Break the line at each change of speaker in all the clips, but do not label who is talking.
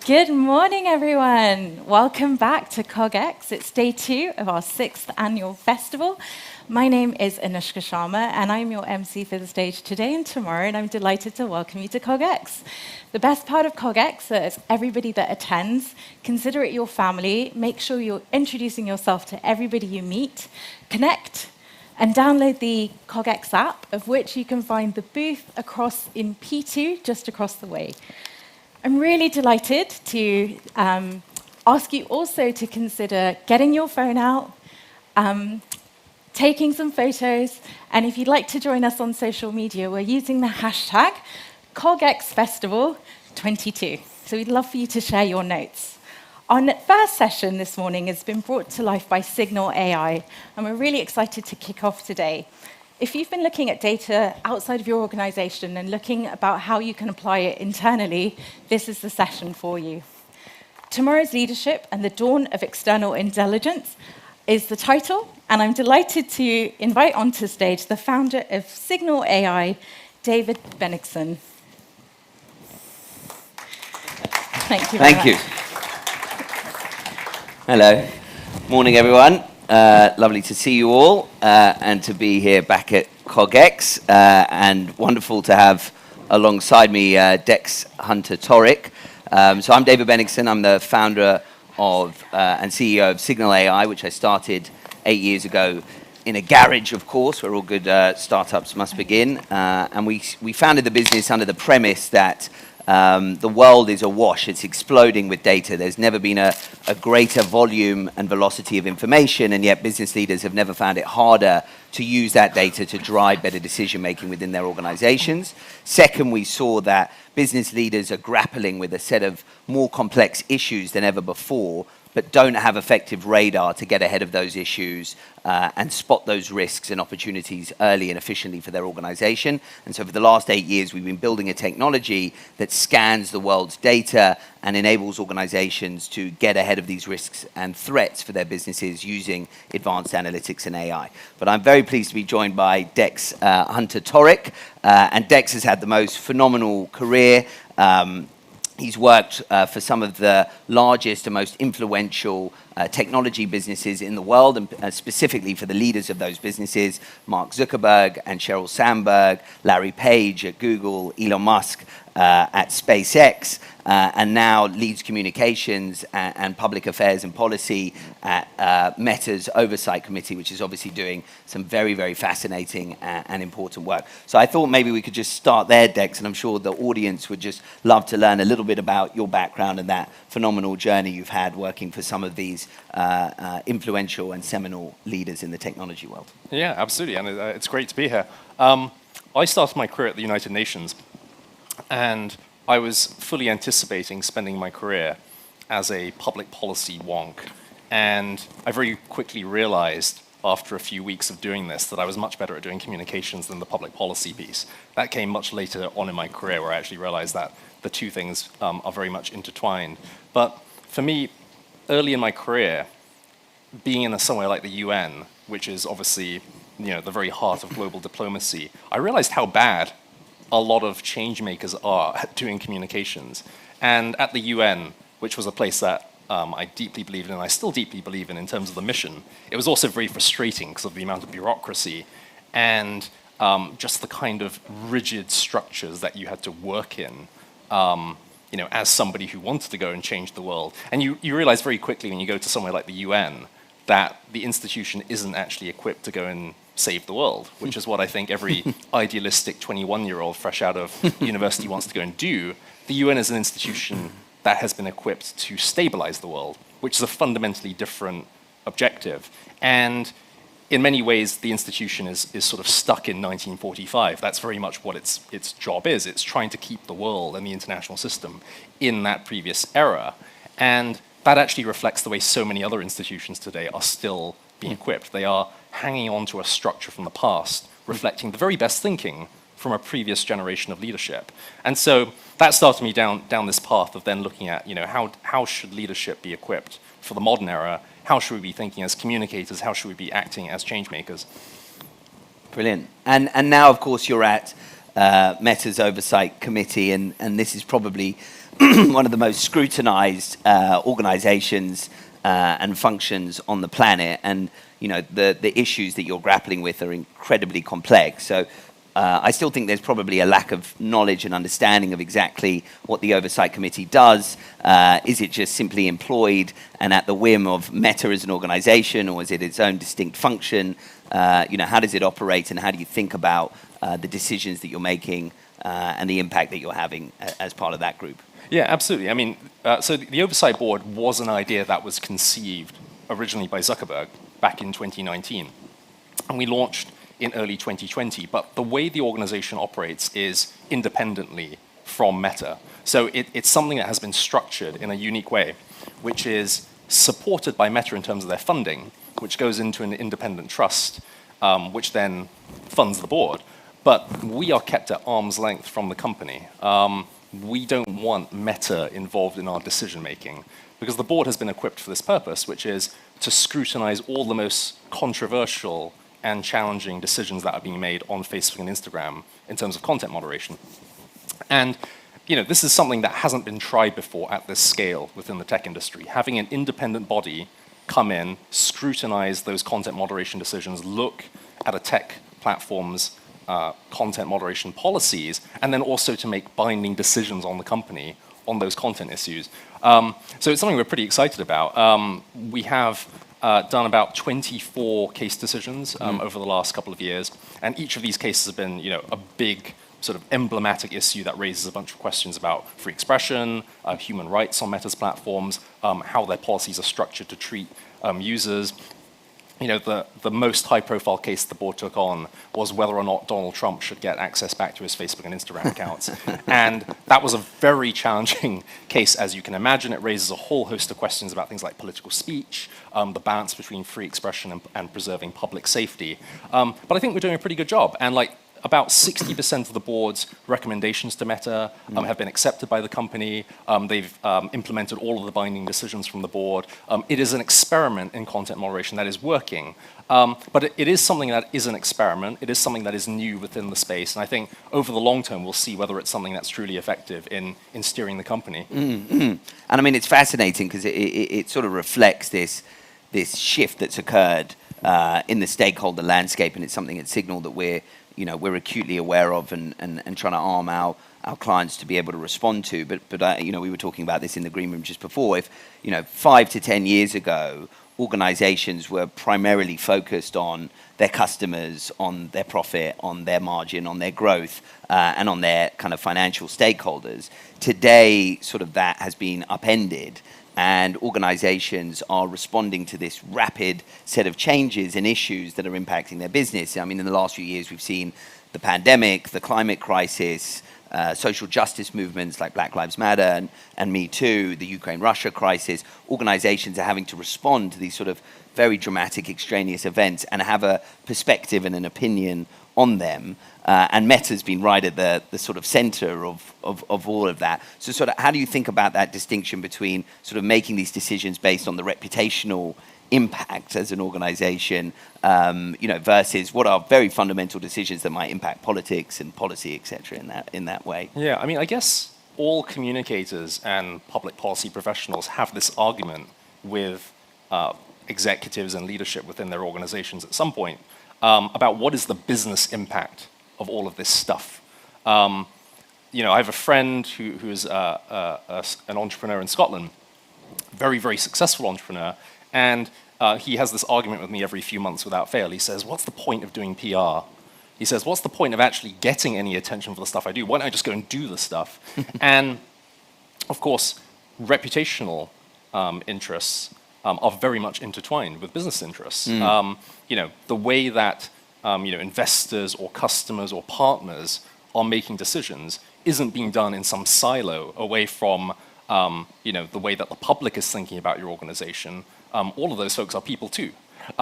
Good morning, everyone. Welcome back to CogX. It's day 2 of our 6th annual festival. My name is Anushka Sharma, and I'm your MC for the stage today and tomorrow, and I'm delighted to welcome you to CogX. The best part of CogX is everybody that attends, consider it your family, make sure you're introducing yourself to everybody you meet, connect, and download the CogX app, of which you can find the booth across in P2, just across the way. I'm really delighted to ask you also to consider getting your phone out, taking some photos, and if you'd like to join us on social media, we're using the hashtag CogXFestival22. So we'd love for you to share your notes. Our first session this morning has been brought to life by Signal AI, and we're really excited to kick off today. If you've been looking at data outside of your organization and looking about how you can apply it internally, this is the session for you. Tomorrow's Leadership and the Dawn of External Intelligence is the title, and I'm delighted to invite onto stage the founder of Signal AI, David Bennigsen. Thank you very much.
Thank you. Hello. Morning, everyone. Lovely to see you all and to be here back at CogX, and wonderful to have alongside me Dex Hunter-Torek. So I'm David Bennigsen. I'm the founder of and CEO of Signal AI, which I started 8 years ago in a garage, of course, where all good startups must begin. And we founded the business under the premise that the world is awash. It's exploding with data. There's never been a greater volume and velocity of information, and yet business leaders have never found it harder to use that data to drive better decision-making within their organizations. Second, we saw that business leaders are grappling with a set of more complex issues than ever before, but don't have effective radar to get ahead of those issues and spot those risks and opportunities early and efficiently for their organization. And so for the last 8 years, we've been building a technology that scans the world's data and enables organizations to get ahead of these risks and threats for their businesses using advanced analytics and AI. But I'm very pleased to be joined by Dex Hunter-Torek, and Dex has had the most phenomenal career. He's worked for some of the largest and most influential technology businesses in the world, and specifically for the leaders of those businesses, Mark Zuckerberg and Sheryl Sandberg, Larry Page at Google, Elon Musk at SpaceX, and now leads communications and public affairs and policy at Meta's Oversight Committee, which is obviously doing some very, very fascinating and important work. So I thought maybe we could just start there, Dex, and I'm sure the audience would just love to learn a little bit about your background and that phenomenal journey you've had working for some of these influential and seminal leaders in the technology world.
Yeah, absolutely, and it's great to be here. I started my career at the United Nations, and I was fully anticipating spending my career as a public policy wonk. And I very quickly realized after a few weeks of doing this that I was much better at doing communications than the public policy piece. That came much later on in my career, where I actually realized that the two things are very much intertwined. But for me, early in my career, being in somewhere like the UN, which is obviously the very heart of global diplomacy, I realized how bad a lot of change makers are at doing communications. And at the UN, which was a place that I deeply believed in, and I still deeply believe in terms of the mission, it was also very frustrating because of the amount of bureaucracy and just the kind of rigid structures that you had to work in, as somebody who wanted to go and change the world. And you realize very quickly when you go to somewhere like the UN that the institution isn't actually equipped to go and save the world, which is what I think every idealistic 21-year-old fresh out of university wants to go and do. The UN is an institution that has been equipped to stabilize the world, which is a fundamentally different objective. And in many ways, the institution is sort of stuck in 1945. That's very much what its job is. It's trying to keep the world and the international system in that previous era. And that actually reflects the way so many other institutions today are still being equipped. They are hanging on to a structure from the past, reflecting the very best thinking from a previous generation of leadership. And so that started me down this path of then looking at, how should leadership be equipped for the modern era? How should we be thinking as communicators? How should we be acting as change makers?
Brilliant. And now, of course, you're at Meta's Oversight Committee, and this is probably one of the most scrutinized organizations and functions on the planet, and the issues that you're grappling with are incredibly complex. So I still think there's probably a lack of knowledge and understanding of exactly what the Oversight Committee does. Is it just simply employed and at the whim of Meta as an organization, or is it its own distinct function? How does it operate, and how do you think about the decisions that you're making and the impact that you're having as part of that group?
Yeah, absolutely. I mean, so the Oversight Board was an idea that was conceived originally by Zuckerberg back in 2019. And we launched in early 2020. But the way the organization operates is independently from Meta. So it's something that has been structured in a unique way, which is supported by Meta in terms of their funding, which goes into an independent trust, which then funds the board. But we are kept at arm's length from the company. We don't want Meta involved in our decision making, because the board has been equipped for this purpose, which is to scrutinize all the most controversial and challenging decisions that are being made on Facebook and Instagram in terms of content moderation. And this is something that hasn't been tried before at this scale within the tech industry. Having an independent body come in, scrutinize those content moderation decisions, look at a tech platform's content moderation policies, and then also to make binding decisions on the company on those content issues. So it's something we're pretty excited about. We have done about 24 case decisions over the last couple of years, and each of these cases have been a big sort of emblematic issue that raises a bunch of questions about free expression, human rights on Meta's platforms, how their policies are structured to treat users. The most high-profile case the board took on was whether or not Donald Trump should get access back to his Facebook and Instagram accounts. And that was a very challenging case, as you can imagine. It raises a whole host of questions about things like political speech, the balance between free expression and preserving public safety. But I think we're doing a pretty good job. And about 60% of the board's recommendations to Meta have been accepted by the company. They've implemented all of the binding decisions from the board. It is an experiment in content moderation that is working. But it is something that is an experiment. It is something that is new within the space. And I think over the long term, we'll see whether it's something that's truly effective in steering the company.
Mm-hmm. And I mean, it's fascinating because it sort of reflects this shift that's occurred in the stakeholder landscape, and it's something at Signal that we're acutely aware of and trying to arm our clients to be able to respond to. But we were talking about this in the green room just before. If 5 to 10 years ago, organizations were primarily focused on their customers, on their profit, on their margin, on their growth, and on their kind of financial stakeholders, today sort of that has been upended. And organizations are responding to this rapid set of changes and issues that are impacting their business. I mean, in the last few years, we've seen the pandemic, the climate crisis, social justice movements like Black Lives Matter and Me Too, the Ukraine-Russia crisis. Organizations are having to respond to these sort of very dramatic, extraneous events and have a perspective and an opinion on them. And Meta's been right at the sort of center of all of that. So sort of how do you think about that distinction between sort of making these decisions based on the reputational impact as an organization, versus what are very fundamental decisions that might impact politics and policy, et cetera, in that way?
Yeah, I mean, I guess all communicators and public policy professionals have this argument with executives and leadership within their organizations at some point about what is the business impact of all of this stuff. I have a friend who is an entrepreneur in Scotland, very, very successful entrepreneur, and he has this argument with me every few months without fail. He says, what's the point of doing PR? He says, what's the point of actually getting any attention for the stuff I do? Why don't I just go and do the stuff? And, of course, reputational interests are very much intertwined with business interests. The way that investors or customers or partners are making decisions isn't being done in some silo away from the way that the public is thinking about your organization. All of those folks are people too,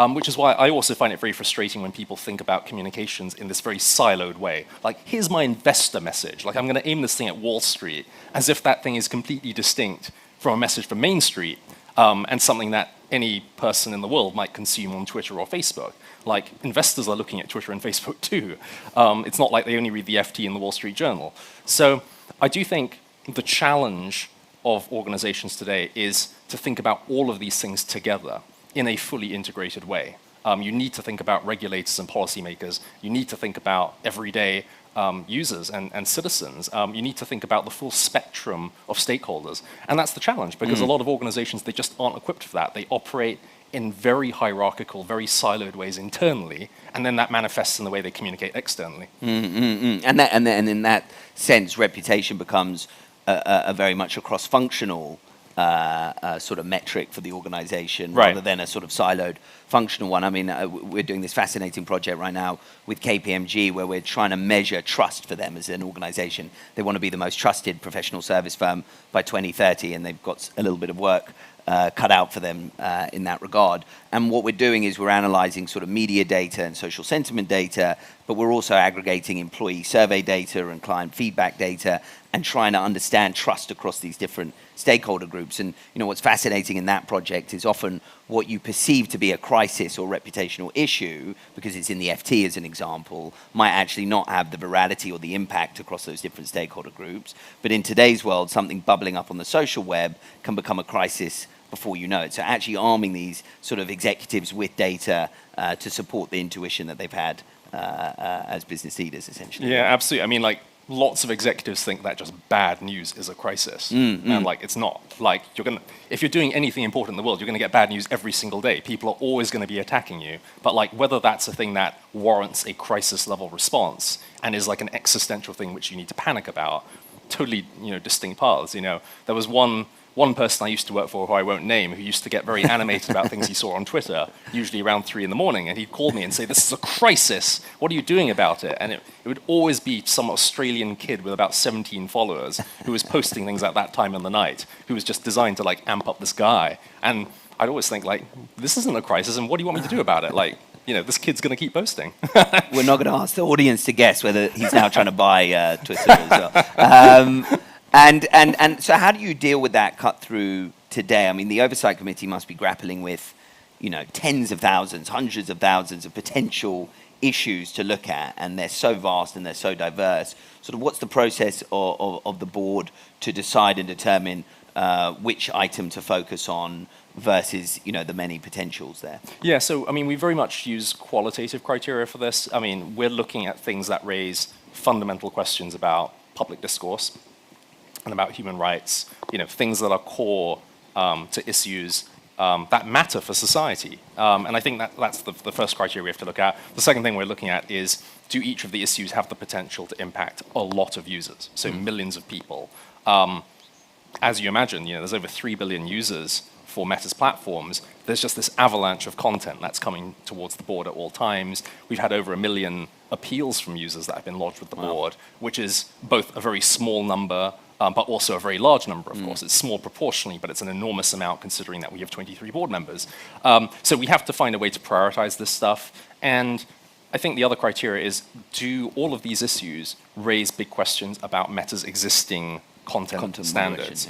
which is why I also find it very frustrating when people think about communications in this very siloed way. Like, here's my investor message. Like, I'm going to aim this thing at Wall Street, as if that thing is completely distinct from a message from Main Street, and something that any person in the world might consume on Twitter or Facebook. Like, investors are looking at Twitter and Facebook too. It's not like they only read the FT and the Wall Street Journal. So I do think the challenge of organizations today is to think about all of these things together in a fully integrated way. You need to think about regulators and policymakers. You need to think about everyday users and citizens. You need to think about the full spectrum of stakeholders. And that's the challenge, because a lot of organizations, they just aren't equipped for that. They operate in very hierarchical, very siloed ways internally, and then that manifests in the way they communicate externally.
And in that sense, reputation becomes a very much a cross-functional sort of metric for the organization,
Right.
rather than a sort of siloed functional one. I mean, we're doing this fascinating project right now with KPMG where we're trying to measure trust for them as an organization. They want to be the most trusted professional service firm by 2030, and they've got a little bit of work cut out for them in that regard. And what we're doing is we're analyzing sort of media data and social sentiment data, but we're also aggregating employee survey data and client feedback data and trying to understand trust across these different stakeholder groups. And what's fascinating in that project is often what you perceive to be a crisis or reputational issue, because it's in the FT as an example, might actually not have the virality or the impact across those different stakeholder groups. But in today's world, something bubbling up on the social web can become a crisis before you know it. So actually arming these sort of executives with data to support the intuition that they've had as business leaders, essentially.
Yeah, absolutely. I mean, like, lots of executives think that just bad news is a crisis. And like, it's not. Like, if you're doing anything important in the world, you're going to get bad news every single day. People are always going to be attacking you. But like, whether that's a thing that warrants a crisis level response and is like an existential thing which you need to panic about, totally, distinct paths. There was one person I used to work for, who I won't name, who used to get very animated about things he saw on Twitter, usually around 3 a.m, and he'd call me and say, "This is a crisis. What are you doing about it?" And it would always be some Australian kid with about 17 followers who was posting things at that time in the night, who was just designed to like amp up this guy. And I'd always think, like, this isn't a crisis, and what do you want me to do about it? Like, this kid's going to keep posting.
We're not going to ask the audience to guess whether he's now trying to buy Twitter as well. And so how do you deal with that cut through today? I mean, the Oversight Committee must be grappling with, tens of thousands, hundreds of thousands of potential issues to look at, and they're so vast and they're so diverse. Sort of what's the process of the board to decide and determine which item to focus on versus, the many potentials there?
Yeah, so, I mean, we very much use qualitative criteria for this. I mean, we're looking at things that raise fundamental questions about public discourse and about human rights, things that are core to issues that matter for society. And I think that's the first criteria we have to look at. The second thing we're looking at is, do each of the issues have the potential to impact a lot of users, so millions of people? As you imagine, there's over 3 billion users for Meta's platforms. There's just this avalanche of content that's coming towards the board at all times. We've had over 1 million appeals from users that have been lodged with the board, which is both a very small number, but also a very large number, of course. It's small proportionally, but it's an enormous amount considering that we have 23 board members. So we have to find a way to prioritize this stuff. And I think the other criteria is, do all of these issues raise big questions about Meta's existing content standards?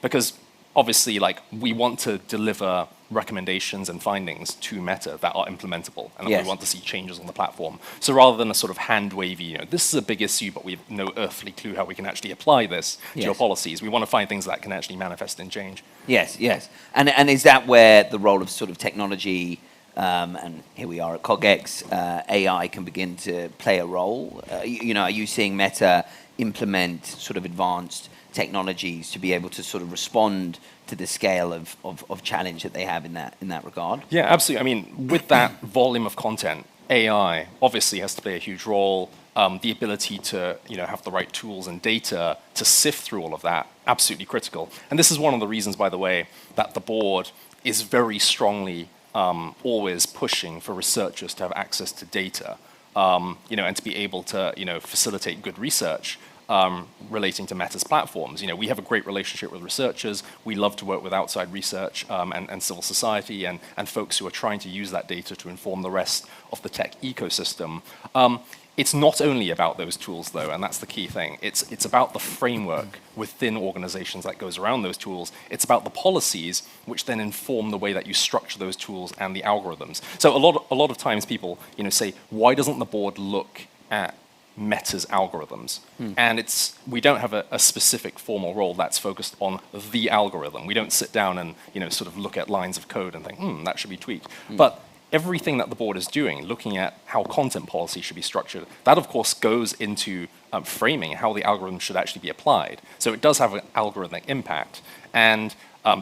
Because obviously, like, we want to deliver recommendations and findings to Meta that are implementable, and that we want to see changes on the platform. So rather than a sort of hand-wavy, this is a big issue, but we have no earthly clue how we can actually apply this to your policies, we want to find things that can actually manifest in change.
Yes. And is that where the role of sort of technology, and here we are at CogX, AI can begin to play a role? Are you seeing Meta implement sort of advanced technologies to be able to sort of respond to the scale of challenge that they have in that regard?
Yeah, absolutely. I mean, with that volume of content, AI obviously has to play a huge role. The ability to have the right tools and data to sift through all of that, absolutely critical. And this is one of the reasons, by the way, that the board is very strongly always pushing for researchers to have access to data, and to be able to facilitate good research relating to Meta's platforms. We have a great relationship with researchers. We love to work with outside research and civil society and folks who are trying to use that data to inform the rest of the tech ecosystem. It's not only about those tools, though, and that's the key thing. It's about the framework within organizations that goes around those tools. It's about the policies which then inform the way that you structure those tools and the algorithms. So a lot of times people say, why doesn't the board look at Meta's algorithms. And we don't have a specific formal role that's focused on the algorithm. We don't sit down and sort of look at lines of code and think, that should be tweaked. But everything that the board is doing, looking at how content policy should be structured, that of course goes into framing how the algorithm should actually be applied. So it does have an algorithmic impact. And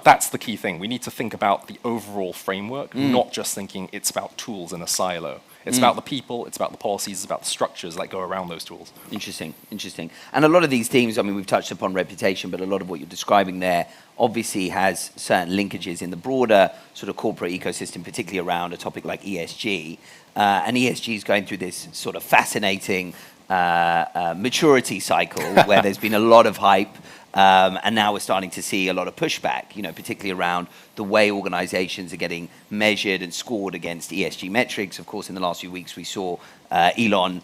that's the key thing. We need to think about the overall framework, not just thinking it's about tools in a silo. It's about the people, it's about the policies, it's about the structures that go around those tools.
Interesting, interesting. And a lot of these themes, I mean, we've touched upon reputation, but a lot of what you're describing there obviously has certain linkages in the broader sort of corporate ecosystem, particularly around a topic like ESG. And ESG is going through this sort of fascinating maturity cycle where there's been a lot of hype. And now we're starting to see a lot of pushback, particularly around the way organizations are getting measured and scored against ESG metrics. Of course, in the last few weeks, we saw Elon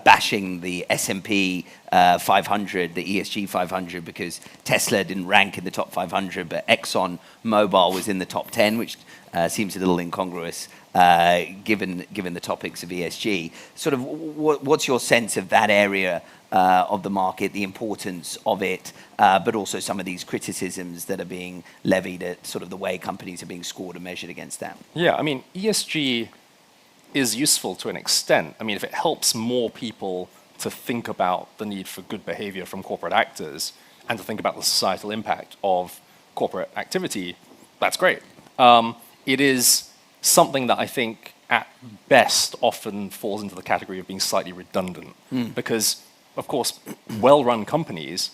bashing the S&P 500, the ESG 500, because Tesla didn't rank in the top 500, but Exxon Mobil was in the top 10, which seems a little incongruous given the topics of ESG. Sort of, what's your sense of that area of the market, the importance of it, but also some of these criticisms that are being levied at sort of the way companies are being scored and measured against that?
Yeah, I mean, ESG is useful to an extent. I mean, if it helps more people to think about the need for good behavior from corporate actors and to think about the societal impact of corporate activity, that's great. It is something that I think at best often falls into the category of being slightly redundant because, of course, well-run companies,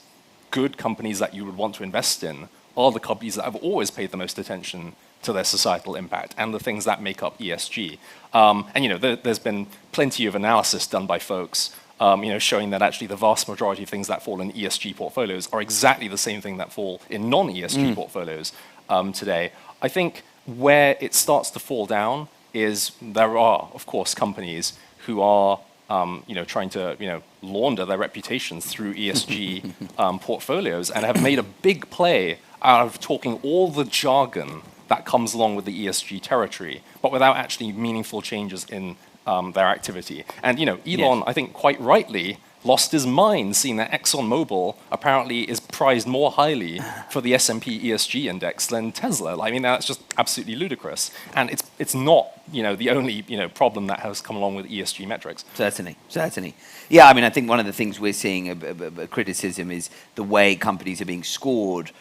good companies that you would want to invest in, are the companies that have always paid the most attention to their societal impact and the things that make up ESG. There's been plenty of analysis done by folks, showing that actually the vast majority of things that fall in ESG portfolios are exactly the same thing that fall in non-ESG portfolios today. I think where it starts to fall down is there are, of course, companies who are trying to launder their reputations through ESG portfolios and have made a big play out of talking all the jargon that comes along with the ESG territory, but without actually meaningful changes in their activity. And Elon, yes, I think quite rightly, lost his mind seeing that ExxonMobil apparently is prized more highly for the S&P ESG index than Tesla. I mean, that's just absolutely ludicrous. And it's not, the only, problem that has come along with ESG metrics.
Certainly. Yeah, I mean, I think one of the things we're seeing a criticism is the way companies are being scored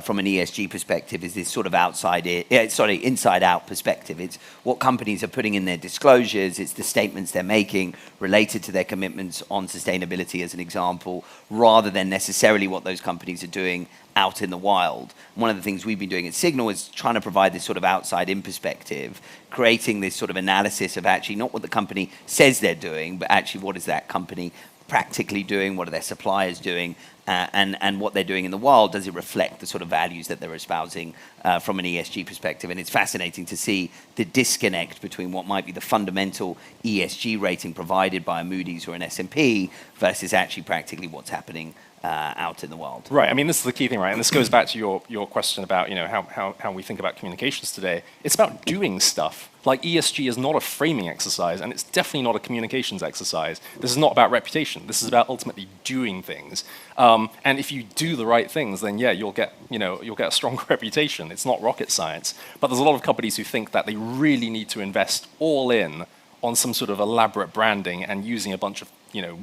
from an ESG perspective is this sort of inside-out perspective. It's what companies are putting in their disclosures, it's the statements they're making related to their commitments on sustainability, as an example, rather than necessarily what those companies are doing out in the wild. One of the things we've been doing at Signal is trying to provide this sort of outside-in perspective, creating this sort of analysis of actually not what the company says they're doing, but actually what is that company practically doing, what are their suppliers doing, and what they're doing in the wild. Does it reflect the sort of values that they're espousing from an ESG perspective? And it's fascinating to see the disconnect between what might be the fundamental ESG rating provided by a Moody's or an S&P versus actually practically what's happening out in the world.
Right. I mean, this is the key thing, right? And this goes back to your question about how we think about communications today. It's about doing stuff. Like ESG is not a framing exercise, and it's definitely not a communications exercise. This is not about reputation. This is about ultimately doing things. And if you do the right things, then you'll get a stronger reputation. It's not rocket science. But there's a lot of companies who think that they really need to invest all in on some sort of elaborate branding and using a bunch of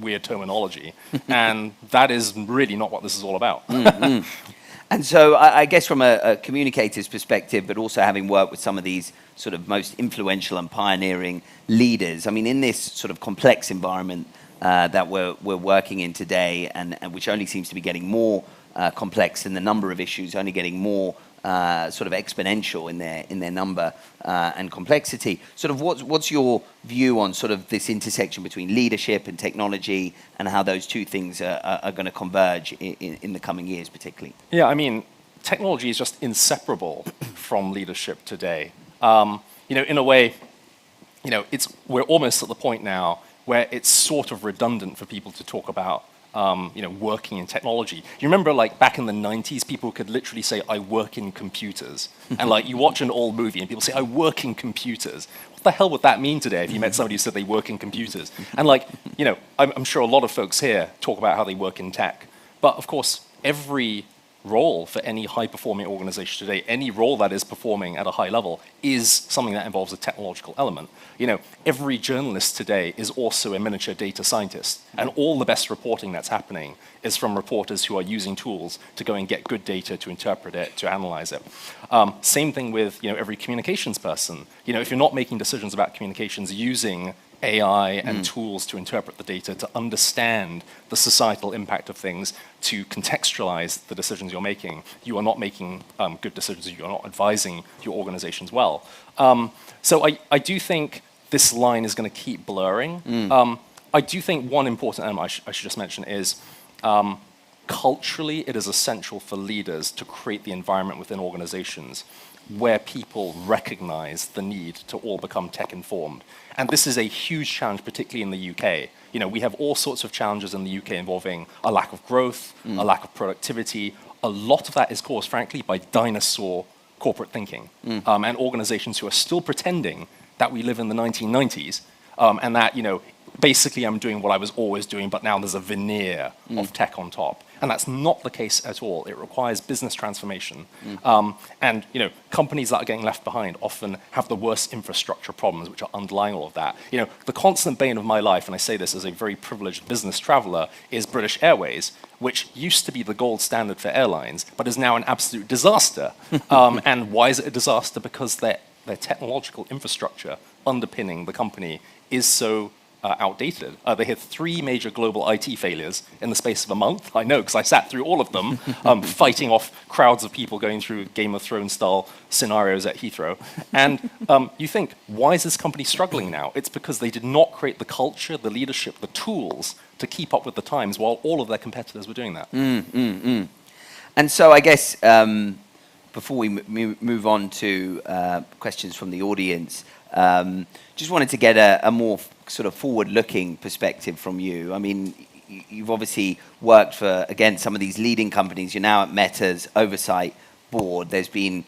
weird terminology, and that is really not what this is all about.
Mm-hmm. And so I guess from a communicator's perspective, but also having worked with some of these sort of most influential and pioneering leaders, I mean, in this sort of complex environment that we're working in today, and which only seems to be getting more complex, and the number of issues only getting more sort of exponential in their number and complexity. Sort of what's your view on sort of this intersection between leadership and technology, and how those two things are going to converge in the coming years, particularly?
Yeah, I mean, technology is just inseparable from leadership today. In a way, we're almost at the point now where it's sort of redundant for people to talk about working in technology. You remember, like, back in the 90s, people could literally say, I work in computers. And, like, you watch an old movie and people say, I work in computers. What the hell would that mean today if you met somebody who said they work in computers? And, like, I'm sure a lot of folks here talk about how they work in tech. But, of course, every role for any high-performing organization today, any role that is performing at a high level, is something that involves a technological element. Every journalist today is also a miniature data scientist, and all the best reporting that's happening is from reporters who are using tools to go and get good data, to interpret it, to analyze it. Same thing with every communications person. If you're not making decisions about communications using AI and tools to interpret the data, to understand the societal impact of things, to contextualize the decisions you're making, you are not making good decisions, you are not advising your organizations well. So I do think this line is going to keep blurring. I do think one important element I should just mention is culturally it is essential for leaders to create the environment within organizations where people recognize the need to all become tech-informed. And this is a huge challenge, particularly in the UK. We have all sorts of challenges in the UK involving a lack of growth, a lack of productivity. A lot of that is caused, frankly, by dinosaur corporate thinking and organizations who are still pretending that we live in the 1990s and that, basically I'm doing what I was always doing, but now there's a veneer of tech on top. And that's not the case at all. It requires business transformation. And companies that are getting left behind often have the worst infrastructure problems which are underlying all of that. The constant bane of my life, and I say this as a very privileged business traveler, is British Airways, which used to be the gold standard for airlines, but is now an absolute disaster. And why is it a disaster? Because their technological infrastructure underpinning the company is so outdated. They had 3 major global IT failures in the space of a month. I know, because I sat through all of them, fighting off crowds of people going through Game of Thrones style scenarios at Heathrow. And you think, why is this company struggling now? It's because they did not create the culture, the leadership, the tools to keep up with the times while all of their competitors were doing that.
And so I guess before we move on to questions from the audience, just wanted to get a more sort of forward-looking perspective from you. I mean, you've obviously worked for, again, some of these leading companies. You're now at Meta's oversight board. There's been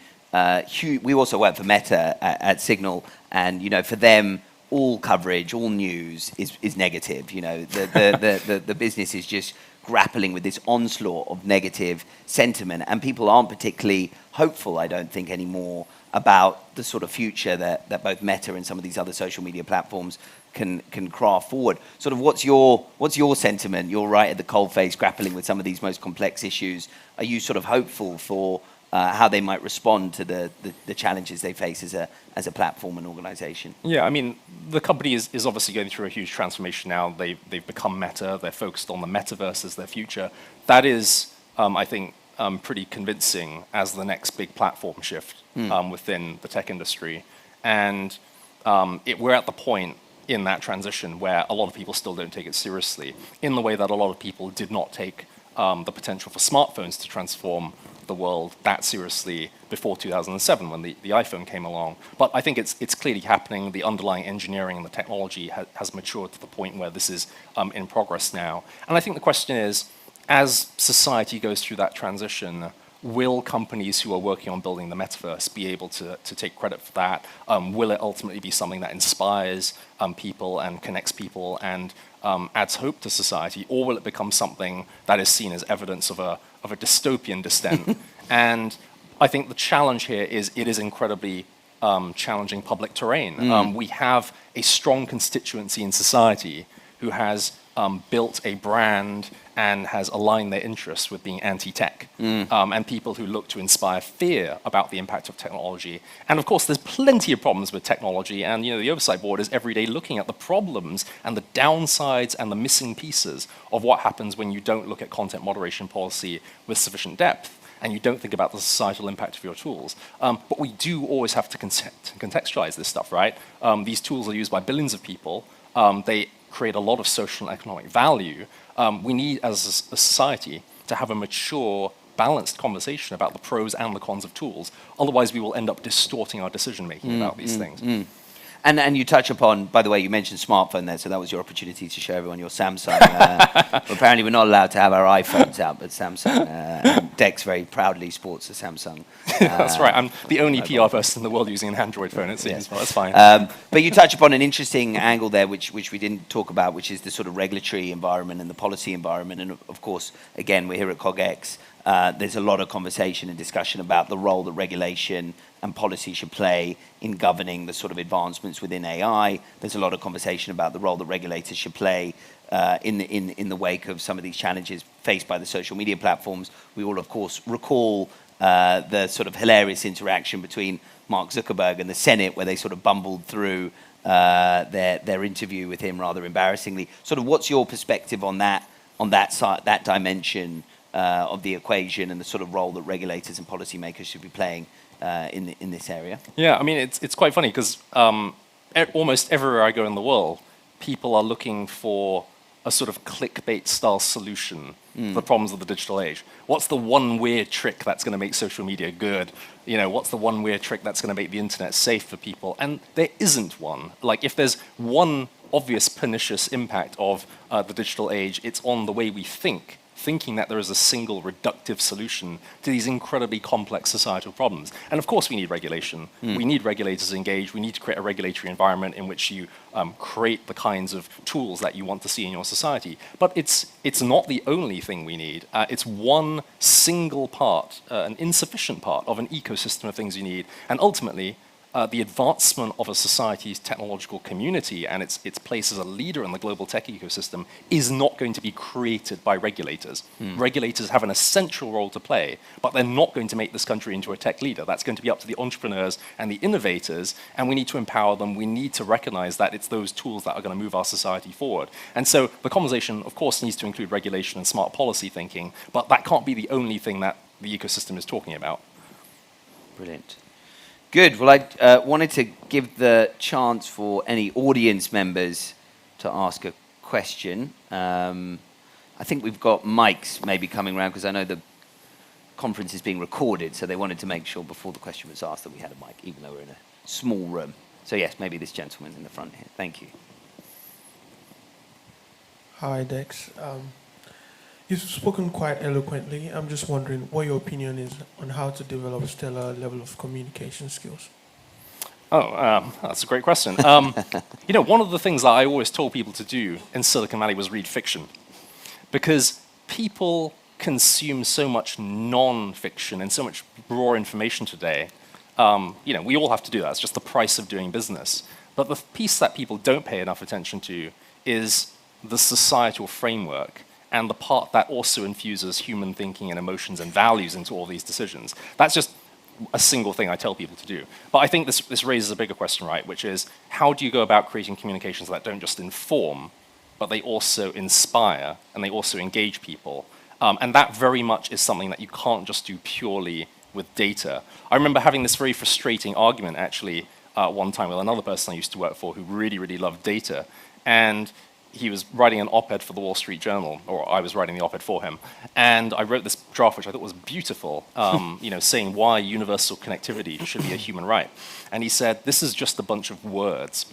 huge. We also work for Meta at Signal, and for them, all coverage, all news is negative. The business is just grappling with this onslaught of negative sentiment, and people aren't particularly hopeful, I don't think, anymore about the sort of future that both Meta and some of these other social media platforms can craft forward. Sort of what's your sentiment? You're right at the coalface, grappling with some of these most complex issues. Are you sort of hopeful for how they might respond to the challenges they face as a platform and organization?
Yeah, I mean, the company is obviously going through a huge transformation now. They've become Meta. They're focused on the metaverse as their future. That is, I think, pretty convincing as the next big platform shift within the tech industry. And we're at the point in that transition where a lot of people still don't take it seriously, in the way that a lot of people did not take the potential for smartphones to transform the world that seriously before 2007 when the iPhone came along. But I think it's clearly happening. The underlying engineering and the technology has matured to the point where this is in progress now. And I think the question is, as society goes through that transition, will companies who are working on building the metaverse be able to take credit for that? Will it ultimately be something that inspires people and connects people and adds hope to society? Or will it become something that is seen as evidence of a dystopian descent? And I think the challenge here is it is incredibly challenging public terrain. We have a strong constituency in society who has built a brand and has aligned their interests with being anti-tech, and people who look to inspire fear about the impact of technology. And of course, there's plenty of problems with technology, and the oversight board is every day looking at the problems and the downsides and the missing pieces of what happens when you don't look at content moderation policy with sufficient depth, and you don't think about the societal impact of your tools. But we do always have to contextualize this stuff, right? These tools are used by billions of people. They create a lot of social and economic value. We need, as a society, to have a mature, balanced conversation about the pros and the cons of tools. Otherwise, we will end up distorting our decision-making about these things.
And you touch upon, by the way, you mentioned smartphone there, so that was your opportunity to show everyone your Samsung. Apparently, we're not allowed to have our iPhones out, but Samsung. And Dex very proudly sports a Samsung.
That's right. I'm the only PR person in the world using an Android phone, it seems. Well, that's fine.
But you touch upon an interesting angle there, which we didn't talk about, which is the sort of regulatory environment and the policy environment. And of course, again, we're here at CogX. There's a lot of conversation and discussion about the role that regulation and policy should play in governing the sort of advancements within AI. There's a lot of conversation about the role that regulators should play in the wake of some of these challenges faced by the social media platforms. We all, of course, recall the sort of hilarious interaction between Mark Zuckerberg and the Senate, where they sort of bumbled through their interview with him rather embarrassingly. Sort of, what's your perspective on that side, that dimension of the equation, and the sort of role that regulators and policymakers should be playing in this area?
Yeah, I mean, it's quite funny because almost everywhere I go in the world, people are looking for a sort of clickbait-style solution for the problems of the digital age. What's the one weird trick that's going to make social media good? You know, what's the one weird trick that's going to make the internet safe for people? And there isn't one. Like, if there's one obvious pernicious impact of the digital age, it's on the way we think, thinking that there is a single reductive solution to these incredibly complex societal problems. And of course we need regulation. We need regulators engaged. We need to create a regulatory environment in which you create the kinds of tools that you want to see in your society. But it's not the only thing we need. It's one single part, an insufficient part of an ecosystem of things you need. And ultimately, the advancement of a society's technological community and its place as a leader in the global tech ecosystem is not going to be created by regulators. Regulators have an essential role to play, but they're not going to make this country into a tech leader. That's going to be up to the entrepreneurs and the innovators, and we need to empower them. We need to recognize that it's those tools that are going to move our society forward. And so the conversation, of course, needs to include regulation and smart policy thinking, but that can't be the only thing that the ecosystem is talking about.
Brilliant. Good. Well, I wanted to give the chance for any audience members to ask a question. I think we've got mics maybe coming around, because I know the conference is being recorded, so they wanted to make sure before the question was asked that we had a mic, even though we're in a small room. So yes, maybe this gentleman in the front here. Thank you.
Hi, Dex. You've spoken quite eloquently. I'm just wondering what your opinion is on how to develop a stellar level of communication skills.
That's a great question. You know, one of the things that I always told people to do in Silicon Valley was read fiction, because people consume so much non-fiction and so much raw information today. You know, we all have to do that. It's just the price of doing business. But the piece that people don't pay enough attention to is the societal framework and the part that also infuses human thinking and emotions and values into all these decisions. That's just a single thing I tell people to do. But I think this raises a bigger question, right, which is, how do you go about creating communications that don't just inform, but they also inspire and they also engage people? And that very much is something that you can't just do purely with data. I remember having this very frustrating argument, actually, one time with another person I used to work for who really, really loved data. And he was writing an op-ed for the Wall Street Journal, or I was writing the op-ed for him. And I wrote this draft, which I thought was beautiful, you know, saying why universal connectivity should be a human right. And he said, this is just a bunch of words.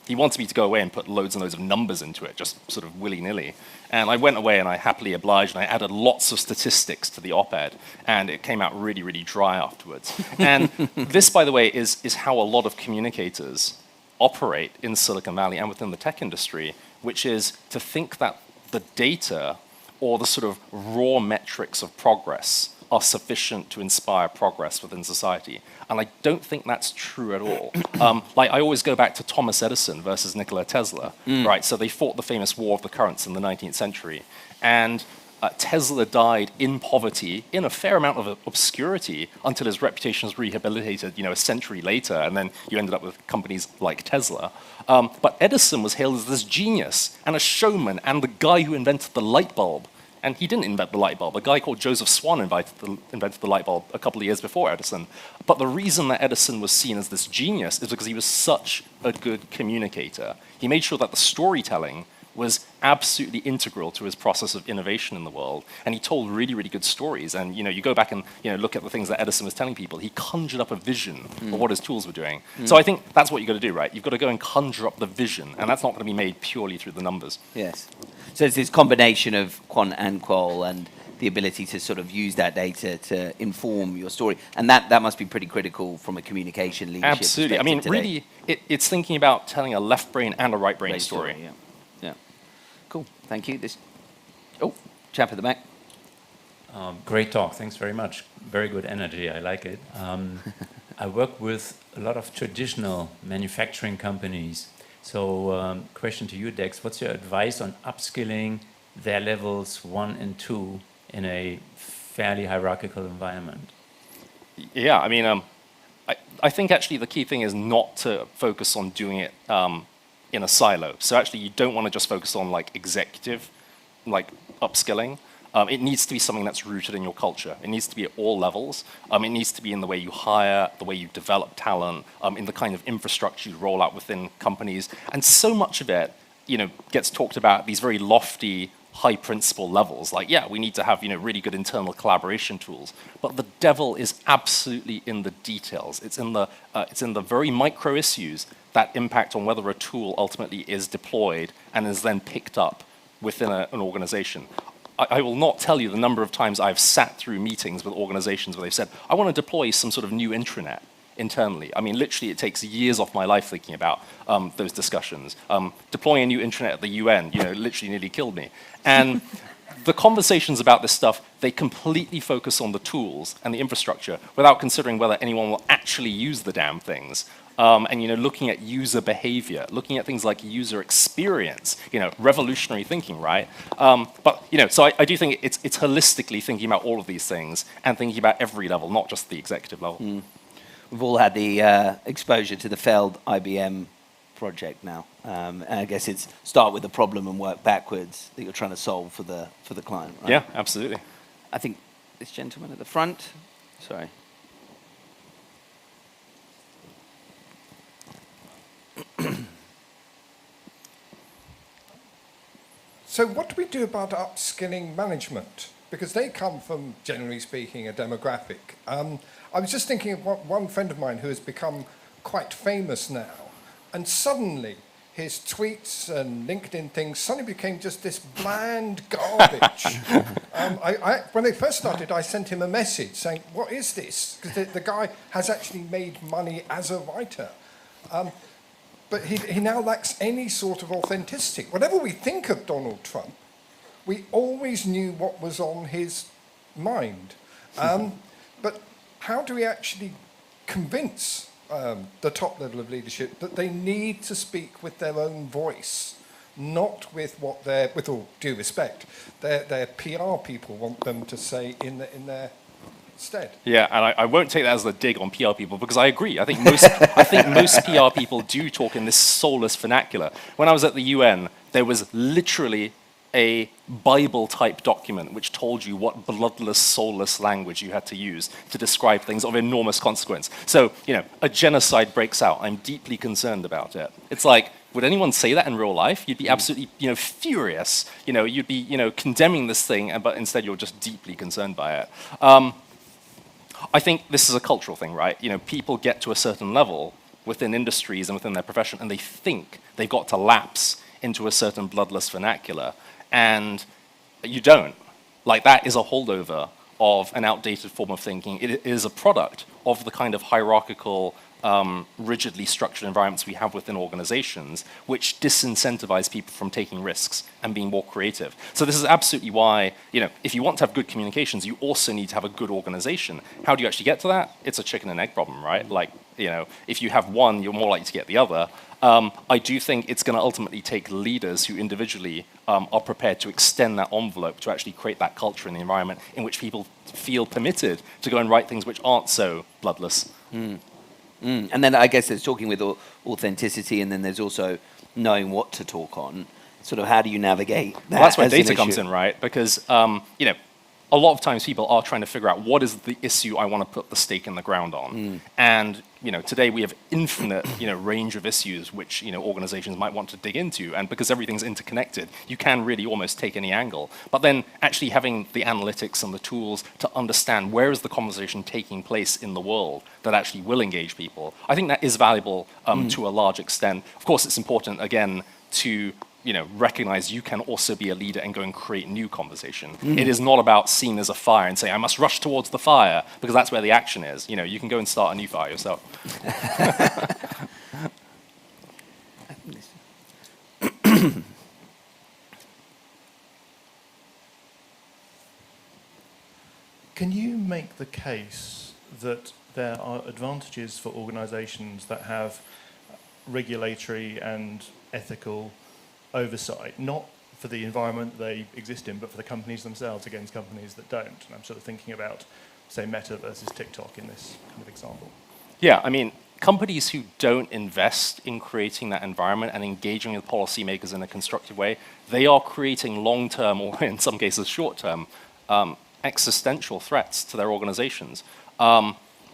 He wanted me to go away and put loads and loads of numbers into it, just sort of willy-nilly. And I went away and I happily obliged, and I added lots of statistics to the op-ed, and it came out really, really dry afterwards. And this, by the way, is how a lot of communicators operate in Silicon Valley and within the tech industry, which is to think that the data or the sort of raw metrics of progress are sufficient to inspire progress within society. And I don't think that's true at all. Like, I always go back to Thomas Edison versus Nikola Tesla, right? So they fought the famous War of the Currents in the 19th century. And Tesla died in poverty, in a fair amount of obscurity, until his reputation was rehabilitated, you know, a century later, and then you ended up with companies like Tesla. But Edison was hailed as this genius and a showman and the guy who invented the light bulb. And he didn't invent the light bulb. A guy called Joseph Swan invented the light bulb a couple of years before Edison. But the reason that Edison was seen as this genius is because he was such a good communicator. He made sure that the storytelling was absolutely integral to his process of innovation in the world. And he told really, really good stories. And you go back and look at the things that Edison was telling people. He conjured up a vision of what his tools were doing. So I think that's what you've got to do, right? You've got to go and conjure up the vision, and that's not going to be made purely through the numbers.
Yes. So it's this combination of quant and qual and the ability to sort of use that data to inform your story. And that must be pretty critical from a communication leadership
Absolutely. I mean,
perspective today.
really, it's thinking about telling a left brain and a right brain story.
Yeah. Yeah. Cool. Thank you. Chap at the back.
Great talk. Thanks very much. Very good energy. I like it. I work with a lot of traditional manufacturing companies. So, question to you, Dex. What's your advice on upskilling their levels 1 and 2 in a fairly hierarchical environment?
Yeah, I mean, I think actually the key thing is not to focus on doing it in a silo. So actually, you don't want to just focus on like executive, like upskilling. It needs to be something that's rooted in your culture. It needs to be at all levels. It needs to be in the way you hire, the way you develop talent, in the kind of infrastructure you roll out within companies. And so much of it, gets talked about at these very lofty, high principle levels. Like, yeah, we need to have, really good internal collaboration tools. But the devil is absolutely in the details. It's in the very micro issues that impact on whether a tool ultimately is deployed and is then picked up within an organization. I will not tell you the number of times I've sat through meetings with organizations where they've said, I want to deploy some sort of new intranet internally. I mean, literally, it takes years off my life thinking about those discussions. Deploying a new intranet at the UN, literally nearly killed me. And the conversations about this stuff, they completely focus on the tools and the infrastructure without considering whether anyone will actually use the damn things. And looking at user behavior, looking at things like user experience, revolutionary thinking, right? So I do think it's holistically thinking about all of these things and thinking about every level, not just the executive level.
We've all had the exposure to the failed IBM project now. And I guess it's start with the problem and work backwards that you're trying to solve for the client, right?
Yeah, absolutely.
I think this gentleman at the front, sorry.
So what do we do about upskilling management? Because they come from, generally speaking, a demographic. I was just thinking of one friend of mine who has become quite famous now, and suddenly his tweets and LinkedIn things suddenly became just this bland garbage. When they first started, I sent him a message saying, what is this? Because the guy has actually made money as a writer. But he now lacks any sort of authenticity. Whatever we think of Donald Trump, we always knew what was on his mind. But how do we actually convince the top level of leadership that they need to speak with their own voice, not with what with all due respect, their PR people want them to say in their stead?
Yeah, and I won't take that as a dig on PR people because I agree. I think most PR people do talk in this soulless vernacular. When I was at the UN, there was literally a Bible-type document which told you what bloodless, soulless language you had to use to describe things of enormous consequence. So, a genocide breaks out. I'm deeply concerned about it. It's like, would anyone say that in real life? You'd be absolutely, furious. You'd be, condemning this thing, but instead you're just deeply concerned by it. I think this is a cultural thing, right? People get to a certain level within industries and within their profession, and they think they've got to lapse into a certain bloodless vernacular. And you don't. Like, that is a holdover of an outdated form of thinking. It is a product of the kind of hierarchical, rigidly structured environments we have within organizations, which disincentivize people from taking risks and being more creative. So this is absolutely why, if you want to have good communications, you also need to have a good organization. How do you actually get to that? It's a chicken and egg problem, right? Like, if you have one, you're more likely to get the other. I do think it's going to ultimately take leaders who individually are prepared to extend that envelope to actually create that culture in the environment in which people feel permitted to go and write things which aren't so bloodless.
And then I guess there's talking with authenticity, and then there's also knowing what to talk on. Sort of how do you navigate that?
Well, that's where
as an
data comes
issue?
in, right? Because, a lot of times people are trying to figure out what is the issue I want to put the stake in the ground on. And today we have infinite range of issues which organizations might want to dig into, and because everything's interconnected, you can really almost take any angle. But then actually having the analytics and the tools to understand where is the conversation taking place in the world that actually will engage people, I think that is valuable to a large extent. Of course, it's important again to recognize you can also be a leader and go and create new conversation. It is not about seen as a fire and saying, I must rush towards the fire, because that's where the action is. You can go and start a new fire yourself.
Can you make the case that there are advantages for organizations that have regulatory and ethical oversight, not for the environment they exist in, but for the companies themselves against companies that don't? And I'm sort of thinking about, say, Meta versus TikTok in this kind of example.
Yeah, I mean, companies who don't invest in creating that environment and engaging with policymakers in a constructive way, they are creating long-term, or in some cases short-term, existential threats to their organizations.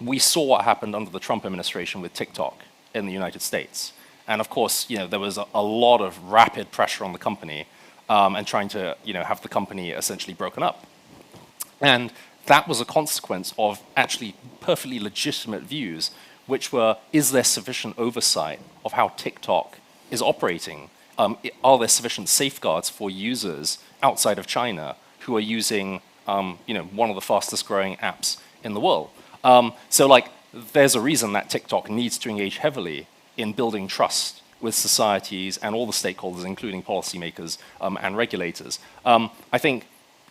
We saw what happened under the Trump administration with TikTok in the United States. And of course, there was a lot of rapid pressure on the company and trying to have the company essentially broken up. And that was a consequence of actually perfectly legitimate views, which were, is there sufficient oversight of how TikTok is operating? Are there sufficient safeguards for users outside of China who are using one of the fastest growing apps in the world? So there's a reason that TikTok needs to engage heavily in building trust with societies and all the stakeholders, including policymakers and regulators. I think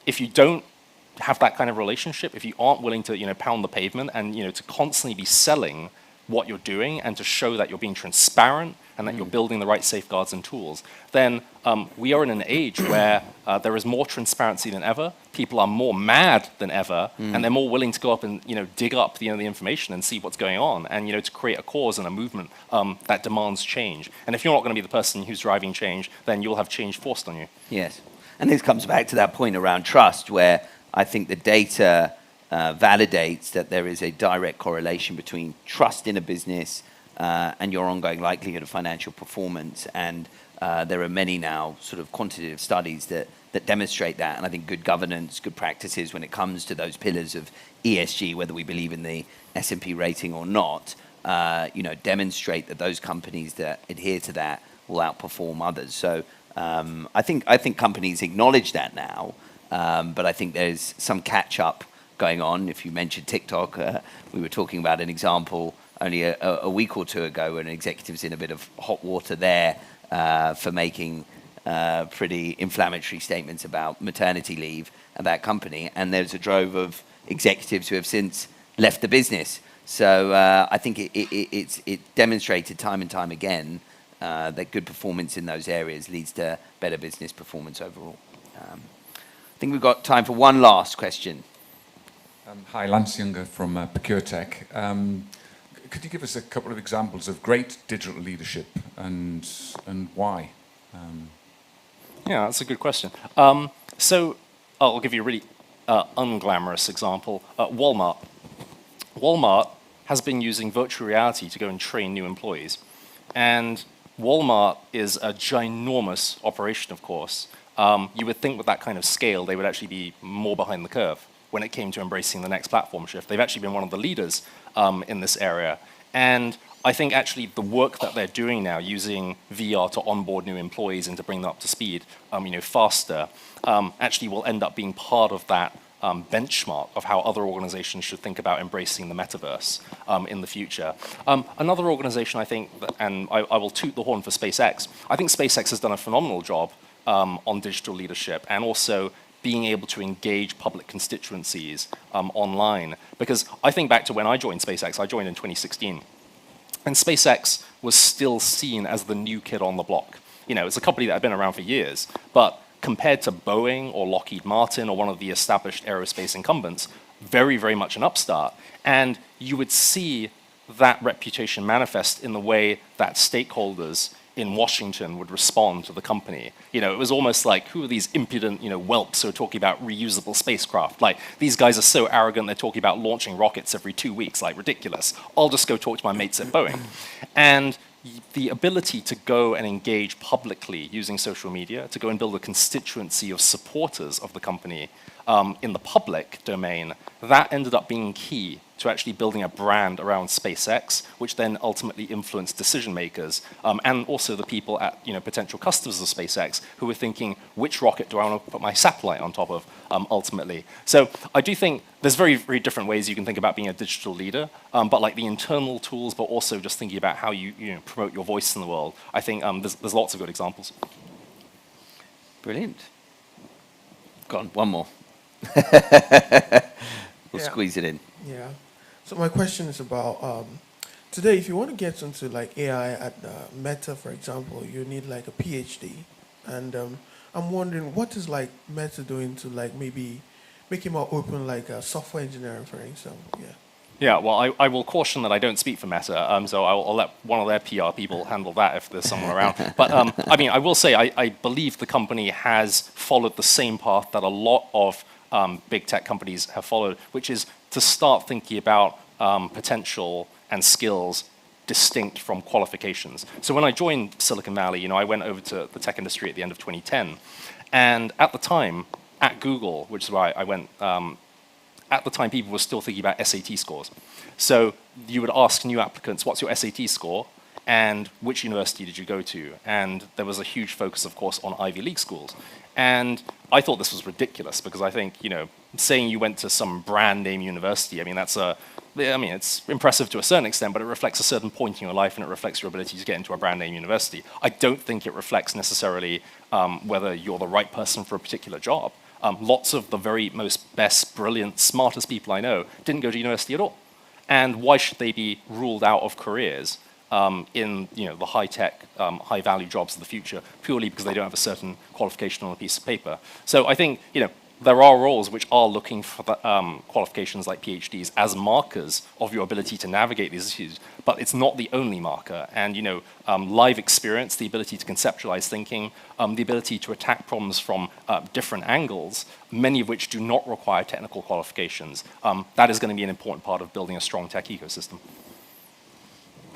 if you don't have that kind of relationship, if you aren't willing to pound the pavement and to constantly be selling what you're doing and to show that you're being transparent and that you're building the right safeguards and tools, then we are in an age where there is more transparency than ever. People are more mad than ever, and they're more willing to go up and dig up the information and see what's going on, and to create a cause and a movement that demands change. And if you're not going to be the person who's driving change, then you'll have change forced on you.
Yes, and this comes back to that point around trust, where I think the data validates that there is a direct correlation between trust in a business and your ongoing likelihood of financial performance. And there are many now sort of quantitative studies that demonstrate that. And I think good governance, good practices when it comes to those pillars of ESG, whether we believe in the S&P rating or not, demonstrate that those companies that adhere to that will outperform others. So I think companies acknowledge that now, but I think there's some catch up going on. If you mentioned TikTok, we were talking about an example only a week or two ago when an executive's in a bit of hot water there for making pretty inflammatory statements about maternity leave at that company. And there's a drove of executives who have since left the business. So I think it's demonstrated time and time again that good performance in those areas leads to better business performance overall. I think we've got time for one last question.
Hi, Lance Younger from ProcureTech. Could you give us a couple of examples of great digital leadership and why?
Yeah, that's a good question. So I'll give you a really unglamorous example. Walmart. Walmart has been using virtual reality to go and train new employees. And Walmart is a ginormous operation, of course. You would think with that kind of scale, they would actually be more behind the curve when it came to embracing the next platform shift. They've actually been one of the leaders in this area. And I think actually the work that they're doing now, using VR to onboard new employees and to bring them up to speed faster, actually will end up being part of that benchmark of how other organizations should think about embracing the metaverse in the future. Another organization, I think, and I will toot the horn for SpaceX, I think SpaceX has done a phenomenal job on digital leadership and also being able to engage public constituencies online. Because I think back to when I joined SpaceX, I joined in 2016, and SpaceX was still seen as the new kid on the block. It's a company that had been around for years, but compared to Boeing or Lockheed Martin or one of the established aerospace incumbents, very, very much an upstart. And you would see that reputation manifest in the way that stakeholders in Washington would respond to the company. You know, it was almost like, who are these impudent, you know, whelps who are talking about reusable spacecraft? Like, these guys are so arrogant, they're talking about launching rockets every 2 weeks, like ridiculous. I'll just go talk to my mates at Boeing. And the ability to go and engage publicly using social media, to go and build a constituency of supporters of the company in the public domain, that ended up being key to actually building a brand around SpaceX, which then ultimately influenced decision makers and also the people at, you know, potential customers of SpaceX who were thinking, which rocket do I want to put my satellite on top of ultimately? So I do think there's very, very different ways you can think about being a digital leader, but like the internal tools, but also just thinking about how you know, promote your voice in the world. I think there's lots of good examples.
Brilliant. Go on, one more. We'll squeeze it in.
Yeah. So my question is about today. If you want to get into like AI at Meta, for example, you need like a PhD, and I'm wondering what is like Meta doing to like maybe make it more open, like software engineering, for example. Yeah.
Yeah, well, I will caution that I don't speak for Meta, so I'll let one of their PR people handle that if there's someone around. But I mean, I will say I believe the company has followed the same path that a lot of big tech companies have followed, which is to start thinking about potential and skills distinct from qualifications. So when I joined Silicon Valley, you know, I went over to the tech industry at the end of 2010, and at the time, at Google, which is why I went. At the time, people were still thinking about SAT scores. So you would ask new applicants, what's your SAT score? And which university did you go to? And there was a huge focus, of course, on Ivy League schools. And I thought this was ridiculous because I think, you know, saying you went to some brand name university, I mean, it's impressive to a certain extent, but it reflects a certain point in your life and it reflects your ability to get into a brand name university. I don't think it reflects necessarily whether you're the right person for a particular job. Lots of the very most best, brilliant, smartest people I know didn't go to university at all. And why should they be ruled out of careers in, you know, the high-tech, high-value jobs of the future purely because they don't have a certain qualification on a piece of paper? So I think, you know, there are roles which are looking for the, qualifications like PhDs as markers of your ability to navigate these issues, but it's not the only marker. And, you know, live experience, the ability to conceptualize thinking, the ability to attack problems from different angles, many of which do not require technical qualifications, that is going to be an important part of building a strong tech ecosystem.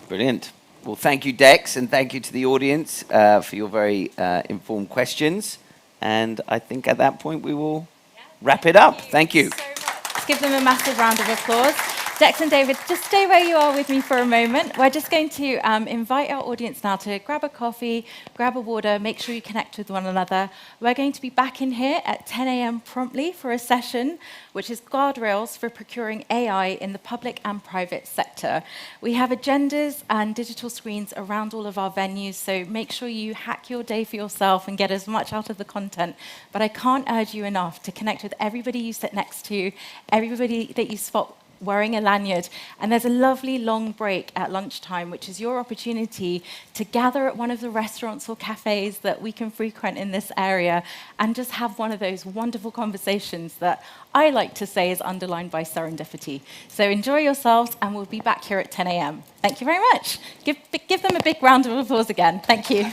Brilliant. Well, thank you, Dex, and thank you to the audience for your very informed questions. And I think at that point we will wrap it up. Thank you.
So much. Let's give them a massive round of applause. Dex and David, just stay where you are with me for a moment. We're just going to invite our audience now to grab a coffee, grab a water, make sure you connect with one another. We're going to be back in here at 10 a.m. promptly for a session, which is guardrails for procuring AI in the public and private sector. We have agendas and digital screens around all of our venues, so make sure you hack your day for yourself and get as much out of the content. But I can't urge you enough to connect with everybody you sit next to, everybody that you spot wearing a lanyard. And there's a lovely long break at lunchtime, which is your opportunity to gather at one of the restaurants or cafes that we can frequent in this area and just have one of those wonderful conversations that I like to say is underlined by serendipity. So enjoy yourselves, and we'll be back here at 10 a.m. Thank you very much. Give them a big round of applause again. Thank you.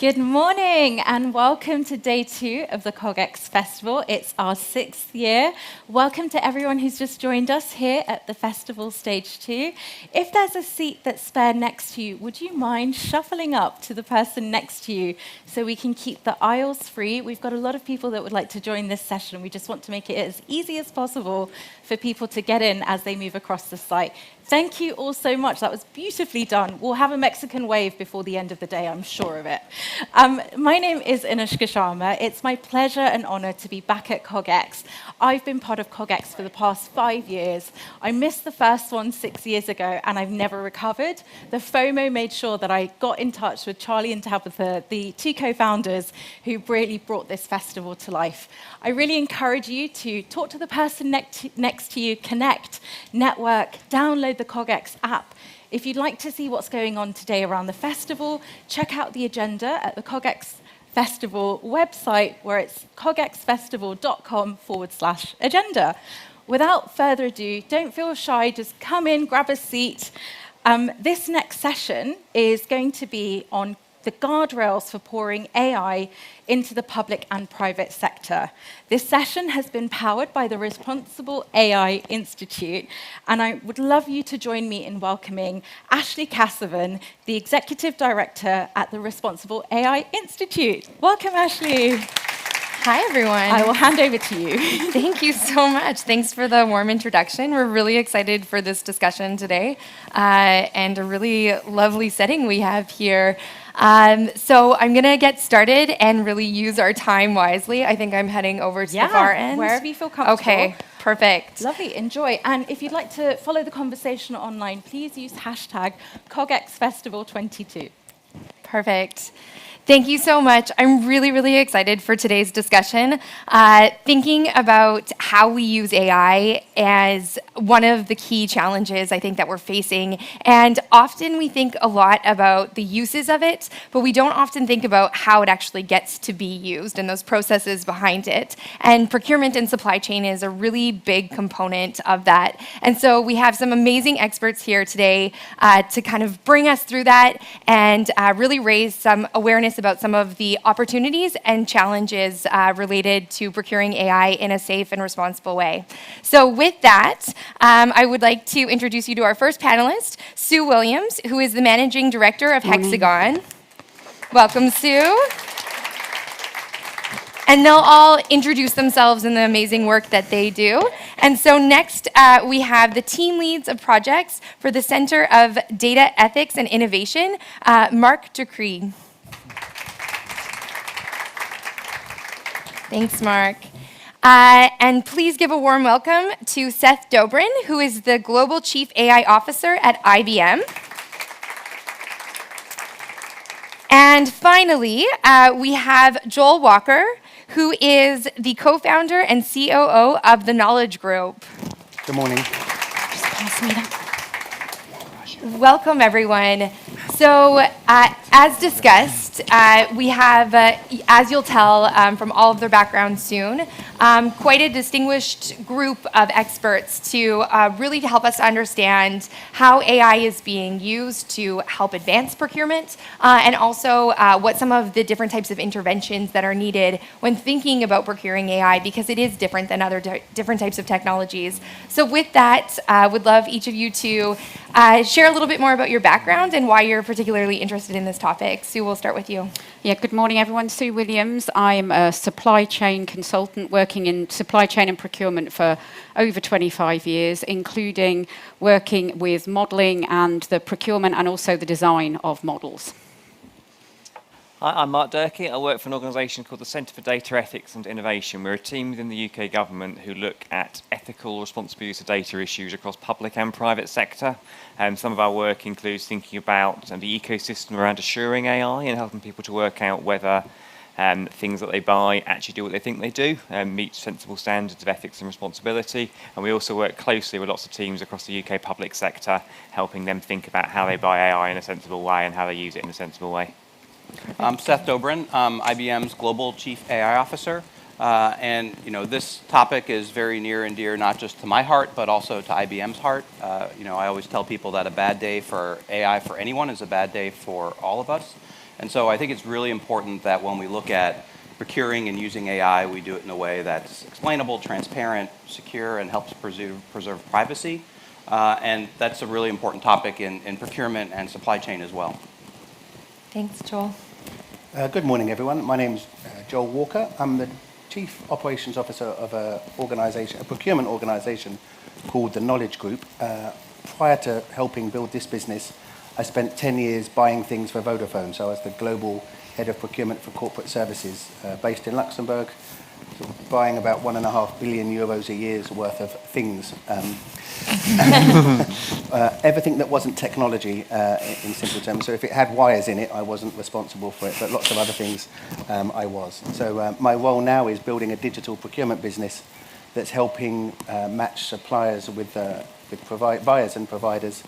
Good morning and welcome to day 2 of the CogX Festival. It's our 6th year. Welcome to everyone who's just joined us here at the festival stage 2. If there's a seat that's spare next to you, would you mind shuffling up to the person next to you so we can keep the aisles free? We've got a lot of people that would like to join this session. We just want to make it as easy as possible for people to get in as they move across the site. Thank you all so much. That was beautifully done. We'll have a Mexican wave before the end of the day, I'm sure of it. My name is Anushka Sharma. It's my pleasure and honor to be back at CogX. I've been part of CogX for the past 5 years. I missed the first one 6 years ago, and I've never recovered. The FOMO made sure that I got in touch with Charlie and Tabitha, the 2 co-founders who really brought this festival to life. I really encourage you to talk to the person next to you, connect, network, download the CogX app. If you'd like to see what's going on today around the festival, check out the agenda at the CogX Festival website, where it's cogxfestival.com/agenda. Without further ado, don't feel shy, just come in, grab a seat. This next session is going to be on the guardrails for pouring AI into the public and private sector. This session has been powered by the Responsible AI Institute, and I would love you to join me in welcoming Ashley Cassavan, the Executive Director at the Responsible AI Institute. Welcome, Ashley.
Hi, everyone.
I will hand over to you.
Thank you so much. Thanks for the warm introduction. We're really excited for this discussion today, and a really lovely setting we have here. So I'm going to get started and really use our time wisely. I think I'm heading over to the far end.
Wherever you feel comfortable.
Okay, perfect.
Lovely, enjoy. And if you'd like to follow the conversation online, please use hashtag CogXFestival22.
Perfect. Thank you so much. I'm really, really excited for today's discussion. Thinking about how we use AI as one of the key challenges I think that we're facing. And often we think a lot about the uses of it, but we don't often think about how it actually gets to be used and those processes behind it. And procurement and supply chain is a really big component of that. And so we have some amazing experts here today to kind of bring us through that and really raise some awareness about some of the opportunities and challenges related to procuring AI in a safe and responsible way. So with that, I would like to introduce you to our first panelist, Sue Williams, who is the Managing Director of Hexagon. Welcome, Sue. And they'll all introduce themselves in the amazing work that they do. And so next, we have the team leads of projects for the Center of Data Ethics and Innovation, Mark Decree. Thanks, Mark. And please give a warm welcome to Seth Dobrin, who is the Global Chief AI Officer at IBM. And finally, we have Joel Walker, who is the co-founder and COO of the Knowledge Group.
Good morning.
Just pass me that. Welcome, everyone. So, as discussed, we have, as you'll tell from all of their backgrounds soon, quite a distinguished group of experts to really help us understand how AI is being used to help advance procurement, and also what some of the different types of interventions that are needed when thinking about procuring AI, because it is different than other different types of technologies. So with that, I would love each of you to share a little bit more about your background and why you're particularly interested in this topic. Sue, we'll start with you.
Yeah, good morning, everyone. Sue Williams. I'm a supply chain consultant working in supply chain and procurement for over 25 years, including working with modelling and the procurement and also the design of models.
Hi, I'm Mark Durkee. I work for an organisation called the Centre for Data Ethics and Innovation. We're a team within the UK government who look at ethical, responsible use of data issues across public and private sector. Some of our work includes thinking about the ecosystem around assuring AI and helping people to work out whether things that they buy actually do what they think they do, meet sensible standards of ethics and responsibility. And we also work closely with lots of teams across the UK public sector, helping them think about how they buy AI in a sensible way and how they use it in a sensible way.
I'm Seth Dobrin. I'm IBM's Global Chief AI Officer. And this topic is very near and dear not just to my heart, but also to IBM's heart. I always tell people that a bad day for AI for anyone is a bad day for all of us. And so I think it's really important that when we look at procuring and using AI, we do it in a way that's explainable, transparent, secure, and helps preserve privacy. And that's a really important topic in procurement and supply chain as well.
Thanks, Joel.
Good morning, everyone. My name's Joel Walker. I'm the Chief Operations Officer of a procurement organisation called the Knowledge Group. Prior to helping build this business, I spent 10 years buying things for Vodafone. So I was the global head of procurement for corporate services based in Luxembourg, buying about 1.5 billion euros a year's worth of things. Everything that wasn't technology, in simple terms. So if it had wires in it, I wasn't responsible for it, but lots of other things I was. So my role now is building a digital procurement business that's helping match suppliers with buyers and providers,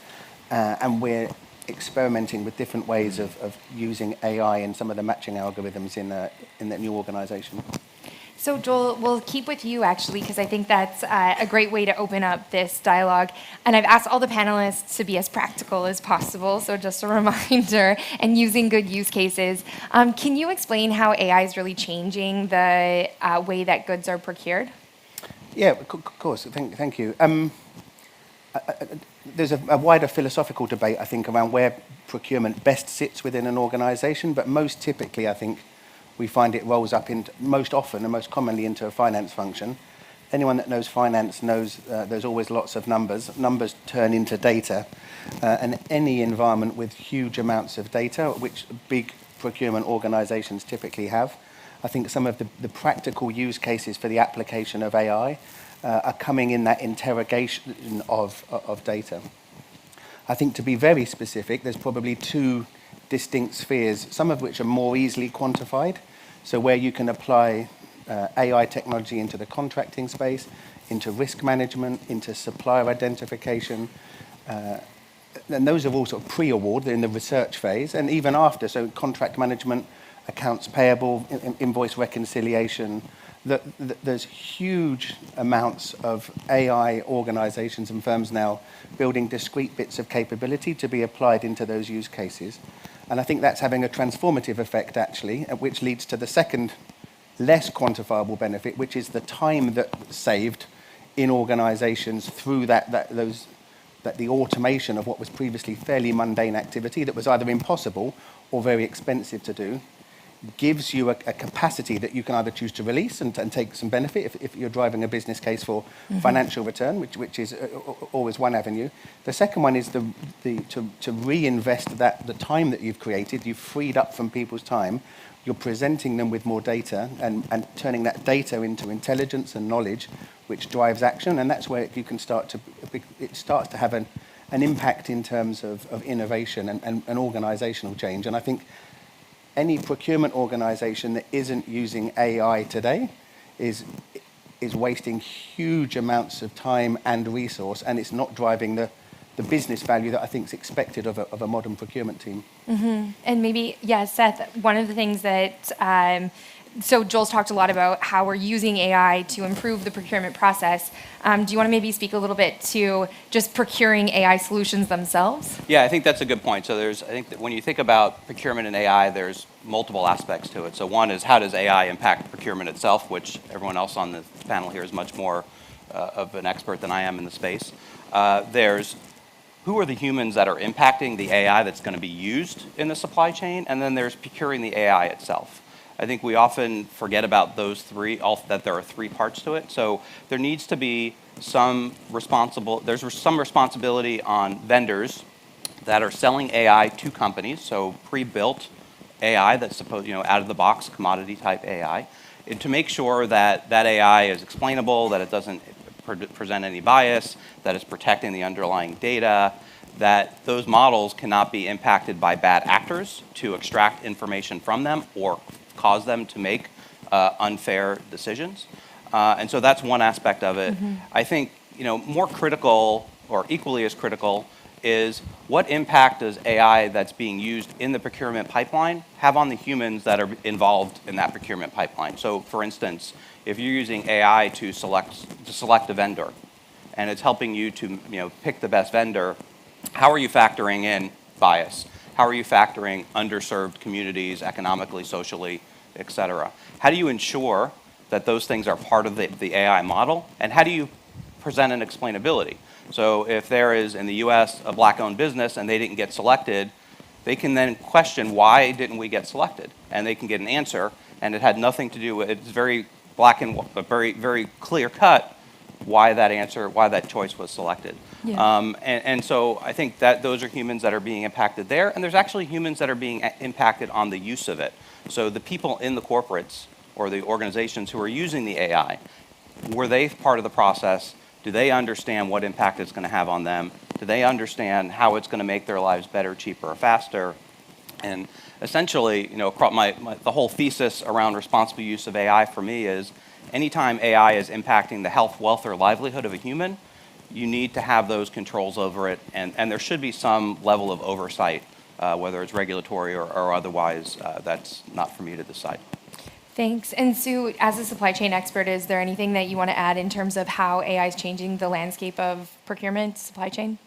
and we're experimenting with different ways of using AI and some of the matching algorithms in that new organisation.
So Joel, we'll keep with you actually, because I think that's a great way to open up this dialogue. And I've asked all the panelists to be as practical as possible, so just a reminder, and using good use cases. Can you explain how AI is really changing the way that goods are procured?
Yeah, of course. Thank you. There's a wider philosophical debate, I think, around where procurement best sits within an organisation, but most typically, I think, we find it rolls up most often and most commonly into a finance function. Anyone that knows finance knows there's always lots of numbers. Numbers turn into data, and any environment with huge amounts of data, which big procurement organisations typically have, I think some of the practical use cases for the application of AI are coming in that interrogation of data. I think to be very specific, there's probably two distinct spheres, some of which are more easily quantified. So where you can apply AI technology into the contracting space, into risk management, into supplier identification, and those are all sort of pre-award, they're in the research phase, and even after, so contract management, accounts payable, invoice reconciliation, there's huge amounts of AI organizations and firms now building discrete bits of capability to be applied into those use cases. And I think that's having a transformative effect, actually, which leads to the second, less quantifiable benefit, which is the time that's saved in organizations through the automation of what was previously fairly mundane activity that was either impossible or very expensive to do, gives you a capacity that you can either choose to release and take some benefit if you're driving a business case for financial return, which is always one avenue. The second one is to reinvest the time that you've created, you've freed up from people's time, you're presenting them with more data and turning that data into intelligence and knowledge, which drives action, and that's where you can it starts to have an impact in terms of innovation and organizational change. And I think any procurement organization that isn't using AI today is wasting huge amounts of time and resource, and it's not driving the business value that I think is expected of a modern procurement team.
Mm-hmm. And maybe, Seth, one of the things that, so Joel's talked a lot about how we're using AI to improve the procurement process. Do you want to maybe speak a little bit to just procuring AI solutions themselves?
Yeah, I think that's a good point. So I think that when you think about procurement and AI, there's multiple aspects to it. So one is, how does AI impact procurement itself, which everyone else on the panel here is much more of an expert than I am in the space. There's who are the humans that are impacting the AI that's going to be used in the supply chain, and then there's procuring the AI itself. I think we often forget about those three, that there are three parts to it. So there needs to be some responsibility on vendors that are selling AI to companies, so pre-built AI that's supposed, out of the box, commodity type AI, and to make sure that that AI is explainable, that it doesn't present any bias, that it's protecting the underlying data, that those models cannot be impacted by bad actors to extract information from them or cause them to make unfair decisions. And so that's one aspect of it. Mm-hmm. I think more critical, or equally as critical, is what impact does AI that's being used in the procurement pipeline have on the humans that are involved in that procurement pipeline? So for instance, if you're using AI to select a vendor and it's helping you to pick the best vendor, how are you factoring in bias? How are you factoring underserved communities economically, socially, et cetera? How do you ensure that those things are part of the AI model? And how do you present an explainability? So if there is, in the US, a black-owned business and they didn't get selected, they can then question, why didn't we get selected? And they can get an answer, and it had nothing to do with, it's very black and very, very clear cut why that answer, why that choice was selected.
Yeah.
And so I think that those are humans that are being impacted there, and there's actually humans that are being impacted on the use of it. So the people in the corporates or the organizations who are using the AI, were they part of the process? Do they understand what impact it's going to have on them? Do they understand how it's going to make their lives better, cheaper, or faster? And essentially, you know, the whole thesis around responsible use of AI for me is anytime AI is impacting the health, wealth, or livelihood of a human, you need to have those controls over it, and there should be some level of oversight, whether it's regulatory or otherwise. That's not for me to decide.
Thanks. And Sue, as a supply chain expert, is there anything that you want to add in terms of how AI is changing the landscape of procurement, supply chain?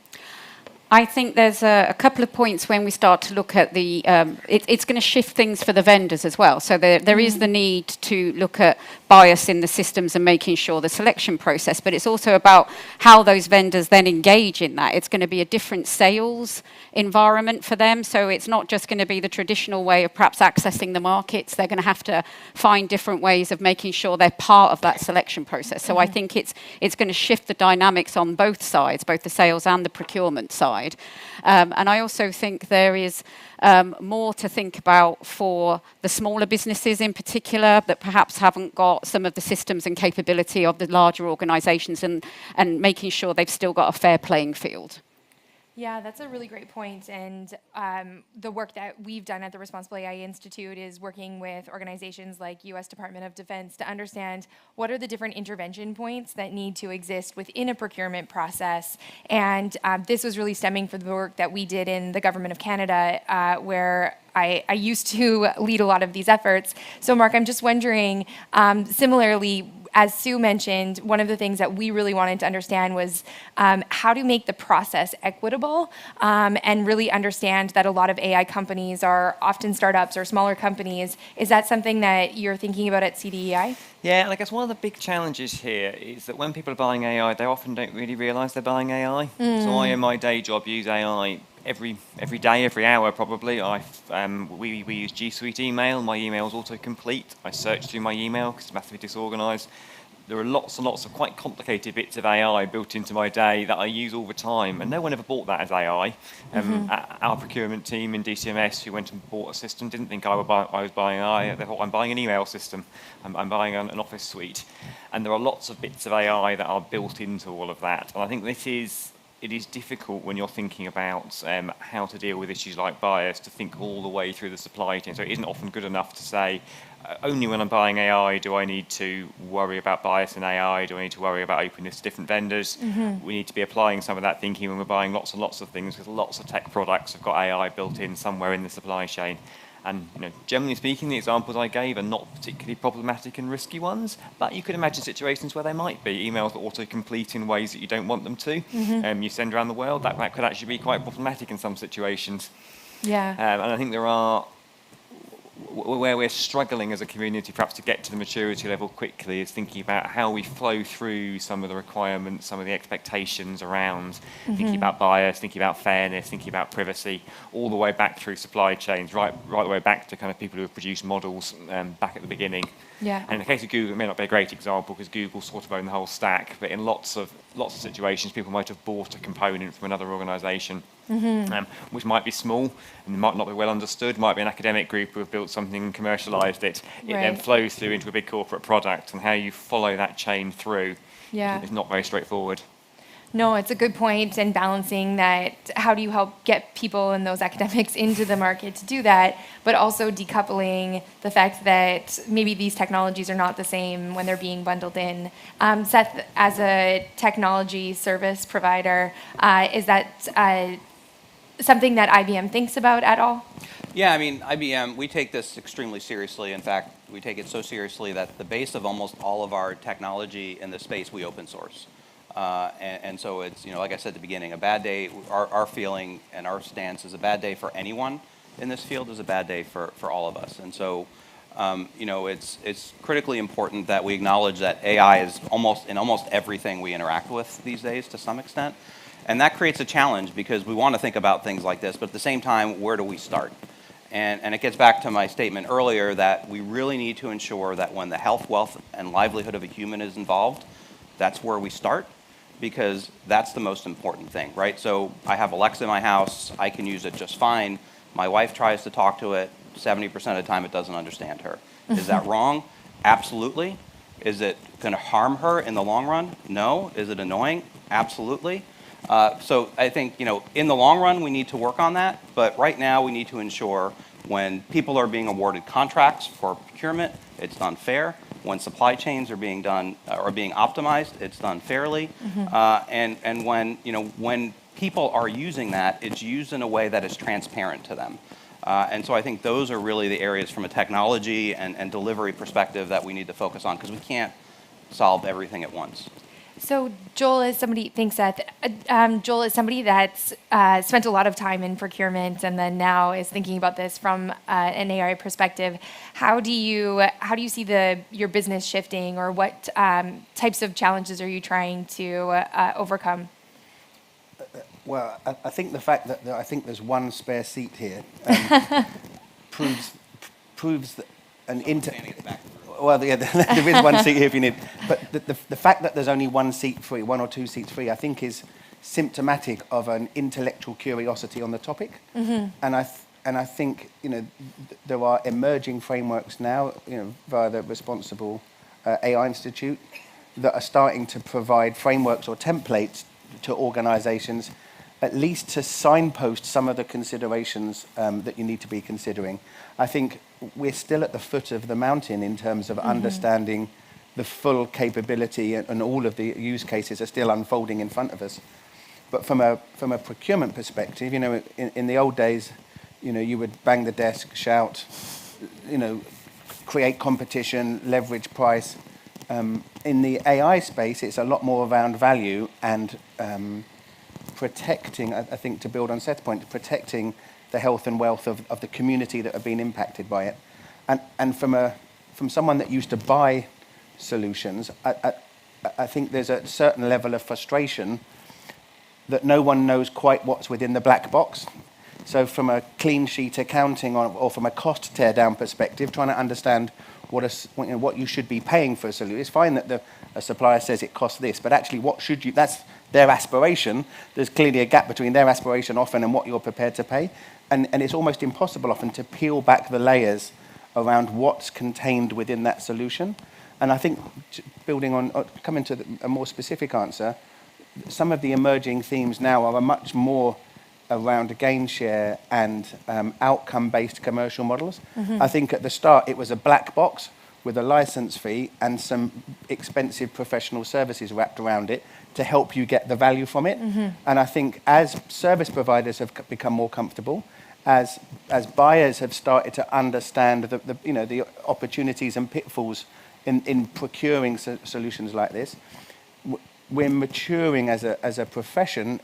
I think there's a couple of points when we start to look at the, it's going to shift things for the vendors as well. So there is the need to look at bias in the systems and making sure the selection process, but it's also about how those vendors then engage in that. It's going to be a different sales environment for them. So it's not just going to be the traditional way of perhaps accessing the markets. They're going to have to find different ways of making sure they're part of that selection process. So I think it's going to shift the dynamics on both sides, both the sales and the procurement side. And I also think there is more to think about for the smaller businesses in particular that perhaps haven't got some of the systems and capability of the larger organizations, and making sure they've still got a fair playing field.
Yeah, that's a really great point. And the work that we've done at the Responsible AI Institute is working with organizations like U.S. Department of Defense to understand what are the different intervention points that need to exist within a procurement process. And this was really stemming from the work that we did in the Government of Canada, where I used to lead a lot of these efforts. So Mark, I'm just wondering, similarly, as Sue mentioned, one of the things that we really wanted to understand was how to make the process equitable, and really understand that a lot of AI companies are often startups or smaller companies. Is that something that you're thinking about at CDEI?
Yeah, and I guess one of the big challenges here is that when people are buying AI, they often don't really realise they're buying AI. So I, in my day job, use AI every day, every hour probably. We use G Suite email. My email is autocomplete. I search through my email because it's massively disorganised. There are lots and lots of quite complicated bits of AI built into my day that I use all the time, and no one ever bought that as AI. Our procurement team in DCMS who went and bought a system didn't think I was buying AI. They thought, I'm buying an email system. I'm buying an office suite. And there are lots of bits of AI that are built into all of that. And I think it is difficult when you're thinking about how to deal with issues like bias to think all the way through the supply chain. So it isn't often good enough to say, only when I'm buying AI do I need to worry about bias in AI, do I need to worry about openness to different vendors. We need to be applying some of that thinking when we're buying lots and lots of things, because lots of tech products have got AI built in somewhere in the supply chain. And generally speaking, the examples I gave are not particularly problematic and risky ones, but you could imagine situations where they might be. Emails that autocomplete in ways that you don't want them to, you send around the world, that could actually be quite problematic in some situations.
Yeah.
And I think there are, where we're struggling as a community perhaps to get to the maturity level quickly is thinking about how we flow through some of the requirements, some of the expectations around thinking about bias, thinking about fairness, thinking about privacy, all the way back through supply chains, right the way back to kind of people who have produced models back at the beginning.
Yeah.
And in the case of Google, it may not be a great example because Google sort of own the whole stack, but in lots of situations, people might have bought a component from another organisation, which might be small and might not be well understood, might be an academic group who have built something and commercialised it. It then flows through into a big corporate product, and how you follow that chain through is not very straightforward.
No, it's a good point, and balancing that, how do you help get people and those academics into the market to do that, but also decoupling the fact that maybe these technologies are not the same when they're being bundled in. Seth, as a technology service provider, is that something that IBM thinks about at all?
Yeah, I mean, IBM, we take this extremely seriously. In fact, we take it so seriously that the base of almost all of our technology in this space, we open source. And so it's, like I said at the beginning, a bad day, our feeling and our stance is a bad day for anyone in this field is a bad day for all of us. And so, it's critically important that we acknowledge that AI is in almost everything we interact with these days to some extent. And that creates a challenge because we want to think about things like this, but at the same time, where do we start? And it gets back to my statement earlier that we really need to ensure that when the health, wealth, and livelihood of a human is involved, that's where we start, because that's the most important thing, right? So I have Alexa in my house, I can use it just fine. My wife tries to talk to it, 70% of the time it doesn't understand her. Is that wrong? Absolutely. Is it going to harm her in the long run? No. Is it annoying? Absolutely. So I think, in the long run, we need to work on that. But right now, we need to ensure when people are being awarded contracts for procurement, it's done fair. When supply chains are being optimized, it's done fairly. And when people are using that, it's used in a way that is transparent to them. And so I think those are really the areas from a technology and delivery perspective that we need to focus on, because we can't solve everything at once.
So Joel is somebody that's spent a lot of time in procurement and then now is thinking about this from an AI perspective. How do you see your business shifting, or what types of challenges are you trying to overcome?
Well, I think the fact that I think there's one spare seat here proves that well, yeah, there is one seat here if you need. But the fact that there's only one or two seats free, I think is symptomatic of an intellectual curiosity on the topic. And I think there are emerging frameworks now, via the Responsible AI Institute, that are starting to provide frameworks or templates to organisations, at least to signpost some of the considerations that you need to be considering. I think we're still at the foot of the mountain in terms of understanding the full capability, and all of the use cases are still unfolding in front of us. But from a procurement perspective, in the old days, you would bang the desk, shout, create competition, leverage price. In the AI space, it's a lot more around value and protecting, I think, to build on Seth's point, protecting the health and wealth of the community that have been impacted by it. And from someone that used to buy solutions, I think there's a certain level of frustration that no one knows quite what's within the black box. So from a clean sheet accounting or from a cost teardown perspective, trying to understand what you should be paying for a solution. It's fine that a supplier says it costs this, but actually that's their aspiration. There's clearly a gap between their aspiration often and what you're prepared to pay. And it's almost impossible often to peel back the layers around what's contained within that solution. And I think coming to a more specific answer, some of the emerging themes now are much more around gain share and outcome-based commercial models. I think at the start it was a black box with a license fee and some expensive professional services wrapped around it to help you get the value from it. And I think as service providers have become more comfortable, as buyers have started to understand the opportunities and pitfalls in procuring solutions like this, we're maturing as a profession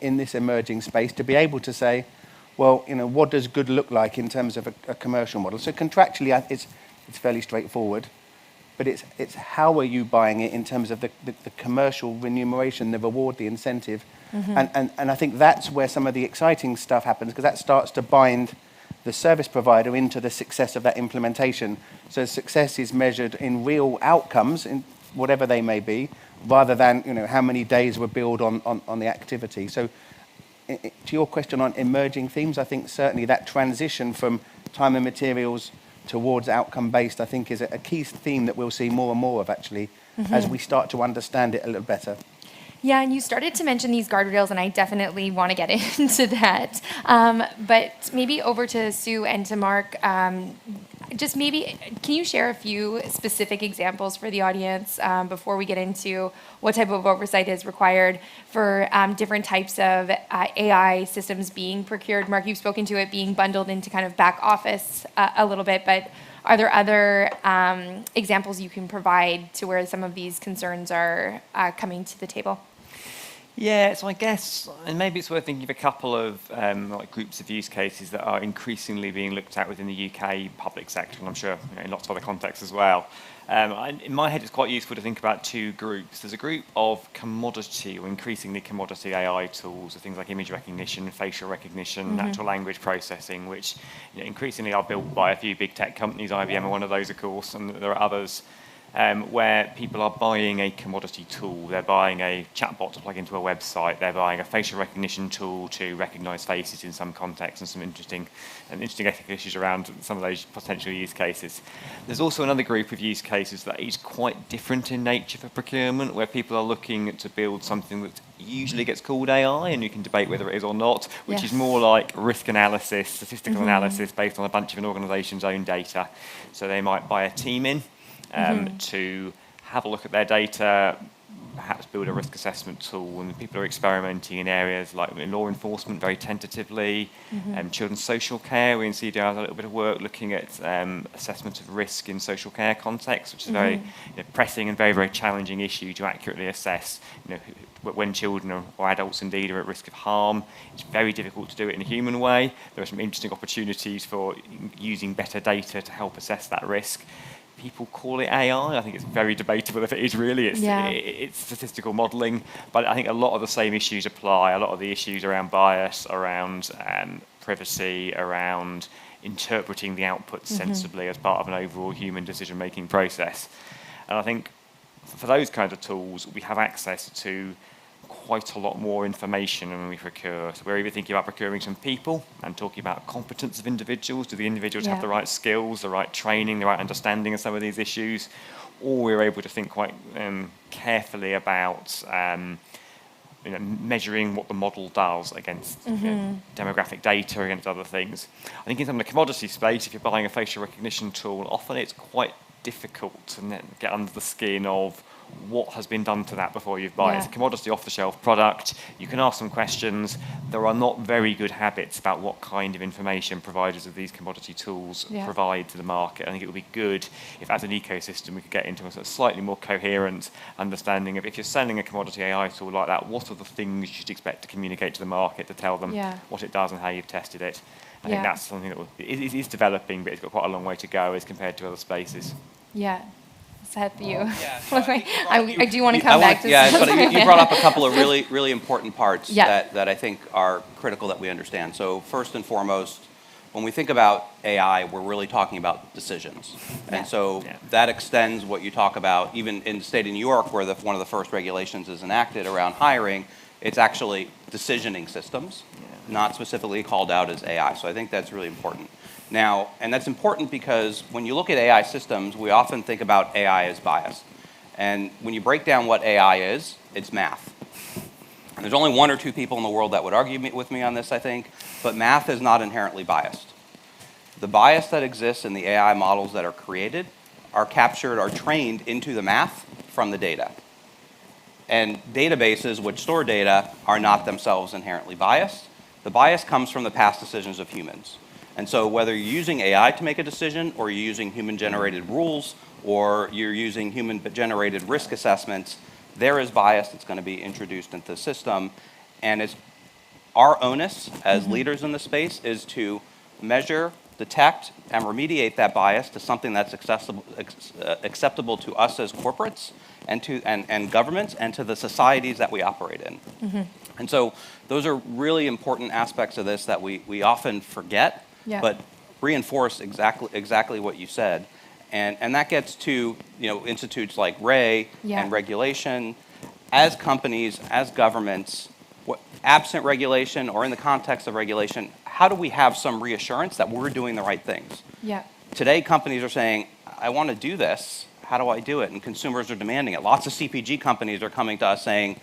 in this emerging space to be able to say, well, what does good look like in terms of a commercial model? So contractually, it's fairly straightforward, but it's how are you buying it in terms of the commercial remuneration, the reward, the incentive, and I think that's where some of the exciting stuff happens, because that starts to bind the service provider into the success of that implementation. So success is measured in real outcomes, in whatever they may be, rather than how many days were billed on the activity. So to your question on emerging themes, I think certainly that transition from time and materials towards outcome-based, I think, is a key theme that we'll see more and more of, actually, as we start to understand it a little better.
Yeah, and you started to mention these guardrails, and I definitely want to get into that. But maybe over to Sue and to Mark. just maybe, can you share a few specific examples for the audience before we get into what type of oversight is required for different types of AI systems being procured? Mark, you've spoken to it being bundled into kind of back office a little bit, but are there other examples you can provide to where some of these concerns are coming to the table?
Yeah, so I guess, and maybe it's worth thinking of a couple of like groups of use cases that are increasingly being looked at within the UK public sector, and I'm sure in lots of other contexts as well. In my head, it's quite useful to think about two groups. There's a group of commodity or increasingly commodity AI tools, so things like image recognition, facial recognition, natural language processing, which increasingly are built by a few big tech companies. IBM are one of those, of course, and there are others. Where people are buying a commodity tool. They're buying a chatbot to plug into a website. They're buying a facial recognition tool to recognize faces in some contexts, and some interesting ethical issues around some of those potential use cases. There's also another group of use cases that is quite different in nature for procurement, where people are looking to build something that usually gets called AI, and you can debate whether it is or not, which is more like risk analysis, statistical analysis based on a bunch of an organization's own data. So they might buy a team in to have a look at their data, perhaps build a risk assessment tool, and people are experimenting in areas like law enforcement very tentatively, children's social care. We in CDR have a little bit of work looking at assessment of risk in social care context, which is a very pressing and very, very challenging issue to accurately assess when children or adults indeed are at risk of harm. It's very difficult to do it in a human way. There are some interesting opportunities for using better data to help assess that risk. People call it AI. I think it's very debatable if it is really. It's statistical modelling, but I think a lot of the same issues apply. A lot of the issues around bias, around privacy, around interpreting the output sensibly as part of an overall human decision-making process. And I think for those kinds of tools, we have access to quite a lot more information when we procure. So we're either thinking about procuring some people and talking about competence of individuals. Do the individuals have the right skills, the right training, the right understanding of some of these issues? Or we're able to think quite carefully about measuring what the model does against demographic data, against other things. I think in some of the commodity space, if you're buying a facial recognition tool, often it's quite difficult to get under the skin of what has been done to that before you buy it. It's a commodity off-the-shelf product. You can ask some questions. There are not very good habits about what kind of information providers of these commodity tools provide to the market. I think it would be good if, as an ecosystem, we could get into a sort of slightly more coherent understanding of, if you're selling a commodity AI tool like that, what are the things you should expect to communicate to the market to tell them what it does and how you've tested it. I think that's something that is developing, but it's got quite a long way to go as compared to other spaces.
Yeah. Is that you? I do want to come back to
this. You brought up a couple of really, really important parts that I think are critical that we understand. So first and foremost, when we think about AI, we're really talking about decisions. And so that extends what you talk about, even in the state of New York, where one of the first regulations is enacted around hiring, it's actually decisioning systems, not specifically called out as AI. So I think that's really important. Now, and that's important because when you look at AI systems, we often think about AI as biased. And when you break down what AI is, it's math. And there's only one or two people in the world that would argue with me on this, I think, but math is not inherently biased. The bias that exists in the AI models that are created are captured, are trained into the math from the data. And databases which store data are not themselves inherently biased. The bias comes from the past decisions of humans. And so whether you're using AI to make a decision, or you're using human-generated rules, or you're using human-generated risk assessments, there is bias that's going to be introduced into the system. And it's our onus as leaders in the space is to measure, detect, and remediate that bias to something that's acceptable to us as corporates and governments, and to the societies that we operate in. And so those are really important aspects of this that we often forget. But reinforce exactly what you said. And that gets to institutes like RAE and regulation. As companies, as governments, absent regulation or in the context of regulation, how do we have some reassurance that we're doing the right things? Today, companies are saying, I want to do this. How do I do it? And consumers are demanding it. Lots of CPG companies are coming to us saying,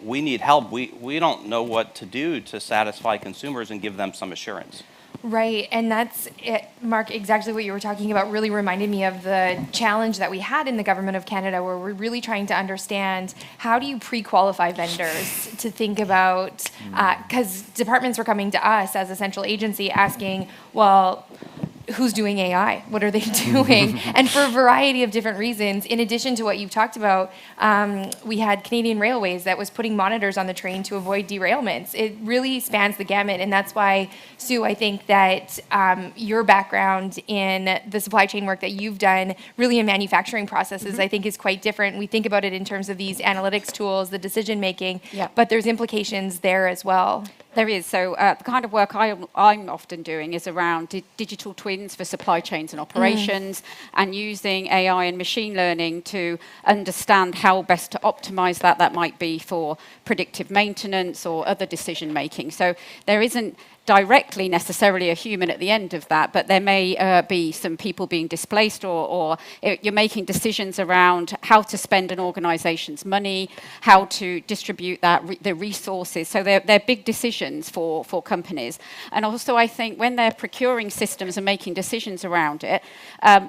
we need help. We don't know what to do to satisfy consumers and give them some assurance.
Right, and that's it, Mark, exactly what you were talking about really reminded me of the challenge that we had in the Government of Canada, where we're really trying to understand how do you pre-qualify vendors to think about, because departments were coming to us as a central agency asking, well, who's doing AI? What are they doing? And for a variety of different reasons, in addition to what you've talked about, we had Canadian Railways that was putting monitors on the train to avoid derailments. It really spans the gamut, and that's why, Sue, I think that your background in the supply chain work that you've done, really in manufacturing processes, I think is quite different. We think about it in terms of these analytics tools, the decision making, but there's implications there as well.
There is. So the kind of work I'm often doing is around digital twins for supply chains and operations, and using AI and machine learning to understand how best to optimize that. That might be for predictive maintenance or other decision making. So there isn't directly necessarily a human at the end of that, but there may be some people being displaced, or you're making decisions around how to spend an organization's money, how to distribute the resources. So they're big decisions for companies. And also I think when they're procuring systems and making decisions around it,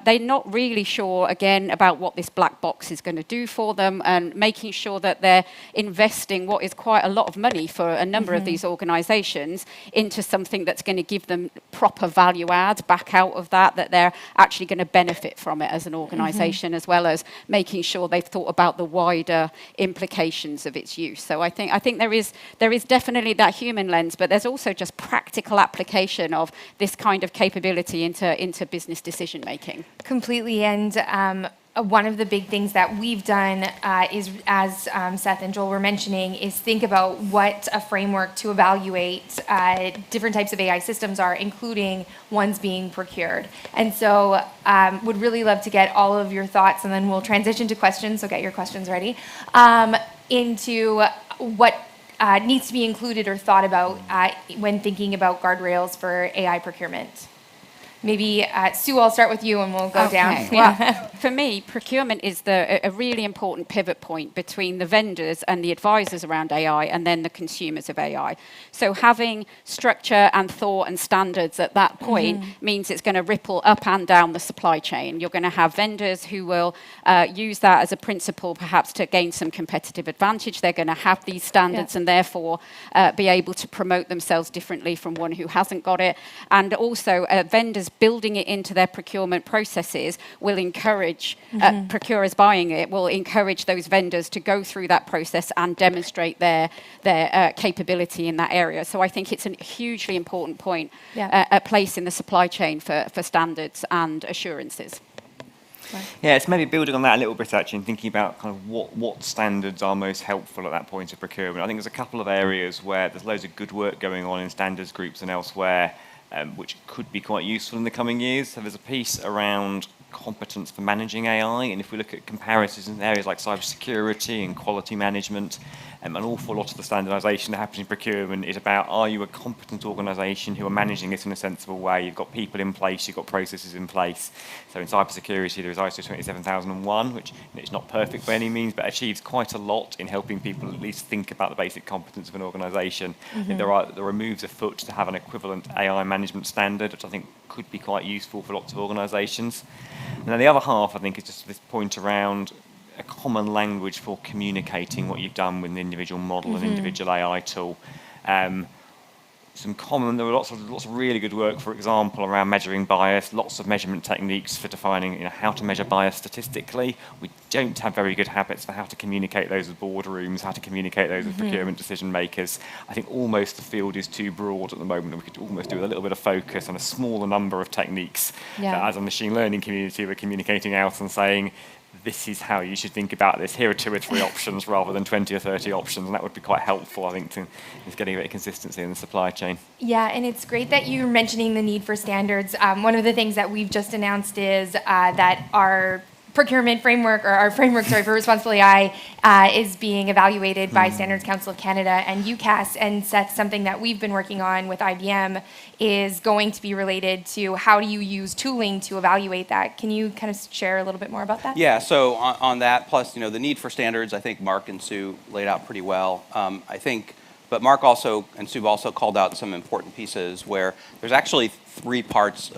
they're not really sure, again, about what this black box is going to do for them, and making sure that they're investing what is quite a lot of money for a number of these organizations into something that's going to give them proper value add back out of that they're actually going to benefit from it as an organization, as well as making sure they've thought about the wider implications of its use. So I think there is definitely that human lens, but there's also just practical application of this kind of capability into business decision making.
Completely, and one of the big things that we've done is, as Seth and Joel were mentioning, is think about what a framework to evaluate different types of AI systems are, including ones being procured. And so would really love to get all of your thoughts, and then we'll transition to questions, so get your questions ready, into what needs to be included or thought about when thinking about guardrails for AI procurement. Maybe, Sue, I'll start with you and we'll go down.
Well, for me, procurement is a really important pivot point between the vendors and the advisors around AI, and then the consumers of AI. So having structure and thought and standards at that point means it's going to ripple up and down the supply chain. You're going to have vendors who will use that as a principle, perhaps to gain some competitive advantage. They're going to have these standards and therefore be able to promote themselves differently from one who hasn't got it. And also vendors building it into their procurement processes will encourage procurers buying it, will encourage those vendors to go through that process and demonstrate their capability in that area. So I think it's a hugely important point, a place in the supply chain for standards and assurances.
Yeah, it's maybe building on that a little bit actually, and thinking about kind of what standards are most helpful at that point of procurement. I think there's a couple of areas where there's loads of good work going on in standards groups and elsewhere, which could be quite useful in the coming years. So there's a piece around competence for managing AI, and if we look at comparisons in areas like cybersecurity and quality management, an awful lot of the standardization that happens in procurement is about, are you a competent organization who are managing it in a sensible way? You've got people in place, you've got processes in place. So in cybersecurity, there is ISO 27001, which it's not perfect by any means, but achieves quite a lot in helping people at least think about the basic competence of an organization. There are moves afoot to have an equivalent AI management standard, which I think could be quite useful for lots of organizations. And then the other half, I think, is just this point around a common language for communicating what you've done with an individual model and individual AI tool. There were lots of really good work, for example, around measuring bias, lots of measurement techniques for defining how to measure bias statistically. We don't have very good habits for how to communicate those with boardrooms, how to communicate those with procurement decision makers. I think almost the field is too broad at the moment, and we could almost do with a little bit of focus on a smaller number of techniques that as a machine learning community we're communicating out and saying, this is how you should think about this. Here are 2 or 3 options rather than 20 or 30 options, and that would be quite helpful, I think, to getting a bit of consistency in the supply chain. Yeah,
and it's great that you're mentioning the need for standards. One of the things that we've just announced is that our procurement framework, or our framework, for responsible AI, is being evaluated by Standards Council of Canada and UCAS, and Seth, something that we've been working on with IBM is going to be related to how do you use tooling to evaluate that. Can you kind of share a little bit more about that?
Yeah, so on that, plus the need for standards, I think Mark and Sue laid out pretty well. I think But Mark also, and Sue also called out some important pieces where there's actually three parts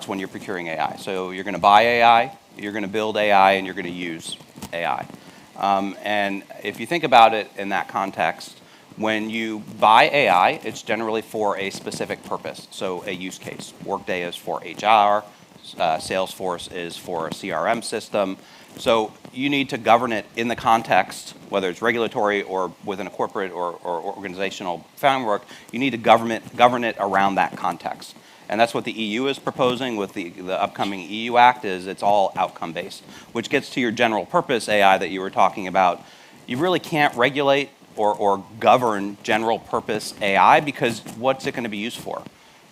when you're procuring AI. So you're going to buy AI, you're going to build AI, and you're going to use AI. And if you think about it in that context, when you buy AI, it's generally for a specific purpose, so a use case. Workday is for HR, Salesforce is for a CRM system. So you need to govern it in the context, whether it's regulatory or within a corporate or organizational framework, you need to govern it around that context. And that's what the EU is proposing with the upcoming EU Act, is it's all outcome-based, which gets to your general purpose AI that you were talking about. You really can't regulate or govern general purpose AI, because what's it going to be used for?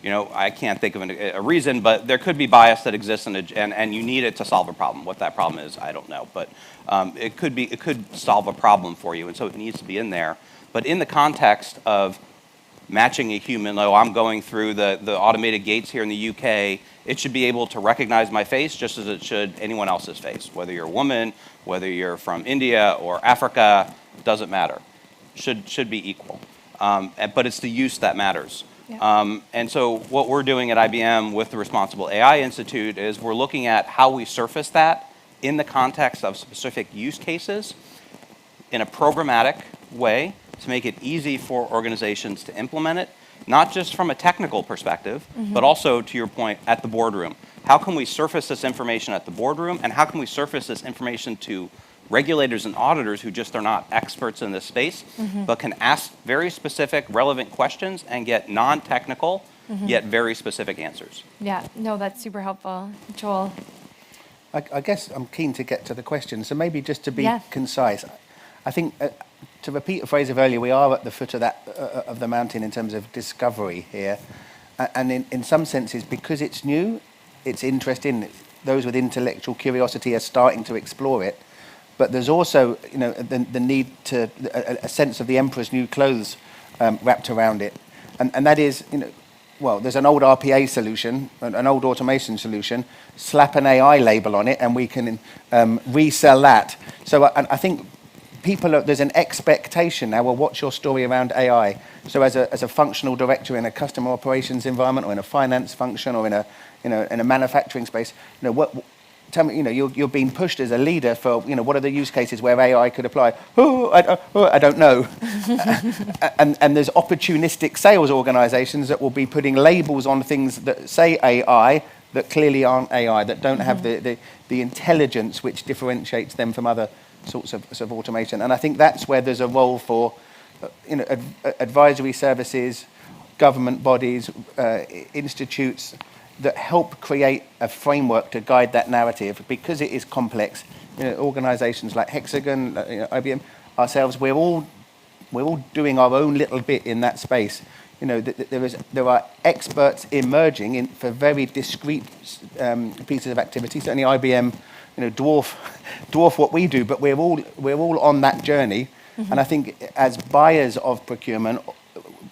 You know, I can't think of a reason, but there could be bias that exists, and you need it to solve a problem. What that problem is, I don't know, but it could solve a problem for you, and so it needs to be in there. But in the context of matching a human, though I'm going through the automated gates here in the UK, it should be able to recognize my face just as it should anyone else's face, whether you're a woman, whether you're from India or Africa, doesn't matter. Should be equal. But it's the use that matters. Yeah. And so what we're doing at IBM with the Responsible AI Institute is we're looking at how we surface that in the context of specific use cases in a programmatic way to make it easy for organizations to implement it, not just from a technical perspective, but also, to your point, at the boardroom. How can we surface this information at the boardroom, and how can we surface this information to regulators and auditors who just are not experts in this space, but can ask very specific, relevant questions and get non-technical, yet very specific answers.
Yeah, no, that's super helpful. Joel?
I guess I'm keen to get to the question, so maybe just to be concise. I think, to repeat a phrase of earlier, we are at the foot of of the mountain in terms of discovery here. And in some senses, because it's new, it's interesting. Those with intellectual curiosity are starting to explore it. But there's also, you know, the need to a sense of the emperor's new clothes wrapped around it, and that is, you know, well, there's an old RPA solution, an old automation solution. Slap an AI label on it, and we can resell that. So I think there's an expectation now. Well, what's your story around AI? So as a functional director in a customer operations environment, or in a finance function, or in a manufacturing space, you know what. Tell me, you know, you're being pushed as a leader for, you know, what are the use cases where AI could apply? I don't know. and there's opportunistic sales organizations that will be putting labels on things that say AI that clearly aren't AI, that don't have the intelligence which differentiates them from other sorts of automation. And I think that's where there's a role for, you know, advisory services, government bodies, institutes, that help create a framework to guide that narrative, because it is complex. You know, organizations like Hexagon, you know, IBM, ourselves, we're all doing our own little bit in that space. You know, there are experts emerging for very discrete pieces of activity. Certainly IBM, you know, dwarf what we do, but we're all on that journey. And I think as buyers of procurement,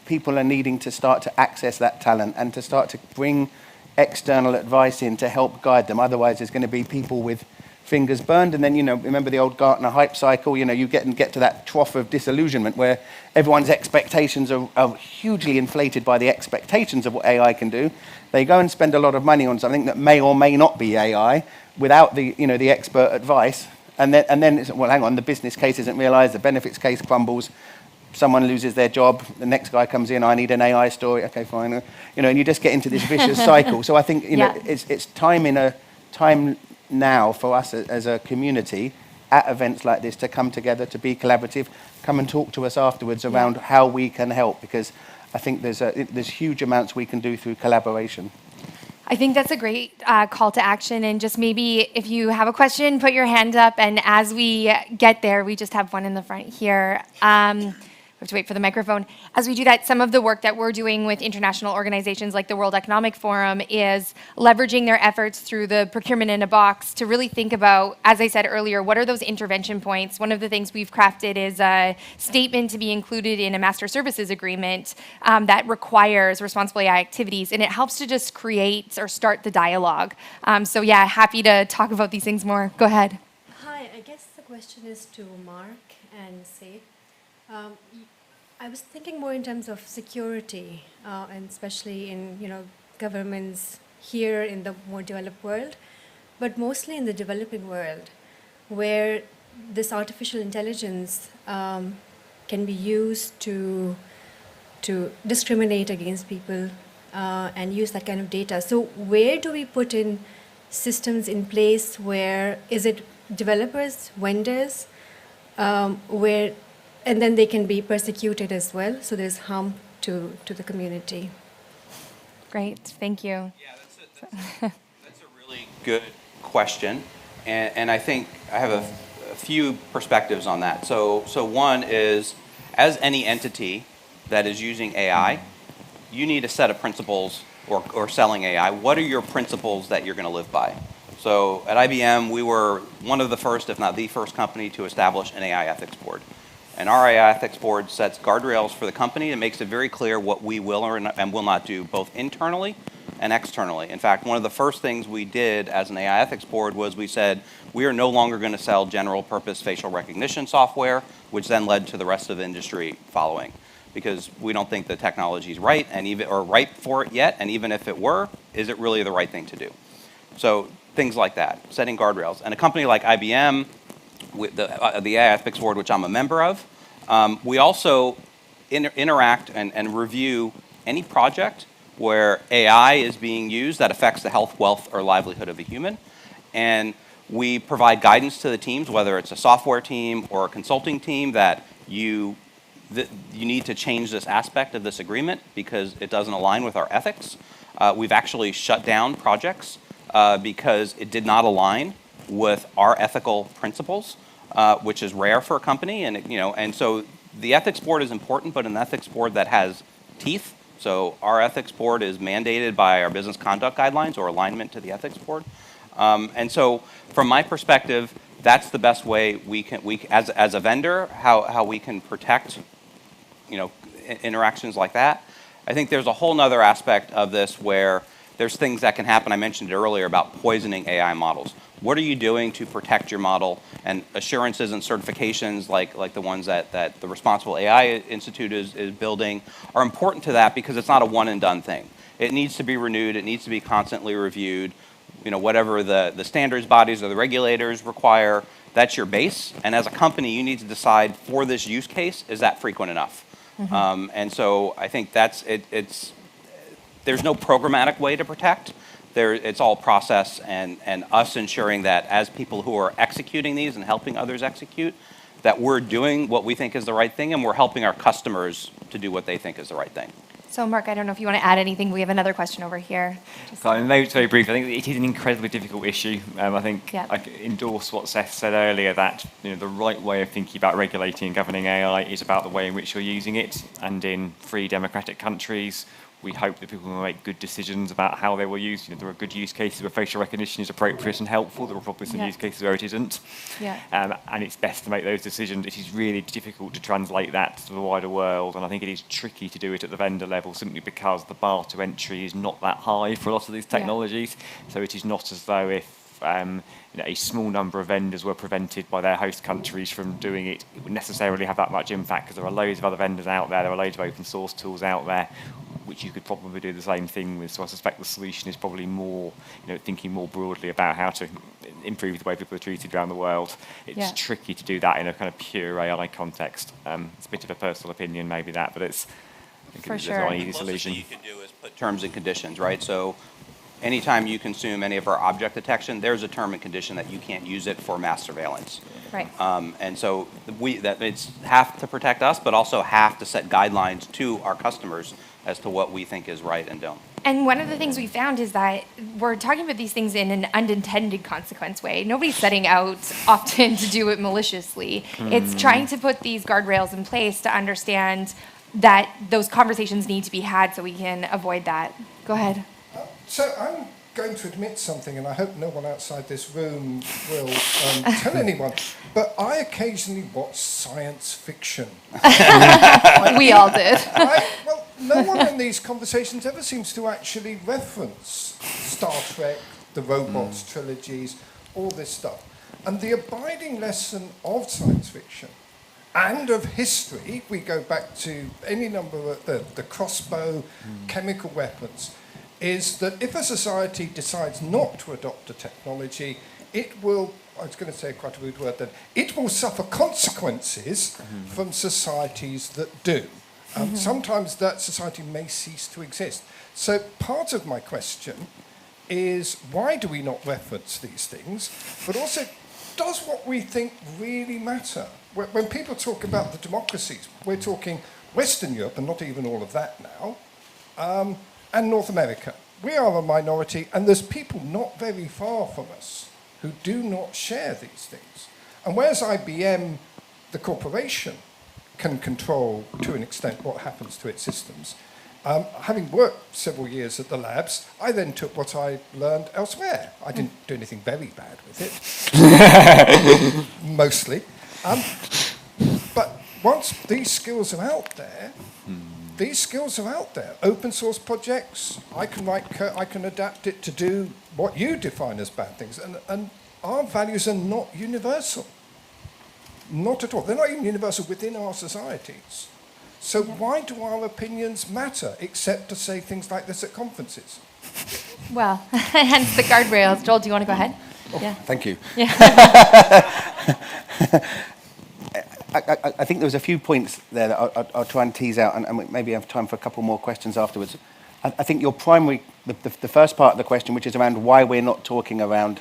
people are needing to start to access that talent and to start to bring external advice in to help guide them. Otherwise, there's going to be people with fingers burned, and then, you know, remember the old Gartner hype cycle. You know, you get to that trough of disillusionment where everyone's expectations are hugely inflated by the expectations of what AI can do. They go and spend a lot of money on something that may or may not be AI without the expert advice, and then it's, well, hang on, the business case isn't realized, the benefits case crumbles. Someone loses their job, the next guy comes in, I need an AI story, okay, fine. You know, and you just get into this vicious cycle. So I think, you know, it's time now for us as a community at events like this to come together, to be collaborative, come and talk to us afterwards around how we can help, because I think there's huge amounts we can do through collaboration.
I think that's a great call to action. And just maybe if you have a question, put your hand up. And as we get there, we just have one in the front here. We have to wait for the microphone. As we do that, some of the work that we're doing with international organizations like the World Economic Forum is leveraging their efforts through the procurement in a box to really think about, as I said earlier, what are those intervention points? One of the things we've crafted is a statement to be included in a master services agreement that requires responsible AI activities, and it helps to just create or start the dialogue. So yeah, happy to talk about these things more. Go ahead.
Hi, I guess the question is to Mark and Sid. I was thinking more in terms of security, and especially in governments here in the more developed world, but mostly in the developing world, where this artificial intelligence can be used to discriminate against people and use that kind of data. So where do we put in systems in place where is it developers, vendors, where and then they can be persecuted as well, so there's harm to the community.
Great, thank you.
Yeah, that's a really good question, and I think I have a few perspectives on that. So one is, as any entity that is using AI, you need a set of principles, or selling AI. What are your principles that you're going to live by? So at IBM, we were one of the first, if not the first company to establish an AI ethics board. And our AI ethics board sets guardrails for the company and makes it very clear what we will and will not do, both internally and externally. In fact, one of the first things we did as an AI ethics board was we said, we are no longer going to sell general purpose facial recognition software, which then led to the rest of the industry following. Because we don't think the technology is right or ripe for it yet, and even if it were, is it really the right thing to do? So things like that, setting guardrails. And a company like IBM, with the AI ethics board, which I'm a member of, we also interact and review any project where AI is being used that affects the health, wealth, or livelihood of a human. And we provide guidance to the teams, whether it's a software team or a consulting team, that you need to change this aspect of this agreement because it doesn't align with our ethics. We've actually shut down projects because it did not align with our ethical principles, which is rare for a company. And so the ethics board is important, but an ethics board that has teeth. So our ethics board is mandated by our business conduct guidelines or alignment to the ethics board. And so from my perspective, that's the best way we as a vendor, how we can protect interactions like that. I think there's a whole nother aspect of this where there's things that can happen. I mentioned it earlier about poisoning AI models. What are you doing to protect your model? And assurances and certifications like the ones that the Responsible AI Institute is building are important to that because it's not a one and done thing. It needs to be renewed. It needs to be constantly reviewed. Whatever the standards bodies or the regulators require, that's your base. And as a company, you need to decide for this use case, is that frequent enough? Mm-hmm. And so I think that's there's no programmatic way to protect. It's all process and us ensuring that as people who are executing these and helping others execute, that we're doing what we think is the right thing and we're helping our customers to do what they think is the right thing.
So Mark, I don't know if you want to add anything. We have another question over here.
Maybe it's very brief. I think it is an incredibly difficult issue. I think I endorse what Seth said earlier, that the right way of thinking about regulating and governing AI is about the way in which you're using it. And in free democratic countries, we hope that people will make good decisions about how they will use. There are good use cases where facial recognition is appropriate and helpful. There are probably some use cases where it isn't. Yeah. And it's best to make those decisions. It is really difficult to translate that to the wider world, and I think it is tricky to do it at the vendor level simply because the bar to entry is not that high for a lot of these technologies. Yeah. So it is not as though if a small number of vendors were prevented by their host countries from doing it, it would necessarily have that much impact, because there are loads of other vendors out there, there are loads of open source tools out there, which you could probably do the same thing with. So I suspect the solution is probably more, thinking more broadly about how to improve the way people are treated around the world. It's tricky to do that in a kind of pure AI context. It's a bit of a personal opinion, maybe that, but it's not an easy solution.
The closest thing you can do is put terms and conditions, right? So anytime you consume any of our object detection, there's a term and condition that you can't use it for mass surveillance.
Right.
And so it's have to protect us, but also have to set guidelines to our customers as to what we think is right and don't.
And one of the things we found is that we're talking about these things in an unintended consequence way. Nobody's setting out often to do it maliciously. It's trying to put these guardrails in place to understand that those conversations need to be had so we can avoid that. Go ahead.
So I'm going to admit something, and I hope no one outside this room will tell anyone, but I occasionally watch science fiction.
We all did.
Well, no one in these conversations ever seems to actually reference Star Trek, the robots trilogies, all this stuff. And the abiding lesson of science fiction and of history. We go back to any number of the crossbow, chemical weapons, is that if a society decides not to adopt a technology, it will, I was going to say quite a rude word then, it will suffer consequences from societies that do. Sometimes that society may cease to exist. So part of my question is, why do we not reference these things? But also, does what we think really matter? When people talk about the democracies, we're talking Western Europe, and not even all of that now, and North America. We are a minority, and there's people not very far from us who do not share these things. And whereas IBM, the corporation, can control to an extent what happens to its systems, having worked several years at the labs, I then took what I learned elsewhere. I didn't do anything very bad with it, mostly. But once these skills are out there, open source projects, I can write code, I can adapt it to do what you define as bad things. And our values are not universal. Not at all. They're not even universal within our societies. So why do our opinions matter, except to say things like this at conferences?
Well, hence the guardrails. Joel, do you want to go ahead?
Oh, thank you.
Yeah.
I think there was a few points there that I'll try and tease out, and maybe have time for a couple more questions afterwards. I think your primary, the first part of the question, which is around why we're not talking around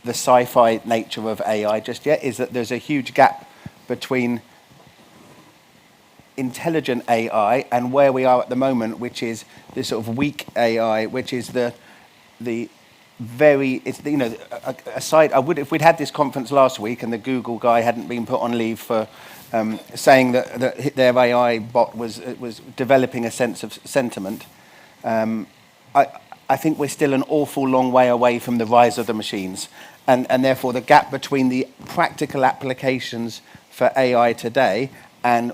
the sci-fi nature of AI just yet, is that there's a huge gap between intelligent AI and where we are at the moment, which is this sort of weak AI, which is the very, it's, you know, aside, if we'd had this conference last week and the Google guy hadn't been put on leave for saying that their AI bot was developing a sense of sentiment, I think we're still an awful long way away from the rise of the machines. And therefore the gap between the practical applications for AI today and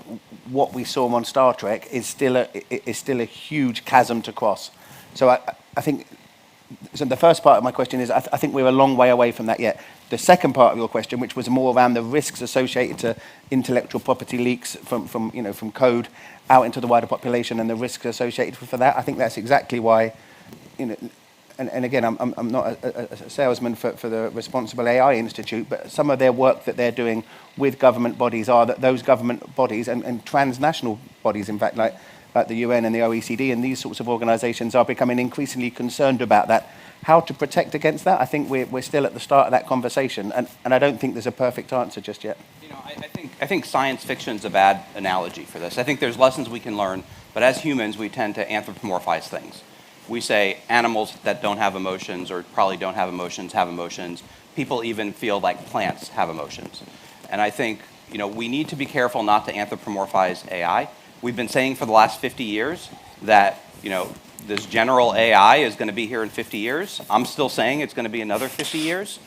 what we saw on Star Trek is still a huge chasm to cross. So I think, so the first part of my question is, I think we're a long way away from that yet. The second part of your question, which was more around the risks associated to intellectual property leaks from code out into the wider population and the risks associated for that, I think that's exactly why, and again, I'm not a salesman for the Responsible AI Institute, but some of their work that they're doing with government bodies are that those government bodies and transnational bodies, in fact, like the UN and the OECD and these sorts of organizations are becoming increasingly concerned about that. How to protect against that? I think we're still at the start of that conversation, and I don't think there's a perfect answer just yet.
I think science fiction's a bad analogy for this. I think there's lessons we can learn, but as humans, we tend to anthropomorphize things. We say animals that don't have emotions or probably don't have emotions have emotions. People even feel like plants have emotions. And I think, we need to be careful not to anthropomorphize AI. We've been saying for the last 50 years that, this general AI is going to be here in 50 years. I'm still saying it's going to be another 50 years.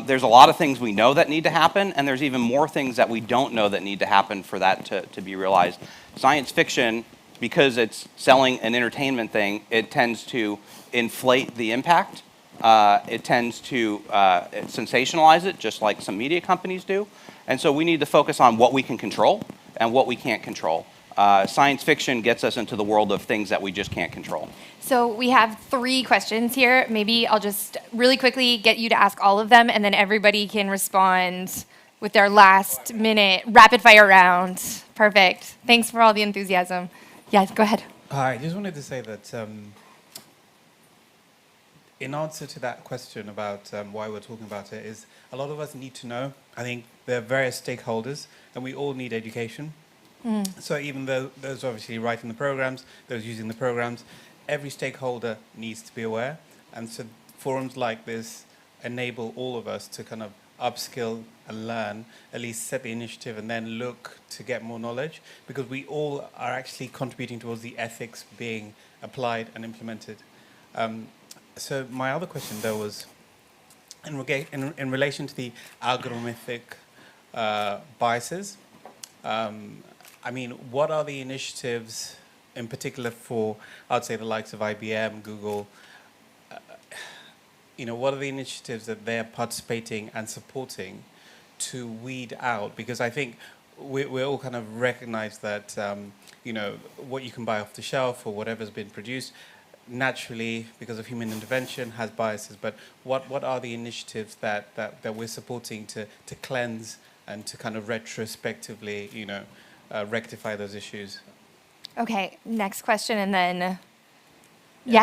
There's a lot of things we know that need to happen, and there's even more things that we don't know that need to happen for that to be realized. Science fiction, because it's selling an entertainment thing, it tends to inflate the impact. It tends to sensationalize it, just like some media companies do. And so we need to focus on what we can control and what we can't control. Science fiction gets us into the world of things that we just can't control.
So we have 3 questions here. Maybe I'll just really quickly get you to ask all of them, and then everybody can respond with their last minute rapid fire round. Perfect. Thanks for all the enthusiasm. Yeah, go ahead.
Hi, I just wanted to say that in answer to that question about why we're talking about it is a lot of us need to know. I think there are various stakeholders, and we all need education. So even though those obviously writing the programs, those using the programs, every stakeholder needs to be aware. And so forums like this enable all of us to kind of upskill and learn, at least set the initiative and then look to get more knowledge, because we all are actually contributing towards the ethics being applied and implemented. So my other question though was in relation to the algorithmic biases. I mean, what are the initiatives in particular for, I'd say, the likes of IBM, Google? What are the initiatives that they're participating and supporting to weed out? Because I think we all kind of recognize that, what you can buy off the shelf or whatever's been produced, naturally, because of human intervention, has biases. But what are the initiatives that we're supporting to cleanse and to kind of retrospectively, rectify those issues?
Okay, next question, and then,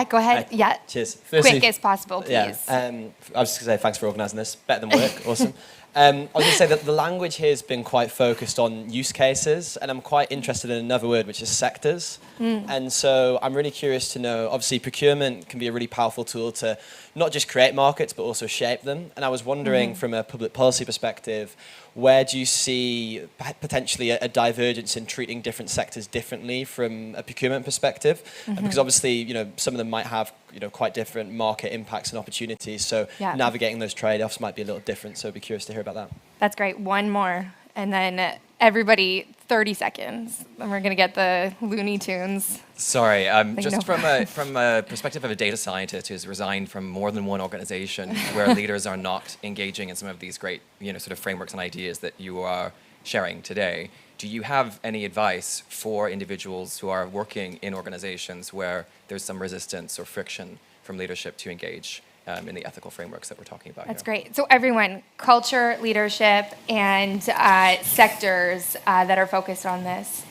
go ahead.
Cheers.
Quick as possible, please.
I was just going to say thanks for organising this. Better than work. Awesome. I was going to say that the language here has been quite focused on use cases, and I'm quite interested in another word, which is sectors. And so I'm really curious to know, obviously procurement can be a really powerful tool to not just create markets, but also shape them. And I was wondering, from a public policy perspective, where do you see potentially a divergence in treating different sectors differently from a procurement perspective? Because obviously, some of them might have, quite different market impacts and opportunities. So navigating those trade-offs might be a little different. So I'd be curious to hear about that.
That's great. One more, and then everybody, 30 seconds. And we're going to get the Looney Tunes.
Sorry, just from a perspective of a data scientist who's resigned from more than one organization where leaders are not engaging in some of these great, sort of frameworks and ideas that you are sharing today, do you have any advice for individuals who are working in organizations where there's some resistance or friction from leadership to engage in the ethical frameworks that we're talking about?
That's great. So everyone, culture, leadership, and sectors that are focused on this.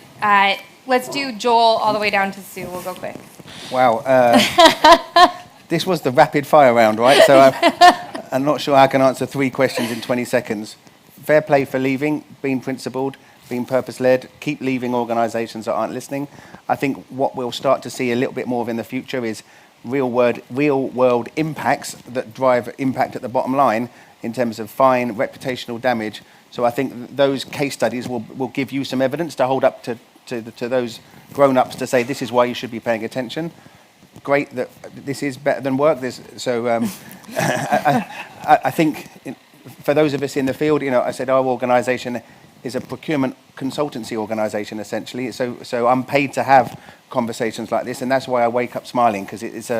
Let's do Joel all the way down to Sue. We'll go quick.
Wow. This was the rapid fire round, right? So I'm not sure I can answer 3 questions in 20 seconds. Fair play for leaving, being principled, being purpose-led, keep leaving organisations that aren't listening. I think what we'll start to see a little bit more of in the future is real-world impacts that drive impact at the bottom line in terms of fine, reputational damage. So I think those case studies will give you some evidence to hold up to those grown-ups to say this is why you should be paying attention. Great that this is better than work. I think for those of us in the field, I said our organisation is a procurement consultancy organisation essentially. So I'm paid to have conversations like this, and that's why I wake up smiling, because it's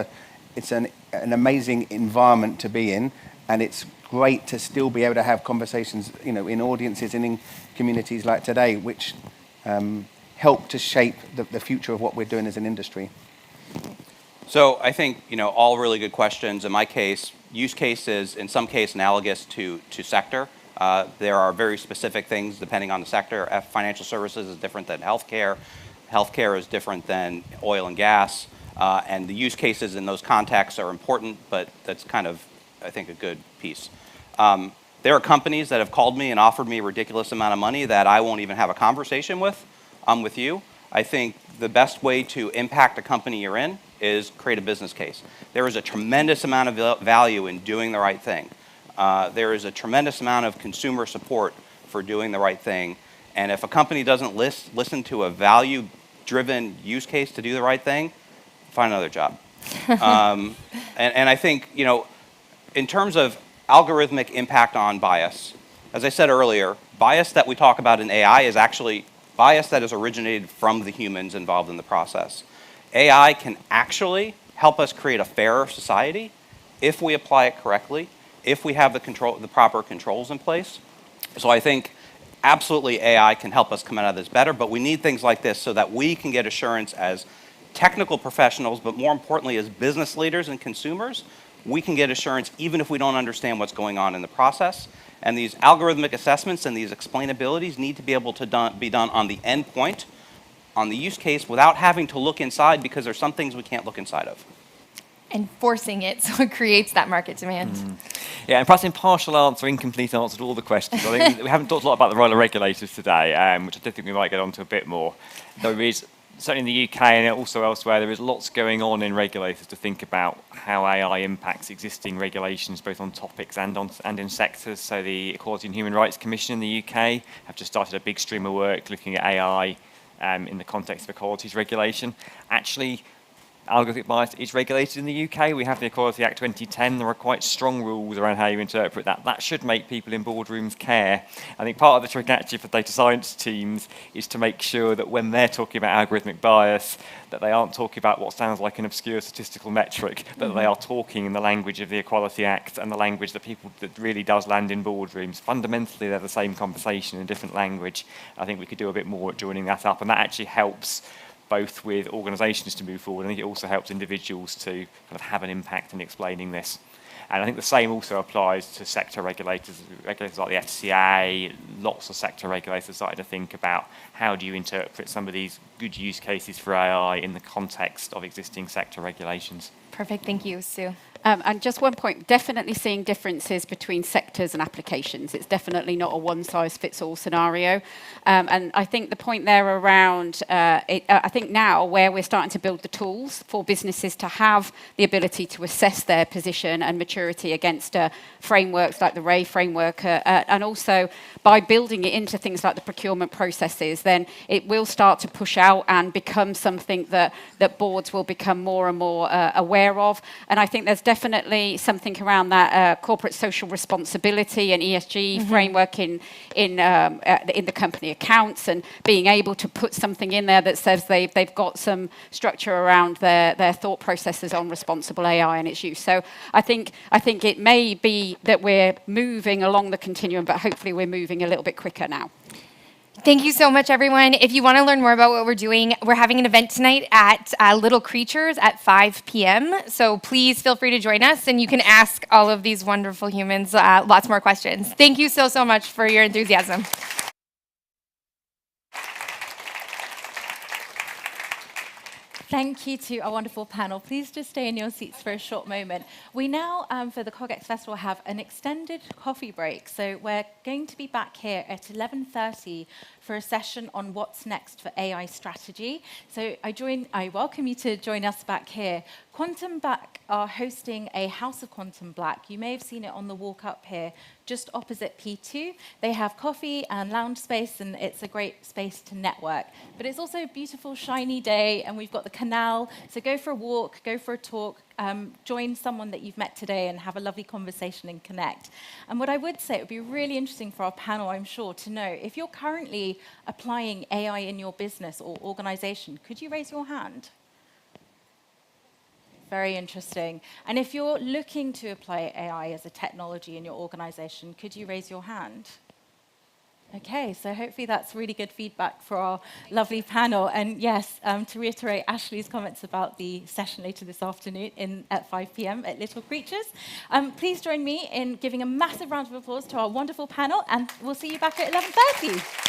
an amazing environment to be in, and it's great to still be able to have conversations, in audiences and in communities like today, which help to shape the future of what we're doing as an industry.
So I think, all really good questions. In my case, use cases, in some case, analogous to sector. There are very specific things depending on the sector. Financial services is different than healthcare. Healthcare is different than oil and gas. And the use cases in those contexts are important, but that's kind of, I think, a good piece. There are companies that have called me and offered me a ridiculous amount of money that I won't even have a conversation with you. I think the best way to impact a company you're in is create a business case. There is a tremendous amount of value in doing the right thing. There is a tremendous amount of consumer support for doing the right thing. And if a company doesn't listen to a value-driven use case to do the right thing, find another job. And I think, in terms of algorithmic impact on bias, as I said earlier, bias that we talk about in AI is actually bias that is originated from the humans involved in the process. AI can actually help us create a fairer society if we apply it correctly, if we have the proper controls in place. So I think absolutely AI can help us come out of this better, but we need things like this so that we can get assurance as technical professionals, but more importantly as business leaders and consumers, we can get assurance even if we don't understand what's going on in the process. And these algorithmic assessments and these explainabilities need to be able to be done on the endpoint, on the use case, without having to look inside, because there's some things we can't look inside of.
And forcing it so it creates that market demand.
Yeah, and perhaps an partial answer, incomplete answer to all the questions. I think we haven't talked a lot about the role of regulators today, which I do think we might get onto a bit more. There is, certainly in the UK and also elsewhere, there is lots going on in regulators to think about how AI impacts existing regulations, both on topics and in sectors. So the Equality and Human Rights Commission in the UK have just started a big stream of work looking at AI in the context of equalities regulation. Actually, algorithmic bias is regulated in the UK. We have the Equality Act 2010. There are quite strong rules around how you interpret that. That should make people in boardrooms care. I think part of the trick actually for data science teams is to make sure that when they're talking about algorithmic bias, that they aren't talking about what sounds like an obscure statistical metric, but they are talking in the language of the Equality Act and the language that people that really does land in boardrooms. Fundamentally, they're the same conversation in a different language. I think we could do a bit more at joining that up, and that actually helps both with organisations to move forward. I think it also helps individuals to kind of have an impact in explaining this. And I think the same also applies to sector regulators like the FCA. Lots of sector regulators started to think about how do you interpret some of these good use cases for AI in the context of existing sector regulations.
Perfect. Thank you, Sue.
And just one point, definitely seeing differences between sectors and applications. It's definitely not a one-size-fits-all scenario. And I think the point there around, I think now where we're starting to build the tools for businesses to have the ability to assess their position and maturity against frameworks like the RAY framework, and also by building it into things like the procurement processes, then it will start to push out and become something that boards will become more and more aware of. And I think there's definitely something around that corporate social responsibility and ESG framework in the company accounts, and being able to put something in there that says they've got some structure around their thought processes on responsible AI and its use. So I think it may be that we're moving along the continuum, but hopefully we're moving a little bit quicker now.
Thank you so much, everyone. If you want to learn more about what we're doing, we're having an event tonight at Little Creatures at 5 p.m. So please feel free to join us, and you can ask all of these wonderful humans lots more questions. Thank you so much for your enthusiasm.
Thank you to our wonderful panel. Please just stay in your seats for a short moment. We now, for the CogX Festival, have an extended coffee break. So we're going to be back here at 11:30 for a session on what's next for AI strategy. So I welcome you to join us back here. Quantum Black are hosting a House of Quantum Black. You may have seen it on the walk up here, just opposite P2. They have coffee and lounge space, and it's a great space to network. But it's also a beautiful, shiny day, and we've got the canal. So go for a walk, go for a talk, join someone that you've met today and have a lovely conversation and connect. And what I would say, it would be really interesting for our panel, I'm sure, to know, if you're currently applying AI in your business or organization, could you raise your hand? Very interesting. And if you're looking to apply AI as a technology in your organization, could you raise your hand? Okay, so hopefully that's really good feedback for our lovely panel. And yes, to reiterate Ashley's comments about the session later this afternoon at 5 p.m. at Little Creatures, please join me in giving a massive round of applause to our wonderful panel, and we'll see you back at 11:30.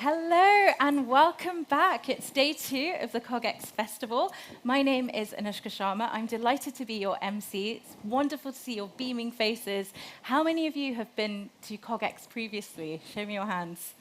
Hello and welcome back. It's day 2 of the CogX Festival. My name is Anushka Sharma. I'm delighted to be your MC. It's wonderful to see your beaming faces. How many of you have been to CogX previously? Show me your hands.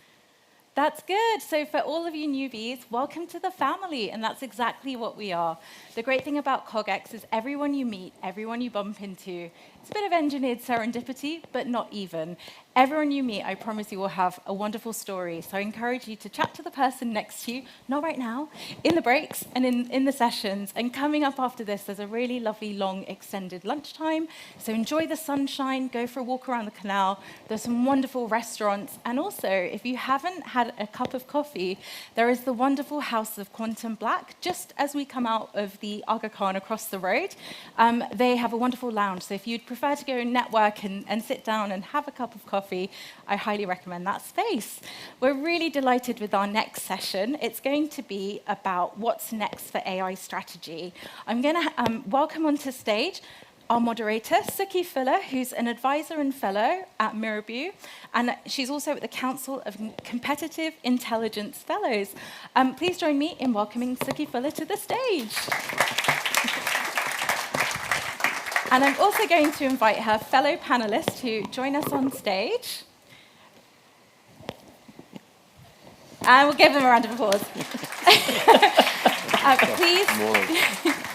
That's good. So for all of you newbies, welcome to the family, and that's exactly what we are. The great thing about CogX is everyone you meet, everyone you bump into, it's a bit of engineered serendipity, but not even. Everyone you meet, I promise you, will have a wonderful story. So I encourage you to chat to the person next to you, not right now, in the breaks and in the sessions. And coming up after this, there's a really lovely, long, extended lunchtime. So enjoy the sunshine, go for a walk around the canal. There's some wonderful restaurants. And also, if you haven't had a cup of coffee, there is the wonderful House of Quantum Black, just as we come out of the Aga Khan across the road. They have a wonderful lounge. So if you'd prefer to go and network and sit down and have a cup of coffee, I highly recommend that space. We're really delighted with our next session. It's going to be about what's next for AI strategy. I'm going to welcome onto stage our moderator, Suki Fuller, who's an advisor and fellow at Mirabeau, and she's also at the Council of Competitive Intelligence Fellows. Please join me in welcoming Suki Fuller to the stage. And I'm also going to invite her fellow panelists to join us on stage. And we'll give them a round of applause.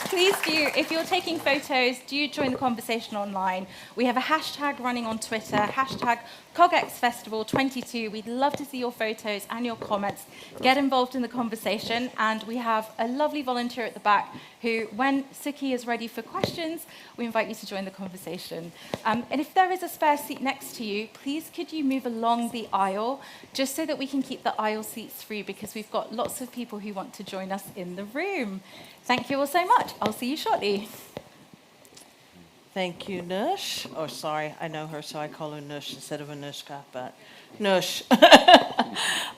Please do, if you're taking photos, do join the conversation online. We have a hashtag running on Twitter, hashtag CogX Festival 22. We'd love to see your photos and your comments. Get involved in the conversation. And we have a lovely volunteer at the back who, when Suki is ready for questions, we invite you to join the conversation. And if there is a spare seat next to you, please could you move along the aisle, just so that we can keep the aisle seats free, because we've got lots of people who want to join us in the room. Thank you all so much. I'll see you shortly.
Thank you, Nush. Oh, sorry, I know her, so I call her Nush instead of Anushka, but Nush.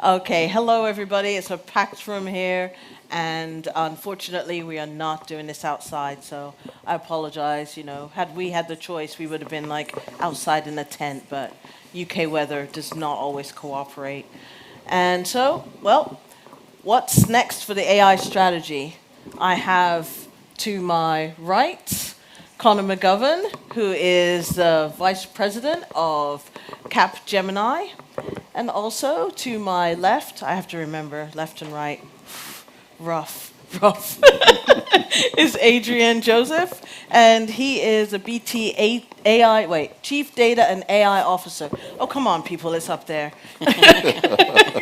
Okay, hello, everybody. It's a packed room here, and unfortunately, we are not doing this outside, so I apologize. You know, had we had the choice, we would have been like outside in a tent, but UK weather does not always cooperate. And so, well, what's next for the AI strategy? I have to my right Connor McGovern, who is the Vice President of Capgemini. And also to my left, I have to remember left and right, rough, is Adrian Joseph. And he is a BT Chief Data and AI Officer. Oh, come on, people, it's up there.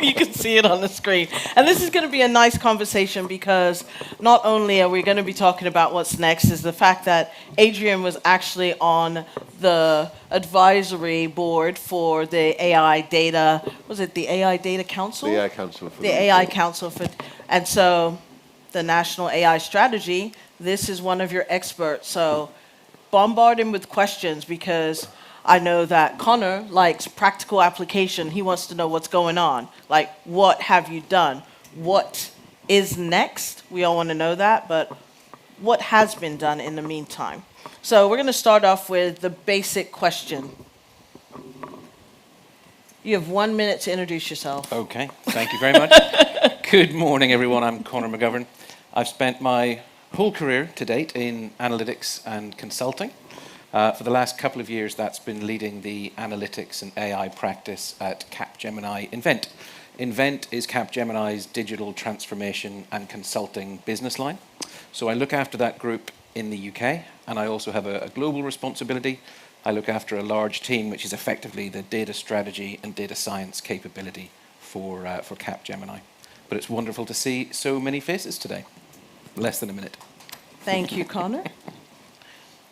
You can see it on the screen. And this is going to be a nice conversation because not only are we going to be talking about what's next, is the fact that Adrian was actually on the advisory board for the AI Data, was it the AI Data Council?
The AI Council.
The AI Council. And so the National AI Strategy, this is one of your experts. So bombard him with questions, because I know that Connor likes practical application. He wants to know what's going on. Like, what have you done? What is next? We all want to know that, but what has been done in the meantime? So we're going to start off with the basic question. You have 1 minute to introduce yourself.
Okay, thank you very much. Good morning, everyone. I'm Connor McGovern. I've spent my whole career to date in analytics and consulting. For the last couple of years, that's been leading the analytics and AI practice at Capgemini Invent. Invent is Capgemini's digital transformation and consulting business line. So I look after that group in the UK, and I also have a global responsibility. I look after a large team, which is effectively the data strategy and data science capability for Capgemini. But it's wonderful to see so many faces today. Less than a minute.
Thank you, Connor.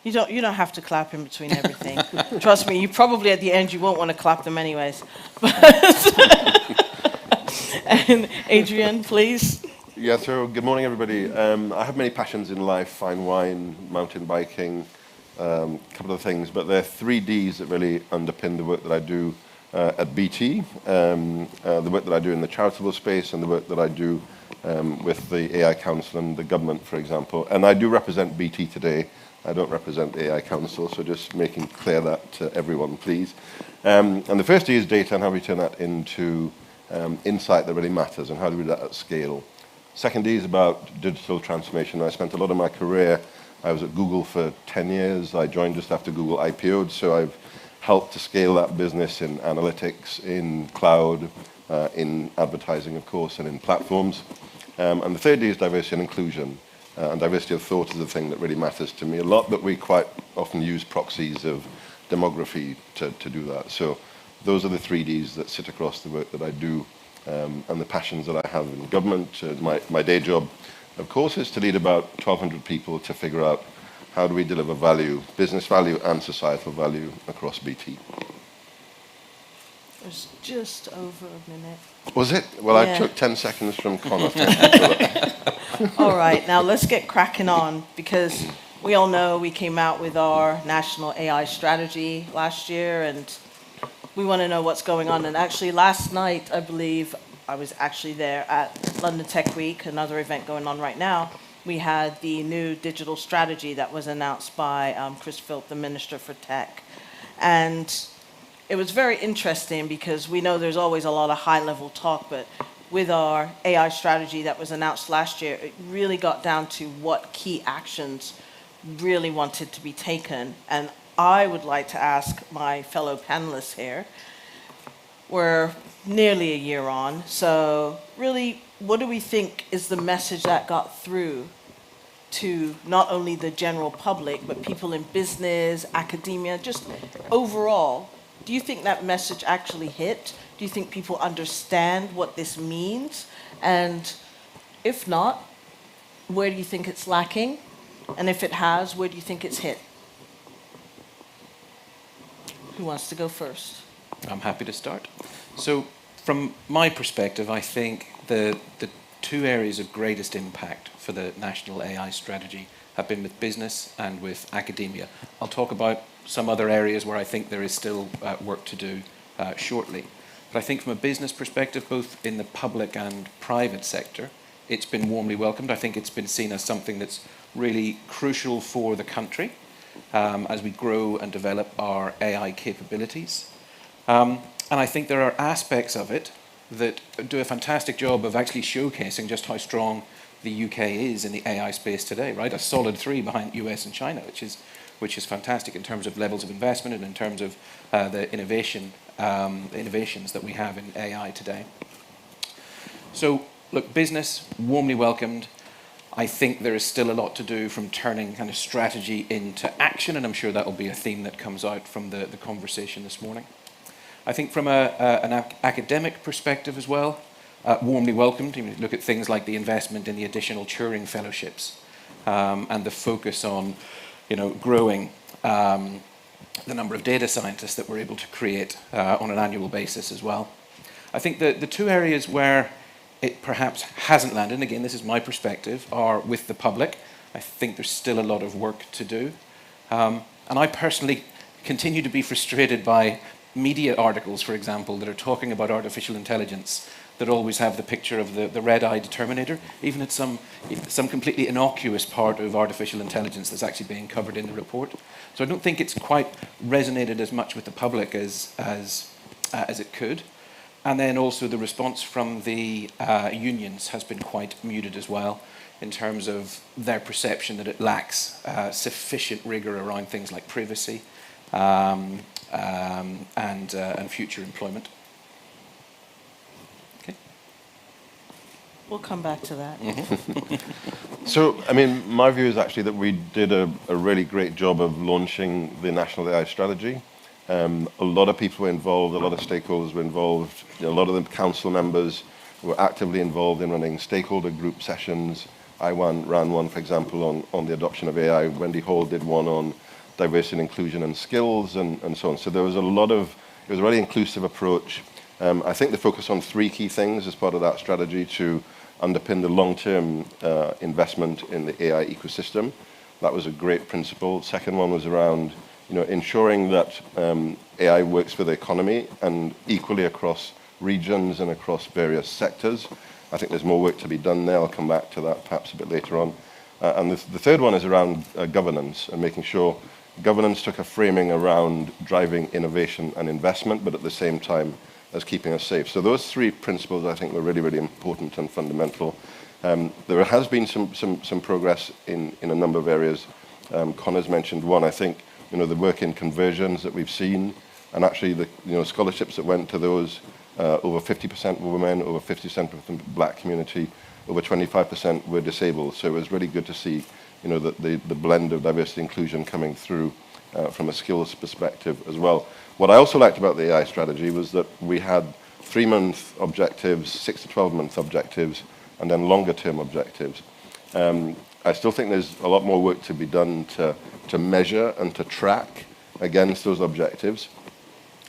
You don't have to clap in between everything. Trust me, you probably at the end you won't want to clap them anyways. And Adrian, please.
Yeah, so good morning, everybody. I have many passions in life: fine wine, mountain biking, a couple of things. But there are 3 Ds that really underpin the work that I do at BT, the work that I do in the charitable space, and the work that I do with the AI Council and the government, for example. And I do represent BT today. I don't represent the AI Council, so just making clear that to everyone, please. And the first D is data and how we turn that into insight that really matters, and how do we do that at scale. Second D is about digital transformation. I spent a lot of my career, I was at Google for 10 years. I joined just after Google IPO'd, so I've helped to scale that business in analytics, in cloud, in advertising, of course, and in platforms. And the third D is diversity and inclusion. And diversity of thought is the thing that really matters to me a lot, but we quite often use proxies of demography to do that. So those are the 3Ds that sit across the work that I do, and the passions that I have in government. My day job, of course, is to lead about 1,200 people to figure out how do we deliver value, business value and societal value across BT.
It was just over a minute.
Was it? Well,
Yeah.
I took 10 seconds from Connor.
All right, now let's get cracking on, because we all know we came out with our national AI strategy last year, and we want to know what's going on. And actually last night, I believe, I was actually there at London Tech Week, another event going on right now. We had the new digital strategy that was announced by Chris Philp, the Minister for Tech. And it was very interesting because we know there's always a lot of high-level talk, but with our AI strategy that was announced last year, it really got down to what key actions really wanted to be taken. And I would like to ask my fellow panelists here, we're nearly a year on, so really, what do we think is the message that got through to not only the general public, but people in business, academia, just overall? Do you think that message actually hit? Do you think people understand what this means? And if not, where do you think it's lacking? And if it has, where do you think it's hit? Who wants to go first?
I'm happy to start. So from my perspective, I think the two areas of greatest impact for the national AI strategy have been with business and with academia. I'll talk about some other areas where I think there is still work to do shortly. But I think from a business perspective, both in the public and private sector, it's been warmly welcomed. I think it's been seen as something that's really crucial for the country as we grow and develop our AI capabilities. And I think there are aspects of it that do a fantastic job of actually showcasing just how strong the UK is in the AI space today, right? A solid 3 behind US and China, which is fantastic in terms of levels of investment and in terms of the innovations that we have in AI today. So, look, business, warmly welcomed. I think there is still a lot to do from turning kind of strategy into action, and I'm sure that will be a theme that comes out from the conversation this morning. I think from an academic perspective as well, warmly welcomed. You look at things like the investment in the additional Turing fellowships and the focus on, growing the number of data scientists that we're able to create on an annual basis as well. I think the two areas where it perhaps hasn't landed, and again, this is my perspective, are with the public. I think there's still a lot of work to do. And I personally continue to be frustrated by media articles, for example, that are talking about artificial intelligence that always have the picture of the red-eyed Terminator, even at some completely innocuous part of artificial intelligence that's actually being covered in the report. So I don't think it's quite resonated as much with the public as it could. And then also the response from the unions has been quite muted as well, in terms of their perception that it lacks sufficient rigor around things like privacy and future employment. Okay.
We'll come back to that.
So, I mean, my view is actually that we did a really great job of launching the National AI Strategy. A lot of people were involved, a lot of stakeholders were involved, a lot of the council members were actively involved in running stakeholder group sessions. I ran one, for example, on the adoption of AI. Wendy Hall did one on diversity and inclusion and skills and so on. So there was it was a really inclusive approach. I think the focus on 3 key things as part of that strategy to underpin the long-term investment in the AI ecosystem. That was a great principle. Second one was around ensuring that AI works for the economy and equally across regions and across various sectors. I think there's more work to be done there. I'll come back to that perhaps a bit later on. And the third one is around governance and making sure governance took a framing around driving innovation and investment, but at the same time as keeping us safe. So those three principles, I think, were really, really important and fundamental. There has been some progress in a number of areas. Connor's mentioned one. I think, the work in conversions that we've seen, and actually the scholarships that went to those, over 50% were women, over 50% were from the black community, over 25% were disabled. So it was really good to see, that the blend of diversity and inclusion coming through from a skills perspective as well. What I also liked about the AI strategy was that we had 3-month objectives, 6 to 12-month objectives, and then longer-term objectives. I still think there's a lot more work to be done to measure and to track against those objectives.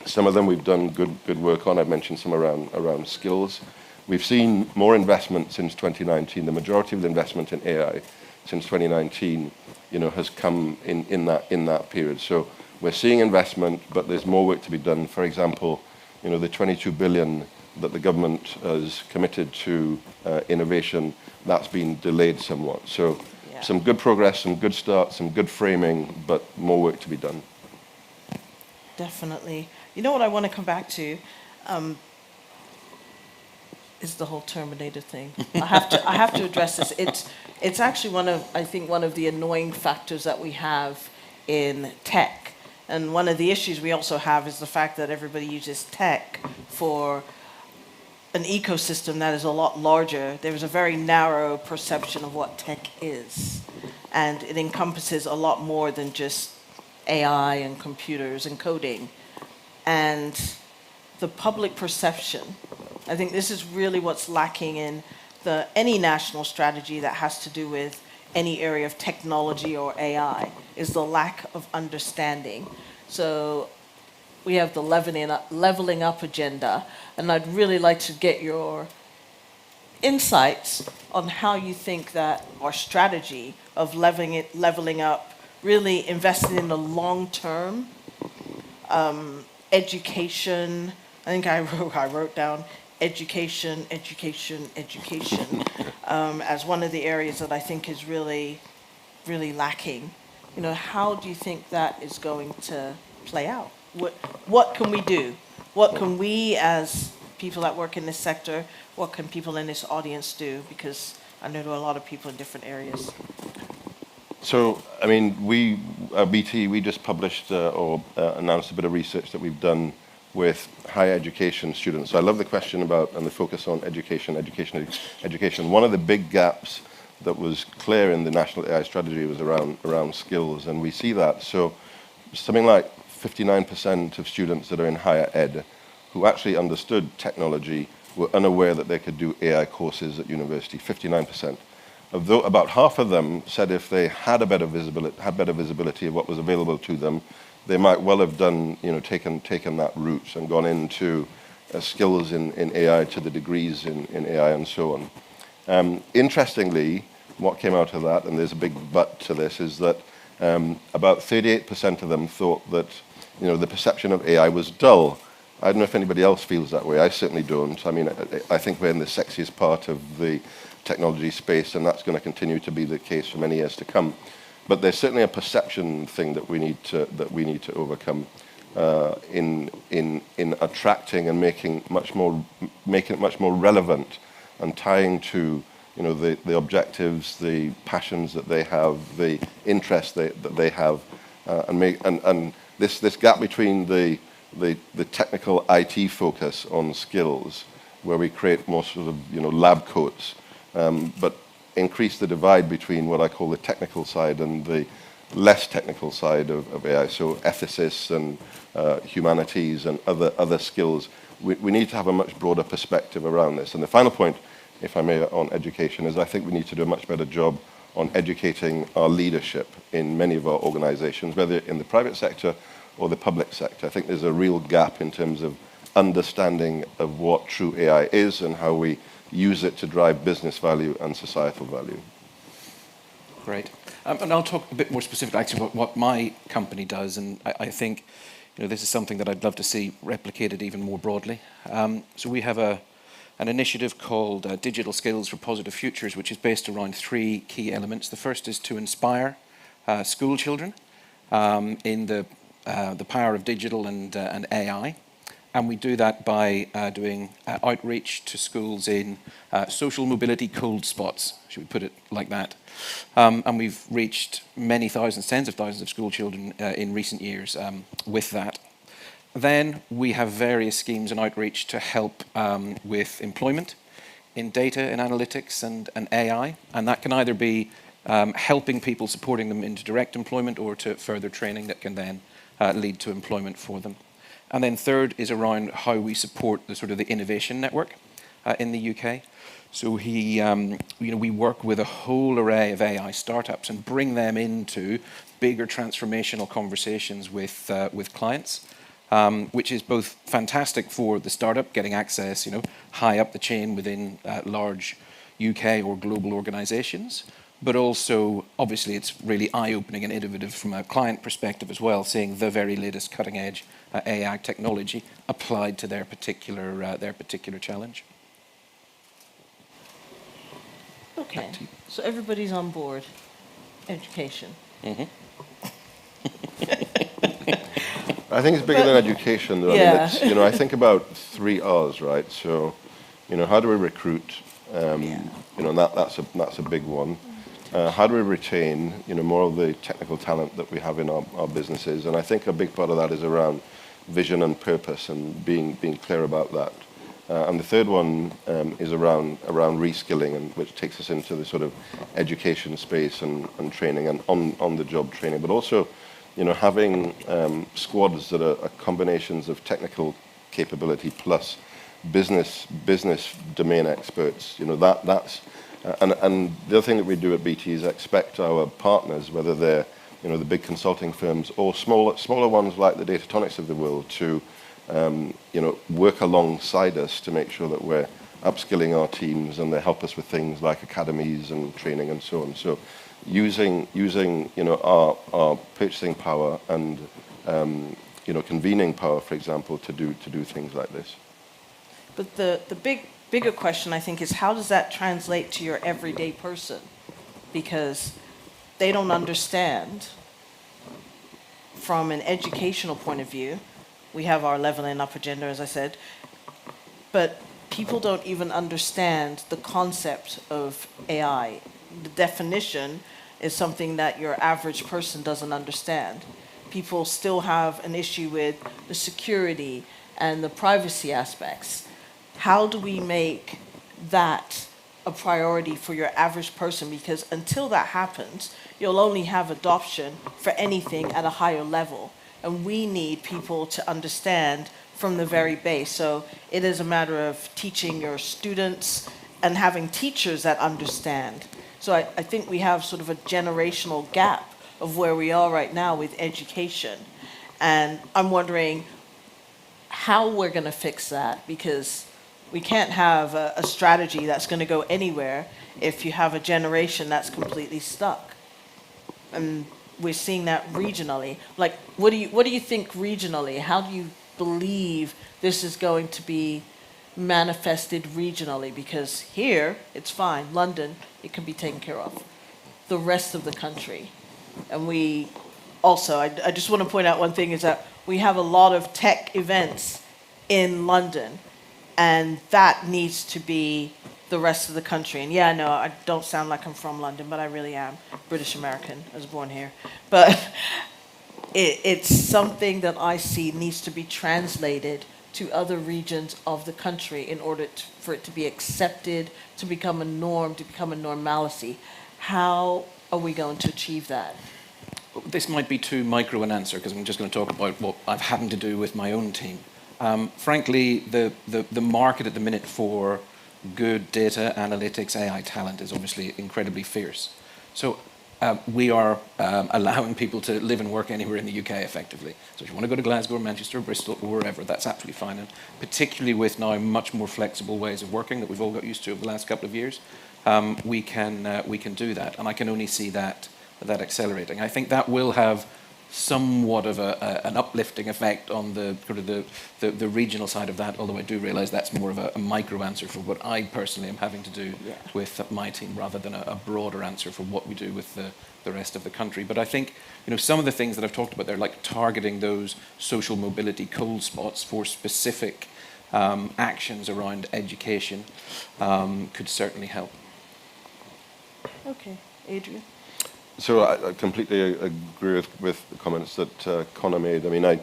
Some of them we've done good work on. I've mentioned some around skills. We've seen more investment since 2019. The majority of the investment in AI since 2019, has come in that period. So we're seeing investment, but there's more work to be done. For example, the 22 billion that the government has committed to innovation, that's been delayed somewhat. So some good progress, some good start, some good framing, but more work to be done.
Definitely. You know what I want to come back to is the whole Terminator thing. I have to address this. It's actually one of the annoying factors that we have in tech. And one of the issues we also have is the fact that everybody uses tech for an ecosystem that is a lot larger. There's a very narrow perception of what tech is. And it encompasses a lot more than just AI and computers and coding. And the public perception, I think this is really what's lacking in any national strategy that has to do with any area of technology or AI, is the lack of understanding. So we have the leveling up agenda, and I'd really like to get your insights on how you think that our strategy of leveling up, really investing in the long-term education. I think I wrote down education as one of the areas that I think is really, really lacking. How do you think that is going to play out? What can we do? What can we, as people that work in this sector, what can people in this audience do? Because I know there are a lot of people in different areas.
So, I mean, we at BT, we just published or announced a bit of research that we've done with higher education students. So I love the question about and the focus on education. One of the big gaps that was clear in the National AI Strategy was around skills, and we see that. So something like 59% of students that are in higher ed who actually understood technology were unaware that they could do AI courses at university, 59%. About half of them said if they had better visibility of what was available to them, they might well have done, taken that route and gone into skills in AI to the degrees in AI and so on. Interestingly, what came out of that, and there's a big but to this, is that about 38% of them thought that, the perception of AI was dull. I don't know if anybody else feels that way. I certainly don't. I mean, I think we're in the sexiest part of the technology space, and that's going to continue to be the case for many years to come. But there's certainly a perception thing that we need to overcome in attracting and making it much more relevant and tying to the objectives, the passions that they have, the interests that they have, and this gap between the technical IT focus on skills, where we create more sort of lab coats, but increase the divide between what I call the technical side and the less technical side of AI, so ethicists and humanities and other skills. We need to have a much broader perspective around this. And the final point, if I may, on education is I think we need to do a much better job on educating our leadership in many of our organizations, whether in the private sector or the public sector. I think there's a real gap in terms of understanding of what true AI is and how we use it to drive business value and societal value.
Great. And I'll talk a bit more specifically actually about what my company does, and I think this is something that I'd love to see replicated even more broadly. So we have an initiative called Digital Skills for Positive Futures, which is based around 3 key elements. The first is to inspire school children in the power of digital and AI. And we do that by doing outreach to schools in social mobility cold spots, should we put it like that. And we've reached many thousands, tens of thousands of school children in recent years with that. Then we have various schemes and outreach to help with employment in data and analytics and AI. And that can either be helping people, supporting them into direct employment, or to further training that can then lead to employment for them. And then third is around how we support the sort of the innovation network in the UK. So we work with a whole array of AI startups and bring them into bigger transformational conversations with clients, which is both fantastic for the startup, getting access, high up the chain within large UK or global organizations, but also, obviously, it's really eye-opening and innovative from a client perspective as well, seeing the very latest cutting-edge AI technology applied to their particular challenge.
Okay, so everybody's on board. Education.
I think it's bigger than education, though.
Yeah.
I mean, I think about 3 R's, right? So, how do we recruit? And that's a big one. How do we retain, more of the technical talent that we have in our businesses? And I think a big part of that is around vision and purpose and being clear about that. And the third one is around reskilling, and which takes us into the sort of education space and training and on-the-job training, but also, having squads that are combinations of technical capability plus business domain experts. That's and the other thing that we do at BT is expect our partners, whether they're the big consulting firms or smaller ones like the Datatonics of the world, to work alongside us to make sure that we're upskilling our teams, and they help us with things like academies and training and so on. So using our purchasing power and convening power, for example, to do things like this.
But the bigger question, I think, is how does that translate to your everyday person? Because they don't understand from an educational point of view. We have our leveling up agenda, as I said, but people don't even understand the concept of AI. The definition is something that your average person doesn't understand. People still have an issue with the security and the privacy aspects. How do we make that a priority for your average person? Because until that happens, you'll only have adoption for anything at a higher level. And we need people to understand from the very base. So it is a matter of teaching your students and having teachers that understand. So I think we have sort of a generational gap of where we are right now with education. And I'm wondering how we're going to fix that, because we can't have a strategy that's going to go anywhere if you have a generation that's completely stuck. And we're seeing that regionally. Like, what do you think regionally? How do you believe this is going to be manifested regionally? Because here, it's fine. London, it can be taken care of. The rest of the country. And we also, I just want to point out one thing, is that we have a lot of tech events in London, and that needs to be the rest of the country. And yeah, I know I don't sound like I'm from London, but I really am. British American. I was born here. But it's something that I see needs to be translated to other regions of the country in order for it to be accepted, to become a norm, to become a normalcy. How are we going to achieve that?
This might be too micro an answer, because I'm just going to talk about what I've happened to do with my own team. Frankly, the market at the minute for good data analytics AI talent is obviously incredibly fierce. So we are allowing people to live and work anywhere in the UK effectively. So if you want to go to Glasgow or Manchester or Bristol or wherever, that's absolutely fine. And particularly with now much more flexible ways of working that we've all got used to over the last couple of years, we can do that. And I can only see that accelerating. I think that will have somewhat of an uplifting effect on the sort of the regional side of that, although I do realise that's more of a micro answer for what I personally am having to do with my team, rather than a broader answer for what we do with the rest of the country. But I think, you know, some of the things that I've talked about there, like targeting those social mobility cold spots for specific actions around education, could certainly help.
Okay, Adrian.
So I completely agree with the comments that Connor made. I mean,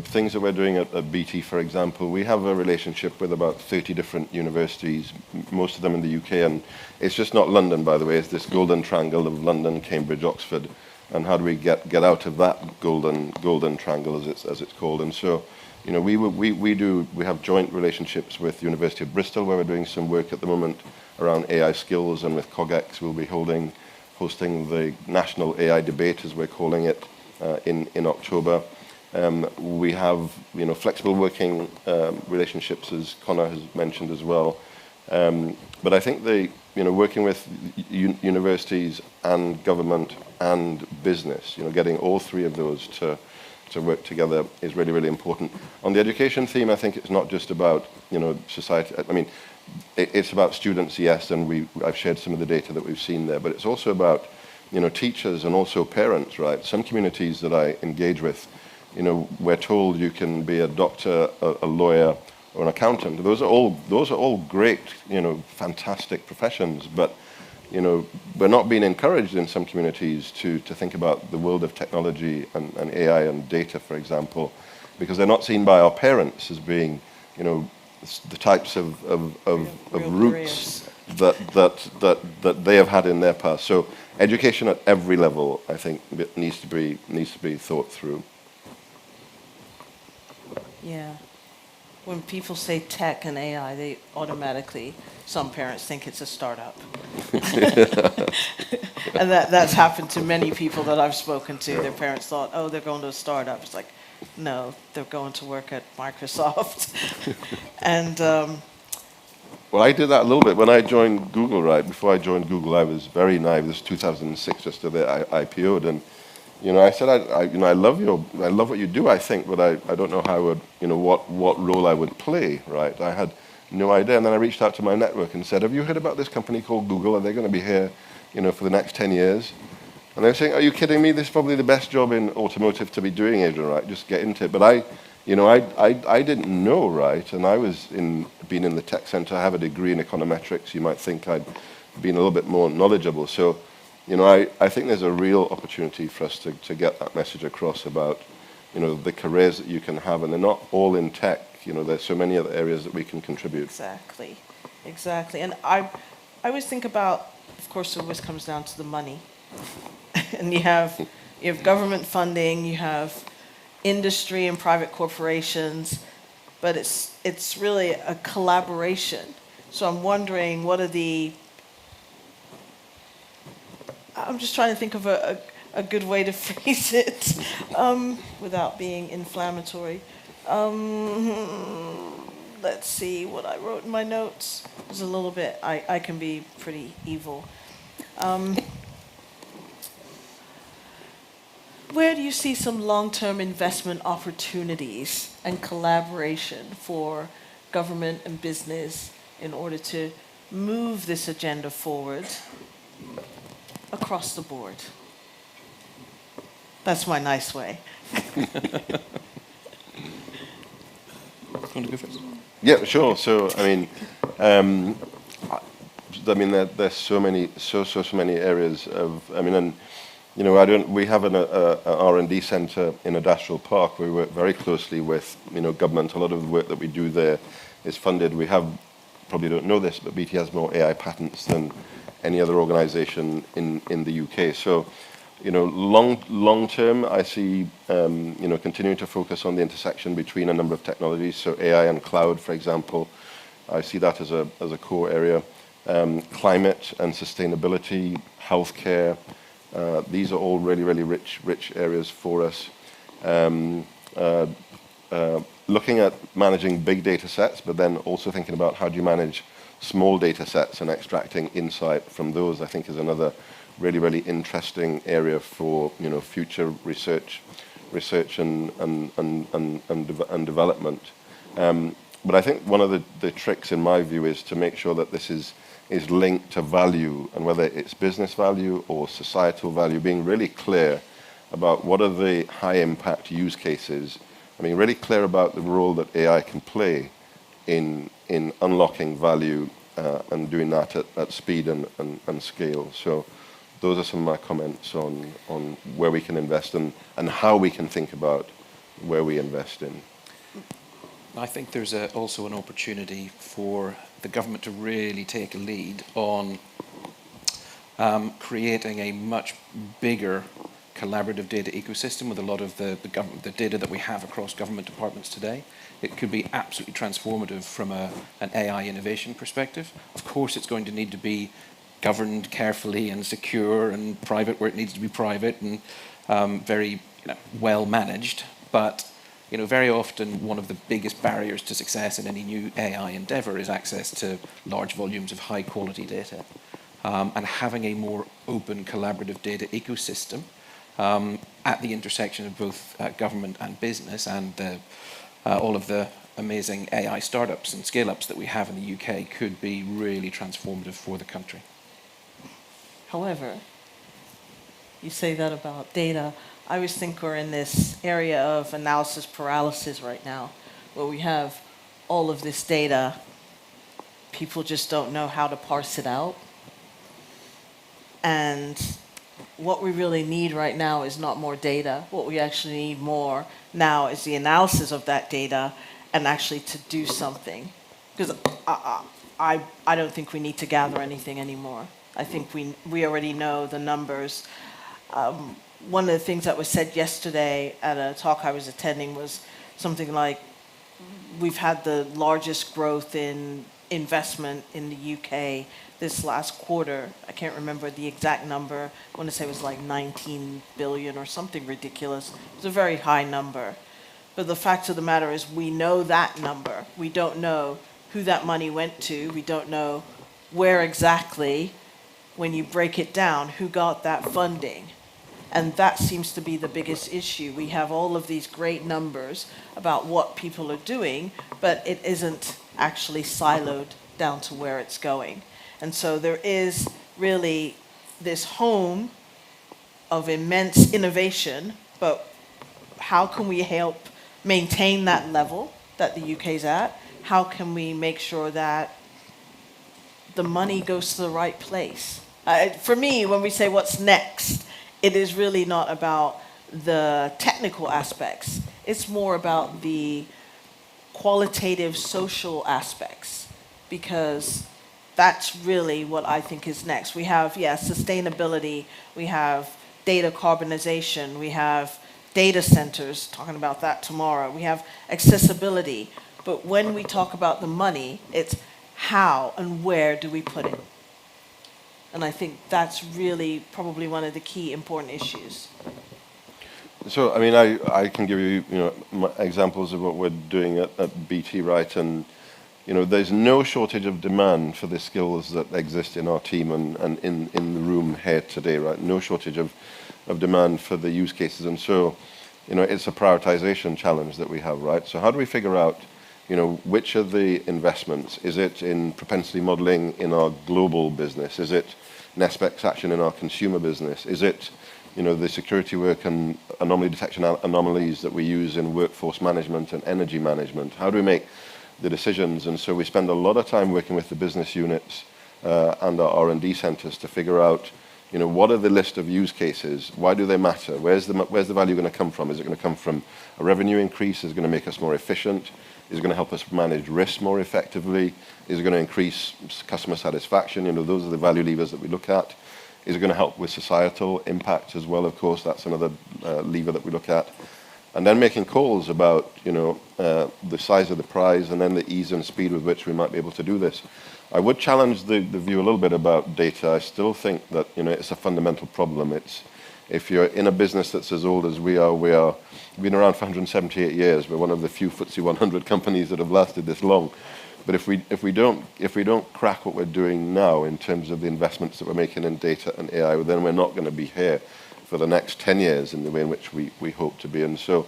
things that we're doing at BT, for example, we have a relationship with about 30 different universities, most of them in the UK, and it's just not London, by the way. It's this golden triangle of London, Cambridge, Oxford, and how do we get out of that golden triangle, as it's called? And so, you know, we have joint relationships with the University of Bristol, where we're doing some work at the moment around AI skills, and with CogX we'll be hosting the National AI Debate, as we're calling it, in October. We have, you know, flexible working relationships, as Connor has mentioned as well. But I think working with universities and government and business, you know, getting all three of those to work together is really, really important. On the education theme, I think it's not just about, you know, society. I mean, it's about students, yes, and I've shared some of the data that we've seen there, but it's also about, you know, teachers and also parents, right? Some communities that I engage with, you know, we're told you can be a doctor, a lawyer, or an accountant. Those are all great, you know, fantastic professions, but, you know, we're not being encouraged in some communities to think about the world of technology and AI and data, for example, because they're not seen by our parents as being, you know, the types of roots that they have had in their past. So education at every level, I think, needs to be thought through.
Yeah. When people say tech and AI, they automatically, some parents think it's a startup. And that's happened to many people that I've spoken to. Their parents thought, oh, they're going to a startup. It's like, no, they're going to work at Microsoft. And
well, I did that a little bit when I joined Google. Right before I joined Google, I was very naive. This was 2006, just after they IPO'd, and you know, I said, I love what you do. I think, but I don't know how I would, you know, what role I would play. Right, I had no idea, and then I reached out to my network and said, have you heard about this company called Google? Are they going to be here, you know, for the next 10 years? And they were saying, are you kidding me? This is probably the best job in automotive to be doing, Adrian, right? Just get into it. But I didn't know, right? And I was being in the tech center. I have a degree in econometrics. You might think I'd been a little bit more knowledgeable. So, you know, I think there's a real opportunity for us to get that message across about, you know, the careers that you can have. And they're not all in tech. You know, there's so many other areas that we can contribute.
Exactly. And I always think about, of course, it always comes down to the money. And you have government funding, you have industry and private corporations, but it's really a collaboration. So I'm wondering, I'm just trying to think of a good way to phrase it without being inflammatory. Let's see what I wrote in my notes. It was a little bit, I can be pretty evil. Where do you see some long-term investment opportunities and collaboration for government and business in order to move this agenda forward across the board? That's my nice way.
Yeah, sure. So, I mean, there's so many areas of, I mean, and, you know, we have an R&D center in Industrial Park. We work very closely with, you know, government. A lot of the work that we do there is funded. We have, probably don't know this, but BT has more AI patents than any other organization in the UK. So, you know, long term, I see, you know, continuing to focus on the intersection between a number of technologies. So AI and cloud, for example, I see that as a core area. Climate and sustainability, healthcare, these are all really, really rich areas for us. Looking at managing big data sets, but then also thinking about how do you manage small data sets and extracting insight from those, I think, is another really, really interesting area for future research and development. But I think one of the tricks in my view is to make sure that this is linked to value, and whether it's business value or societal value, being really clear about what are the high impact use cases. I mean, really clear about the role that AI can play in unlocking value and doing that at speed and scale. So those are some of my comments on where we can invest and how we can think about where we invest in.
I think there's also an opportunity for the government to really take a lead on creating a much bigger collaborative data ecosystem with a lot of the data that we have across government departments today. It could be absolutely transformative from an AI innovation perspective. Of course, it's going to need to be governed carefully and secure and private where it needs to be private and very well managed. But very often one of the biggest barriers to success in any new AI endeavor is access to large volumes of high quality data. And having a more open collaborative data ecosystem at the intersection of both government and business and all of the amazing AI startups and scale-ups that we have in the UK could be really transformative for the country.
However, you say that about data. I always think we're in this area of analysis paralysis right now, where we have all of this data. People just don't know how to parse it out. And what we really need right now is not more data. What we actually need more now is the analysis of that data and actually to do something. Because I don't think we need to gather anything anymore. I think we already know the numbers. One of the things that was said yesterday at a talk I was attending was something like, we've had the largest growth in investment in the UK this last quarter. I can't remember the exact number. I want to say it was like 19 billion or something ridiculous. It's a very high number. But the fact of the matter is we know that number. We don't know who that money went to. We don't know where exactly, when you break it down, who got that funding. And that seems to be the biggest issue. We have all of these great numbers about what people are doing, but it isn't actually siloed down to where it's going. And so there is really this home of immense innovation, but how can we help maintain that level that the UK's at? How can we make sure that the money goes to the right place? For me, when we say what's next, it is really not about the technical aspects. It's more about the qualitative social aspects, because that's really what I think is next. We have, sustainability, we have data carbonization, we have data centers, talking about that tomorrow, we have accessibility. But when we talk about the money, it's how and where do we put it? And I think that's really probably one of the key important issues.
So, I mean, I can give you, examples of what we're doing at BT, right? And, there's no shortage of demand for the skills that exist in our team and in the room here today, right? No shortage of demand for the use cases. And so, it's a prioritization challenge that we have, right? So how do we figure out, which of the investments? Is it in propensity modeling in our global business? Is it NESPEX action in our consumer business? Is it, the security work and anomaly detection anomalies that we use in workforce management and energy management? How do we make the decisions? And so we spend a lot of time working with the business units and our R&D centers to figure out, what are the list of use cases? Why do they matter? Where's the value going to come from? Is it going to come from a revenue increase? Is it going to make us more efficient? Is it going to help us manage risk more effectively? Is it going to increase customer satisfaction? Those are the value levers that we look at. Is it going to help with societal impact as well? Of course, that's another lever that we look at. And then making calls about, the size of the prize and then the ease and speed with which we might be able to do this. I would challenge the view a little bit about data. I still think that, it's a fundamental problem. If you're in a business that's as old as we've been around for 178 years. We're one of the few FTSE 100 companies that have lasted this long. But if we don't crack what we're doing now in terms of the investments that we're making in data and AI, then we're not going to be here for the next 10 years in the way in which we hope to be. And so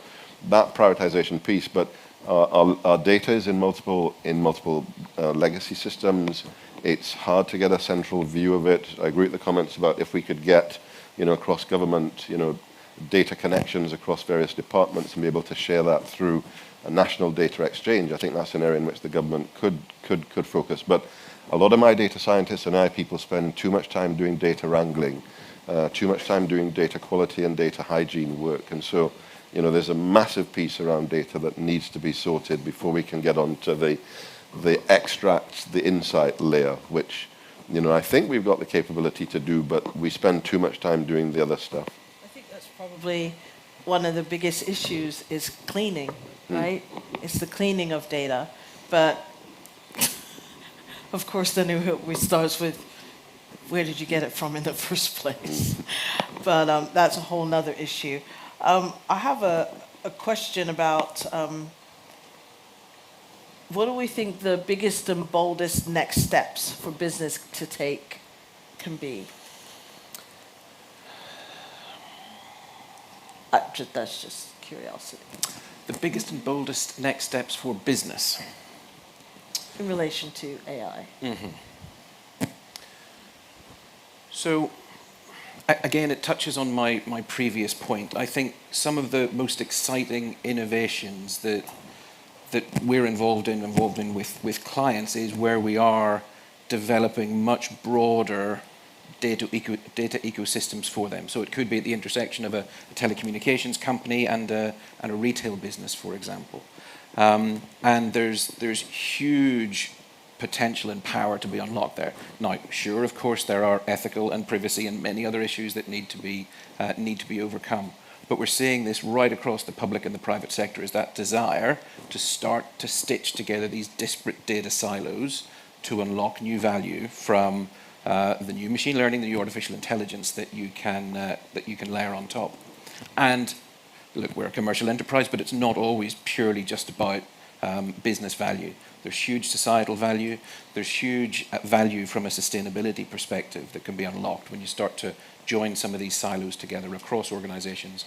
that prioritization piece, but our data is in multiple legacy systems. It's hard to get a central view of it. I agree with the comments about if we could get, across government, data connections across various departments and be able to share that through a national data exchange. I think that's an area in which the government could focus. But a lot of my data scientists and AI people spend too much time doing data wrangling, too much time doing data quality and data hygiene work. And so, there's a massive piece around data that needs to be sorted before we can get on to the extract, the insight layer, which, I think we've got the capability to do, but we spend too much time doing the other stuff.
I think that's probably one of the biggest issues is cleaning, right? It's the cleaning of data. But, of course, then we start with, where did you get it from in the first place? But that's a whole nother issue. I have a question about what do we think the biggest and boldest next steps for business to take can be? That's just curiosity.
The biggest and boldest next steps for business?
In relation to AI.
So, again, it touches on my previous point. I think some of the most exciting innovations that we're involved in with clients is where we are developing much broader data ecosystems for them. So it could be at the intersection of a telecommunications company and a retail business, for example. And there's huge potential and power to be unlocked there. Now, sure, of course, there are ethical and privacy and many other issues that need to be overcome. But we're seeing this right across the public and the private sector, is that desire to start to stitch together these disparate data silos to unlock new value from the new machine learning, the new artificial intelligence that you can layer on top. And look, we're a commercial enterprise, but it's not always purely just about business value. There's huge societal value. There's huge value from a sustainability perspective that can be unlocked when you start to join some of these silos together across organizations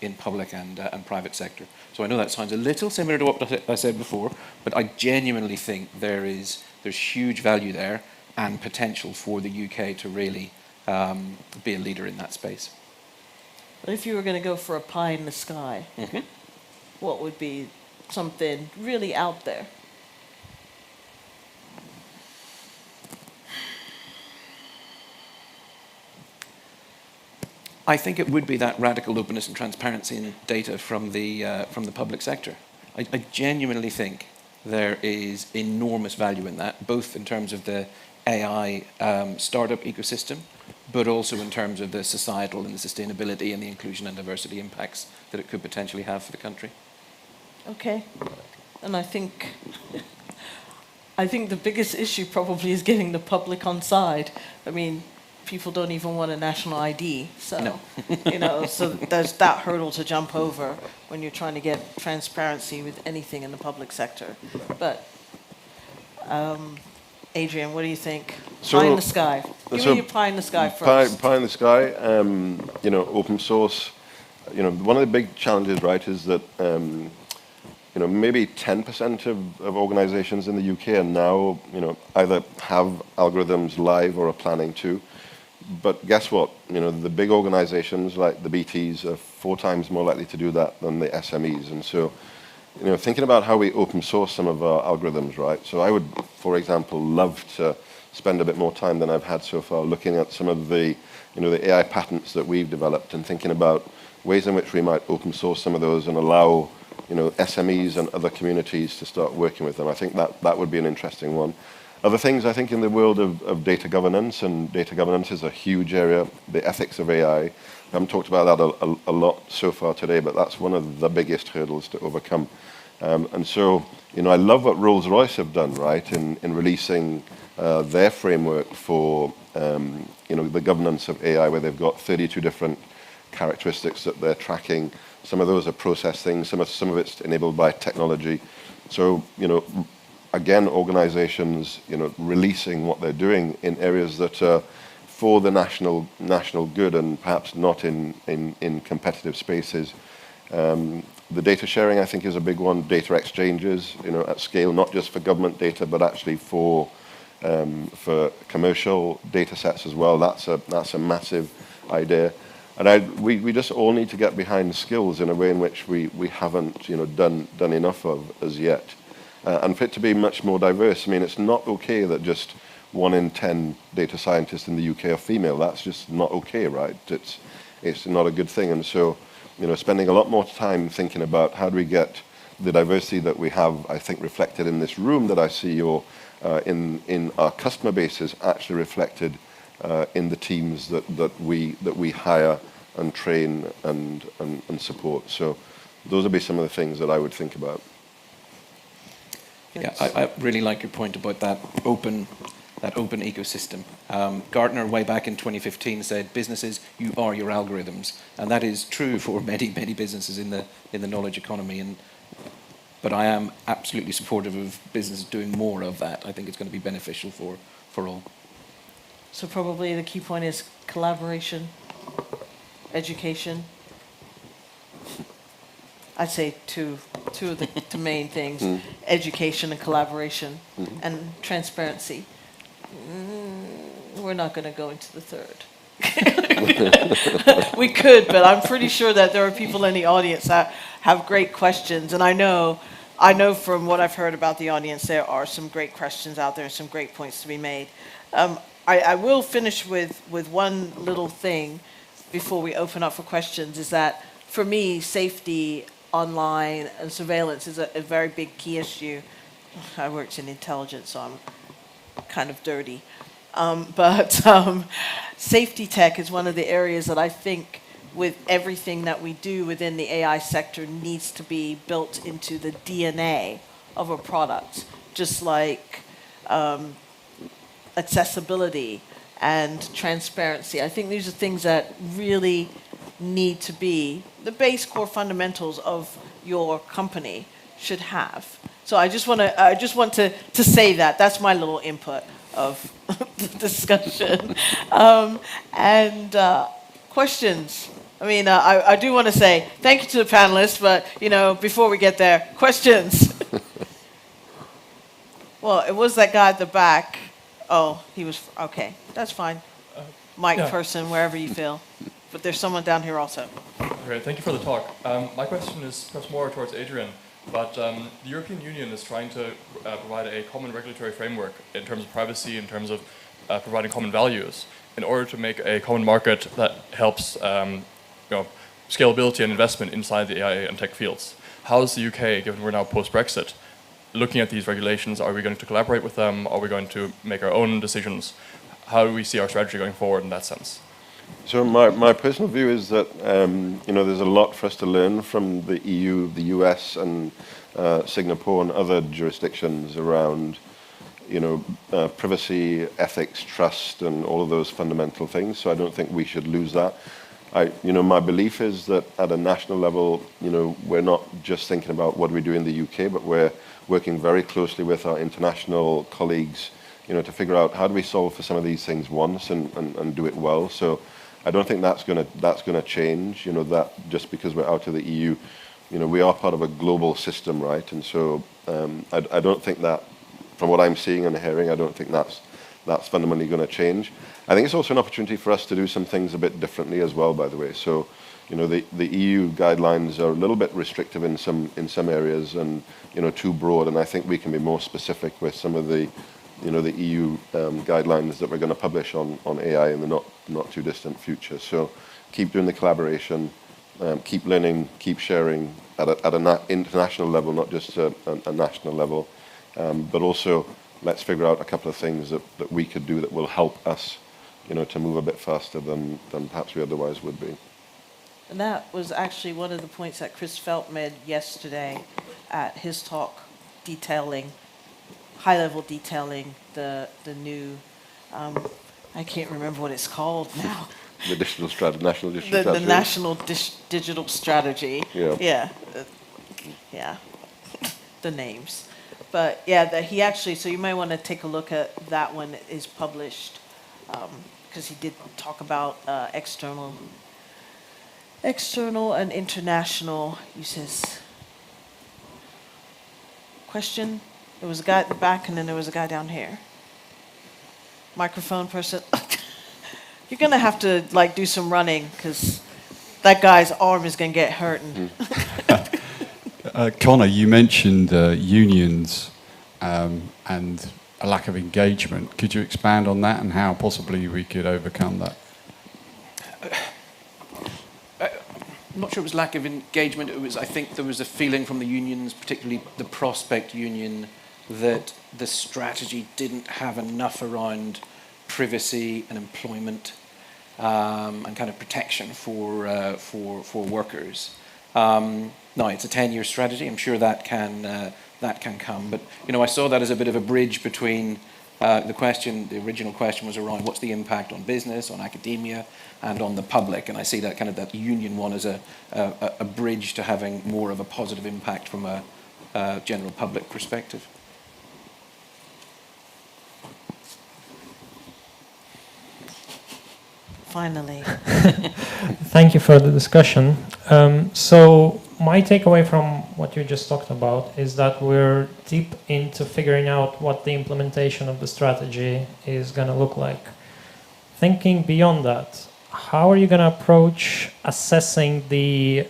in public and private sector. So I know that sounds a little similar to what I said before, but I genuinely think there's huge value there and potential for the UK to really be a leader in that space.
But if you were going to go for a pie in the sky, what would be something really out there?
I think it would be that radical openness and transparency in data from the public sector. I genuinely think there is enormous value in that, both in terms of the AI startup ecosystem, but also in terms of the societal and the sustainability and the inclusion and diversity impacts that it could potentially have for the country.
Okay, and I think the biggest issue probably is getting the public on side. I mean, people don't even want a national ID, so
no.
So there's that hurdle to jump over when you're trying to get transparency with anything in the public sector. But Adrian, what do you think? Pie in the sky. Give me your pie in the sky first.
Pie in the sky. Open source. One of the big challenges, right, is that maybe 10% of organizations in the UK are now, either have algorithms live or are planning to. But guess what? The big organizations like the BTs are 4 times more likely to do that than the SMEs. And so, thinking about how we open source some of our algorithms, right? So I would, for example, love to spend a bit more time than I've had so far looking at some of the, the AI patents that we've developed and thinking about ways in which we might open source some of those and allow, SMEs and other communities to start working with them. I think that would be an interesting one. Other things, I think, in the world of data governance, and data governance is a huge area, the ethics of AI. I haven't talked about that a lot so far today, but that's one of the biggest hurdles to overcome. And so, I love what Rolls-Royce have done, right, in releasing their framework for, the governance of AI, where they've got 32 different characteristics that they're tracking. Some of those are process things, some of it's enabled by technology. So, again, organizations, releasing what they're doing in areas that are for the national good and perhaps not in competitive spaces. The data sharing, I think, is a big one. Data exchanges, at scale, not just for government data, but actually for commercial data sets as well. That's a massive idea. And we just all need to get behind skills in a way in which we haven't done enough of as yet. And for it to be much more diverse. I mean, it's not okay that just 1 in 10 data scientists in the UK are female. That's just not okay, right? It's not a good thing. And so, spending a lot more time thinking about how do we get the diversity that we have, I think, reflected in this room that I see, or in our customer bases, actually reflected in the teams that we hire and train and support. So those would be some of the things that I would think about.
Yeah, I really like your point about that open ecosystem. Gartner, way back in 2015, said, businesses, you are your algorithms. And that is true for many, many businesses in the knowledge economy. But I am absolutely supportive of businesses doing more of that. I think it's going to be beneficial for all.
So probably the key point is collaboration, education. I'd say two of the main things, education and collaboration, and transparency. We're not going to go into the third. We could, but I'm pretty sure that there are people in the audience that have great questions. And I know from what I've heard about the audience, there are some great questions out there and some great points to be made. I will finish with one little thing before we open up for questions, is that for me, safety online and surveillance is a very big key issue. I worked in intelligence, so I'm kind of dirty. But safety tech is one of the areas that I think with everything that we do within the AI sector needs to be built into the DNA of a product, just like accessibility and transparency. I think these are things that really need to be the base core fundamentals of your company should have. So I just want to say that. That's my little input of the discussion. And questions. I mean, I do want to say thank you to the panelists, but before we get there, questions. Well, it was that guy at the back. Oh, he was okay. That's fine. Mic person, wherever you feel. But there's someone down here also.
Great, thank you for the talk. My question is perhaps more towards Adrian, but the European Union is trying to provide a common regulatory framework in terms of privacy, in terms of providing common values, in order to make a common market that helps scalability and investment inside the AI and tech fields. How is the UK, given we're now post-Brexit, looking at these regulations? Are we going to collaborate with them? Are we going to make our own decisions? How do we see our strategy going forward in that sense?
So my personal view is that there's a lot for us to learn from the EU, the US, and Singapore and other jurisdictions around privacy, ethics, trust, and all of those fundamental things. So I don't think we should lose that. My belief is that at a national level, we're not just thinking about what we do in the UK, but we're working very closely with our international colleagues, to figure out how do we solve for some of these things once and do it well. So I don't think that's gonna change. That just because we're out of the EU, we are part of a global system, right? And so I don't think that, from what I'm seeing and hearing, I don't think that's fundamentally going to change. I think it's also an opportunity for us to do some things a bit differently as well, by the way. So, the EU guidelines are a little bit restrictive in some areas and, too broad. And I think we can be more specific with some of the EU guidelines that we're going to publish on AI in the not too distant future. So keep doing the collaboration, keep learning, keep sharing at an international level, not just a national level. But also, let's figure out a couple of things that we could do that will help us, to move a bit faster than perhaps we otherwise would be.
And that was actually one of the points that Chris Felt made yesterday at his talk, high-level detailing the new, I can't remember what it's called now.
The national digital strategy.
The national digital strategy.
Yeah.
Yeah. The names. But yeah, he actually, so you may want to take a look at that one. It is published, because he did talk about external and international uses. Question? There was a guy at the back, and then there was a guy down here. Microphone person. You're going to have to like do some running, because that guy's arm is going to get hurt.
Connor, you mentioned unions and a lack of engagement. Could you expand on that and how possibly we could overcome that?
I'm not sure it was lack of engagement. It was, I think there was a feeling from the unions, particularly the Prospect Union, that the strategy didn't have enough around privacy and employment and kind of protection for workers. No, it's a 10-year strategy. I'm sure that can come. But I saw that as a bit of a bridge between the original question was around what's the impact on business, on academia, and on the public. And I see that kind of that union one as a bridge to having more of a positive impact from a general public perspective.
Finally.
Thank you for the discussion. So my takeaway from what you just talked about is that we're deep into figuring out what the implementation of the strategy is going to look like. Thinking beyond that, how are you going to approach assessing the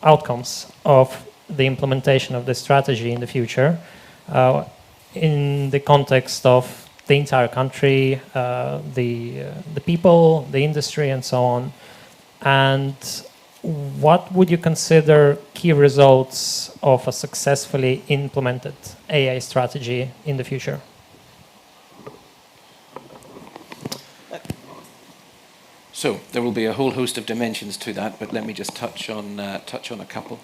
outcomes of the implementation of the strategy in the future in the context of the entire country, the people, the industry, and so on? And what would you consider key results of a successfully implemented AI strategy in the future?
So there will be a whole host of dimensions to that, but let me just touch on a couple.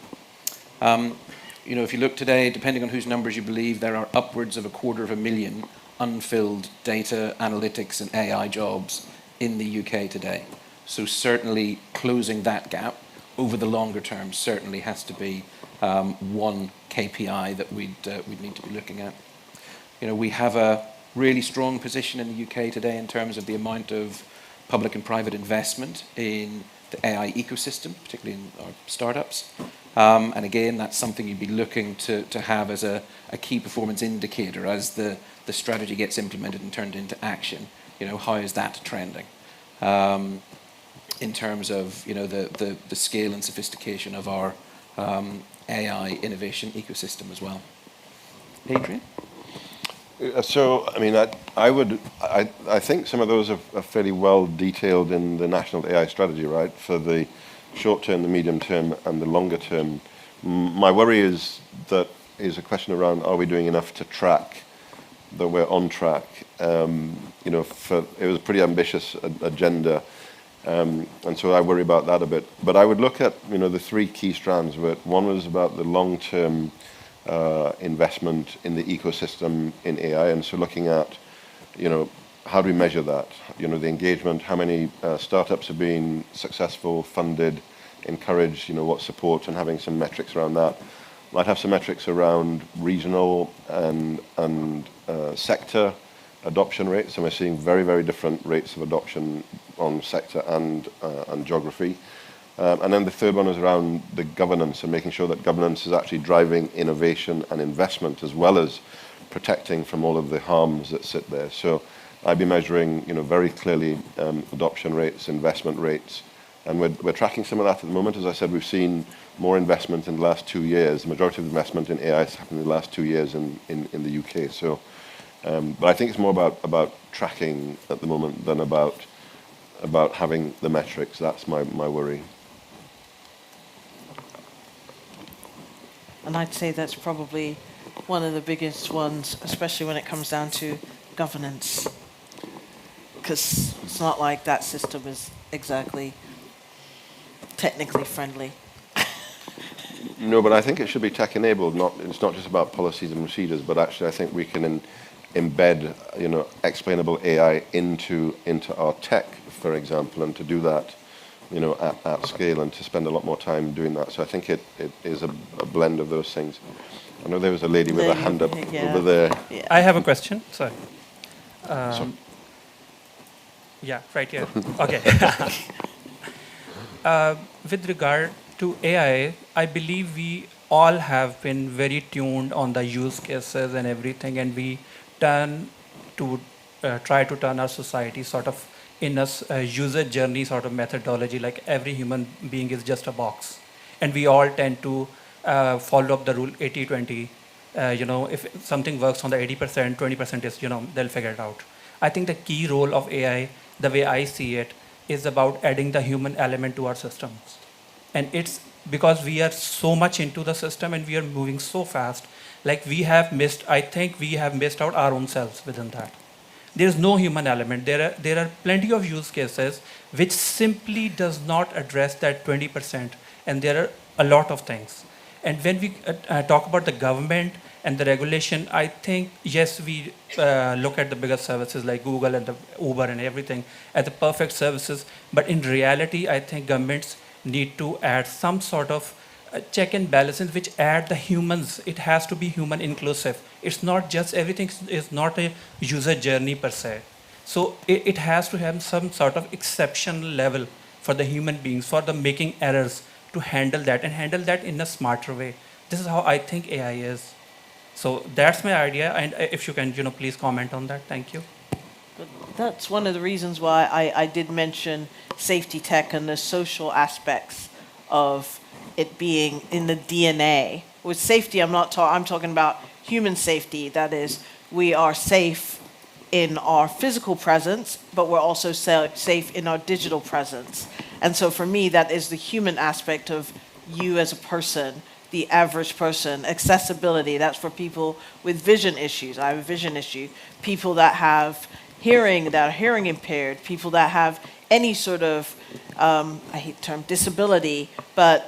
If you look today, depending on whose numbers you believe, there are upwards of 250,000 unfilled data analytics and AI jobs in the UK today. So certainly closing that gap over the longer term certainly has to be one KPI that we'd need to be looking at. We have a really strong position in the UK today in terms of the amount of public and private investment in the AI ecosystem, particularly in our startups. And again, that's something you'd be looking to have as a key performance indicator as the strategy gets implemented and turned into action. How is that trending? In terms of the scale and sophistication of our AI innovation ecosystem as well. Adrian?
So, I mean, I think some of those are fairly well detailed in the National AI Strategy, right? For the short term, the medium term, and the longer term. My worry is a question around, are we doing enough to track that we're on track? It was a pretty ambitious agenda. And so I worry about that a bit. But I would look at, the three key strands of it. One was about the long-term investment in the ecosystem in AI. And so looking at, how do we measure that? The engagement, how many startups have been successful, funded, encouraged, what support, and having some metrics around that. Might have some metrics around regional and sector adoption rates, and we're seeing very, very different rates of adoption on sector and geography. And then the third one is around the governance and making sure that governance is actually driving innovation and investment as well as protecting from all of the harms that sit there. So I'd be measuring, very clearly adoption rates, investment rates, and we're tracking some of that at the moment. As I said, we've seen more investment in the last 2 years. The majority of investment in AI has happened in the last 2 years in the UK. So, but I think it's more about tracking at the moment than about having the metrics. That's my worry.
And I'd say that's probably one of the biggest ones, especially when it comes down to governance. Because it's not like that system is exactly technically friendly.
No, but I think it should be tech-enabled. It's not just about policies and procedures, but actually I think we can embed, explainable AI into our tech, for example, and to do that, at scale and to spend a lot more time doing that. So I think it is a blend of those things. I know there was a lady with a hand up
Yeah.
over there.
I have a question. Sorry.
Sorry.
Yeah, right here. Okay. With regard to AI, I believe we all have been very tuned on the use cases and everything, and we turn to try to turn our society sort of in a user journey sort of methodology, like every human being is just a box. And we all tend to follow up the rule 80-20. If something works on the 80%, 20% is, they'll figure it out. I think the key role of AI, the way I see it, is about adding the human element to our systems. And it's because we are so much into the system and we are moving so fast, like I think we have missed out our own selves within that. There is no human element. There are plenty of use cases which simply does not address that 20%, and there are a lot of things. And when we talk about the government and the regulation, I think, yes, we look at the bigger services like Google and the Uber and everything as the perfect services. But in reality, I think governments need to add some sort of check and balances which add the humans. It has to be human inclusive. It's not just, everything is not a user journey per se. So it has to have some sort of exception level for the human beings, for the making errors, to handle that and handle that in a smarter way. This is how I think AI is. So that's my idea, and if you can, please comment on that. Thank you.
That's one of the reasons why I did mention safety tech and the social aspects of it being in the DNA. With safety, I'm talking about human safety. That is, we are safe in our physical presence, but we're also safe in our digital presence. And so for me, that is the human aspect of you as a person, the average person. Accessibility, that's for people with vision issues. I have a vision issue. People that have hearing, that are hearing impaired, people that have any sort of, I hate the term disability, but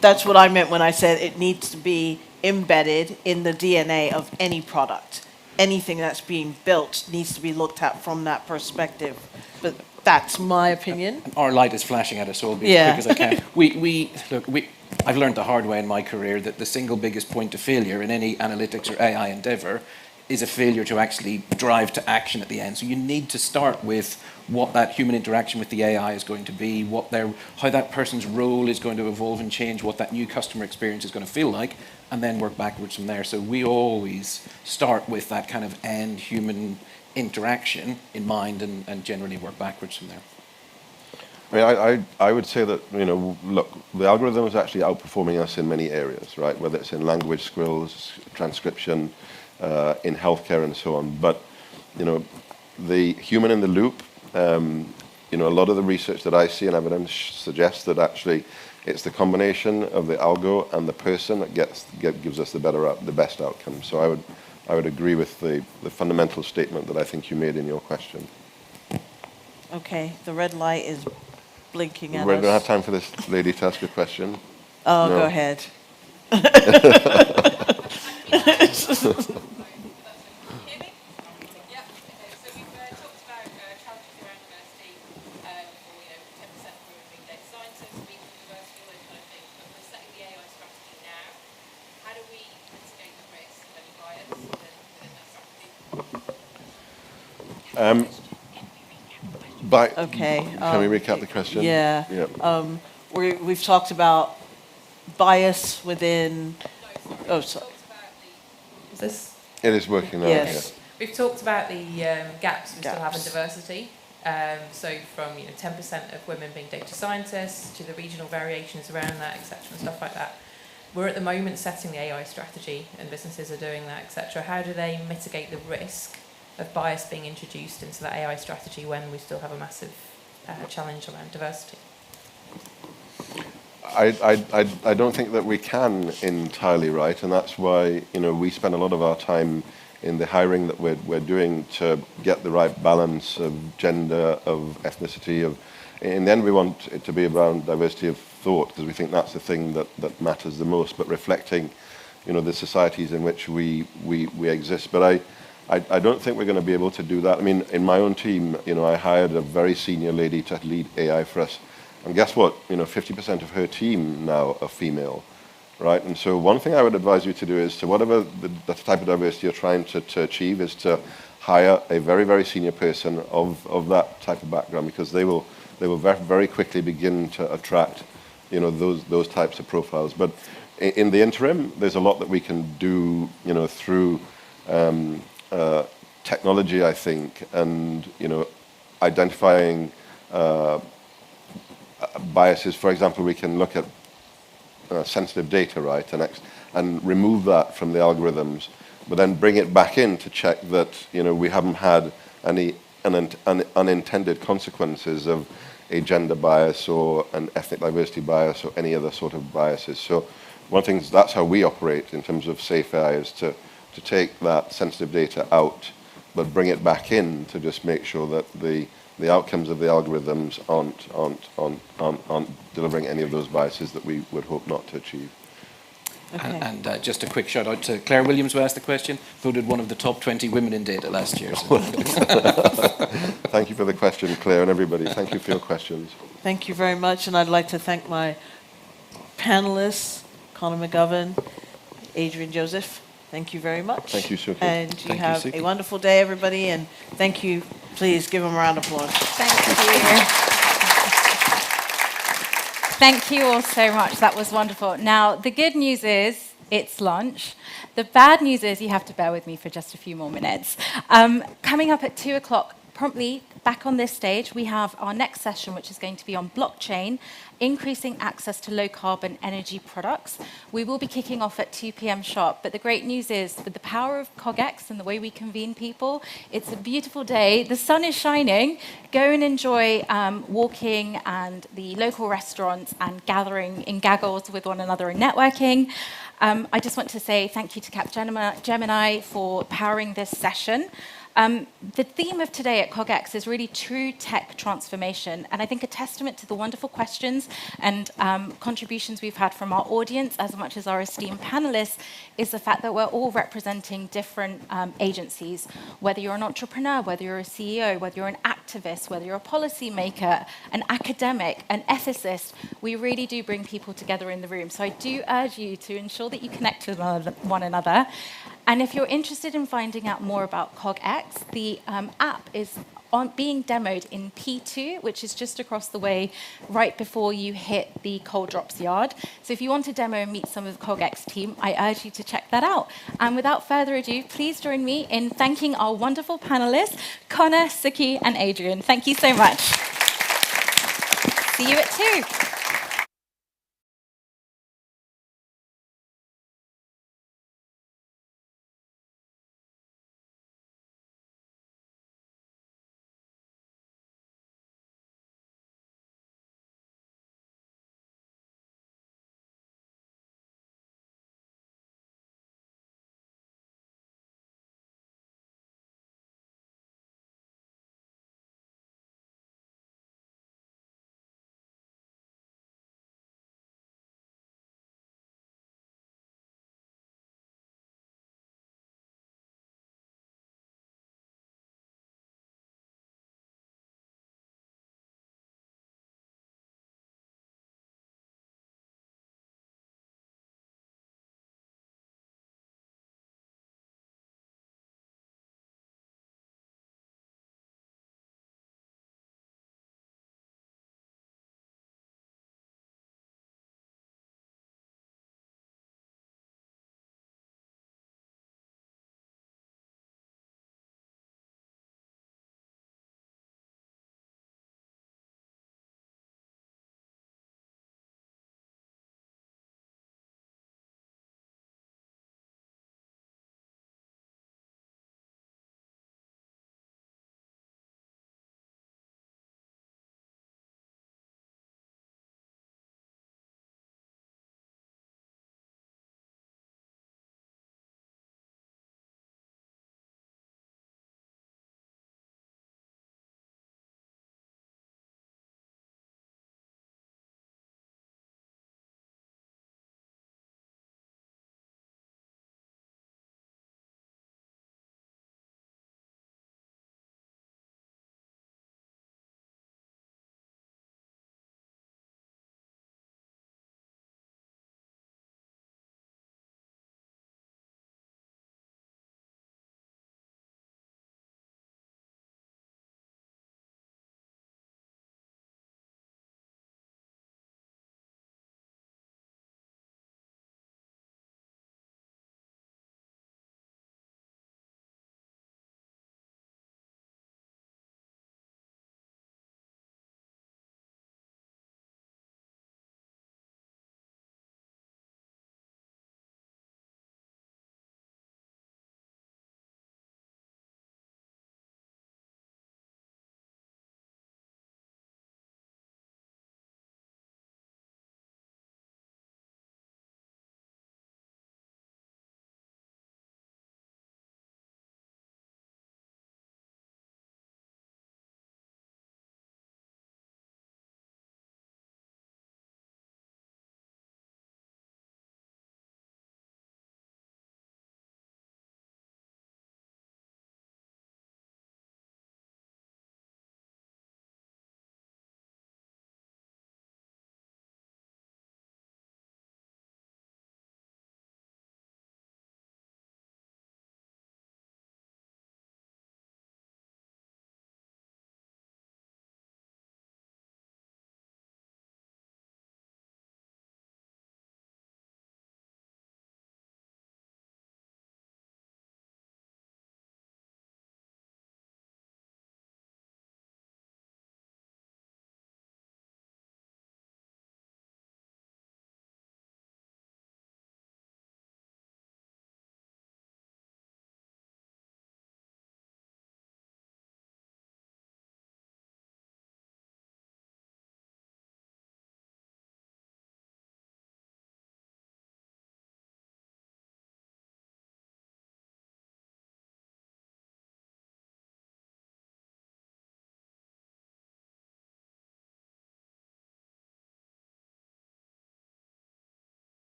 that's what I meant when I said it needs to be embedded in the DNA of any product. Anything that's being built needs to be looked at from that perspective. But that's my opinion.
Our light is flashing at us, so I'll be as quick as I can. I've learned the hard way in my career that the single biggest point of failure in any analytics or AI endeavor is a failure to actually drive to action at the end. So you need to start with what that human interaction with the AI is going to be, how that person's role is going to evolve and change, what that new customer experience is going to feel like, and then work backwards from there. So we always start with that kind of end human interaction in mind and generally work backwards from there.
I mean, I would say that, look, the algorithm is actually outperforming us in many areas, right? Whether it's in language skills, transcription, in healthcare and so on. But, the human in the loop, a lot of the research that I see and evidence suggests that actually it's the combination of the algo and the person that gives us the best outcome. So I would agree with the fundamental statement that I think you made in your question.
Okay, the red light is blinking at us.
We're going to have time for this lady to ask a question.
Oh,
no?
Go ahead.
Can we recap the question?
Yeah. We've talked about bias within. Oh, sorry.
Is this?
It is working now.
Yes.
We've talked about the gaps we still have in diversity. So from 10% of women being data scientists to the regional variations around that, etc., and stuff like that. We're at the moment setting the AI strategy, and businesses are doing that, etc. How do they mitigate the risk of bias being introduced into that AI strategy when we still have a massive challenge around diversity?
I don't think that we can entirely, right, and that's why we spend a lot of our time in the hiring that we're doing to get the right balance of gender, of ethnicity, in the end we want it to be around diversity of thought, because we think that's the thing that matters the most, but reflecting the societies in which we exist. But I don't think we're going to be able to do that. I mean, in my own team, I hired a very senior lady to lead AI for us. And guess what? 50% of her team now are female. right? And so one thing I would advise you to do is to whatever the type of diversity you're trying to achieve is to hire a very, very senior person of that type of background, because they will very quickly begin to attract, you know, those types of profiles. But in the interim, there's a lot that we can do, you know, through technology, I think, and, you know, identifying biases. For example, we can look at sensitive data, right, and remove that from the algorithms, but then bring it back in to check that, you know, we haven't had any unintended consequences of a gender bias or an ethnic diversity bias or any other sort of biases. So one thing is, that's how we operate in terms of safe AI, is to take that sensitive data out, but bring it back in to just make sure that the outcomes of the algorithms aren't delivering any of those biases that we would hope not to achieve.
Okay.
And just a quick shout out to Claire Williams, who asked the question, voted one of the top 20 women in data last year. So.
Thank you for the question, Claire, and everybody. Thank you for your questions.
Thank you very much, and I'd like to thank my panelists, Conor McGovern, Adrian Joseph. Thank you very much.
Thank you, Suki.
And you
Thank you,
have
Suki.
a wonderful day, everybody, and thank you. Please give them a round of applause.
Thank you. Thank you all so much. That was wonderful. Now, the good news is it's lunch. The bad news is you have to bear with me for just a few more minutes. Coming up at 2 o'clock, promptly back on this stage, we have our next session, which is going to be on blockchain, increasing access to low-carbon energy products. We will be kicking off at 2 p.m. sharp, but the great news is, with the power of CogX and the way we convene people, it's a beautiful day. The sun is shining. Go and enjoy walking and the local restaurants and gathering in gaggles with one another and networking. I just want to say thank you to Capgemini for powering this session. The theme of today at CogX is really true tech transformation, and I think a testament to the wonderful questions and contributions we've had from our audience, as much as our esteemed panelists, is the fact that we're all representing different agencies. Whether you're an entrepreneur, whether you're a CEO, whether you're an activist, whether you're a policymaker, an academic, an ethicist, we really do bring people together in the room. So I do urge you to ensure that you connect with one another. And if you're interested in finding out more about CogX, the app is being demoed in P2, which is just across the way right before you hit the Cold Drops Yard. So if you want to demo and meet some of the CogX team, I urge you to check that out. And without further ado, please join me in thanking our wonderful panelists, Conor, Suki, and Adrian. Thank you so much. See you at 2.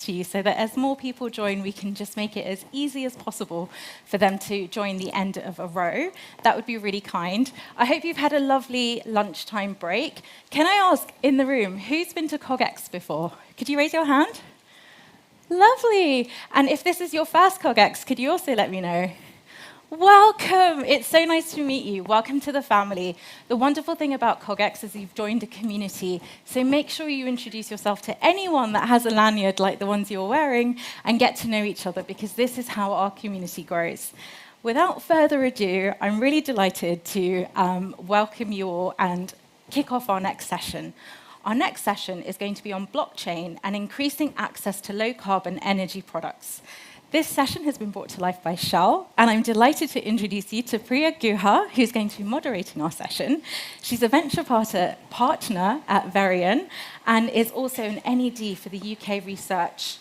to you so that as more people join, we can just make it as easy as possible for them to join the end of a row. That would be really kind. I hope you've had a lovely lunchtime break. Can I ask in the room, who's been to CogX before? Could you raise your hand? Lovely. And if this is your first CogX, could you also let me know? Welcome. It's so nice to meet you. Welcome to the family. The wonderful thing about CogX is you've joined a community, so make sure you introduce yourself to anyone that has a lanyard like the ones you're wearing and get to know each other, because this is how our community grows. Without further ado, I'm really delighted to welcome you all and kick off our next session. Our next session is going to be on blockchain and increasing access to low-carbon energy products. This session has been brought to life by Shell, and I'm delighted to introduce you to Priya Guha, who's going to be moderating our session. She's a venture partner at Varian and is also an NED for the UK Research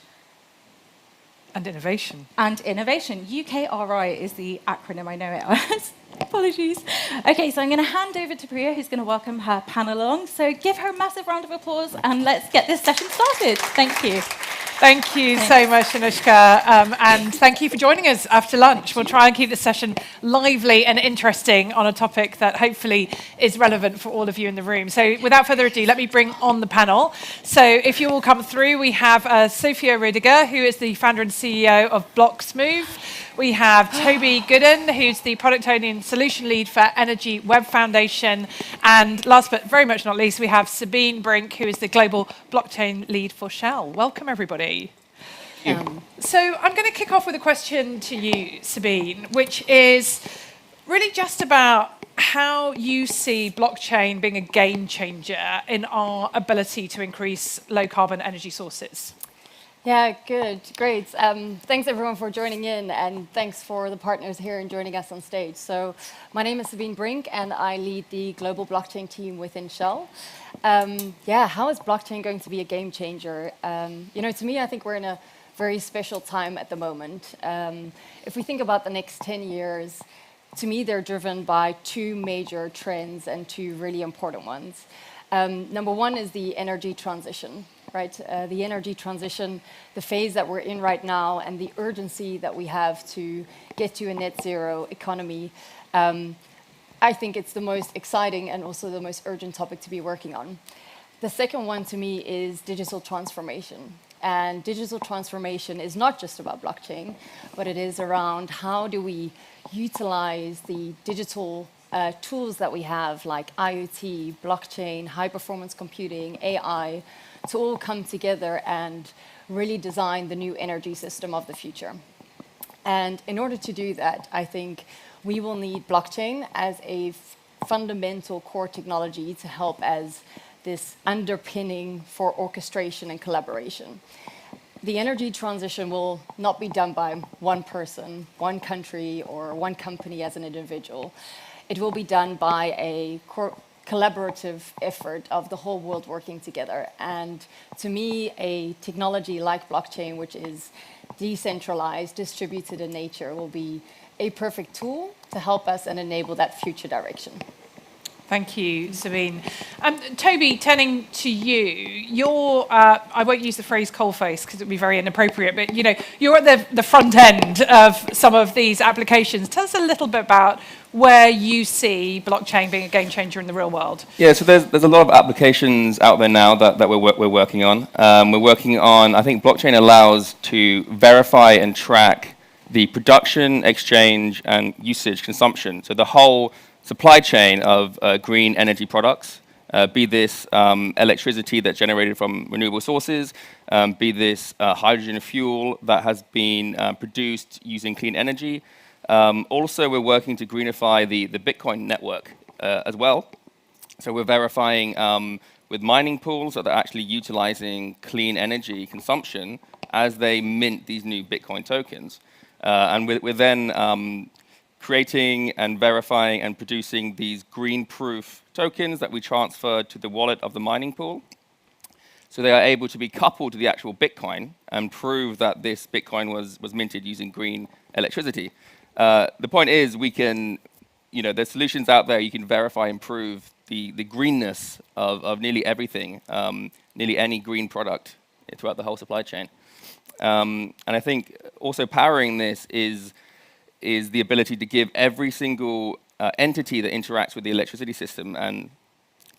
and Innovation.
UKRI is the acronym, I know it as. Apologies. Okay, so I'm going to hand over to Priya, who's going to welcome her panel along. So give her a massive round of applause, and let's get this session started. Thank you.
Thank you so much, Anushka, and thank you for joining us after lunch. We'll try and keep the session lively and interesting on a topic that hopefully is relevant for all of you in the room. So without further ado, let me bring on the panel. So if you all come through, we have Sophia Rudiger, who is the founder and CEO of Blocksmove. We have Toby Gooden, who's the product owner and solution lead for Energy Web Foundation. And last but very much not least, we have Sabine Brink, who is the global blockchain lead for Shell. Welcome, everybody. So I'm going to kick off with a question to you, Sabine, which is really just about how you see blockchain being a game changer in our ability to increase low-carbon energy sources.
Yeah, good, great. Thanks everyone for joining in, and thanks for the partners here and joining us on stage. So my name is Sabine Brink, and I lead the global blockchain team within Shell. How is blockchain going to be a game changer? To me, I think we're in a very special time at the moment. If we think about the next 10 years, to me, they're driven by two major trends and two really important ones. Number one is the energy transition. Right, the energy transition, the phase that we're in right now, and the urgency that we have to get to a net zero economy. I think it's the most exciting and also the most urgent topic to be working on. The second one to me is digital transformation. And digital transformation is not just about blockchain, but it is around how do we utilize the digital tools that we have, like IoT, blockchain, high-performance computing, AI, to all come together and really design the new energy system of the future. And in order to do that, I think we will need blockchain as a fundamental core technology to help as this underpinning for orchestration and collaboration. The energy transition will not be done by one person, one country, or one company as an individual. It will be done by a collaborative effort of the whole world working together. And to me, a technology like blockchain, which is decentralized, distributed in nature, will be a perfect tool to help us and enable that future direction.
Thank you, Sabine. Toby, turning to you, I won't use the phrase coalface because it would be very inappropriate, but you're at the front end of some of these applications. Tell us a little bit about where you see blockchain being a game changer in the real world.
Yeah, so there's a lot of applications out there now that we're working on. I think blockchain allows to verify and track the production, exchange, and usage consumption. So the whole supply chain of green energy products, be this electricity that's generated from renewable sources, be this hydrogen fuel that has been produced using clean energy. Also, we're working to greenify the Bitcoin network as well. So we're verifying with mining pools that they're actually utilizing clean energy consumption as they mint these new Bitcoin tokens. And we're then creating and verifying and producing these green-proof tokens that we transfer to the wallet of the mining pool. So they are able to be coupled to the actual Bitcoin and prove that this Bitcoin was minted using green electricity. The point is, we can, there's solutions out there. You can verify and prove the greenness of nearly everything, nearly any green product throughout the whole supply chain. And I think also powering this is the ability to give every single entity that interacts with the electricity system an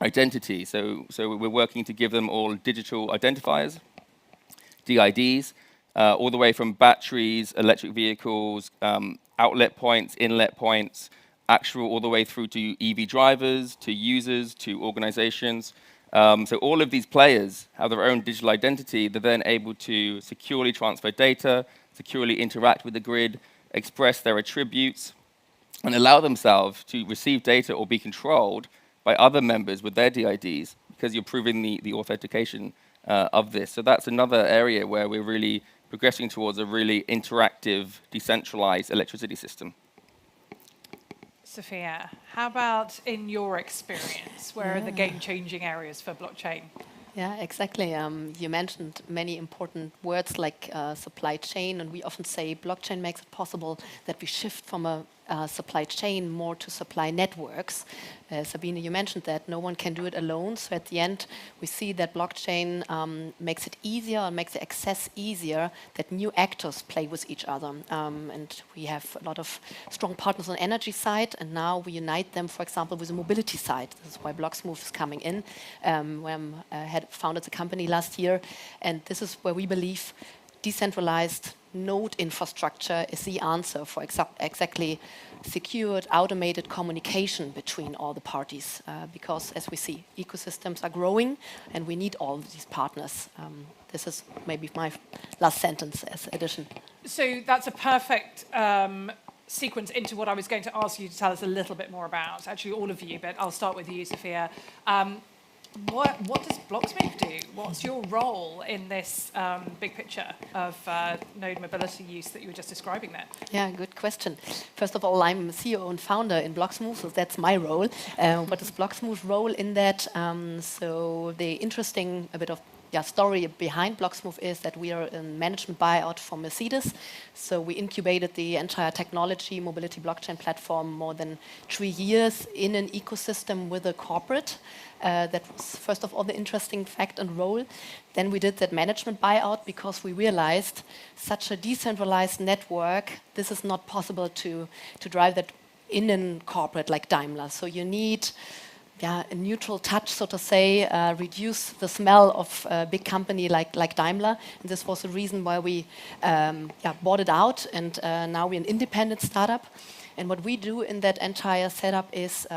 identity. So we're working to give them all digital identifiers, DIDs, all the way from batteries, electric vehicles, outlet points, inlet points, actual all the way through to EV drivers, to users, to organizations. So all of these players have their own digital identity. They're then able to securely transfer data, securely interact with the grid, express their attributes, and allow themselves to receive data or be controlled by other members with their DIDs, because you're proving the authentication of this. So that's another area where we're really progressing towards a really interactive, decentralized electricity system.
Sophia, how about in your experience? Where are the game-changing areas for blockchain?
Yeah, exactly. You mentioned many important words like supply chain, and we often say blockchain makes it possible that we shift from a supply chain more to supply networks. Sabine, you mentioned that no one can do it alone. So at the end, we see that blockchain makes it easier and makes the access easier that new actors play with each other. And we have a lot of strong partners on the energy side, and now we unite them, for example, with the mobility side. This is why Blocksmove is coming in, when I had founded the company last year. And this is where we believe decentralized node infrastructure is the answer for exactly secured, automated communication between all the parties. Because as we see, ecosystems are growing and we need all of these partners. This is maybe my last sentence as addition.
So that's a perfect sequence into what I was going to ask you to tell us a little bit more about. Actually, all of you, but I'll start with you, Sophia. What does Blocksmove do? What's your role in this big picture of node mobility use that you were just describing there?
Yeah, good question. First of all, I'm CEO and founder in Blocksmove, so that's my role. What is Blocksmove's role in that? So the interesting story behind Blocksmove is that we are a management buyout for Mercedes. So we incubated the entire technology mobility blockchain platform more than 3 years in an ecosystem with a corporate. That was, first of all, the interesting fact and role. Then we did that management buyout because we realized such a decentralized network, this is not possible to drive that in a corporate like Daimler. So you need a neutral touch, so to say, reduce the smell of a big company like Daimler. And this was the reason why we bought it out, and now we're an independent startup. And what we do in that entire setup is,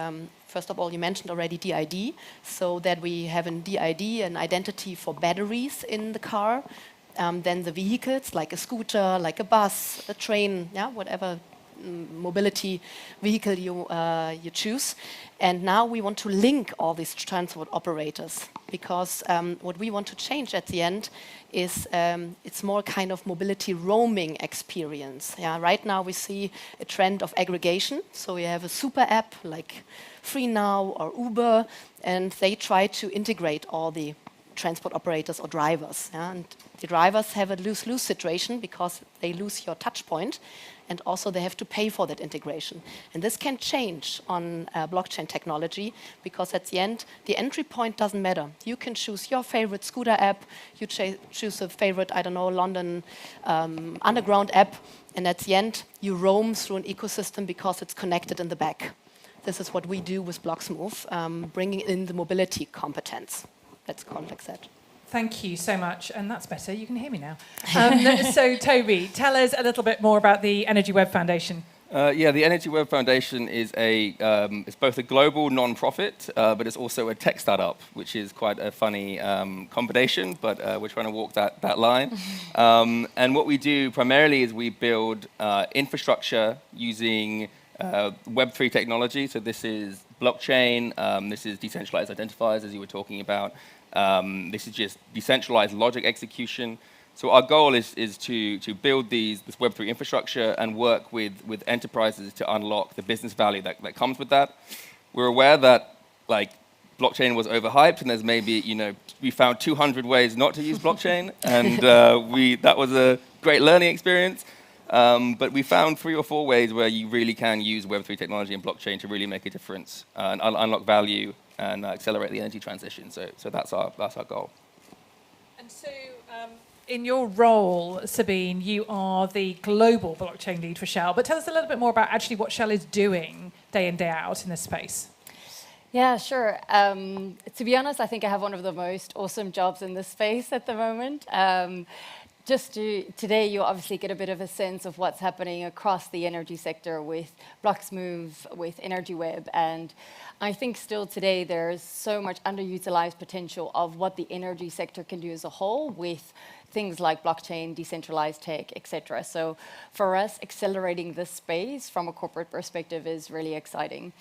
first of all, you mentioned already DID, so that we have an DID, an identity for batteries in the car. Then the vehicles, like a scooter, like a bus, a train, whatever mobility vehicle you choose. And now we want to link all these transport operators, because what we want to change at the end is it's more kind of mobility roaming experience. Right now we see a trend of aggregation. So we have a super app like FreeNow or Uber, and they try to integrate all the transport operators or drivers. And the drivers have a lose-lose situation because they lose your touch point, and also they have to pay for that integration. And this can change on blockchain technology, because at the end, the entry point doesn't matter. You can choose your favorite scooter app, you choose a favorite, I don't know, London Underground app, and at the end, you roam through an ecosystem because it's connected in the back. This is what we do with Blocksmove, bringing in the mobility competence. Let's call it like that.
Thank you so much, and that's better. You can hear me now. So, Toby, tell us a little bit more about the Energy Web Foundation.
The Energy Web Foundation is it's both a global non-profit, but it's also a tech startup, which is quite a funny combination, but we're trying to walk that line. And what we do primarily is we build infrastructure using Web3 technology. So this is blockchain, this is decentralized identifiers, as you were talking about. This is just decentralized logic execution. So our goal is to build this Web3 infrastructure and work with enterprises to unlock the business value that comes with that. We're aware that blockchain was overhyped, and there's maybe, we found 200 ways not to use blockchain, and that was a great learning experience. But we found 3 or 4 ways where you really can use Web3 technology and blockchain to really make a difference and unlock value and accelerate the energy transition. So that's our goal.
And so in your role, Sabine, you are the global blockchain lead for Shell. But tell us a little bit more about actually what Shell is doing day in, day out in this space.
Yeah, sure. To be honest, I think I have one of the most awesome jobs in this space at the moment. Today, you obviously get a bit of a sense of what's happening across the energy sector with Blocksmove, with Energy Web, and I think still today there's so much underutilized potential of what the energy sector can do as a whole with things like blockchain, decentralized tech, etc. So for us, accelerating this space from a corporate perspective is really exciting.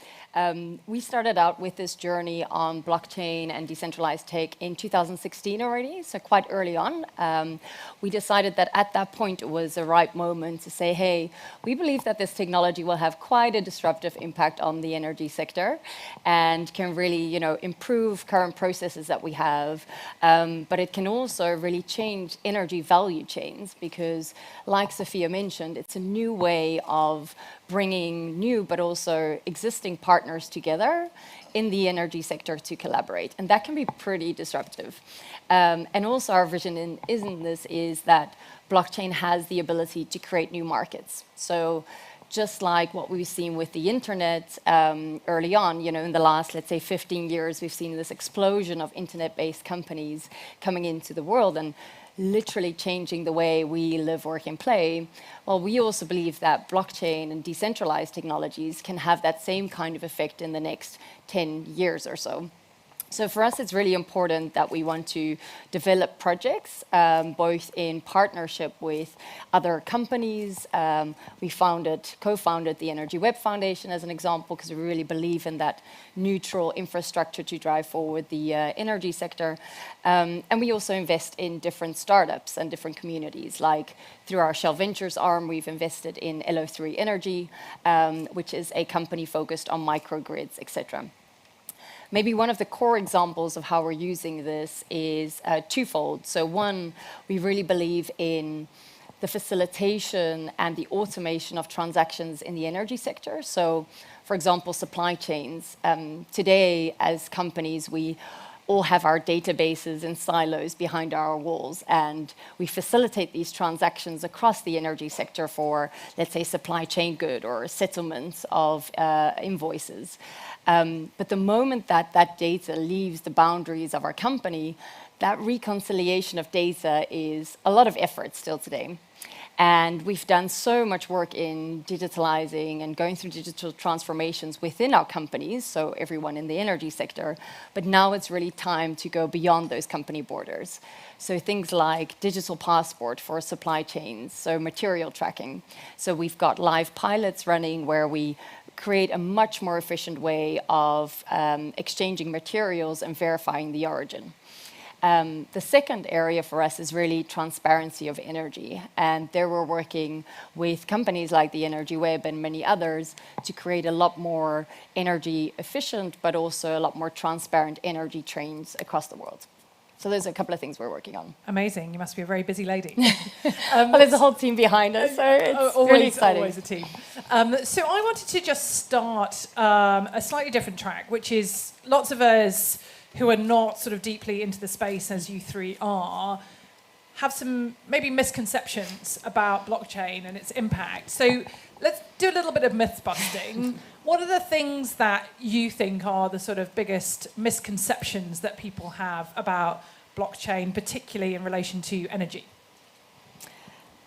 We started out with this journey on blockchain and decentralized tech in 2016 already, so quite early on. We decided that at that point it was the right moment to say, hey, we believe that this technology will have quite a disruptive impact on the energy sector and can really, improve current processes that we have, but it can also really change energy value chains because, like Sophia mentioned, it's a new way of bringing new but also existing partners together in the energy sector to collaborate. And that can be pretty disruptive. And also our vision in this is that blockchain has the ability to create new markets. So just like what we've seen with the internet early on, in the last, let's say, 15 years, we've seen this explosion of internet-based companies coming into the world and literally changing the way we live, work, and play. Well, we also believe that blockchain and decentralized technologies can have that same kind of effect in the next 10 years or so. So for us, it's really important that we want to develop projects, both in partnership with other companies. We co-founded the Energy Web Foundation as an example, because we really believe in that neutral infrastructure to drive forward the energy sector. And we also invest in different startups and different communities, like through our Shell Ventures arm, we've invested in LO3 Energy, which is a company focused on microgrids, etc. Maybe one of the core examples of how we're using this is twofold. So one, we really believe in the facilitation and the automation of transactions in the energy sector. So, for example, supply chains. Today, as companies, we all have our databases in silos behind our walls, and we facilitate these transactions across the energy sector for, let's say, supply chain good or settlements of invoices. But the moment that that data leaves the boundaries of our company, that reconciliation of data is a lot of effort still today. And we've done so much work in digitalizing and going through digital transformations within our companies, so everyone in the energy sector, but now it's really time to go beyond those company borders. So things like digital passport for supply chains, so material tracking. So we've got live pilots running where we create a much more efficient way of exchanging materials and verifying the origin. The second area for us is really transparency of energy. And there we're working with companies like the Energy Web and many others to create a lot more energy efficient, but also a lot more transparent energy trains across the world. So those are a couple of things we're working on.
Amazing. You must be a very busy lady.
Well, there's a whole team behind us, so it's really exciting.
Always a team. So I wanted to just start a slightly different track, which is lots of us who are not sort of deeply into the space as you three are, have some maybe misconceptions about blockchain and its impact. So let's do a little bit of myth busting. What are the things that you think are the sort of biggest misconceptions that people have about blockchain, particularly in relation to energy?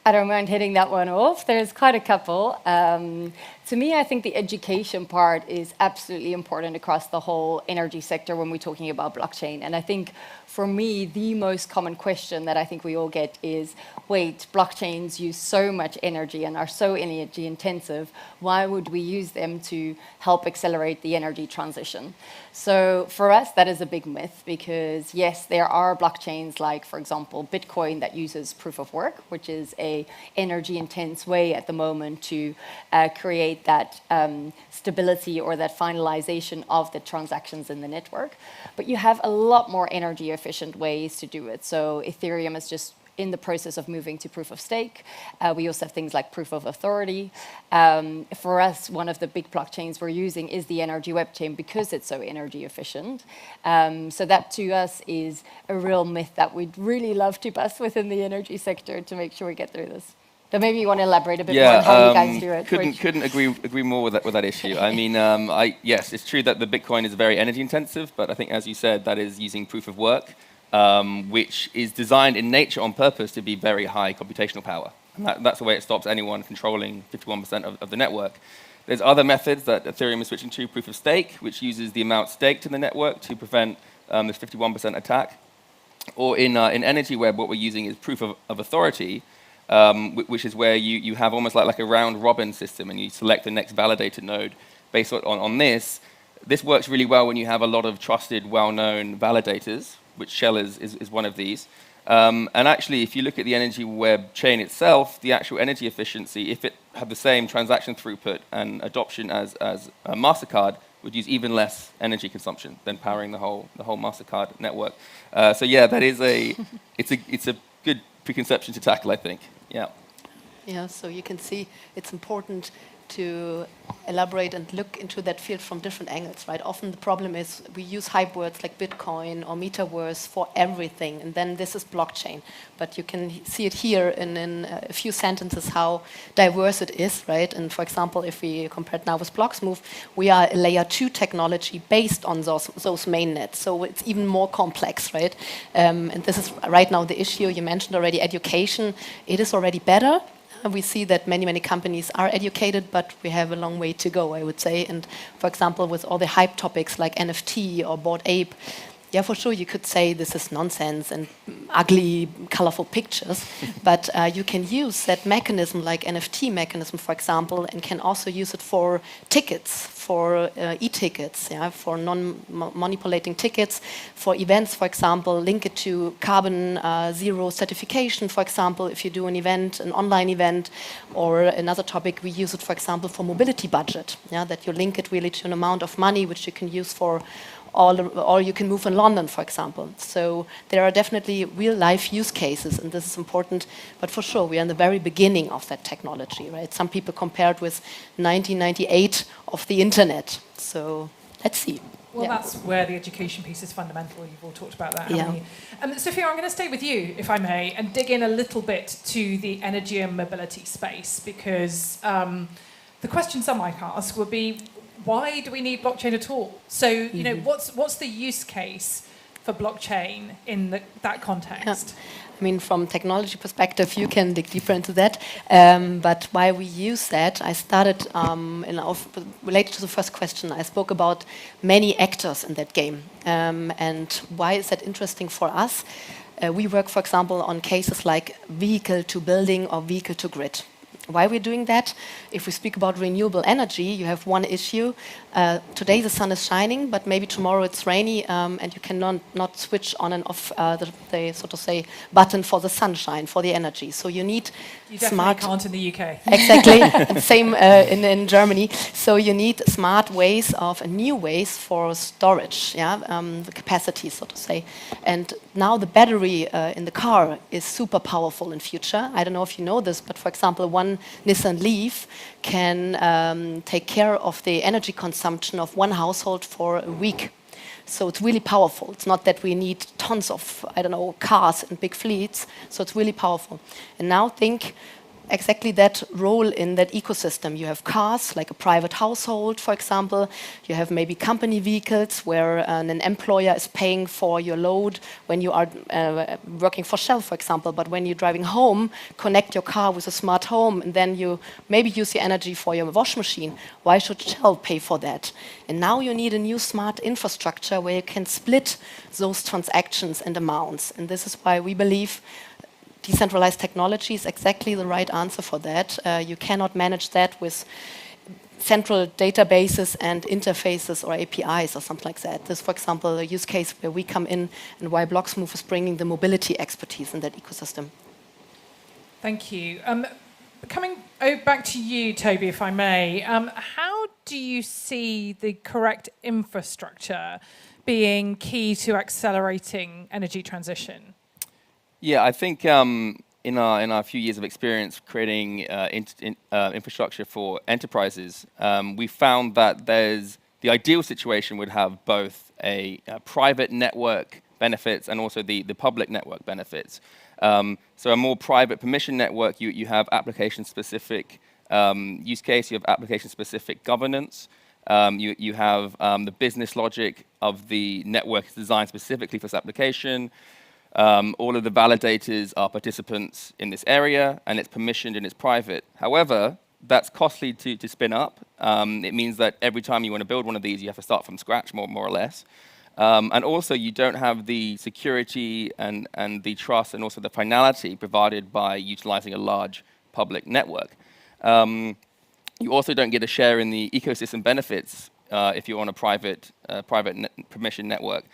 I don't mind hitting that one off. There's quite a couple. To me, I think the education part is absolutely important across the whole energy sector when we're talking about blockchain. And I think for me, the most common question that I think we all get is, wait, blockchains use so much energy and are so energy intensive. Why would we use them to help accelerate the energy transition? So for us, that is a big myth because, yes, there are blockchains like, for example, Bitcoin that uses proof of work, which is a energy intense way at the moment to create that stability or that finalization of the transactions in the network. But you have a lot more energy efficient ways to do it. So Ethereum is just in the process of moving to proof of stake. We also have things like proof of authority. For us, one of the big blockchains we're using is the energy web chain because it's so energy efficient. So that to us is a real myth that we'd really love to bust within the energy sector to make sure we get through this. But maybe you want to elaborate a bit more on how you guys do it.
Couldn't agree more with that issue. I mean, yes, it's true that the Bitcoin is very energy intensive, but I think, as you said, that is using proof of work, which is designed in nature on purpose to be very high computational power. And that's the way it stops anyone controlling 51% of the network. There's other methods that Ethereum is switching to, proof of stake, which uses the amount staked in the network to prevent this 51% attack. Or in Energy Web, what we're using is proof of authority, which is where you have almost like a round-robin system, and you select the next validated node based on this. This works really well when you have a lot of trusted, well-known validators, which Shell is one of these. And actually, if you look at the Energy Web chain itself, the actual energy efficiency, if it had the same transaction throughput and adoption as a MasterCard, would use even less energy consumption than powering the whole MasterCard network. So yeah, that is it's a good preconception to tackle, I think. Yeah.
Yeah, so you can see it's important to elaborate and look into that field from different angles, right? Often the problem is we use hype words like Bitcoin or metaverse for everything, and then this is blockchain. But you can see it here in a few sentences how diverse it is, right? And for example, if we compare it now with Blocksmove, we are a layer 2 technology based on those mainnets, so it's even more complex, right? And this is right now the issue. You mentioned already education. It is already better. We see that many companies are educated, but we have a long way to go, I would say. And for example, with all the hype topics like NFT or Bored Ape, yeah, for sure you could say this is nonsense and ugly, colorful pictures, but you can use that mechanism like NFT mechanism, for example, and can also use it for tickets, for e-tickets, yeah, for non-manipulating tickets, for events, for example, link it to carbon zero certification, for example, if you do an event, an online event, or another topic, we use it, for example, for mobility budget, yeah, that you link it really to an amount of money which you can use for all you can move in London, for example. So there are definitely real-life use cases, and this is important. But for sure, we are in the very beginning of that technology, right? Some people compare it with 1998 of the internet. So let's see.
Well, that's where the education piece is fundamental. You've all talked about that, haven't you? Sophia, I'm going to stay with you, if I may, and dig in a little bit to the energy and mobility space, because the question some might ask would be, why do we need blockchain at all? So, you know, what's the use case for blockchain in that context?
Yeah. I mean, from technology perspective, you can dig deeper into that. But why we use that, I started, related to the first question, I spoke about many actors in that game. And why is that interesting for us? We work, for example, on cases like vehicle to building or vehicle to grid. Why we're doing that? If we speak about renewable energy, you have one issue. Today the sun is shining, but maybe tomorrow it's rainy, and you cannot switch on and off the so to say button for the sunshine, for the energy. So you need
smart. Can't in the UK.
Exactly, and same in Germany. So you need smart ways new ways for storage, the capacity, so to say. And now the battery in the car is super powerful in future. I don't know if you know this, but for example, one Nissan Leaf can take care of the energy consumption of one household for a week. So it's really powerful. It's not that we need tons of, cars and big fleets. So it's really powerful. And now think exactly that role in that ecosystem. You have cars, like a private household, for example. You have maybe company vehicles where an employer is paying for your load when you are working for Shell, for example. But when you're driving home, connect your car with a smart home, and then you maybe use the energy for your wash machine. Why should Shell pay for that? And now you need a new smart infrastructure where you can split those transactions and amounts. And this is why we believe decentralized technology is exactly the right answer for that. You cannot manage that with central databases and interfaces or APIs or something like that. This, for example, a use case where we come in and why Blocksmove is bringing the mobility expertise in that ecosystem.
Thank you. Coming back to you, Toby, if I may, how do you see the correct infrastructure being key to accelerating energy transition?
Yeah, I think in our few years of experience creating infrastructure for enterprises, we found that the ideal situation would have both a private network benefits and also the public network benefits. So a more private permission network, you have application-specific use case, you have application-specific governance, you have the business logic of the network is designed specifically for this application. All of the validators are participants in this area, and it's permissioned and it's private. However, that's costly to spin up. It means that every time you want to build one of these, you have to start from scratch, more or less. And also, you don't have the security and the trust and also the finality provided by utilizing a large public network. You also don't get a share in the ecosystem benefits if you're on a private permission network.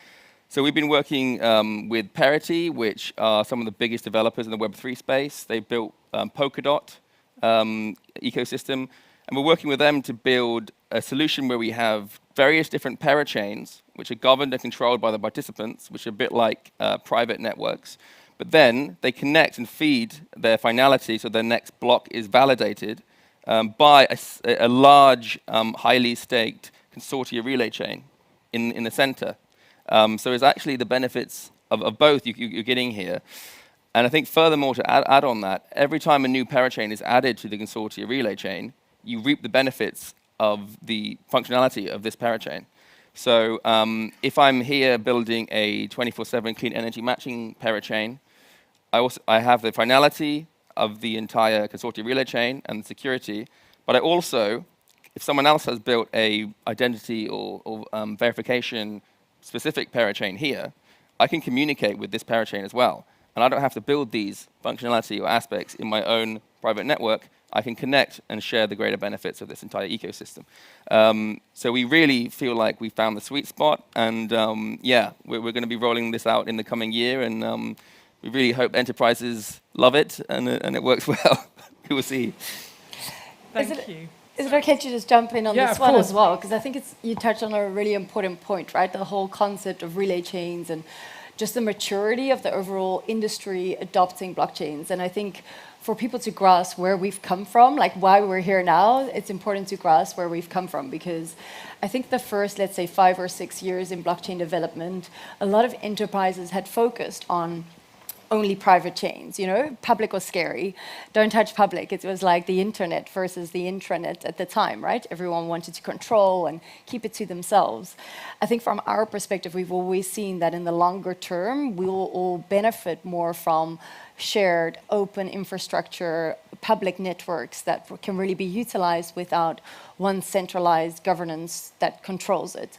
So we've been working with Parity, which are some of the biggest developers in the Web3 space. They built Polkadot ecosystem, and we're working with them to build a solution where we have various different parachains, which are governed and controlled by the participants, which are a bit like private networks. But then they connect and feed their finality, so their next block is validated by a large, highly staked consortia relay chain in the center. So it's actually the benefits of both you're getting here. And I think furthermore, to add on that, every time a new parachain is added to the consortia relay chain, you reap the benefits of the functionality of this parachain. So if I'm here building a 24/7 clean energy matching parachain, I have the finality of the entire consortia relay chain and the security, but I also, if someone else has built a identity or verification specific parachain here, I can communicate with this parachain as well. And I don't have to build these functionality or aspects in my own private network. I can connect and share the greater benefits of this entire ecosystem. So we really feel like we found the sweet spot. And yeah, we're going to be rolling this out in the coming year. And we really hope enterprises love it and it works well. We will see.
Thank you. Is it okay to just jump in on this one as well? Because I think you touched on a really important point, right? The whole concept of relay chains and just the maturity of the overall industry adopting blockchains. And I think for people to grasp where we've come from, like why we're here now, it's important to grasp where we've come from, because I think the first, let's say, 5 or 6 years in blockchain development, a lot of enterprises had focused on only private chains, you know, public was scary. Don't touch public. It was like the internet versus the intranet at the time, right? Everyone wanted to control and keep it to themselves. I think from our perspective, we've always seen that in the longer term, we will all benefit more from shared open infrastructure, public networks that can really be utilized without one centralized governance that controls it.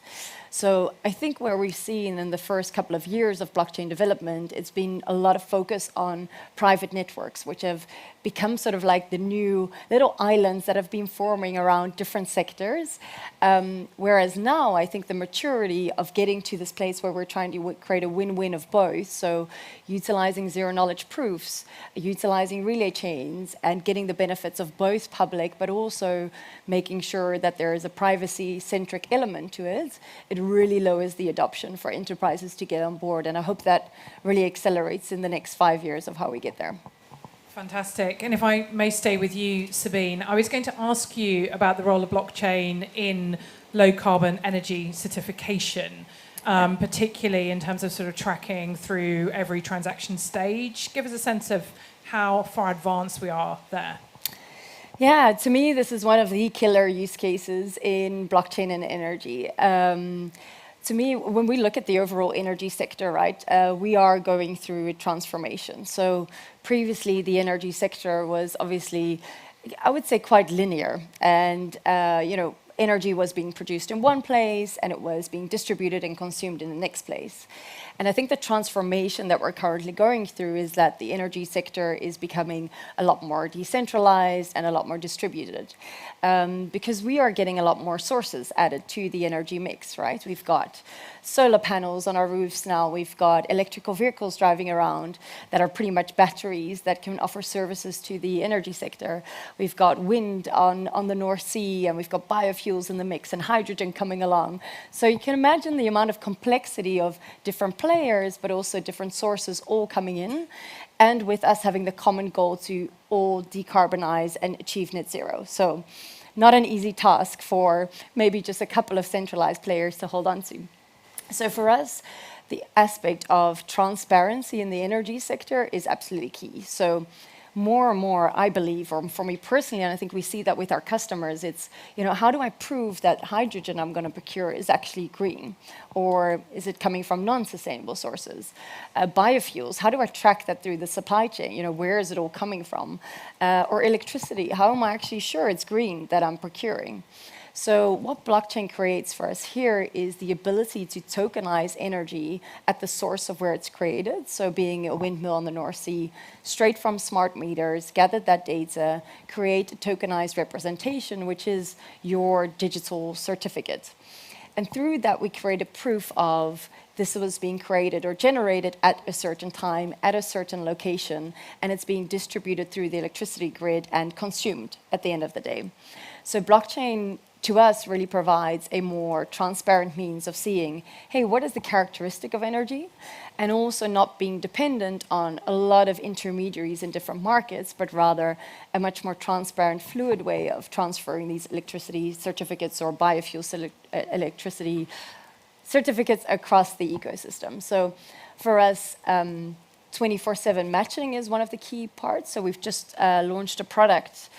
So I think where we've seen in the first couple of years of blockchain development, it's been a lot of focus on private networks, which have become sort of like the new little islands that have been forming around different sectors. Whereas now, I think the maturity of getting to this place where we're trying to create a win-win of both, so utilizing zero-knowledge proofs, utilizing relay chains, and getting the benefits of both public, but also making sure that there is a privacy-centric element to it, it really lowers the adoption for enterprises to get on board. And I hope that really accelerates in the next 5 years of how we get there.
Fantastic. And if I may stay with you, Sabine, I was going to ask you about the role of blockchain in low carbon energy certification, particularly in terms of sort of tracking through every transaction stage. Give us a sense of how far advanced we are there.
Yeah, to me, this is one of the killer use cases in blockchain and energy. To me, when we look at the overall energy sector, right, we are going through a transformation. So previously, the energy sector was obviously, I would say, quite linear. And, you know, energy was being produced in one place, and it was being distributed and consumed in the next place. And I think the transformation that we're currently going through is that the energy sector is becoming a lot more decentralized and a lot more distributed. Because we are getting a lot more sources added to the energy mix, right? We've got solar panels on our roofs now. We've got electrical vehicles driving around that are pretty much batteries that can offer services to the energy sector. We've got wind on the North Sea, and we've got biofuels biofuels in the mix and hydrogen coming along. So you can imagine the amount of complexity of different players, but also different sources all coming in, and with us having the common goal to all decarbonize and achieve net zero. So not an easy task for maybe just a couple of centralized players to hold on to. So for us, the aspect of transparency in the energy sector is absolutely key. So more and more, I believe, or for me personally, and I think we see that with our customers, it's, how do I prove that hydrogen I'm going to procure is actually green? Or is it coming from non-sustainable sources? Biofuels, how do I track that through the supply chain? Where is it all coming from? Or electricity, how am I actually sure it's green that I'm procuring? So what blockchain creates for us here is the ability to tokenize energy at the source of where it's created. So being a windmill on the North Sea, straight from smart meters, gather that data, create a tokenized representation, which is your digital certificate. And through that, we create a proof of this was being created or generated at a certain time, at a certain location, and it's being distributed through the electricity grid and consumed at the end of the day. So blockchain, to us, really provides a more transparent means of seeing, hey, what is the characteristic of energy? And also not being dependent on a lot of intermediaries in different markets, but rather a much more transparent, fluid way of transferring these electricity certificates or biofuel electricity certificates across the ecosystem. So for us, 24/7 matching is one of the key parts. So we've just launched a product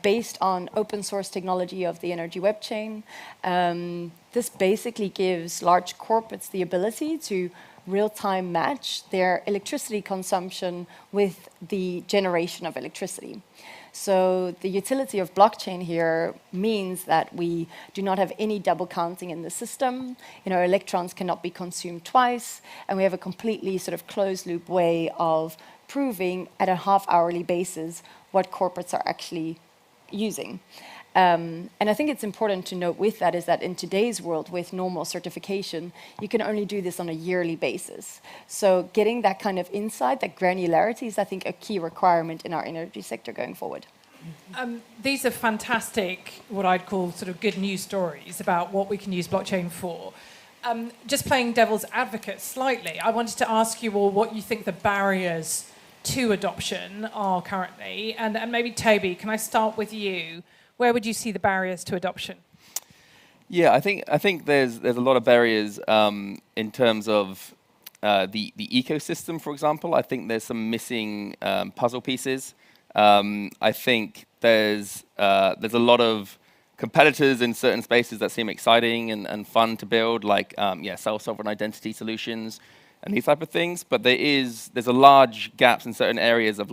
based on open source technology of the energy web chain. This basically gives large corporates the ability to real-time match their electricity consumption with the generation of electricity. So the utility of blockchain here means that we do not have any double counting in the system. Electrons cannot be consumed twice, and we have a completely sort of closed loop way of proving at a half-hourly basis what corporates are actually using. And I think it's important to note with that is that in today's world with normal certification, you can only do this on a yearly basis. So getting that kind of insight, that granularity is, I think, a key requirement in our energy sector going forward.
These are fantastic, what I'd call sort of good news stories about what we can use blockchain for. Just playing devil's advocate slightly, I wanted to ask you all what you think the barriers to adoption are currently. And maybe Toby, can I start with you? Where would you see the barriers to adoption?
Yeah, I think there's a lot of barriers in terms of the ecosystem, for example. I think there's some missing puzzle pieces. I think there's a lot of competitors in certain spaces that seem exciting and fun to build, like self-sovereign identity solutions and these type of things. But there's a large gaps in certain areas of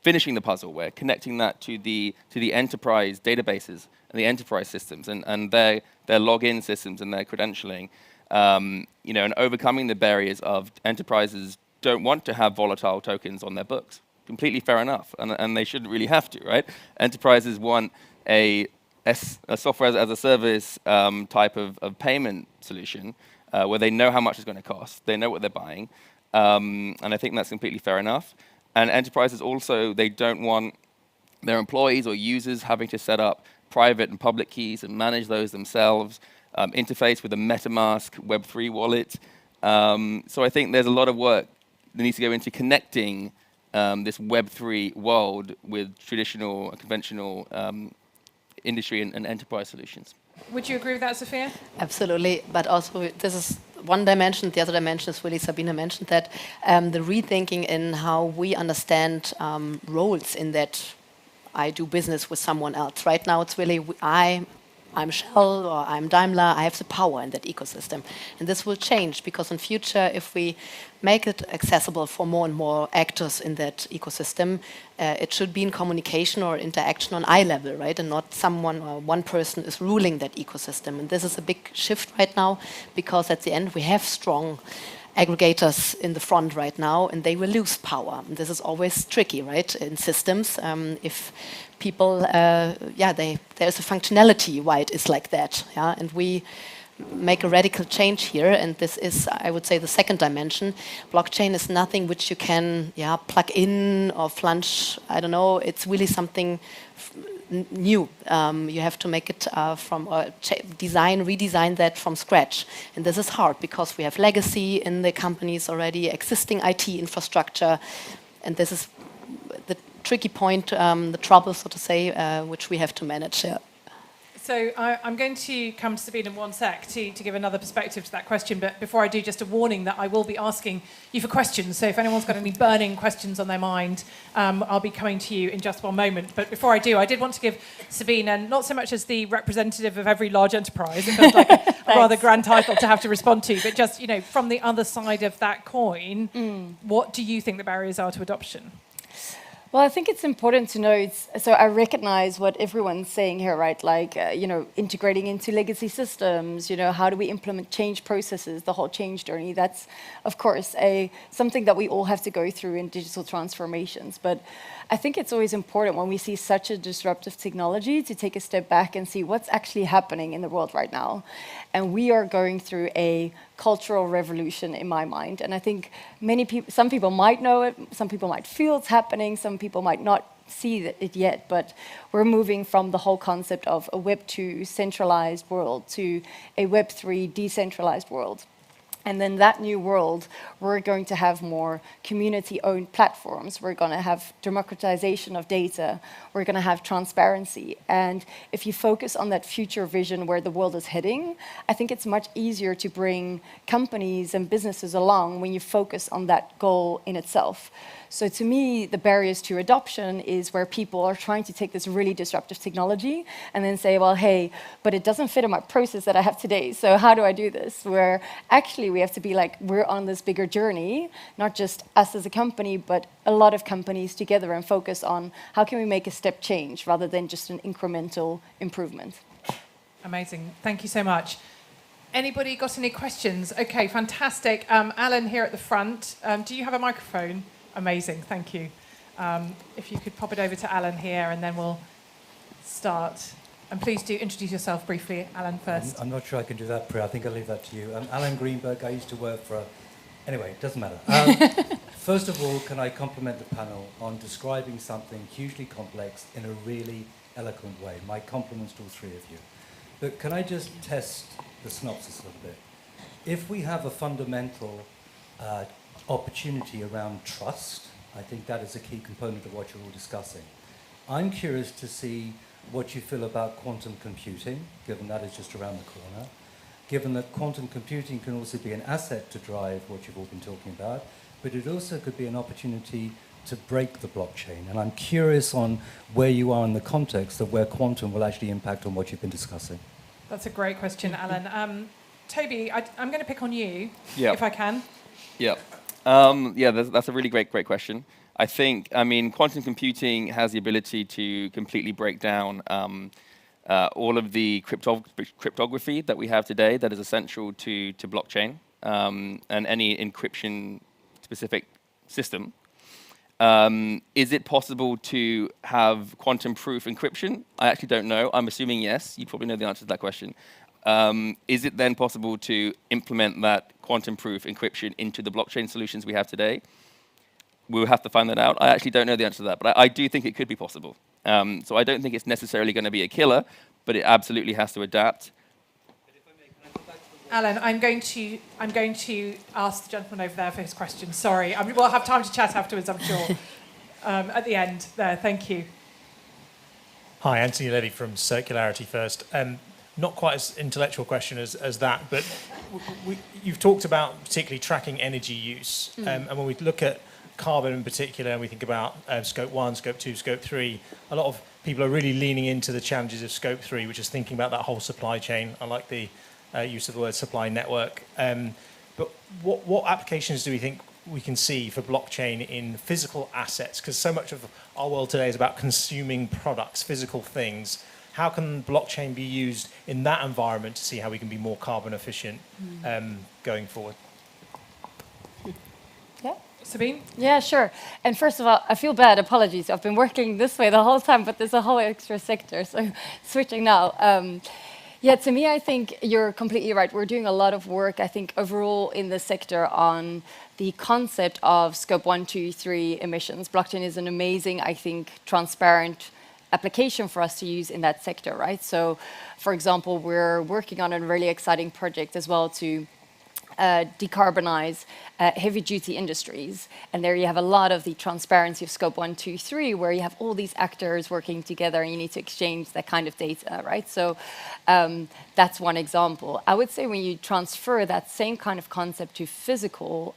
finishing the puzzle, where connecting that to the enterprise databases and the enterprise systems and their login systems and their credentialing, and overcoming the barriers of enterprises don't want to have volatile tokens on their books. Completely fair enough, and they shouldn't really have to, right? Enterprises want a software as a service type of payment solution where they know how much it's going to cost, they know what they're buying, and I think that's completely fair enough. And enterprises also, they don't want their employees or users having to set up private and public keys and manage those themselves, interface with a MetaMask Web3 wallet. So I think there's a lot of work that needs to go into connecting this Web3 world with traditional, conventional industry and enterprise solutions.
Would you agree with that, Sophia?
Absolutely, but also this is one dimension. The other dimension is really, Sabine mentioned that, the rethinking in how we understand roles in that I do business with someone else. Right now it's really I'm Shell or I'm Daimler, I have the power in that ecosystem. And this will change because in future, if we make it accessible for more and more actors in that ecosystem, it should be in communication or interaction on eye level, right? And not someone or one person is ruling that ecosystem. And this is a big shift right now because at the end we have strong aggregators in the front right now, and they will lose power. And this is always tricky, right, in systems. If people, there's a functionality why it is like that, yeah. And we make a radical change here, and this is, I would say, the second dimension. Blockchain is nothing which you can, plug in or flange. I don't know. It's really something new. You have to make it from redesign that from scratch. And this is hard because we have legacy in the companies already, existing IT infrastructure, and this is the tricky point, the trouble, so to say, which we have to manage. Yeah.
So I'm going to come to Sabine in one sec to give another perspective to that question. But before I do, just a warning that I will be asking you for questions. So if anyone's got any burning questions on their mind, I'll be coming to you in just one moment. But before I do, I did want to give Sabine, and not so much as the representative of every large enterprise, it feels like a rather grand title to have to respond to, but just, from the other side of that coin, what do you think the barriers are to adoption?
Well, I think it's important to know, so I recognize what everyone's saying here, right? Like, integrating into legacy systems, how do we implement change processes, the whole change journey. That's, of course, something that we all have to go through in digital transformations. But I think it's always important when we see such a disruptive technology to take a step back and see what's actually happening in the world right now. And we are going through a cultural revolution in my mind. And I think some people might know it, some people might feel it's happening, some people might not see it yet, but we're moving from the whole concept of a Web 2 centralized world to a Web 3 decentralized world. And then that new world, we're going to have more community-owned platforms. We're going to have democratization of data. We're going to have transparency. And if you focus on that future vision where the world is heading, I think it's much easier to bring companies and businesses along when you focus on that goal in itself. So to me, the barriers to adoption is where people are trying to take this really disruptive technology and then say, well, hey, but it doesn't fit in my process that I have today, so how do I do this? Where actually we have to be like, we're on this bigger journey, not just us as a company, but a lot of companies together, and focus on how can we make a step change rather than just an incremental improvement.
Amazing. Thank you so much. Anybody got any questions? Okay, fantastic. Alan here at the front. Do you have a microphone? Amazing, thank you. If you could pop it over to Alan here, and then we'll start. And please do introduce yourself briefly, Alan, first.
I'm not sure I can do that, Priya. I think I'll leave that to you. I'm Alan Greenberg. I used to work for Anyway, it doesn't matter. First of all, can I compliment the panel on describing something hugely complex in a really eloquent way? My compliments to all three of you. But can I just test the synopsis a little bit? If we have a fundamental opportunity around trust, I think that is a key component of what you're all discussing. I'm curious to see what you feel about quantum computing, given that is just around the corner, given that quantum computing can also be an asset to drive what you've all been talking about, but it also could be an opportunity to break the blockchain. And I'm curious on where you are in the context of where quantum will actually impact on what you've been discussing.
That's a great question, Alan. Toby, I'm going to pick on you,
Yep.
if I can.
Yeah. That's a really great question. I think, quantum computing has the ability to completely break down all of the cryptography that we have today that is essential to blockchain and any encryption-specific system. Is it possible to have quantum-proof encryption? I actually don't know. I'm assuming yes. You probably know the answer to that question. Is it then possible to implement that quantum-proof encryption into the blockchain solutions we have today? We'll have to find that out. I actually don't know the answer to that, but I do think it could be possible. So I don't think it's necessarily going to be a killer, but it absolutely has to adapt.
Alan, I'm going to ask the gentleman over there for his question. Sorry, we'll have time to chat afterwards, I'm sure. At the end there, thank you.
Hi, Anthony Levy from Circularity First. Not quite as intellectual question as that, but you've talked about particularly tracking energy use. And when we look at carbon in particular, and we think about scope 1, scope 2, scope 3, a lot of people are really leaning into the challenges of scope 3, which is thinking about that whole supply chain. I like the use of the word supply network. But what applications do we think we can see for blockchain in physical assets? Because so much of our world today is about consuming products, physical things. How can blockchain be used in that environment to see how we can be more carbon efficient going forward?
Yeah.
Sabine?
Yeah, sure. And first of all, I feel bad. Apologies. I've been working this way the whole time, but there's a whole extra sector, so switching now. Yeah, to me, I think you're completely right. We're doing a lot of work, I think, overall in the sector on the concept of scope 1, 2, 3 emissions. Blockchain is an amazing, I think, transparent application for us to use in that sector, right? So, for example, we're working on a really exciting project as well to decarbonize heavy-duty industries. And there you have a lot of the transparency of scope 1, 2, 3, where you have all these actors working together and you need to exchange that kind of data, right? So that's one example. I would say when you transfer that same kind of concept to physical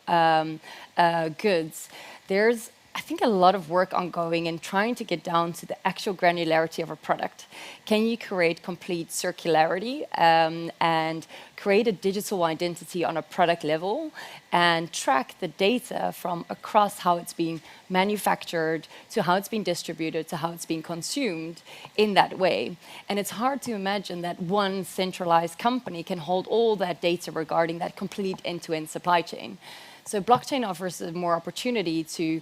goods, there's, I think, a lot of work ongoing in trying to get down to the actual granularity of a product. Can you create complete circularity and create a digital identity on a product level and track the data from across how it's being manufactured to how it's being distributed to how it's being consumed in that way? And it's hard to imagine that one centralized company can hold all that data regarding that complete end-to-end supply chain. So blockchain offers more opportunity to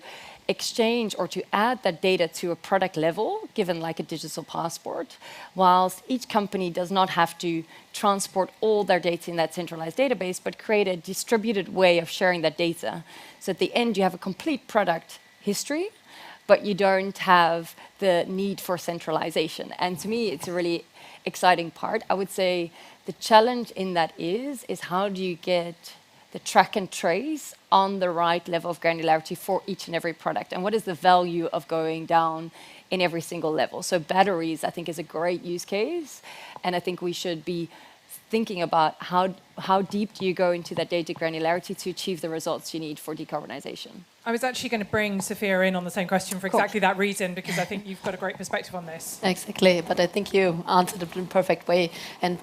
exchange or to add that data to a product level, given like a digital passport, whilst each company does not have to transport all their data in that centralized database, but create a distributed way of sharing that data. So at the end, you have a complete product history, but you don't have the need for centralization. And to me, it's a really exciting part. I would say the challenge in that is how do you get the track and trace on the right level of granularity for each and every product? And what is the value of going down in every single level? So batteries, I think, is a great use case. And I think we should be thinking about how deep do you go into that data granularity to achieve the results you need for decarbonization.
I was actually going to bring Sophia in on the same question for exactly that reason, because I think you've got a great perspective on this.
Exactly, but I think you answered it in a perfect way. And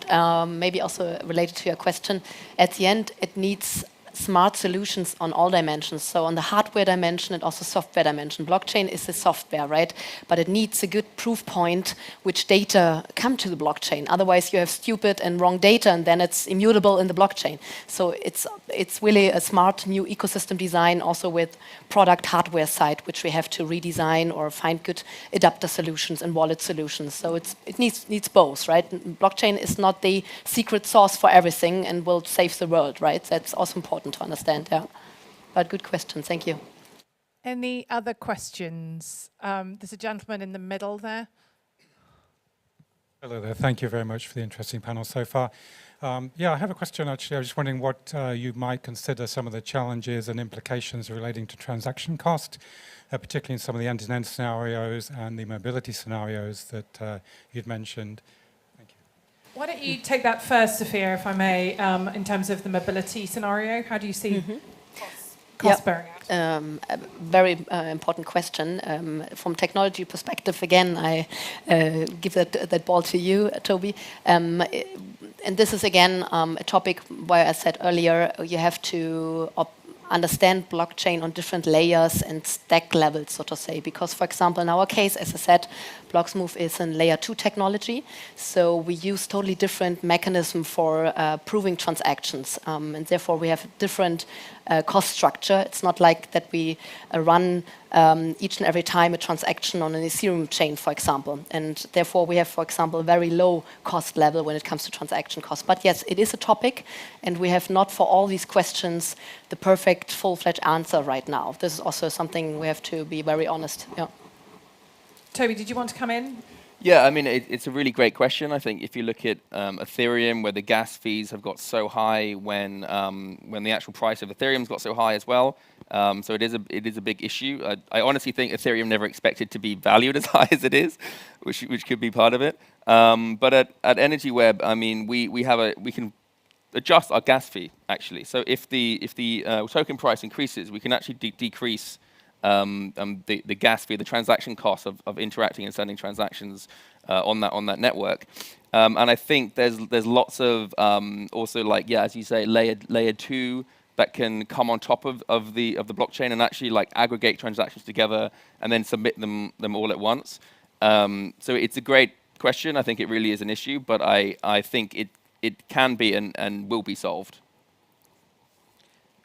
maybe also related to your question, at the end, it needs smart solutions on all dimensions. So on the hardware dimension and also software dimension. Blockchain is the software, right? But it needs a good proof point which data come to the blockchain. Otherwise you have stupid and wrong data and then it's immutable in the blockchain. So it's really a smart new ecosystem design also with product hardware side, which we have to redesign or find good adapter solutions and wallet solutions. So it needs both, right? Blockchain is not the secret sauce for everything and will save the world, right? That's also important to understand, yeah. But good question, thank you.
Any other questions? There's a gentleman in the middle there.
Hello there, thank you very much for the interesting panel so far. Yeah, I have a question actually. I was just wondering what you might consider some of the challenges and implications relating to transaction cost, particularly in some of the end-to-end scenarios and the mobility scenarios that you'd mentioned.
Why don't you take that first, Sophia, if I may, in terms of the mobility scenario? How do you see cost bearing out?
A very important question. From technology perspective, again, I give that ball to you, Toby. And this is, again, a topic where I said earlier, you have to understand blockchain on different layers and stack levels, so to say. Because, for example, in our case, as I said, Blocksmove is a layer 2 technology. So we use totally different mechanism for proving transactions. And therefore, we have a different cost structure. It's not like that we run each and every time a transaction on an Ethereum chain, for example. And therefore, we have, for example, a very low cost level when it comes to transaction cost. But yes, it is a topic. And we have not, for all these questions, the perfect full-fledged answer right now. This is also something we have to be very honest. Yeah.
Toby, did you want to come in?
Yeah, I mean, it's a really great question. I think if you look at Ethereum, where the gas fees have got so high when the actual price of Ethereum's got so high as well, so it is a big issue. I honestly think Ethereum never expected to be valued as high as it is, which could be part of it. But at EnergyWeb, I mean, we can adjust our gas fee actually. So if the token price increases, we can actually decrease the gas fee, the transaction cost of interacting and sending transactions on that network. And I think there's lots of also, like, yeah, as you say, layer 2 that can come on top of the blockchain and actually like aggregate transactions together and then submit them all at once. So it's a great question. I think it really is an issue, but I think it can be and will be solved.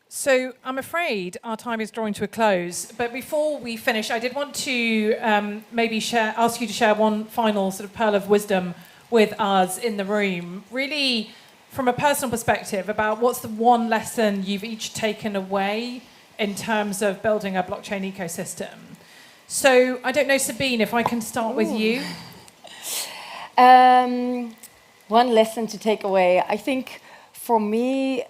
So I'm afraid our time is drawing to a close. But before we finish, I did want to maybe ask you to share one final sort of pearl of wisdom with us in the room. Really, from a personal perspective, about what's the one lesson you've each taken away in terms of building a blockchain ecosystem. So I don't know, Sabine, if I can start with you.
One lesson to take away. I think for me,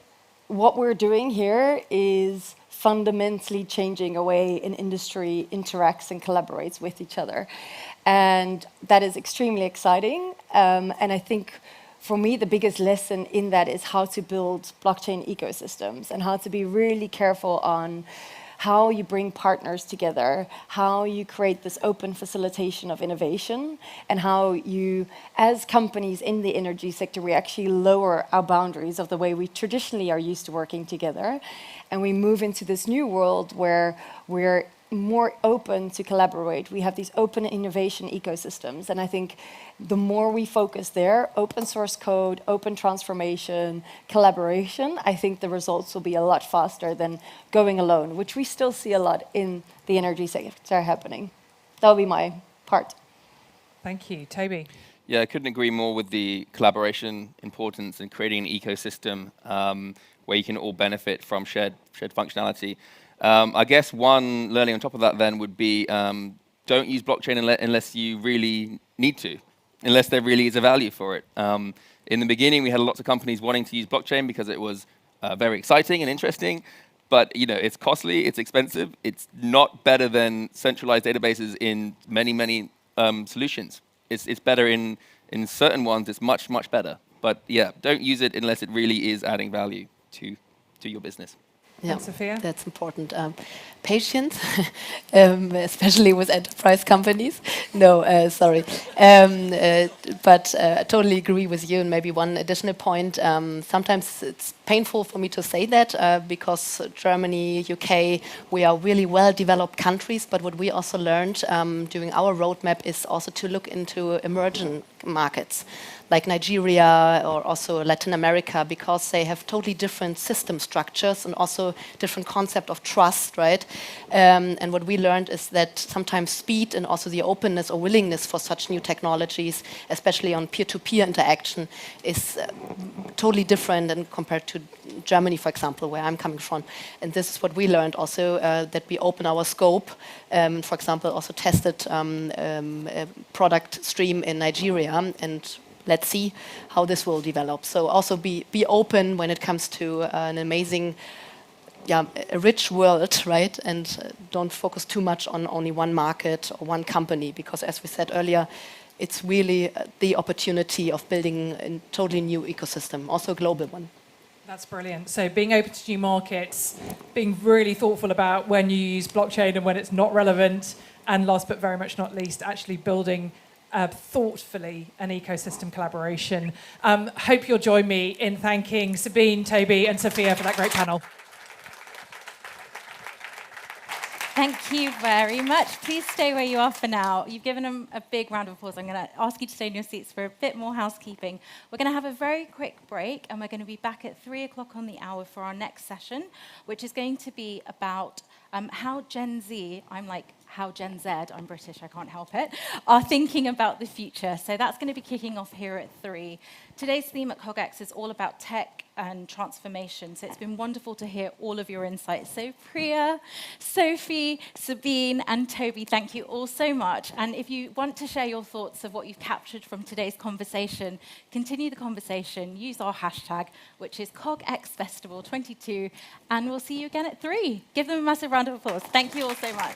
what we're doing here is fundamentally changing a way an industry interacts and collaborates with each other. And that is extremely exciting. And I think for me, the biggest lesson in that is how to build blockchain ecosystems and how to be really careful on how you bring partners together, how you create this open facilitation of innovation, and how you, as companies in the energy sector, we actually lower our boundaries of the way we traditionally are used to working together. And we move into this new world where we're more open to collaborate. We have these open innovation ecosystems. And I think the more we focus there, open source code, open transformation, collaboration, I think the results will be a lot faster than going alone, which we still see a lot in the energy sector happening. That will be my part.
Thank you. Toby?
Yeah, I couldn't agree more with the collaboration importance and creating an ecosystem where you can all benefit from shared functionality. I guess one learning on top of that then would be don't use blockchain unless you really need to, unless there really is a value for it. In the beginning, we had lots of companies wanting to use blockchain because it was very exciting and interesting, but it's costly, it's expensive, it's not better than centralized databases in many solutions. It's better in certain ones, it's much better. But yeah, don't use it unless it really is adding value to your business.
Yeah,
Sophia?
that's important. Patience, especially with enterprise companies. No, sorry. But I totally agree with you. And maybe one additional point, sometimes it's painful for me to say that because Germany, UK, we are really well-developed countries. But what we also learned during our roadmap is also to look into emerging markets like Nigeria or also Latin America, because they have totally different system structures and also different concept of trust, right? And what we learned is that sometimes speed and also the openness or willingness for such new technologies, especially on peer-to-peer interaction, is totally different than compared to Germany, for example, where I'm coming from. And this is what we learned also, that we open our scope. For example, also tested a product stream in Nigeria, and let's see how this will develop. So also be open when it comes to an amazing, a rich world, right? And don't focus too much on only one market or one company, because as we said earlier, it's really the opportunity of building a totally new ecosystem, also a global one.
That's brilliant. So being open to new markets, being really thoughtful about when you use blockchain and when it's not relevant, and last but very much not least, actually building thoughtfully an ecosystem collaboration. Hope you'll join me in thanking Sabine, Toby, and Sophia for that great panel.
Thank you very much. Please stay where you are for now. You've given them a big round of applause. I'm going to ask you to stay in your seats for a bit more housekeeping. We're going to have a very quick break, and we're going to be back at 3 o'clock on the hour for our next session, which is going to be about how Gen Z, I'm like, how Gen Z, I'm British, I can't help it, are thinking about the future. So that's going to be kicking off here at 3. Today's theme at CogX is all about tech and transformation. So it's been wonderful to hear all of your insights. So Priya, Sophie, Sabine, and Toby, thank you all so much. And if you want to share your thoughts of what you've captured from today's conversation, continue the conversation, use our hashtag, which is CogXFestival22, and we'll see you again at 3. Give them a massive round of applause. Thank you all so much.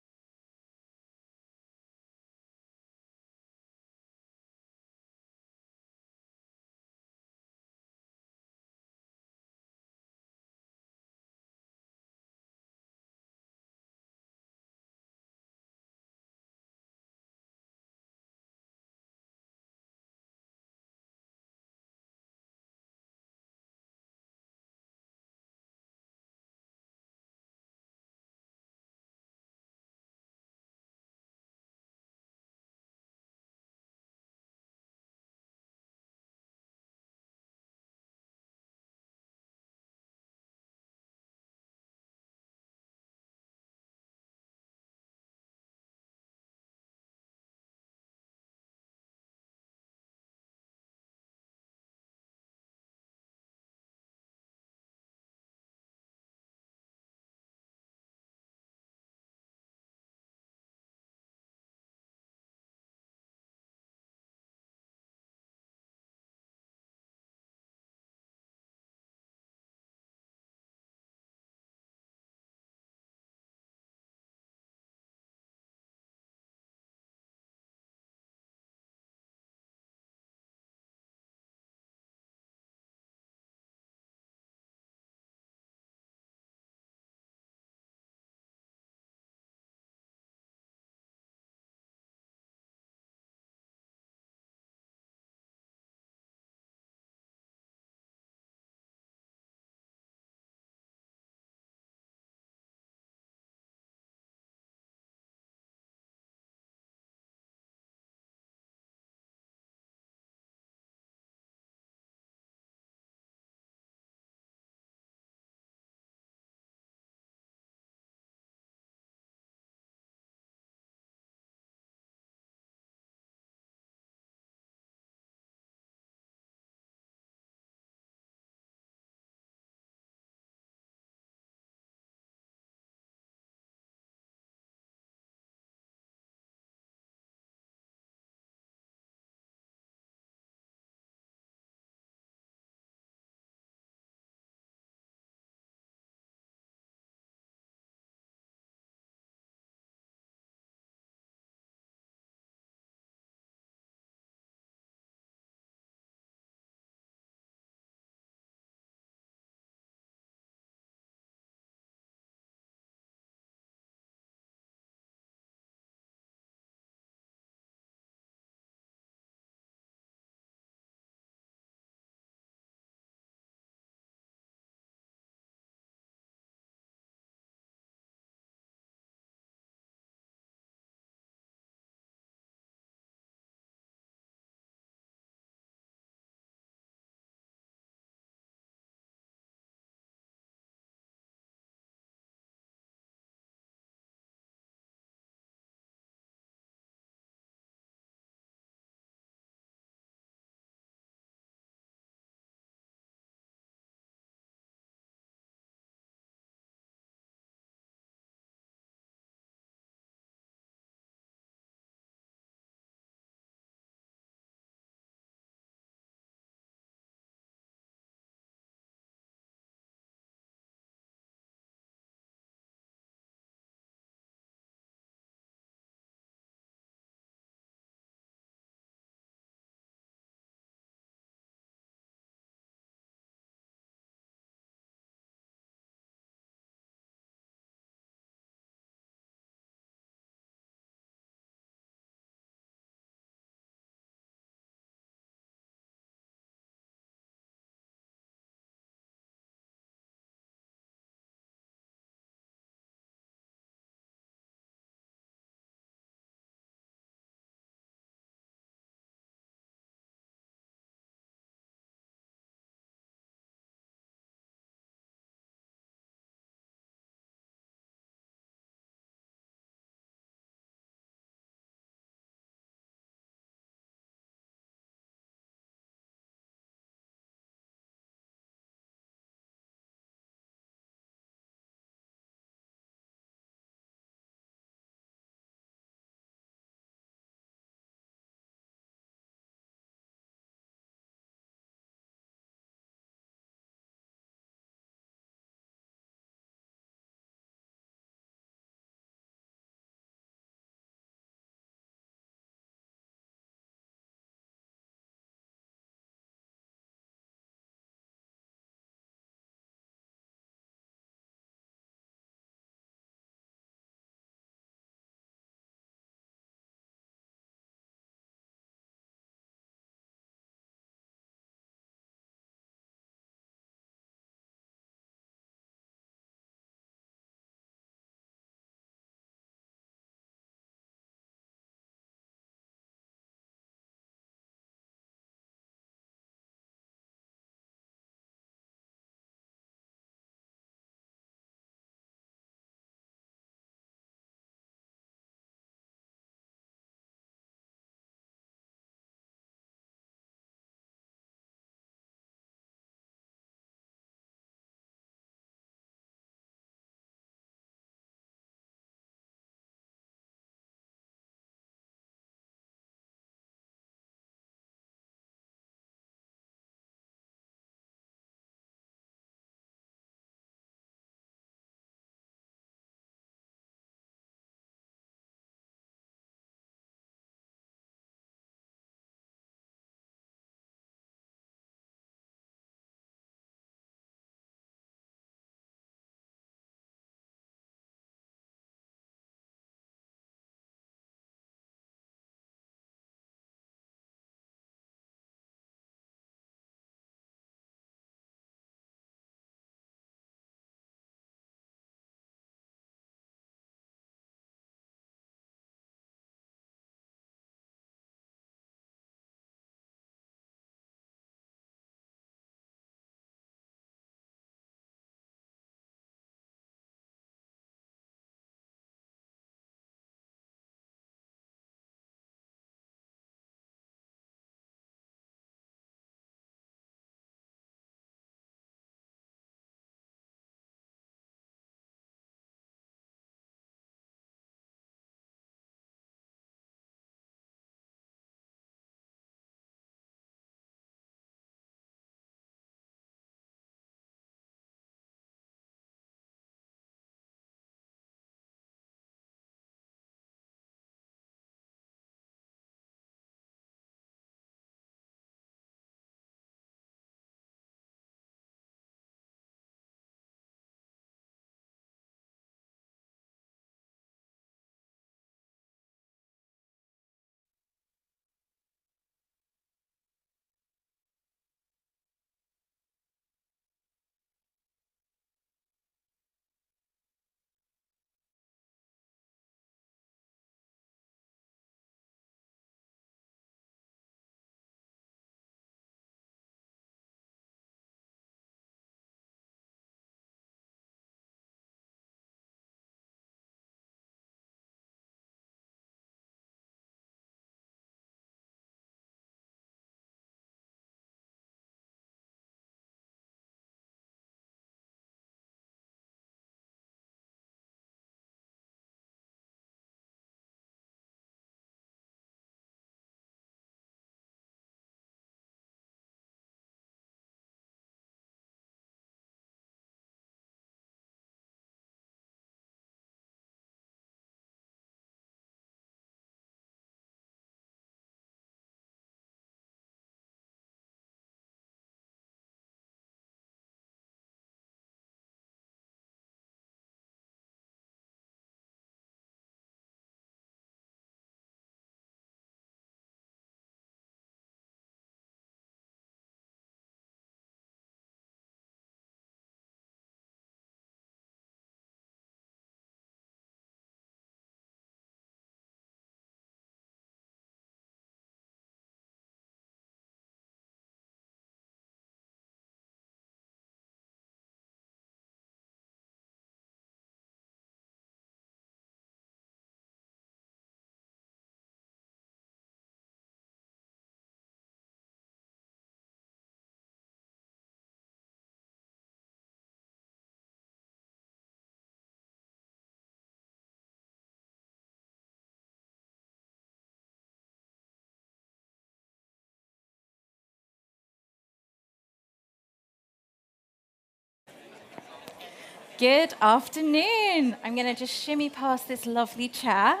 Good afternoon. I'm going to just shimmy past this lovely chair.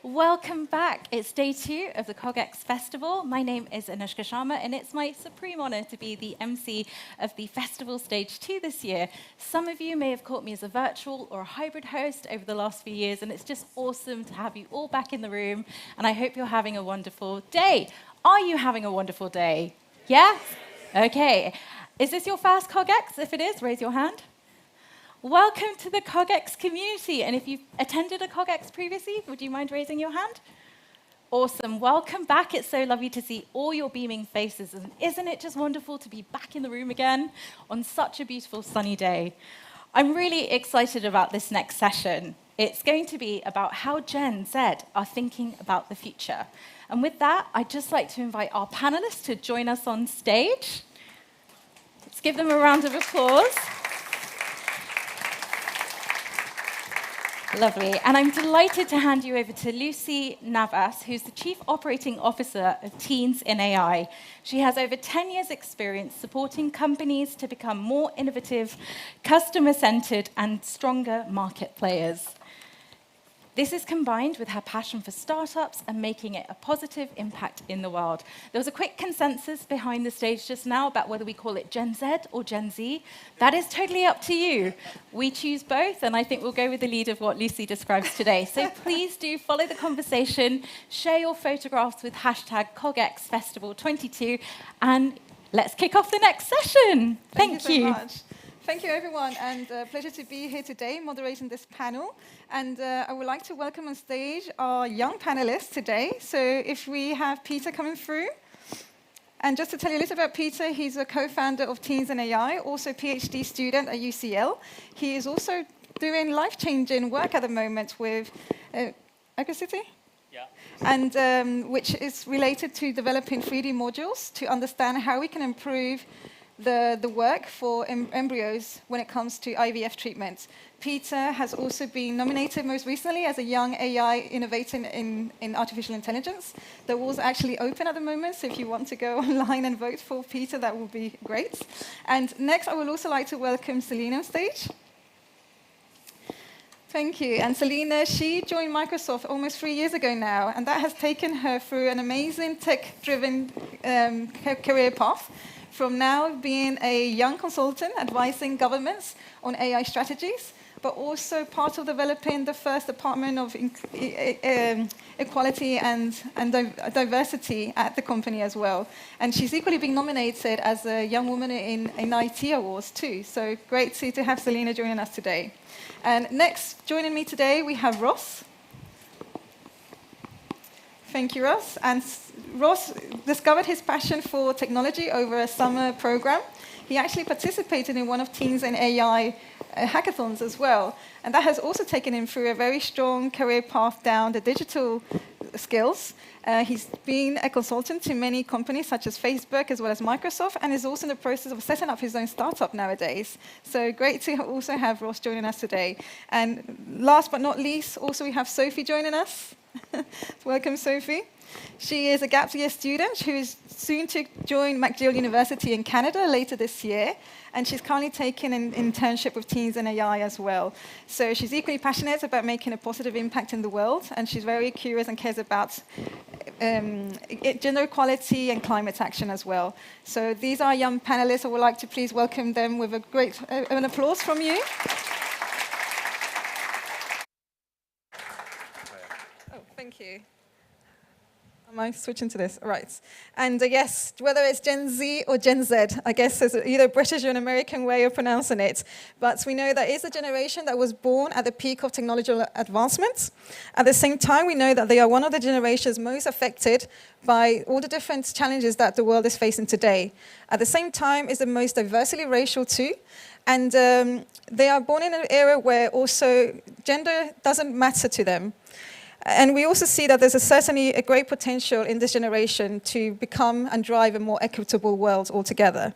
Welcome back. It's day 2 of the CogX Festival. My name is Anushka Sharma, and it's my supreme honor to be the MC of the Festival Stage 2 this year. Some of you may have caught me as a virtual or a hybrid host over the last few years, and it's just awesome to have you all back in the room, and I hope you're having a wonderful day. Are you having a wonderful day? Yes? Okay. Is this your first CogX? If it is, raise your hand. Welcome to the CogX community. And if you've attended a CogX previously, would you mind raising your hand? Awesome. Welcome back. It's so lovely to see all your beaming faces. And isn't it just wonderful to be back in the room again on such a beautiful sunny day? I'm really excited about this next session. It's going to be about how Gen Z are thinking about the future. And with that, I'd just like to invite our panelists to join us on stage. Let's give them a round of applause. Lovely. And I'm delighted to hand you over to Lucy Navas, who's the Chief Operating Officer of Teens in AI. She has over 10 years' experience supporting companies to become more innovative, customer-centered, and stronger market players. This is combined with her passion for startups and making it a positive impact in the world. There was a quick consensus behind the stage just now about whether we call it Gen Z or Gen Z. That is totally up to you. We choose both, and I think we'll go with the lead of what Lucy describes today. So please do follow the conversation, share your photographs with hashtag CogXFestival22, and let's kick off the next session. Thank you.
So much. Thank you, everyone, and pleasure to be here today moderating this panel. And I would like to welcome on stage our young panelists today. So if we have Peter coming through. And just to tell you a little about Peter, he's a co-founder of Teens in AI, also a PhD student at UCL. He is also doing life-changing work at the moment with Agricity? Yeah. And which is related to developing 3D modules to understand how we can improve the work for embryos when it comes to IVF treatment. Peter has also been nominated most recently as a young AI innovator in artificial intelligence. The wall's actually open at the moment, so if you want to go online and vote for Peter, that would be great. And next, I would also like to welcome Selena on stage. Thank you. And Selena, she joined Microsoft almost 3 years ago now, and that has taken her through an amazing tech-driven career path, from now being a young consultant advising governments on AI strategies, but also part of developing the first Department of Equality and Diversity at the company as well. And she's equally been nominated as a young woman in IT awards too. So great to have Selena joining us today. And next, joining me today, we have Ross. Thank you, Ross. And Ross discovered his passion for technology over a summer program. He actually participated in one of Teens in AI hackathons as well. And that has also taken him through a very strong career path down the digital skills. He's been a consultant to many companies such as Facebook as well as Microsoft, and is also in the process of setting up his own startup nowadays. So great to also have Ross joining us today. And last but not least, also we have Sophie joining us. Welcome, Sophie. She is a gap year student who is soon to join McGill University in Canada later this year, and she's currently taking an internship with Teens in AI as well. So she's equally passionate about making a positive impact in the world, and she's very curious and cares about gender equality and climate action as well. So these are young panelists. I would like to please welcome them with a great an applause from you. Oh, thank you. Am I switching to this? All right. And yes, whether it's Gen Z or Gen Z, I guess there's either a British or an American way of pronouncing it. But we know that it's a generation that was born at the peak of technological advancements. At the same time, we know that they are one of the generations most affected by all the different challenges that the world is facing today. At the same time, it's the most diversely racial too. And they are born in an era where also gender doesn't matter to them. And we also see that there's certainly a great potential in this generation to become and drive a more equitable world altogether.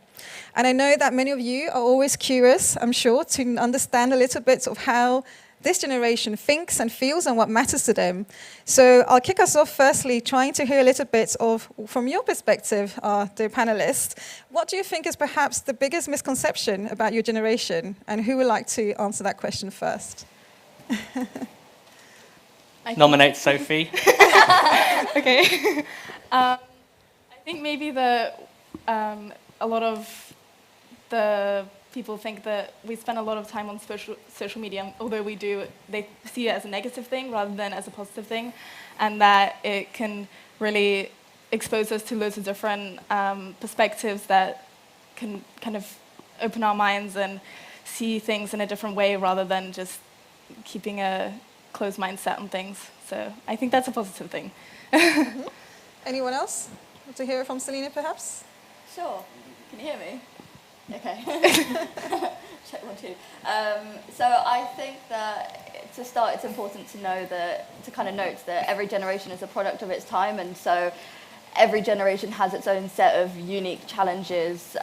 And I know that many of you are always curious, I'm sure, to understand a little bit of how this generation thinks and feels and what matters to them. So I'll kick us off firstly, trying to hear a little bit of, from your perspective, dear panelists, what do you think is perhaps the biggest misconception about your generation? And who would like to answer that question first?
Nominate Sophie.
Okay. I think maybe a lot of the people think that we spend a lot of time on social media, although we do, they see it as a negative thing rather than as a positive thing, and that it can really expose us to loads of different perspectives that can kind of open our minds and see things in a different way rather than just keeping a closed mindset on things. So I think that's a positive thing.
Anyone else? Want to hear it from Selena, perhaps?
Sure. Can you hear me? Okay. Check 1, 2. So I think that to start, it's important to know that, to kind of note that every generation is a product of its time, and so every generation has its own set of unique challenges,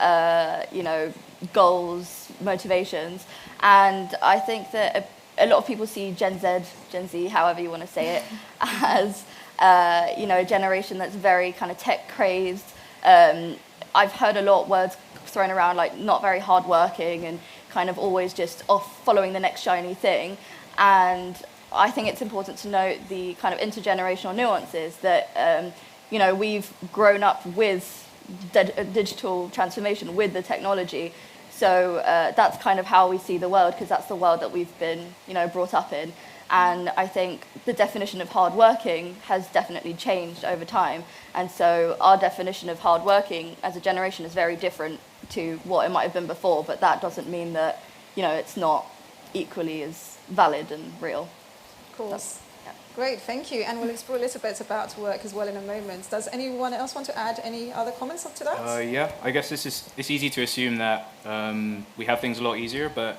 goals, motivations, and I think that a lot of people see Gen Z, however you want to say it, as a generation that's very kind of tech crazed. I've heard a lot of words thrown around like not very hardworking and kind of always just off following the next shiny thing. And I think it's important to note the kind of intergenerational nuances that we've grown up with digital transformation, with the technology. So that's kind of how we see the world, because that's the world that we've been brought up in. And I think the definition of hardworking has definitely changed over time. And so our definition of hardworking as a generation is very different to what it might have been before, but that doesn't mean that, it's not equally as valid and real.
Of course. Great, thank you. And we'll explore a little bit about work as well in a moment. Does anyone else want to add any other comments to that?
Yeah, I guess it's easy to assume that we have things a lot easier, but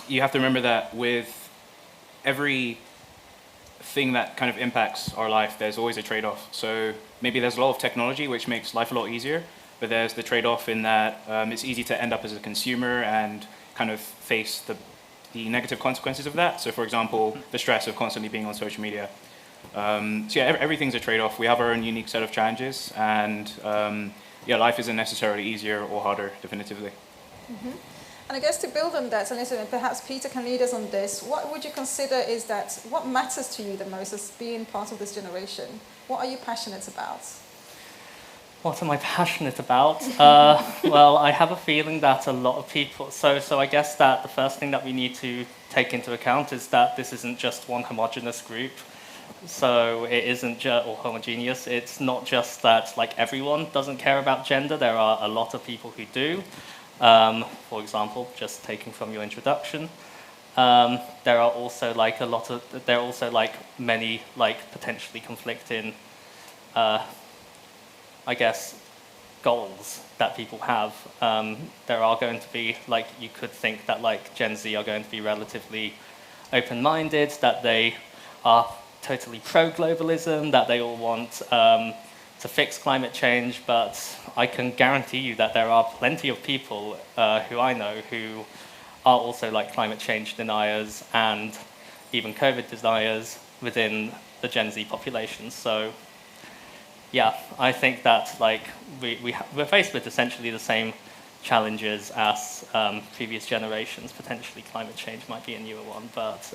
you have to remember that with every thing that kind of impacts our life, there's always a trade-off. So maybe there's a lot of technology which makes life a lot easier, but there's the trade-off in that it's easy to end up as a consumer and kind of face the negative consequences of that. So for example, the stress of constantly being on social media. Everything's a trade-off. We have our own unique set of challenges, and life isn't necessarily easier or harder, definitively.
Mm-hmm. And I guess to build on that, and perhaps Peter can lead us on this, what would you consider is that, what matters to you the most as being part of this generation? What are you passionate about?
What am I passionate about? Well, I have a feeling that a lot of people, so I guess that the first thing that we need to take into account is that this isn't just one homogeneous group. So it isn't or homogeneous. It's not just that like everyone doesn't care about gender. There are a lot of people who do. For example, just taking from your introduction, there are also many potentially conflicting, goals that people have. There are going to be you could think that Gen Z are going to be relatively open-minded, that they are totally pro-globalism, that they all want to fix climate change, but I can guarantee you that there are plenty of people who I know who are also climate change deniers and even COVID deniers within the Gen Z population. So yeah, I think that we're faced with essentially the same challenges as previous generations. Potentially climate change might be a newer one, but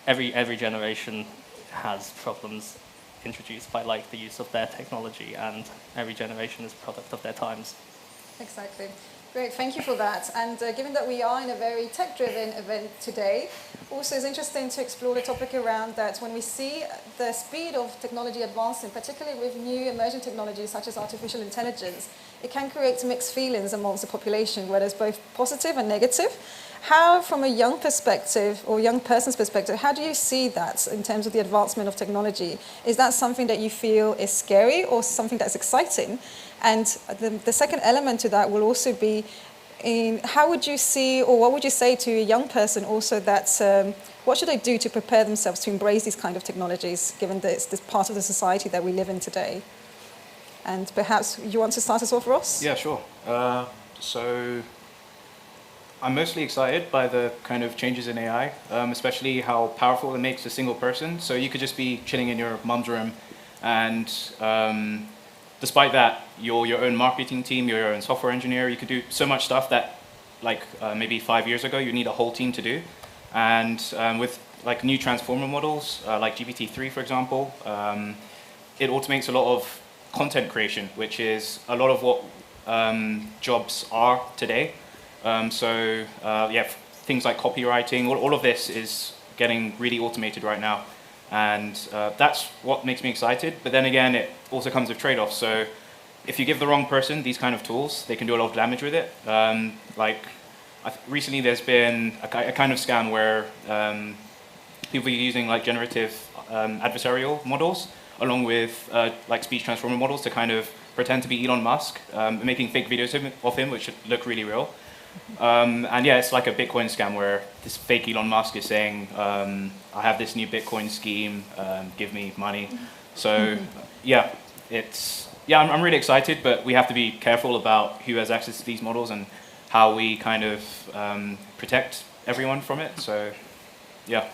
every generation has problems introduced by the use of their technology, and every generation is a product of their times.
Exactly. Great, thank you for that. And given that we are in a very tech-driven event today, also it's interesting to explore the topic around that when we see the speed of technology advancing, particularly with new emerging technologies such as artificial intelligence, it can create mixed feelings amongst the population, where there's both positive and negative. How, from a young perspective, or young person's perspective, how do you see that in terms of the advancement of technology? Is that something that you feel is scary or something that's exciting? And the second element to that will also be, how would you see, or what would you say to a young person also that, what should they do to prepare themselves to embrace these kind of technologies, given that it's this part of the society that we live in today? And perhaps you want to start us off, Ross?
Yeah, sure. So I'm mostly excited by the kind of changes in AI, especially how powerful it makes a single person. So you could just be chilling in your mum's room, and despite that, you're your own marketing team, you're your own software engineer. You could do so much stuff that, like maybe 5 years ago, you need a whole team to do. And with like new transformer models, like GPT-3, for example, it automates a lot of content creation, which is a lot of what jobs are today. Yeah, things like copywriting, all of this is getting really automated right now. And that's what makes me excited. But then again, it also comes with trade-offs. So if you give the wrong person these kind of tools, they can do a lot of damage with it. Recently there's been a kind of scam where people are using like generative adversarial models along with like speech transformer models to kind of pretend to be Elon Musk, making fake videos of him which look really real. And yeah, it's like a Bitcoin scam where this fake Elon Musk is saying, I have this new Bitcoin scheme, give me money. So yeah, I'm really excited, but we have to be careful about who has access to these models and how we kind of protect everyone from it. So yeah.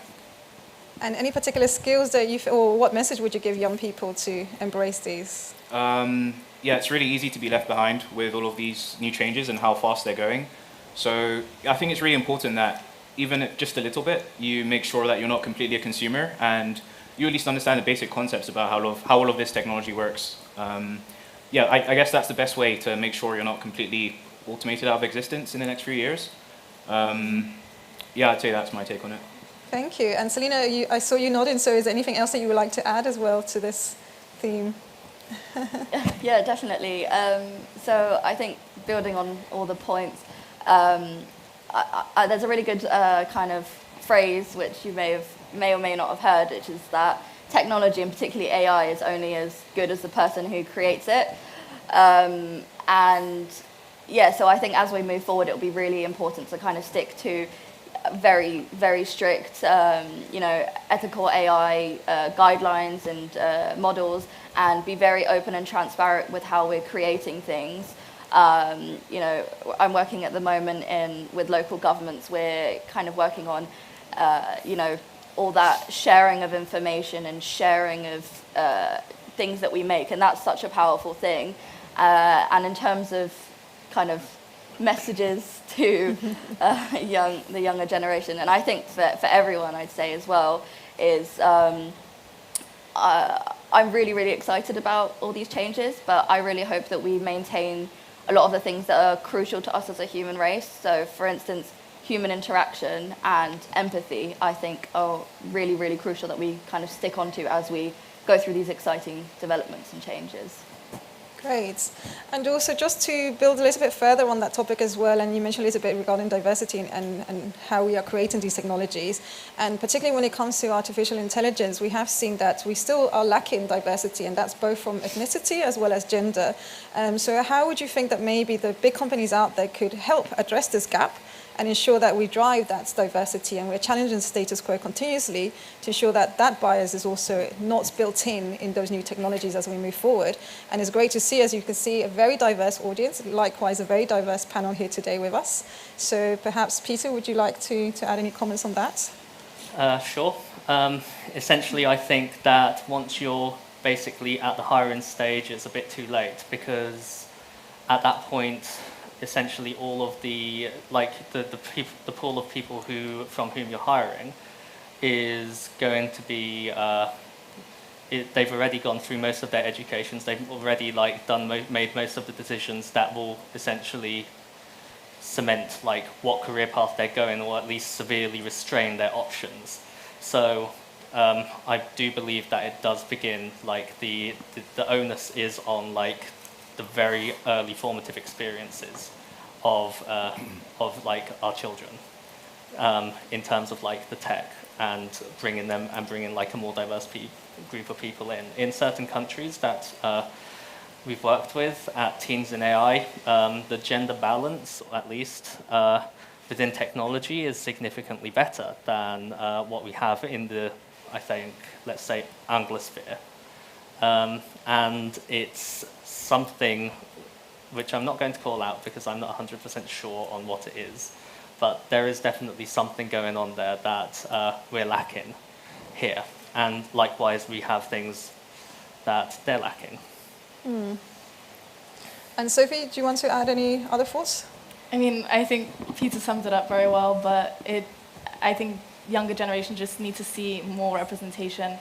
And any particular skills that or what message would you give young people to embrace these?
Yeah, it's really easy to be left behind with all of these new changes and how fast they're going. So I think it's really important that even just a little bit, you make sure that you're not completely a consumer and you at least understand the basic concepts about how all of this technology works. Yeah, I guess that's the best way to make sure you're not completely automated out of existence in the next few years. Yeah, I'd say that's my take on it.
Thank you. And Selena, I saw you nodding, so is there anything else that you would like to add as well to this theme?
Yeah, definitely. So I think building on all the points, there's a really good kind of phrase which you may or may not have heard, which is that technology, and particularly AI, is only as good as the person who creates it. And yeah, so I think as we move forward, it'll be really important to kind of stick to very, very strict, ethical AI guidelines and models, and be very open and transparent with how we're creating things. I'm working at the moment with local governments. We're kind of working on, all that sharing of information and sharing of things that we make, and that's such a powerful thing. And in terms of kind of messages to the younger generation, and I think for everyone, I'd say as well, is I'm really, really excited about all these changes, but I really hope that we maintain a lot of the things that are crucial to us as a human race. So, for instance, human interaction and empathy, I think, are really, really crucial that we kind of stick onto as we go through these exciting developments and changes.
Great. And also just to build a little bit further on that topic as well, and you mentioned a little bit regarding diversity and how we are creating these technologies, and particularly when it comes to artificial intelligence, we have seen that we still are lacking diversity, and that's both from ethnicity as well as gender. So how would you think that maybe the big companies out there could help address this gap and ensure that we drive that diversity, and we're challenging the status quo continuously to ensure that that bias is also not built in those new technologies as we move forward. And it's great to see, as you can see, a very diverse audience, likewise a very diverse panel here today with us. So perhaps, Peter, would you like to add any comments on that?
Sure. Essentially, I think that once you're basically at the hiring stage, it's a bit too late, because at that point, essentially all of the pool of people from whom you're hiring is going to be they've already gone through most of their educations. They've already made most of the decisions that will essentially cement what career path they're going, or at least severely restrain their options. So I do believe that it does begin the onus is on the very early formative experiences of our children in terms of the tech, and bringing a more diverse group of people in. In certain countries that we've worked with at Teens in AI, the gender balance, at least within technology, is significantly better than what we have in the, I think, let's say, Anglosphere. And it's something which I'm not going to call out because I'm not 100% sure on what it is, but there is definitely something going on there that we're lacking here. And likewise, we have things that they're lacking.
And Sophie, do you want to add any other thoughts?
I mean, I think Peter summed it up very well, but I think younger generations just need to see more representation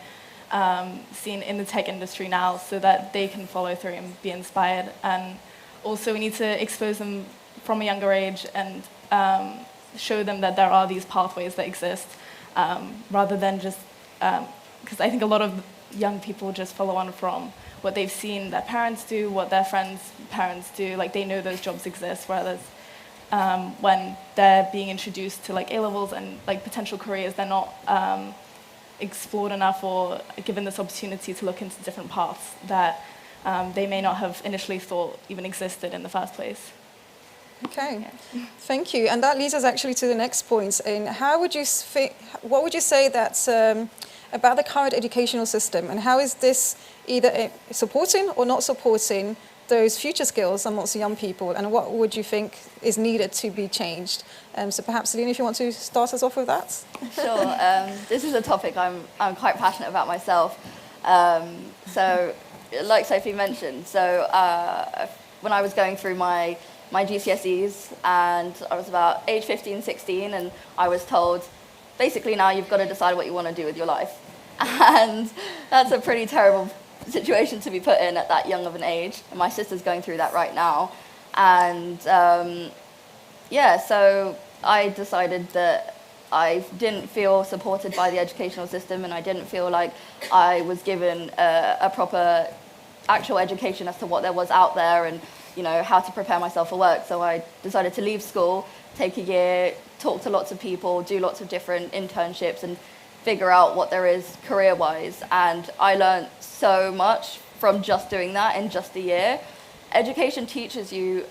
seen in the tech industry now so that they can follow through and be inspired. And also we need to expose them from a younger age and show them that there are these pathways that exist rather than just, because I think a lot of young people just follow on from what they've seen their parents do, what their friends' parents do, like they know those jobs exist, whereas when they're being introduced to like A-levels and like potential careers, they're not explored enough or given this opportunity to look into different paths that they may not have initially thought even existed in the first place.
Okay, thank you. And that leads us actually to the next point. In how would you what would you say that's about the current educational system, and how is this either supporting or not supporting those future skills amongst young people, and what would you think is needed to be changed? So perhaps, Celine, if you want to start us off with that.
Sure. This is a topic I'm quite passionate about myself. So, like Sophie mentioned, so when I was going through my GCSEs, and I was about age 15, 16, and I was told, basically now you've got to decide what you want to do with your life. And that's a pretty terrible situation to be put in at that young of an age. And my sister's going through that right now. And so I decided that I didn't feel supported by the educational system, and I didn't feel like I was given a proper actual education as to what there was out there and, you know, how to prepare myself for work. So I decided to leave school, take a year, talk to lots of people, do lots of different internships and figure out what there is career-wise. And I learned so much from just doing that in just a year. Education teaches you,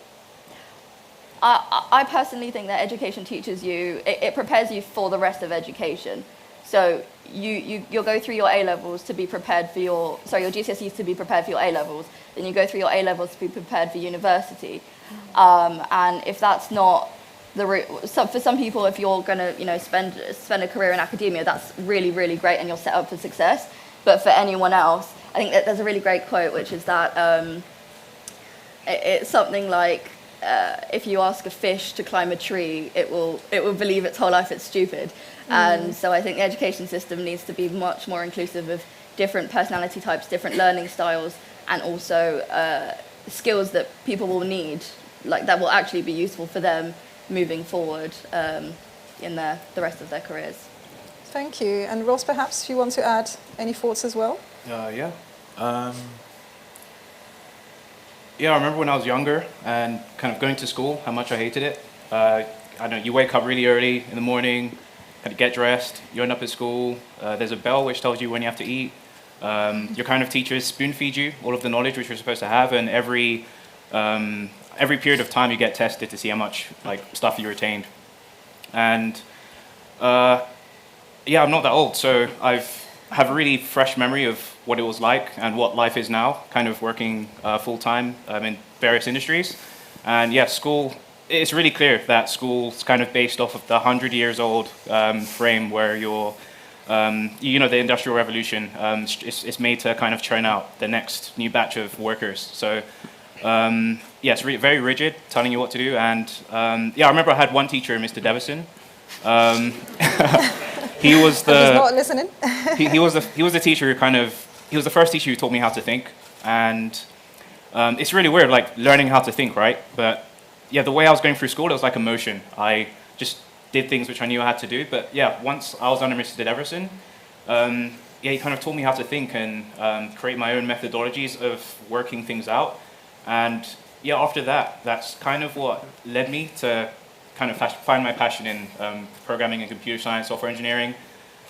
I personally think that education teaches you, it prepares you for the rest of education. So you'll go through your A-levels to be prepared for your GCSEs to be prepared for your A-levels. Then you go through your A-levels to be prepared for university. And if that's not for some people, if you're going to spend a career in academia, that's really, really great and you're set up for success. But for anyone else, I think that there's a really great quote, which is that it's something like, if you ask a fish to climb a tree, it will believe its whole life it's stupid. And so I think the education system needs to be much more inclusive of different personality types, different learning styles, and also skills that people will need, like that will actually be useful for them moving forward in the rest of their careers.
Thank you. And Ross, perhaps if you want to add any thoughts as well?
Yeah. Yeah, I remember when I was younger and kind of going to school, how much I hated it. I know you wake up really early in the morning, kind of get dressed, you end up at school. There's a bell which tells you when you have to eat. Your kind of teachers spoon feed you all of the knowledge which you're supposed to have, and every period of time you get tested to see how much stuff you retained. And I'm not that old, so I have a really fresh memory of what it was like and what life is now, kind of working full-time in various industries. And school, it's really clear that school's kind of based off of the 100 years old frame where you're, the Industrial Revolution, it's made to kind of churn out the next new batch of workers. So it's really very rigid, telling you what to do. And I remember I had one teacher, Mr. Devison. He was the.
He's not listening.
he was the teacher who he was the first teacher who taught me how to think, and it's really weird, like learning how to think, right? But the way I was going through school, it was like a motion. I just did things which I knew I had to do. But once I was under Mr. Deverson, he kind of taught me how to think and create my own methodologies of working things out. And after that, that's kind of what led me to kind of find my passion in programming and computer science, software engineering.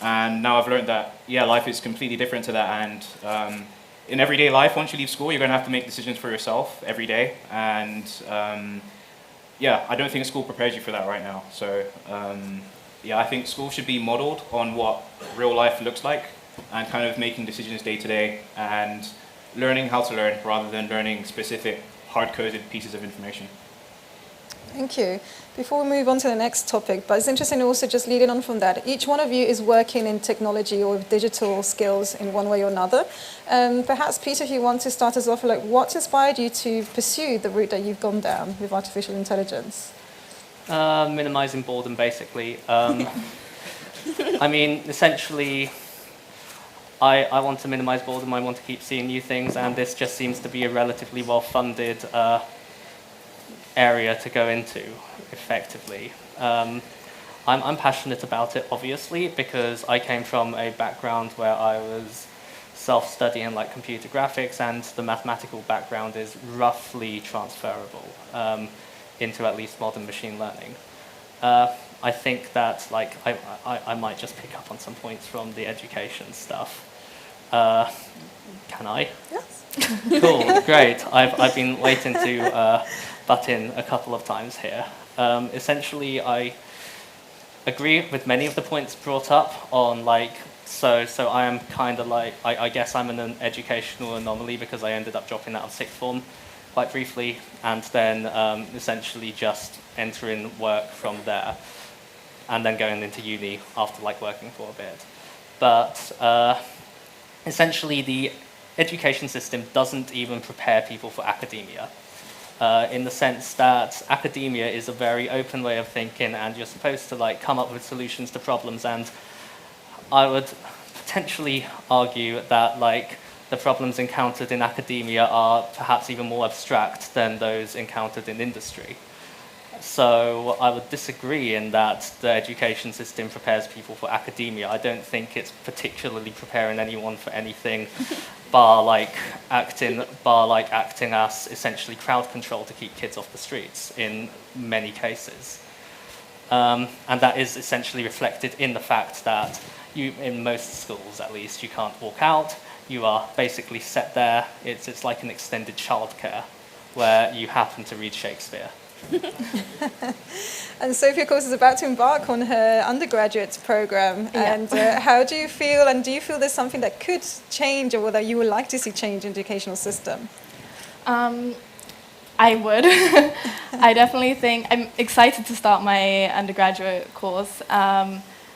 And now I've learned that, life is completely different to that. And in everyday life, once you leave school, you're going to have to make decisions for yourself every day. And I don't think school prepares you for that right now. So I think school should be modeled on what real life looks like and kind of making decisions day to day and learning how to learn rather than learning specific hard-coded pieces of information.
Thank you. Before we move on to the next topic, but it's interesting also just leading on from that, each one of you is working in technology or digital skills in one way or another. Perhaps, Peter, if you want to start us off, like what inspired you to pursue the route that you've gone down with artificial intelligence?
Minimizing boredom, basically. I mean, essentially, I want to minimize boredom, I want to keep seeing new things, and this just seems to be a relatively well-funded area to go into, effectively. I'm passionate about it, obviously, because I came from a background where I was self-studying like computer graphics, and the mathematical background is roughly transferable into at least modern machine learning. I think that like I might just pick up on some points from the education stuff. Can I?
Yes.
Cool, great. I've been waiting to butt in a couple of times here. Essentially, I agree with many of the points brought up on like, so I am kind of like, I guess I'm an educational anomaly because I ended up dropping out of sixth form quite briefly, and then essentially just entering work from there, and then going into uni after like working for a bit. But essentially the education system doesn't even prepare people for academia, in the sense that academia is a very open way of thinking, and you're supposed to like come up with solutions to problems, and I would potentially argue that like the problems encountered in academia are perhaps even more abstract than those encountered in industry. So I would disagree in that the education system prepares people for academia. I don't think it's particularly preparing anyone for anything bar like acting as essentially crowd control to keep kids off the streets in many cases. And that is essentially reflected in the fact that you, in most schools at least, you can't walk out. You are basically set there. It's like an extended childcare where you happen to read Shakespeare.
And Sophie, of course, is about to embark on her undergraduate program.
Yeah.
And how do you feel, and do you feel there's something that could change, or whether you would like to see change in the educational system?
I would. I definitely think, I'm excited to start my undergraduate course.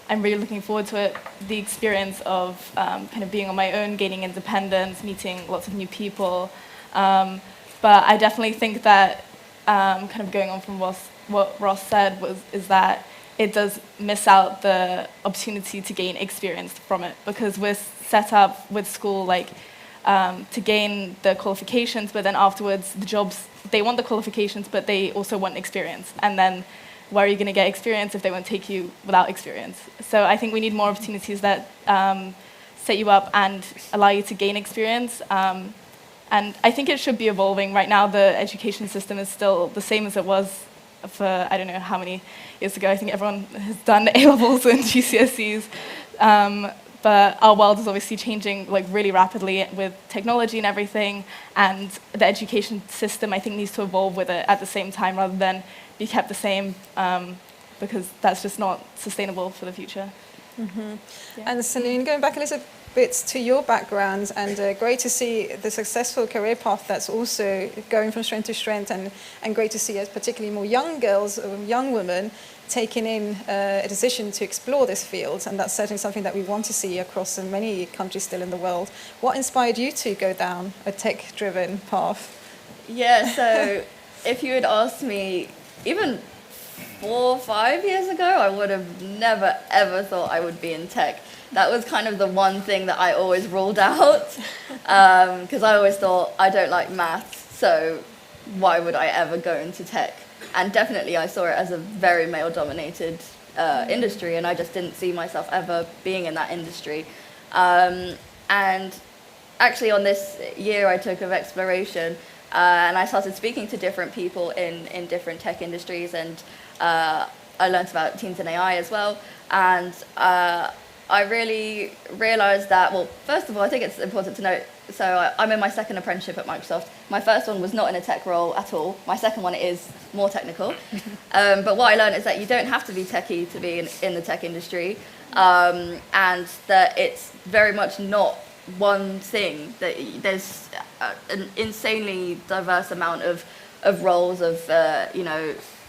I'm really looking forward to it, the experience of kind of being on my own, gaining independence, meeting lots of new people. But I definitely think that kind of going on from what Ross said is that it does miss out the opportunity to gain experience from it, because we're set up with school like to gain the qualifications, but then afterwards the jobs, they want the qualifications, but they also want experience. And then where are you going to get experience if they won't take you without experience? So I think we need more opportunities that set you up and allow you to gain experience. And I think it should be evolving. Right now, the education system is still the same as it was for, I don't know how many years ago. I think everyone has done A-levels and GCSEs. But our world is obviously changing like really rapidly with technology and everything. And the education system, I think, needs to evolve with it at the same time rather than be kept the same, because that's just not sustainable for the future.
Mm-hmm.
Yeah.
And Celine, going back a little bit to your background, and great to see the successful career path that's also going from strength to strength, and great to see as particularly more young girls or young women taking in a decision to explore this field, and that's certainly something that we want to see across many countries still in the world. What inspired you to go down a tech-driven path?
Yeah, so if you had asked me even 4 or 5 years ago, I would have never ever thought I would be in tech. That was kind of the one thing that I always ruled out, because I always thought I don't like maths, so why would I ever go into tech? And definitely I saw it as a very male-dominated industry, and I just didn't see myself ever being in that industry. And actually on this year I took of exploration, and I started speaking to different people in different tech industries, and I learned about teens and AI as well. And I really realized that, well, first of all, I think it's important to note, so I'm in my second apprenticeship at Microsoft. My first one was not in a tech role at all. My second one is more technical. But what I learned is that you don't have to be techie to be in the tech industry, and that it's very much not one thing. That there's an insanely diverse amount of roles, of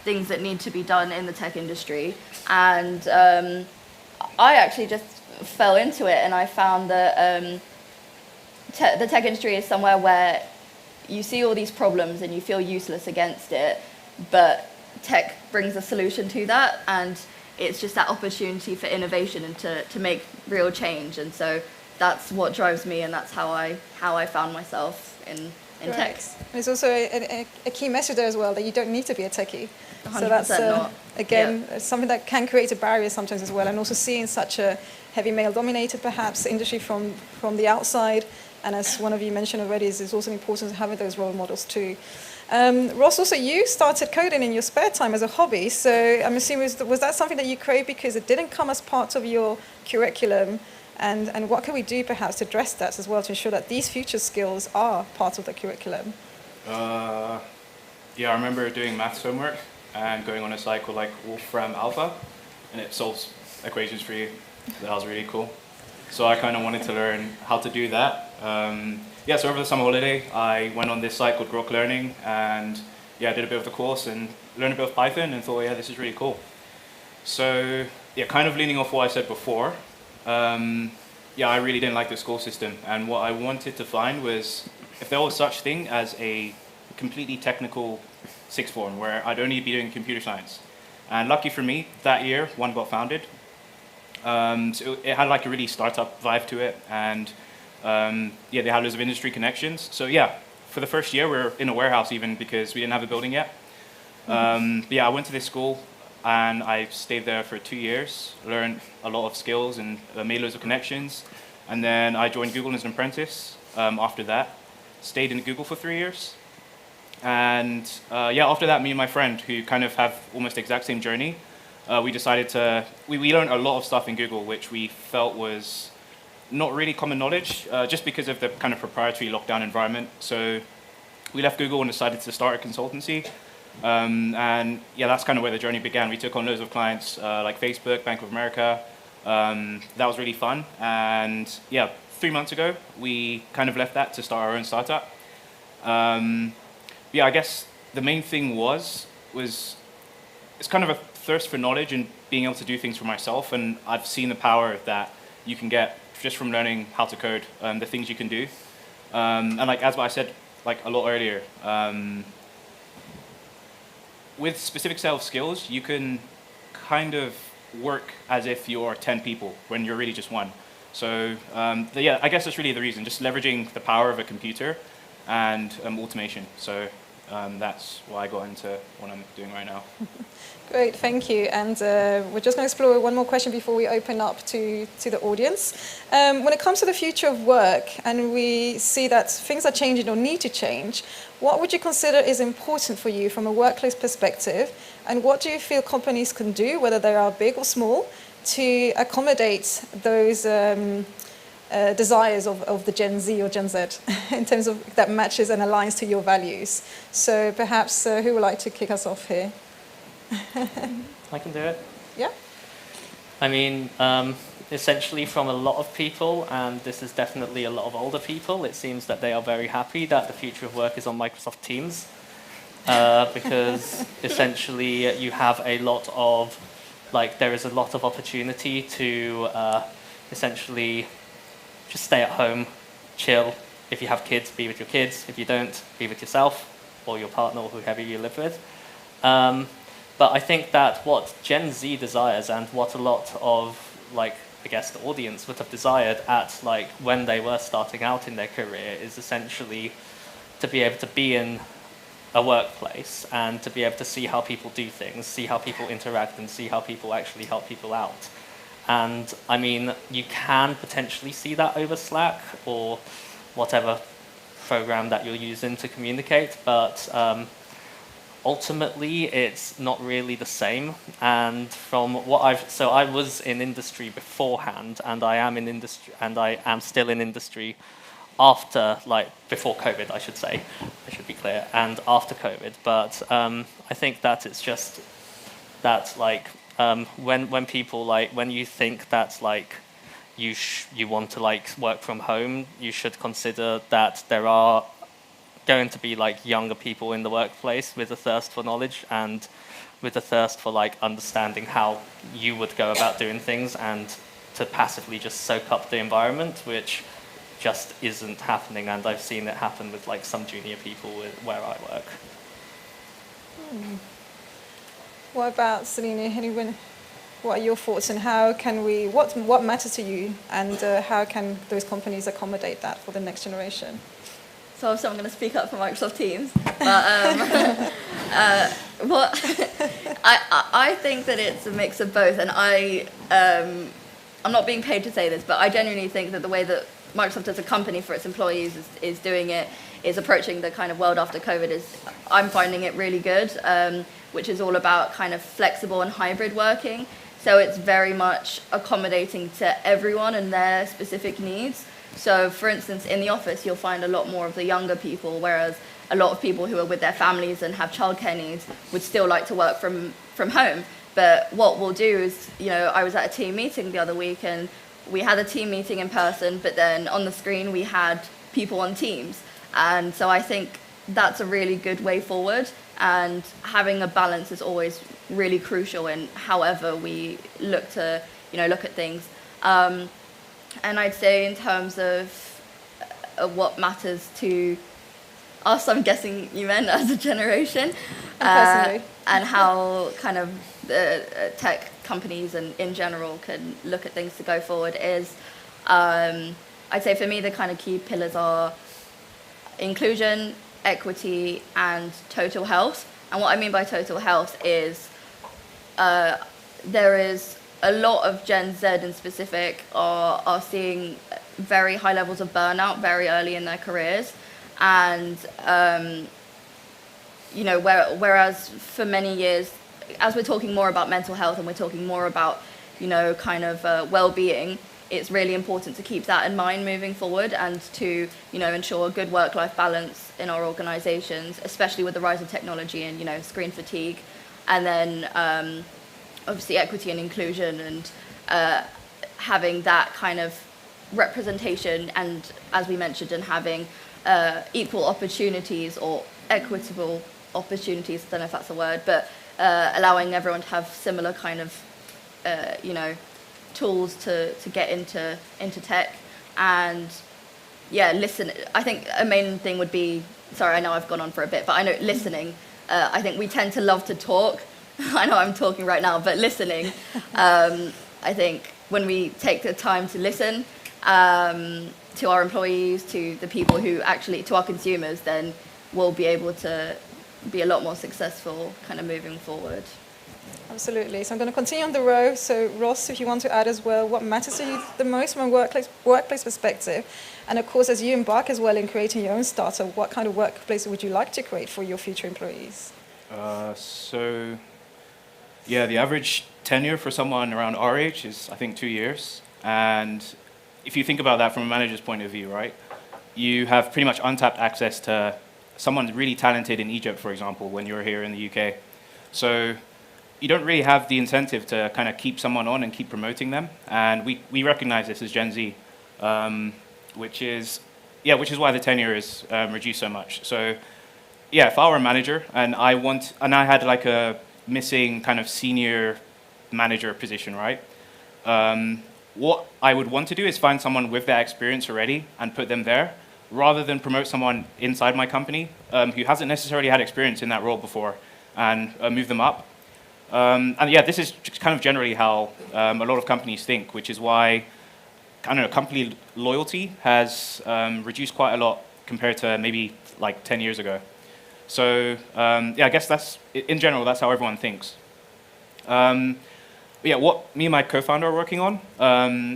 things that need to be done in the tech industry. And I actually just fell into it, and I found that the tech industry is somewhere where you see all these problems and you feel useless against it, but tech brings a solution to that, and it's just that opportunity for innovation and to make real change. And so that's what drives me, and that's how I found myself in tech.
There's also a key message there as well, that you don't need to be a techie.
100%
So that's,
not.
again, something that can create a barrier sometimes as well, and also seeing such a heavy male-dominated, perhaps, industry from the outside. And as one of you mentioned already, it's also important to having those role models too. Ross, also you started coding in your spare time as a hobby, so I'm assuming was that something that you created because it didn't come as part of your curriculum? And what can we do perhaps to address that as well, to ensure that these future skills are part of the curriculum?
Yeah, I remember doing maths homework and going on a site called like Wolfram Alpha, and it solves equations for you. That was really cool. So I kind of wanted to learn how to do that. Yeah, so over the summer holiday, I went on this site called Grok Learning, and yeah, I did a bit of the course and learned a bit of Python and thought, yeah, this is really cool. So yeah, kind of leaning off what I said before, yeah, I really didn't like the school system, and what I wanted to find was if there was such thing as a completely technical sixth form where I'd only be doing computer science. And lucky for me, that year, one got founded. So it had like a really startup vibe to it, and yeah, they had loads of industry connections. So yeah, for the first year, we were in a warehouse even because we didn't have a building yet. But yeah, I went to this school and I stayed there for 2 years, learned a lot of skills and made loads of connections. And then I joined Google as an apprentice after that, stayed in Google for 3 years. And yeah, after that, me and my friend, who kind of have almost the exact same journey, we decided to, we learned a lot of stuff in Google, which we felt was not really common knowledge, just because of the kind of proprietary lockdown environment. So we left Google and decided to start a consultancy. And yeah, that's kind of where the journey began. We took on loads of clients like Facebook, Bank of America. That was really fun. And yeah, 3 months ago, we kind of left that to start our own startup. Yeah, I guess the main thing was it's kind of a thirst for knowledge and being able to do things for myself. And I've seen the power that you can get just from learning how to code, the things you can do. And like as I said like a lot earlier, with specific set of skills, you can kind of work as if you're 10 people when you're really just one. So yeah, I guess that's really the reason, just leveraging the power of a computer and automation. So that's why I got into what I'm doing right now.
Great, thank you. And we're just going to explore one more question before we open up to the audience. When it comes to the future of work, and we see that things are changing or need to change, what would you consider is important for you from a workplace perspective? And what do you feel companies can do, whether they are big or small, to accommodate those desires of the Gen Z or Gen Z in terms of that matches and aligns to your values? So perhaps who would like to kick us off here?
I can do it.
Yeah.
I mean, essentially from a lot of people, and this is definitely a lot of older people, it seems that they are very happy that the future of work is on Microsoft Teams, because essentially you have a lot of, like, there is a lot of opportunity to essentially just stay at home, chill. If you have kids, be with your kids. If you don't, be with yourself or your partner or whoever you live with. But I think that what Gen Z desires and what a lot of, like, I guess the audience would have desired at, like, when they were starting out in their career is essentially to be able to be in a workplace and to be able to see how people do things, see how people interact, and see how people actually help people out. And I mean, you can potentially see that over Slack or whatever program that you're using to communicate, but ultimately it's not really the same. And from what so I was in industry beforehand, and I am in industry, and I am still in industry after, like, before COVID, I should say, I should be clear, and after COVID. But I think that it's just that, like, when people, like, when you think that, like, you want to, like, work from home, you should consider that there are going to be, like, younger people in the workplace with a thirst for knowledge and with the thirst for like understanding how you would go about doing things and to passively just soak up the environment, which just isn't happening. And I've seen it happen with like some junior people where I work.
What about Selena? Anyone? What are your thoughts, and how can we? What matters to you, and how can those companies accommodate that for the next generation?
So obviously I'm going to speak up for Microsoft Teams, but I think that it's a mix of both, and I'm not being paid to say this, but I genuinely think that the way that Microsoft as a company for its employees is doing it, is approaching the kind of world after COVID, I'm finding it really good, which is all about kind of flexible and hybrid working. So it's very much accommodating to everyone and their specific needs. So for instance, in the office, you'll find a lot more of the younger people, whereas a lot of people who are with their families and have childcare needs would still like to work from home. But what we'll do is, I was at a team meeting the other week, and we had a team meeting in person, but then on the screen we had people on Teams. And so I think that's a really good way forward, and having a balance is always really crucial in however we look to, look at things. And I'd say in terms of what matters to us, I'm guessing you meant as a generation, and how kind of the tech companies and in general can look at things to go forward is, I'd say for me the kind of key pillars are inclusion, equity, and total health. And what I mean by total health is there is a lot of Gen Z in specific are seeing very high levels of burnout very early in their careers. And, whereas for many years, as we're talking more about mental health and we're talking more about, well-being, it's really important to keep that in mind moving forward, and to, ensure a good work-life balance in our organizations, especially with the rise of technology and, screen fatigue. And then, obviously equity and inclusion, and having that kind of representation, and as we mentioned, and having equal opportunities or equitable opportunities, I don't know if that's a word, but allowing everyone to have similar kind of, tools to get into tech. And listen, I think a main thing would be, sorry, I know I've gone on for a bit, but I know listening, I think we tend to love to talk. I know I'm talking right now, but listening, I think when we take the time to listen to our employees, to the people who actually, to our consumers, then we'll be able to be a lot more successful kind of moving forward.
Absolutely. So I'm going to continue on the row. So Ross, if you want to add as well, what matters to you the most from a workplace perspective? And of course, as you embark as well in creating your own startup, what kind of workplace would you like to create for your future employees?
The average tenure for someone around our age is, I think, 2 years. And if you think about that from a manager's point of view, right, you have pretty much untapped access to someone really talented in Egypt, for example, when you're here in the UK. So you don't really have the incentive to kind of keep someone on and keep promoting them. And we recognize this as Gen Z, which is why the tenure is reduced so much. So if I were a manager and I had like a missing kind of senior manager position, right? What I would want to do is find someone with that experience already and put them there, rather than promote someone inside my company who hasn't necessarily had experience in that role before, and move them up. This is kind of generally how a lot of companies think, which is why company loyalty has reduced quite a lot compared to maybe like 10 years ago. So I guess in general, that's how everyone thinks. What me and my co-founder are working on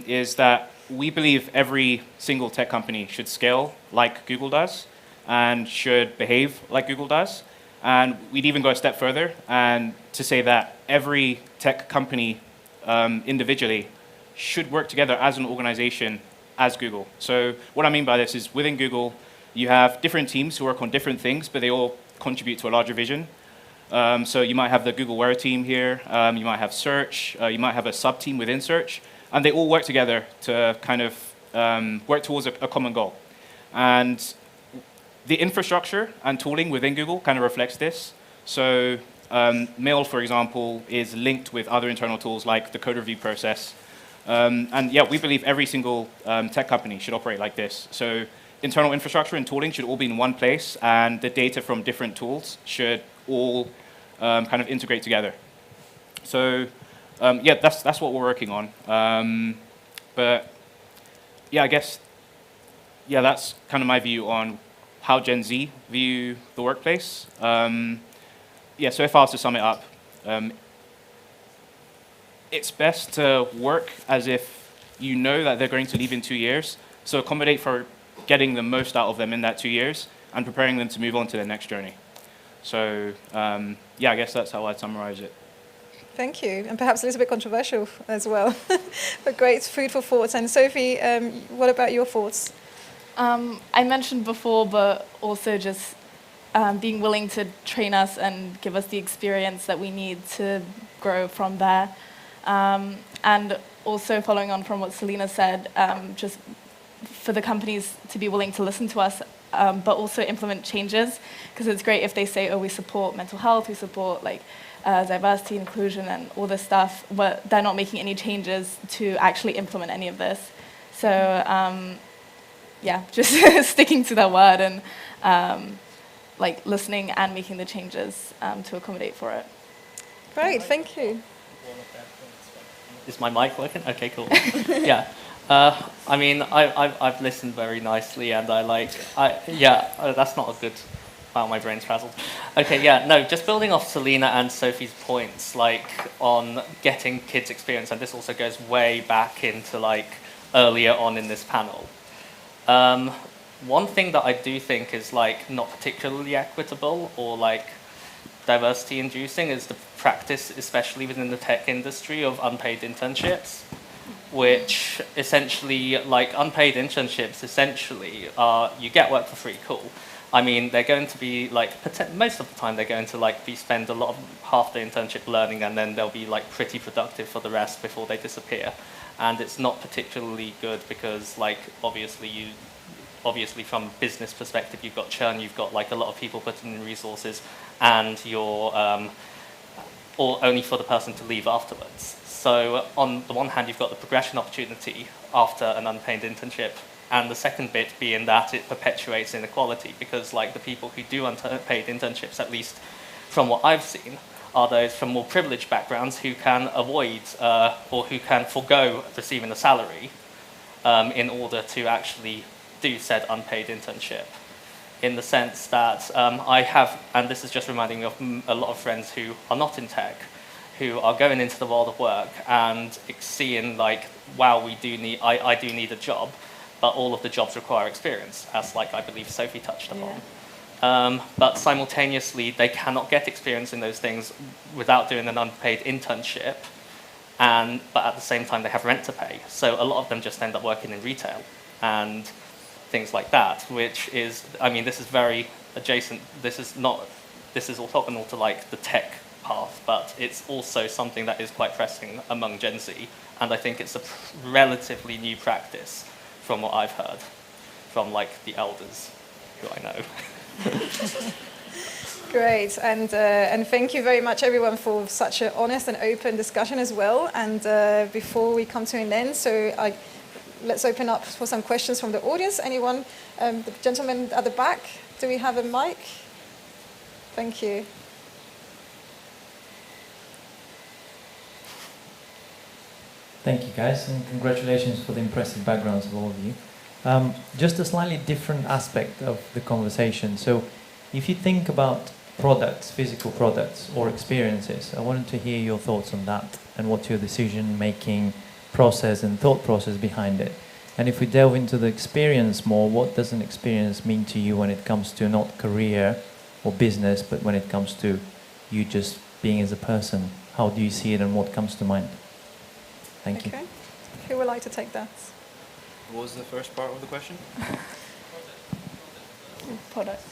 is that we believe every single tech company should scale like Google does and should behave like Google does. And we'd even go a step further and to say that every tech company individually should work together as an organization as Google. So what I mean by this is within Google, you have different teams who work on different things, but they all contribute to a larger vision. So you might have the Google Where team here, you might have search, you might have a sub-team within search, and they all work together to kind of work towards a common goal. And the infrastructure and tooling within Google kind of reflects this. So Mail, for example, is linked with other internal tools like the code review process. And yeah, we believe every single tech company should operate like this. So internal infrastructure and tooling should all be in one place, and the data from different tools should all kind of integrate together. So yeah, that's what we're working on. But yeah, I guess, yeah, that's kind of my view on how Gen Z view the workplace. Yeah, so if I was to sum it up, it's best to work as if you know that they're going to leave in 2 years. So accommodate for getting the most out of them in that 2 years and preparing them to move on to their next journey. So yeah, I guess that's how I'd summarize it.
Thank you, and perhaps a little bit controversial as well, but great food for thought. And Sophie, what about your thoughts?
I mentioned before, but also just being willing to train us and give us the experience that we need to grow from there. And also following on from what Selena said, just for the companies to be willing to listen to us, but also implement changes, because it's great if they say, oh, we support mental health, we support like diversity, inclusion, and all this stuff, but they're not making any changes to actually implement any of this. So yeah, just sticking to their word and like listening and making the changes to accommodate for it.
Great, thank you.
Is my mic working? Okay, cool. Yeah. I mean, I've listened very nicely, and that's not a good. Wow, my brain's frazzled. Okay, yeah, no, just building off Selena and Sophie's points, like on getting kids experience, and this also goes way back into like earlier on in this panel. One thing that I do think is like not particularly equitable or like diversity inducing is the practice, especially within the tech industry, of unpaid internships, which essentially, like unpaid internships essentially are, you get work for free, cool. I mean, they're going to be like, most of the time they're going to like spend a lot of half the internship learning, and then they'll be like pretty productive for the rest before they disappear. And it's not particularly good because like, obviously from business perspective, you've got churn, you've got like a lot of people putting in resources, and you're, or only for the person to leave afterwards. So on the one hand, you've got the progression opportunity after an unpaid internship, and the second bit being that it perpetuates inequality, because like the people who do unpaid internships, at least from what I've seen, are those from more privileged backgrounds who can avoid or who can forego receiving a salary in order to actually do said unpaid internship. In the sense that I have, and this is just reminding me of a lot of friends who are not in tech, who are going into the world of work and seeing like, wow, I do need a job, but all of the jobs require experience, as like I believe Sophie touched upon. Yeah. But simultaneously, they cannot get experience in those things without doing an unpaid internship, but at the same time they have rent to pay. So a lot of them just end up working in retail and things like that, which is, I mean, this is very adjacent. This is orthogonal to like the tech path, but it's also something that is quite pressing among Gen Z, and I think it's a relatively new practice from what I've heard from like the elders who I know.
Great, and thank you very much everyone for such an honest and open discussion as well. And before we come to an end, let's open up for some questions from the audience. Anyone? The gentleman at the back, do we have a mic? Thank you.
Thank you, guys, and congratulations for the impressive backgrounds of all of you. Just a slightly different aspect of the conversation. So if you think about products, physical products or experiences, I wanted to hear your thoughts on that and what's your decision-making process and thought process behind it. And if we delve into the experience more, what does an experience mean to you when it comes to not career or business, but when it comes to you just being as a person? How do you see it and what comes to mind? Thank you.
Okay. Who would like to take that?
What was the first part of the question?
Product.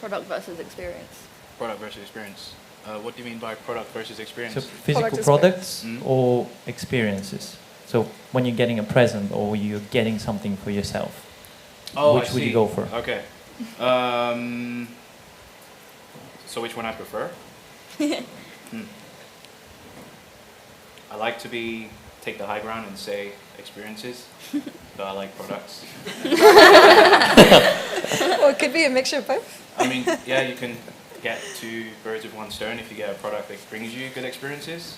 Product versus experience.
Product versus experience. What do you mean by product versus experience?
So physical products or experiences? So when you're getting a present or you're getting something for yourself, which would you go for?
Okay. So which one I prefer? I like to take the high ground and say experiences, but I like products.
Well, it could be a mixture of both.
I mean, yeah, you can get two birds with one stone if you get a product that brings you good experiences.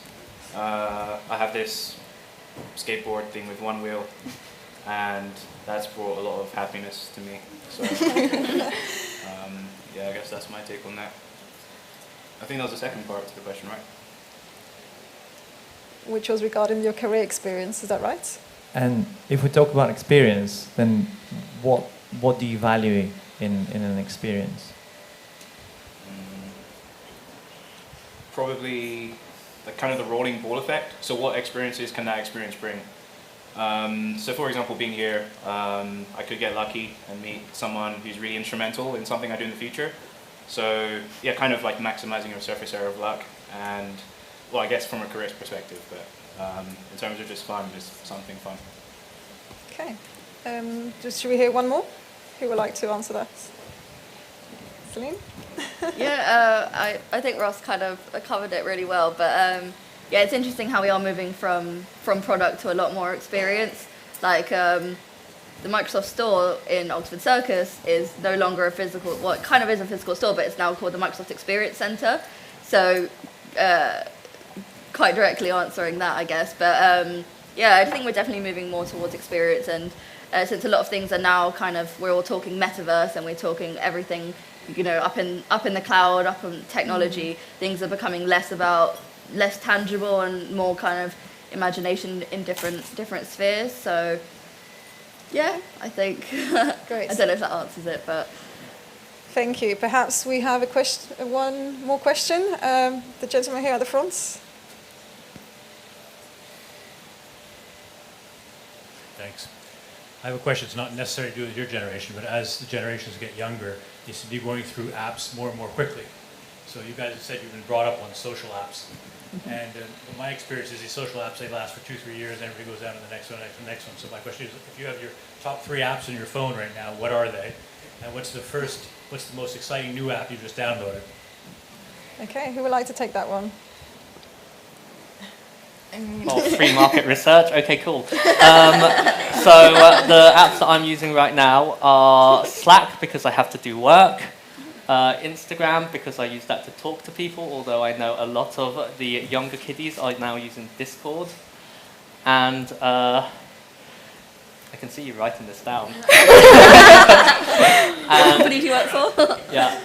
I have this skateboard thing with one wheel, and that's brought a lot of happiness to me. So, yeah, I guess that's my take on that. I think that was the second part to the question, right?
Which was regarding your career experience, is that right?
And if we talk about experience, then what do you value in an experience?
Probably the rolling ball effect. So what experiences can that experience bring? So for example, being here, I could get lucky and meet someone who's really instrumental in something I do in the future. So yeah, kind of like maximizing your surface area of luck, and well, I guess from a career perspective, but in terms of just fun, just something fun.
Okay. Should we hear one more? Who would like to answer that? Celine?
Yeah, I think Ross kind of covered it really well, but yeah, it's interesting how we are moving from product to a lot more experience. Like the Microsoft Store in Oxford Circus is no longer a physical, well, it kind of is a physical store, but it's now called the Microsoft Experience Center. So quite directly answering that, I guess. But yeah, I think we're definitely moving more towards experience, and since a lot of things are now we're all talking metaverse and we're talking everything, up in the cloud, up in technology, things are becoming less tangible and more kind of imagination in different spheres. So yeah, I think
Great.
I don't know if that answers it, but
Thank you. Perhaps we have one more question. The gentleman here at the front.
Thanks. I have a question. It's not necessarily to do with your generation, but as the generations get younger, they seem to be going through apps more and more quickly. So you guys have said you've been brought up on social apps. And my experience is these social apps, they last for 2-3 years, and everybody goes down to the next one, the next one. So my question is, if you have your top 3 apps on your phone right now, what are they? And what's the most exciting new app you just downloaded?
Okay, who would like to take that one?
Oh, free market research. Okay, cool. So the apps that I'm using right now are Slack, because I have to do work. Instagram, because I use that to talk to people, although I know a lot of the younger kiddies are now using Discord. And I can see you writing this down.
What company do you work for?
Yeah.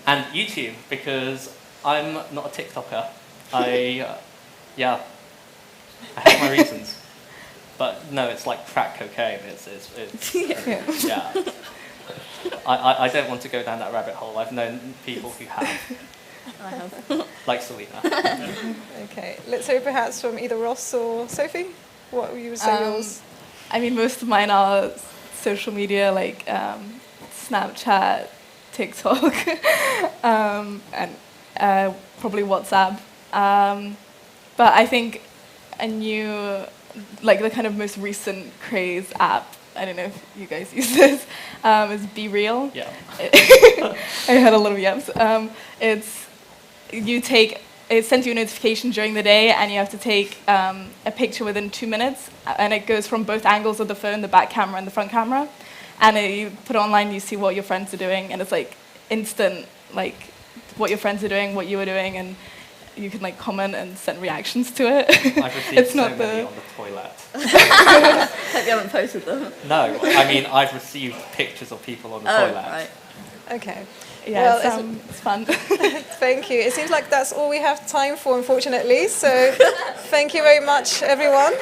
And YouTube, because I'm not a TikToker. I have my reasons. But no, it's like crack cocaine. It's yeah. I don't want to go down that rabbit hole. I've known people who have.
I have.
Like Selena.
Okay, let's hear perhaps from either Ross or Sophie. What would you say yours?
I mean, most of mine are social media, like Snapchat, TikTok, and probably WhatsApp. But I think a new, like the kind of most recent craze app, I don't know if you guys use this, is Be Real.
Yeah.
I heard a lot of yeps. It sends you a notification during the day, and you have to take a picture within 2 minutes, and it goes from both angles of the phone, the back camera and the front camera. And you put it online, you see what your friends are doing, and it's like instant, like what your friends are doing, what you are doing, and you can like comment and send reactions to it.
I've received
It's
so
not
many on the toilet.
Hope you haven't posted them.
No, I mean I've received pictures of people on the toilet.
Right.
Okay.
Yeah,
well,
it's fun.
Thank you. It seems like that's all we have time for, unfortunately. So thank you very much, everyone.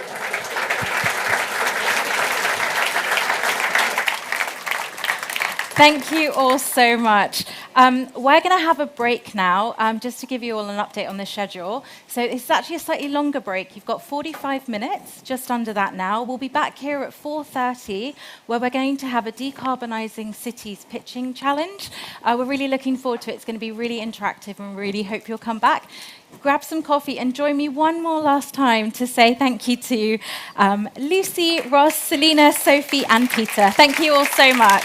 Thank you all so much. We're going to have a break now, just to give you all an update on the schedule. So it's actually a slightly longer break. You've got 45 minutes, just under that now. We'll be back here at 4:30, where we're going to have a decarbonising cities pitching challenge. We're really looking forward to it. It's going to be really interactive, and really hope you'll come back. Grab some coffee and join me one more last time to say thank you to Lucy, Ross, Selena, Sophie, and Peter. Thank you all so much.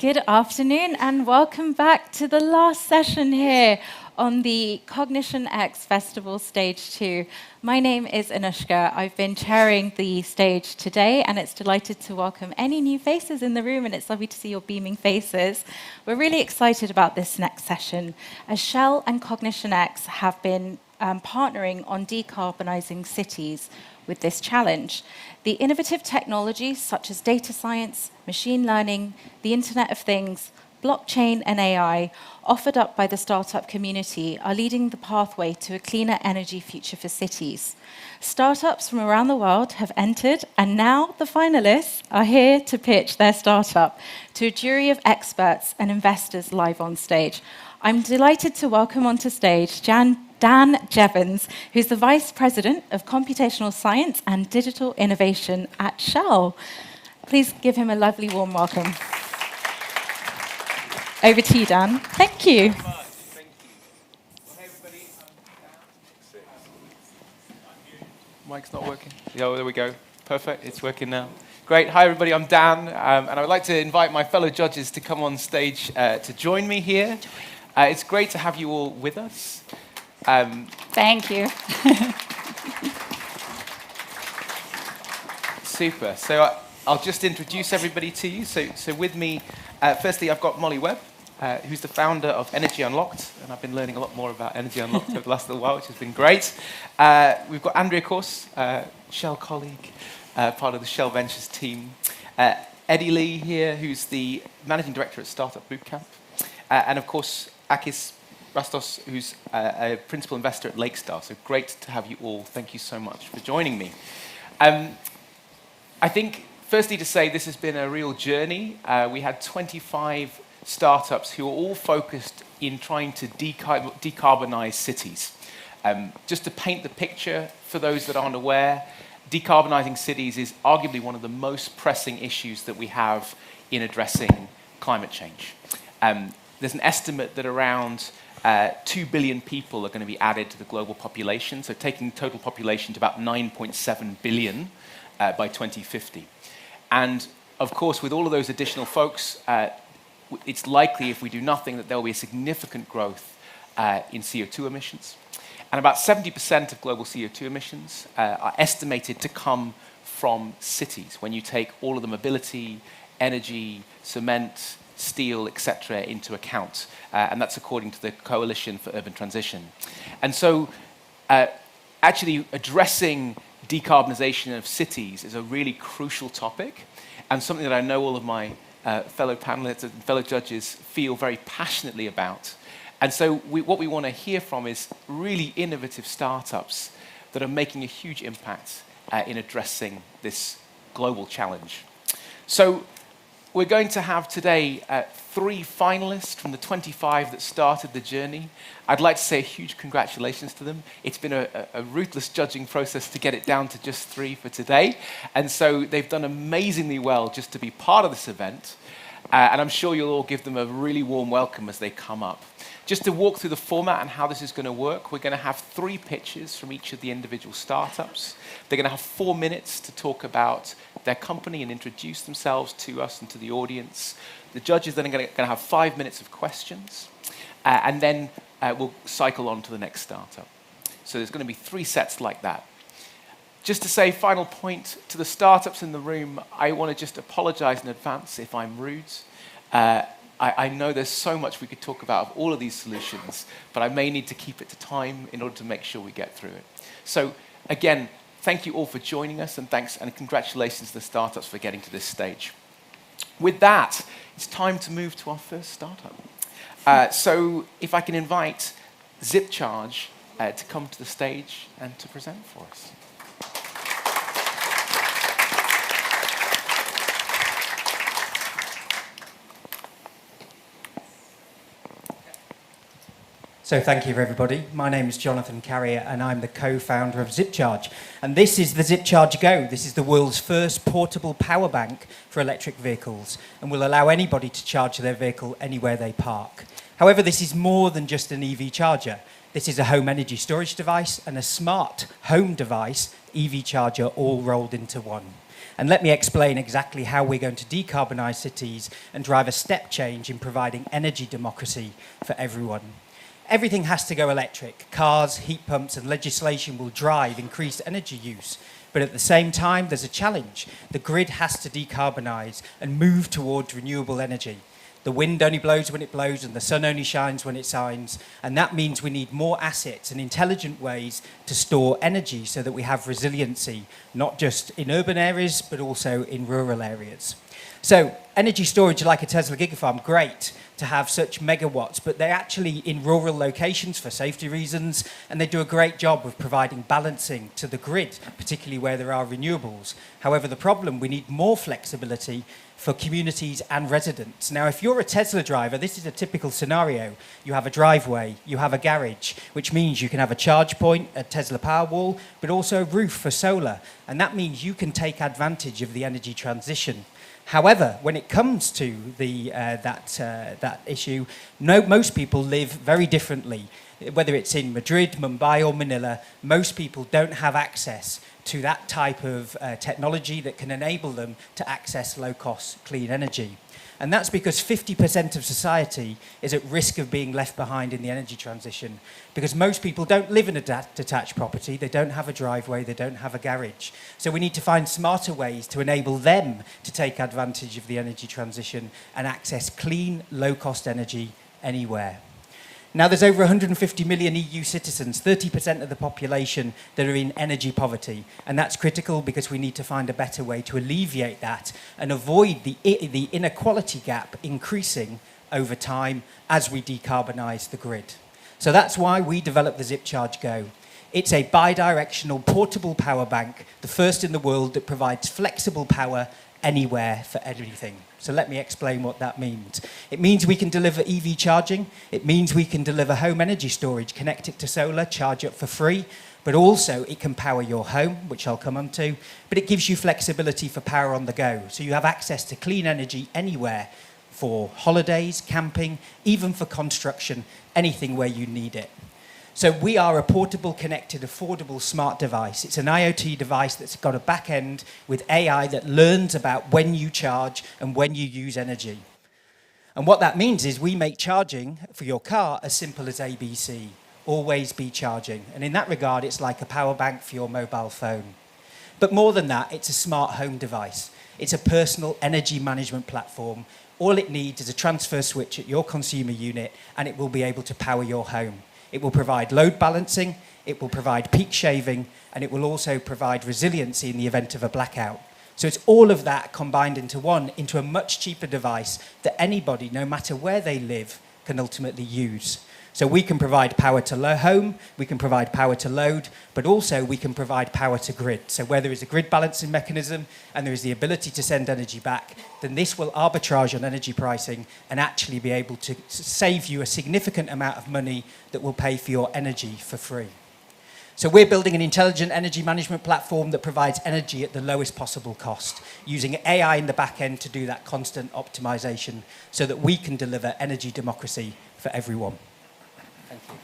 Good afternoon and welcome back to the last session here on the Cognition X Festival Stage 2. My name is Anushka. I've been chairing the stage today and it's delighted to welcome any new faces in the room, and it's lovely to see your beaming faces. We're really excited about this next session as Shell and Cognition X have been partnering on decarbonising cities with this challenge. The innovative technologies such as data science, machine learning, the Internet of Things, blockchain and AI offered up by the startup community are leading the pathway to a cleaner energy future for cities. Startups from around the world have entered, and now the finalists are here to pitch their startup to a jury of experts and investors live on stage. I'm delighted to welcome onto stage Dan Jevons, who's the Vice President of Computational Science and Digital Innovation at Shell. Please give him a lovely warm welcome. Over to you, Dan. Thank you.
Mic's not working. Oh, there we go. Perfect. It's working now. Great. Hi, everybody. I'm Dan, and I would like to invite my fellow judges to come on stage to join me here. It's great to have you all with us.
Thank you.
Super. So I'll just introduce everybody to you. So with me, firstly, I've got Molly Webb, who's the founder of Energy Unlocked, and I've been learning a lot more about Energy Unlocked over the last little while, which has been great. We've got Andrea Course, Shell colleague, part of the Shell Ventures team. Eddie Lee here, who's the managing director at Startup Bootcamp. And of course, Akis Rastos, who's a principal investor at Lakestar. So great to have you all. Thank you so much for joining me. I think, firstly, to say this has been a real journey. We had 25 startups who are all focused in trying to decarbonize cities. Just to paint the picture for those that aren't aware, decarbonizing cities is arguably one of the most pressing issues that we have in addressing climate change. There's an estimate that around 2 billion people are going to be added to the global population, so taking the total population to about 9.7 billion by 2050. And of course, with all of those additional folks, it's likely, if we do nothing, that there will be a significant growth in CO2 emissions. And about 70% of global CO2 emissions are estimated to come from cities when you take all of the mobility, energy, cement, steel, etc., into account. And that's according to the Coalition for Urban Transition. And so actually addressing decarbonization of cities is a really crucial topic and something that I know all of my fellow panelists and fellow judges feel very passionately about. And so what we want to hear from is really innovative startups that are making a huge impact in addressing this global challenge. So we're going to have today 3 finalists from the 25 that started the journey. I'd like to say a huge congratulations to them. It's been a ruthless judging process to get it down to just 3 for today. And so they've done amazingly well just to be part of this event. And I'm sure you'll all give them a really warm welcome as they come up. Just to walk through the format and how this is going to work, we're going to have 3 pitches from each of the individual startups. They're going to have 4 minutes to talk about their company and introduce themselves to us and to the audience. The judges then are going to have 5 minutes of questions, and then we'll cycle on to the next startup. So there's going to be 3 sets like that. Just to say, final point to the startups in the room, I want to just apologize in advance if I'm rude. I know there's so much we could talk about of all of these solutions, but I may need to keep it to time in order to make sure we get through it. So again, thank you all for joining us, and thanks and congratulations to the startups for getting to this stage. With that, it's time to move to our first startup. So if I can invite ZipCharge to come to the stage and to present for us.
So thank you, everybody. My name is Jonathan Carrier, and I'm the co-founder of ZipCharge. And this is the ZipCharge Go. This is the world's first portable power bank for electric vehicles and will allow anybody to charge their vehicle anywhere they park. However, this is more than just an EV charger. This is a home energy storage device and a smart home device EV charger all rolled into one. And let me explain exactly how we're going to decarbonise cities and drive a step change in providing energy democracy for everyone. Everything has to go electric. Cars, heat pumps, and legislation will drive increased energy use. But at the same time, there's a challenge. The grid has to decarbonise and move towards renewable energy. The wind only blows when it blows and the sun only shines when it shines. And that means we need more assets and intelligent ways to store energy so that we have resiliency, not just in urban areas, but also in rural areas. So energy storage like a Tesla gigafarm, great to have such megawatts, but they're actually in rural locations for safety reasons, and they do a great job of providing balancing to the grid, particularly where there are renewables. However, the problem, we need more flexibility for communities and residents. Now, if you're a Tesla driver, this is a typical scenario. You have a driveway, you have a garage, which means you can have a charge point, a Tesla Powerwall, but also a roof for solar. And that means you can take advantage of the energy transition. However, when it comes to that issue, most people live very differently. Whether it's in Madrid, Mumbai or Manila, most people don't have access to that type of technology that can enable them to access low-cost clean energy. And that's because 50% of society is at risk of being left behind in the energy transition, because most people don't live in a detached property, they don't have a driveway, they don't have a garage. So we need to find smarter ways to enable them to take advantage of the energy transition and access clean, low-cost energy anywhere. Now, there's over 150 million EU citizens, 30% of the population that are in energy poverty. And that's critical because we need to find a better way to alleviate that and avoid the inequality gap increasing over time as we decarbonise the grid. So that's why we developed the ZipCharge Go. It's a bi-directional portable power bank, the first in the world that provides flexible power anywhere for everything. So let me explain what that means. It means we can deliver EV charging. It means we can deliver home energy storage, connect it to solar, charge it for free. But also it can power your home, which I'll come on to. But it gives you flexibility for power on the go. So you have access to clean energy anywhere for holidays, camping, even for construction, anything where you need it. So we are a portable, connected, affordable, smart device. It's an IoT device that's got a back end with AI that learns about when you charge and when you use energy. And what that means is we make charging for your car as simple as ABC, always be charging. And in that regard, it's like a power bank for your mobile phone. But more than that, it's a smart home device. It's a personal energy management platform. All it needs is a transfer switch at your consumer unit, and it will be able to power your home. It will provide load balancing, it will provide peak shaving, and it will also provide resiliency in the event of a blackout. So it's all of that combined into a much cheaper device that anybody, no matter where they live, can ultimately use. So we can provide power to home, we can provide power to load, but also we can provide power to grid. So where there is a grid balancing mechanism and there is the ability to send energy back, then this will arbitrage on energy pricing and actually be able to save you a significant amount of money that will pay for your energy for free. So we're building an intelligent energy management platform that provides energy at the lowest possible cost, using AI in the back end to do that constant optimization so that we can deliver energy democracy for everyone. Thank you.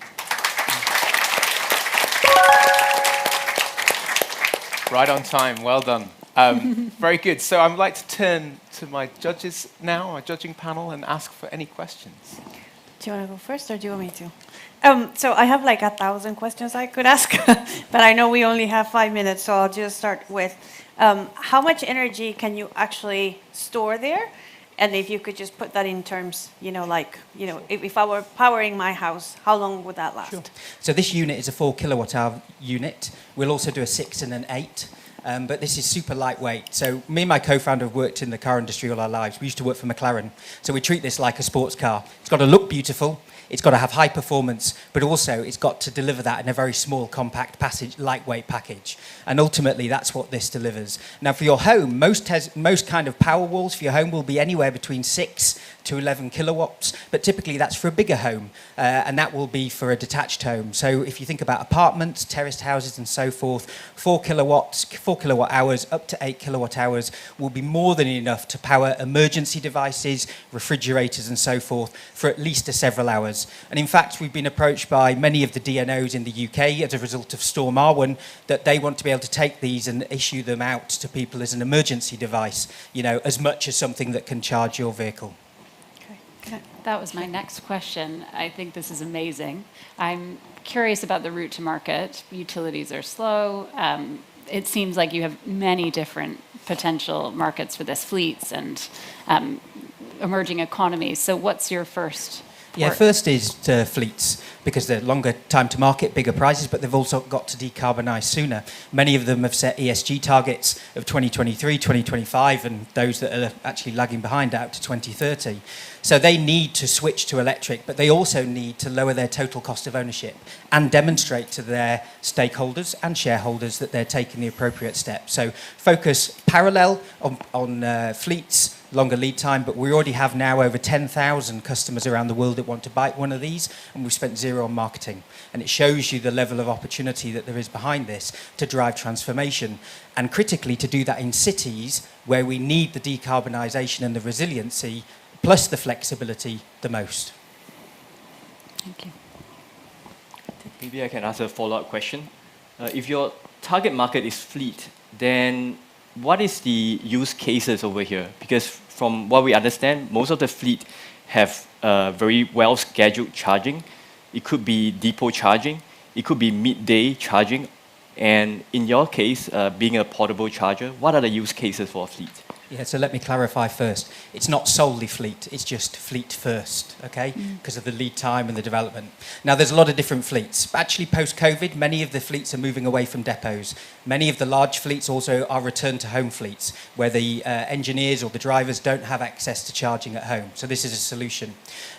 Right on time, well done. Very good. So I'd like to turn to my judges now, my judging panel, and ask for any questions.
Do you want to go first, or do you want me to? So I have like 1,000 questions I could ask, but I know we only have 5 minutes, so I'll just start with how much energy can you actually store there? And if you could just put that in terms, if I were powering my house, how long would that last?
Sure. So this unit is a 4 kilowatt hour unit. We'll also do a 6 and an 8. But this is super lightweight. So me and my co-founder have worked in the car industry all our lives. We used to work for McLaren. So we treat this like a sports car. It's got to look beautiful. It's got to have high performance, but also it's got to deliver that in a very small, compact, lightweight package. And ultimately, that's what this delivers. Now, for your home, most kind of power walls for your home will be anywhere between 6 to 11 kilowatts, but typically that's for a bigger home, and that will be for a detached home. So if you think about apartments, terraced houses, and so forth, 4 4 kilowatt hours up to 8 kilowatt hours will be more than enough to power emergency devices, refrigerators and so forth for at least several hours. And in fact, we've been approached by many of the DNOs in the UK as a result of Storm Arwen that they want to be able to take these and issue them out to people as an emergency device, you know, as much as something that can charge your vehicle.
That was my next question. I think this is amazing. I'm curious about the route to market. Utilities are slow. It seems like you have many different potential markets for this, fleets and emerging economies. So what's your first
Yeah, first is fleets, because they're longer time to market, bigger prices, but they've also got to decarbonise sooner. Many of them have set ESG targets of 2023, 2025, and those that are actually lagging behind out to 2030. So they need to switch to electric, but they also need to lower their total cost of ownership and demonstrate to their stakeholders and shareholders that they're taking the appropriate steps. So focus parallel on fleets, longer lead time, but we already have now over 10,000 customers around the world that want to buy one of these, and we've spent zero on marketing. And it shows you the level of opportunity that there is behind this to drive transformation, and critically to do that in cities where we need the decarbonisation and the resiliency, plus the flexibility the most.
Thank you.
Maybe I can ask a follow-up question. If your target market is fleet, then what is the use cases over here? Because from what we understand, most of the fleet have very well-scheduled charging. It could be depot charging. It could be midday charging. And in your case, being a portable charger, what are the use cases for a fleet?
Yeah, so let me clarify first. It's not solely fleet, it's just fleet first, okay? Because of the lead time and the development. Now, there's a lot of different fleets. Actually, post-COVID, many of the fleets are moving away from depots. Many of the large fleets also are return-to-home fleets, where the engineers or the drivers don't have access to charging at home. So this is a solution.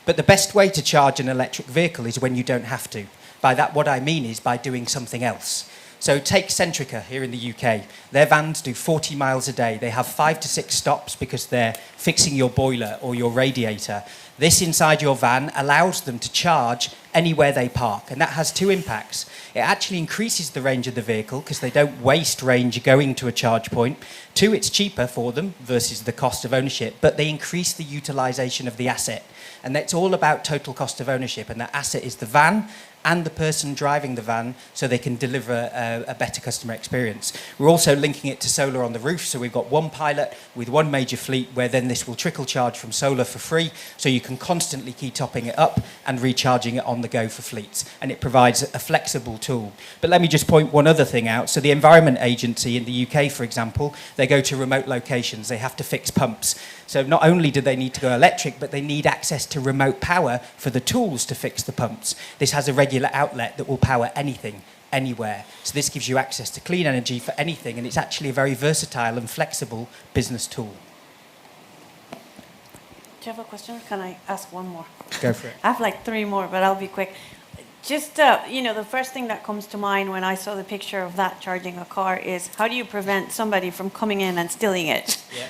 But the best way to charge an electric vehicle is when you don't have to. By that, what I mean is by doing something else. So take Centrica here in the UK. Their vans do 40 miles a day. They have 5 to 6 stops because they're fixing your boiler or your radiator. This inside your van allows them to charge anywhere they park, and that has 2 impacts. It actually increases the range of the vehicle because they don't waste range going to a charge point. 2, it's cheaper for them versus the cost of ownership, but they increase the utilisation of the asset. And that's all about total cost of ownership, and that asset is the van and the person driving the van, so they can deliver a better customer experience. We're also linking it to solar on the roof, so we've got one pilot with one major fleet where then this will trickle charge from solar for free, so you can constantly keep topping it up and recharging it on the go for fleets, and it provides a flexible tool. But let me just point one other thing out. So the Environment Agency in the UK, for example, they go to remote locations, they have to fix pumps. So not only do they need to go electric, but they need access to remote power for the tools to fix the pumps. This has a regular outlet that will power anything, anywhere. So this gives you access to clean energy for anything, and it's actually a very versatile and flexible business tool.
Do you have a question? Can I ask one more?
Go for it.
I have like 3 more, but I'll be quick. Just, you know, the first thing that comes to mind when I saw the picture of that charging a car is, how do you prevent somebody from coming in and stealing it?
Yeah.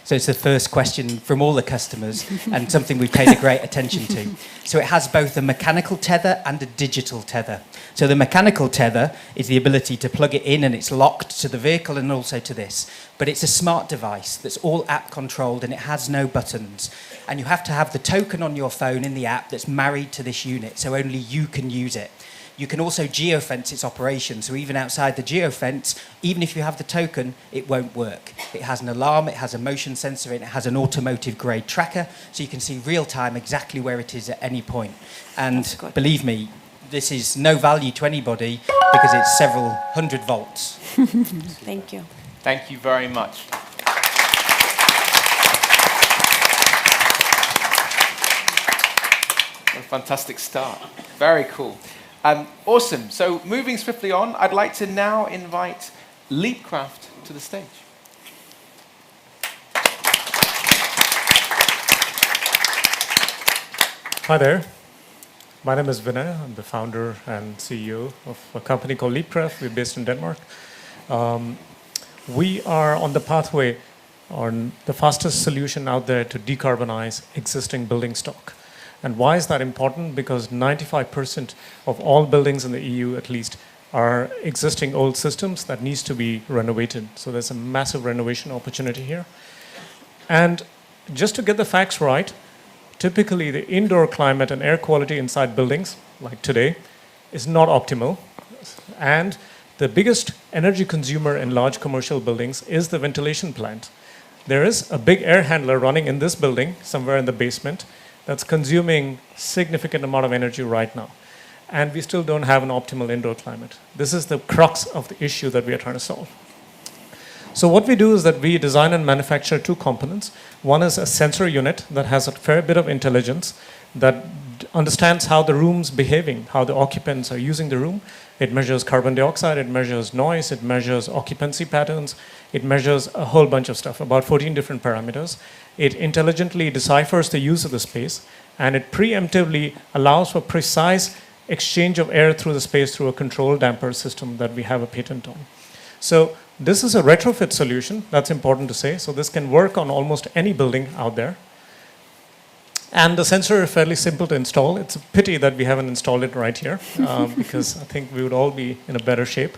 So it's the first question from all the customers and something we paid a great attention to. So it has both a mechanical tether and a digital tether. So the mechanical tether is the ability to plug it in and it's locked to the vehicle and also to this. But it's a smart device that's all app controlled and it has no buttons. And you have to have the token on your phone in the app that's married to this unit, so only you can use it. You can also geofence its operation, so even outside the geofence, even if you have the token, it won't work. It has an alarm, it has a motion sensor, and it has an automotive-grade tracker, so you can see real-time exactly where it is at any point. And believe me, this is no value to anybody because it's several hundred volts.
Thank you.
Thank you very much. What a fantastic start. Very cool. Awesome. So moving swiftly on, I'd like to now invite Leapcraft to the stage.
Hi there. My name is Vinay. I'm the founder and CEO of a company called Leapcraft. We're based in Denmark. We are on the pathway on the fastest solution out there to decarbonize existing building stock. And why is that important? Because 95% of all buildings in the EU, at least, are existing old systems that needs to be renovated. So there's a massive renovation opportunity here. And just to get the facts right, typically the indoor climate and air quality inside buildings, like today, is not optimal. And the biggest energy consumer in large commercial buildings is the ventilation plant. There is a big air handler running in this building, somewhere in the basement, that's consuming significant amount of energy right now. And we still don't have an optimal indoor climate. This is the crux of the issue that we are trying to solve. So what we do is that we design and manufacture two components. One is a sensor unit that has a fair bit of intelligence that understands how the room's behaving, how the occupants are using the room. It measures carbon dioxide, it measures noise, it measures occupancy patterns, it measures a whole bunch of stuff, about 14 different parameters. It intelligently deciphers the use of the space, and it preemptively allows for precise exchange of air through the space through a control damper system that we have a patent on. So this is a retrofit solution, that's important to say. So this can work on almost any building out there. And the sensor is fairly simple to install. It's a pity that we haven't installed it right here because I think we would all be in a better shape.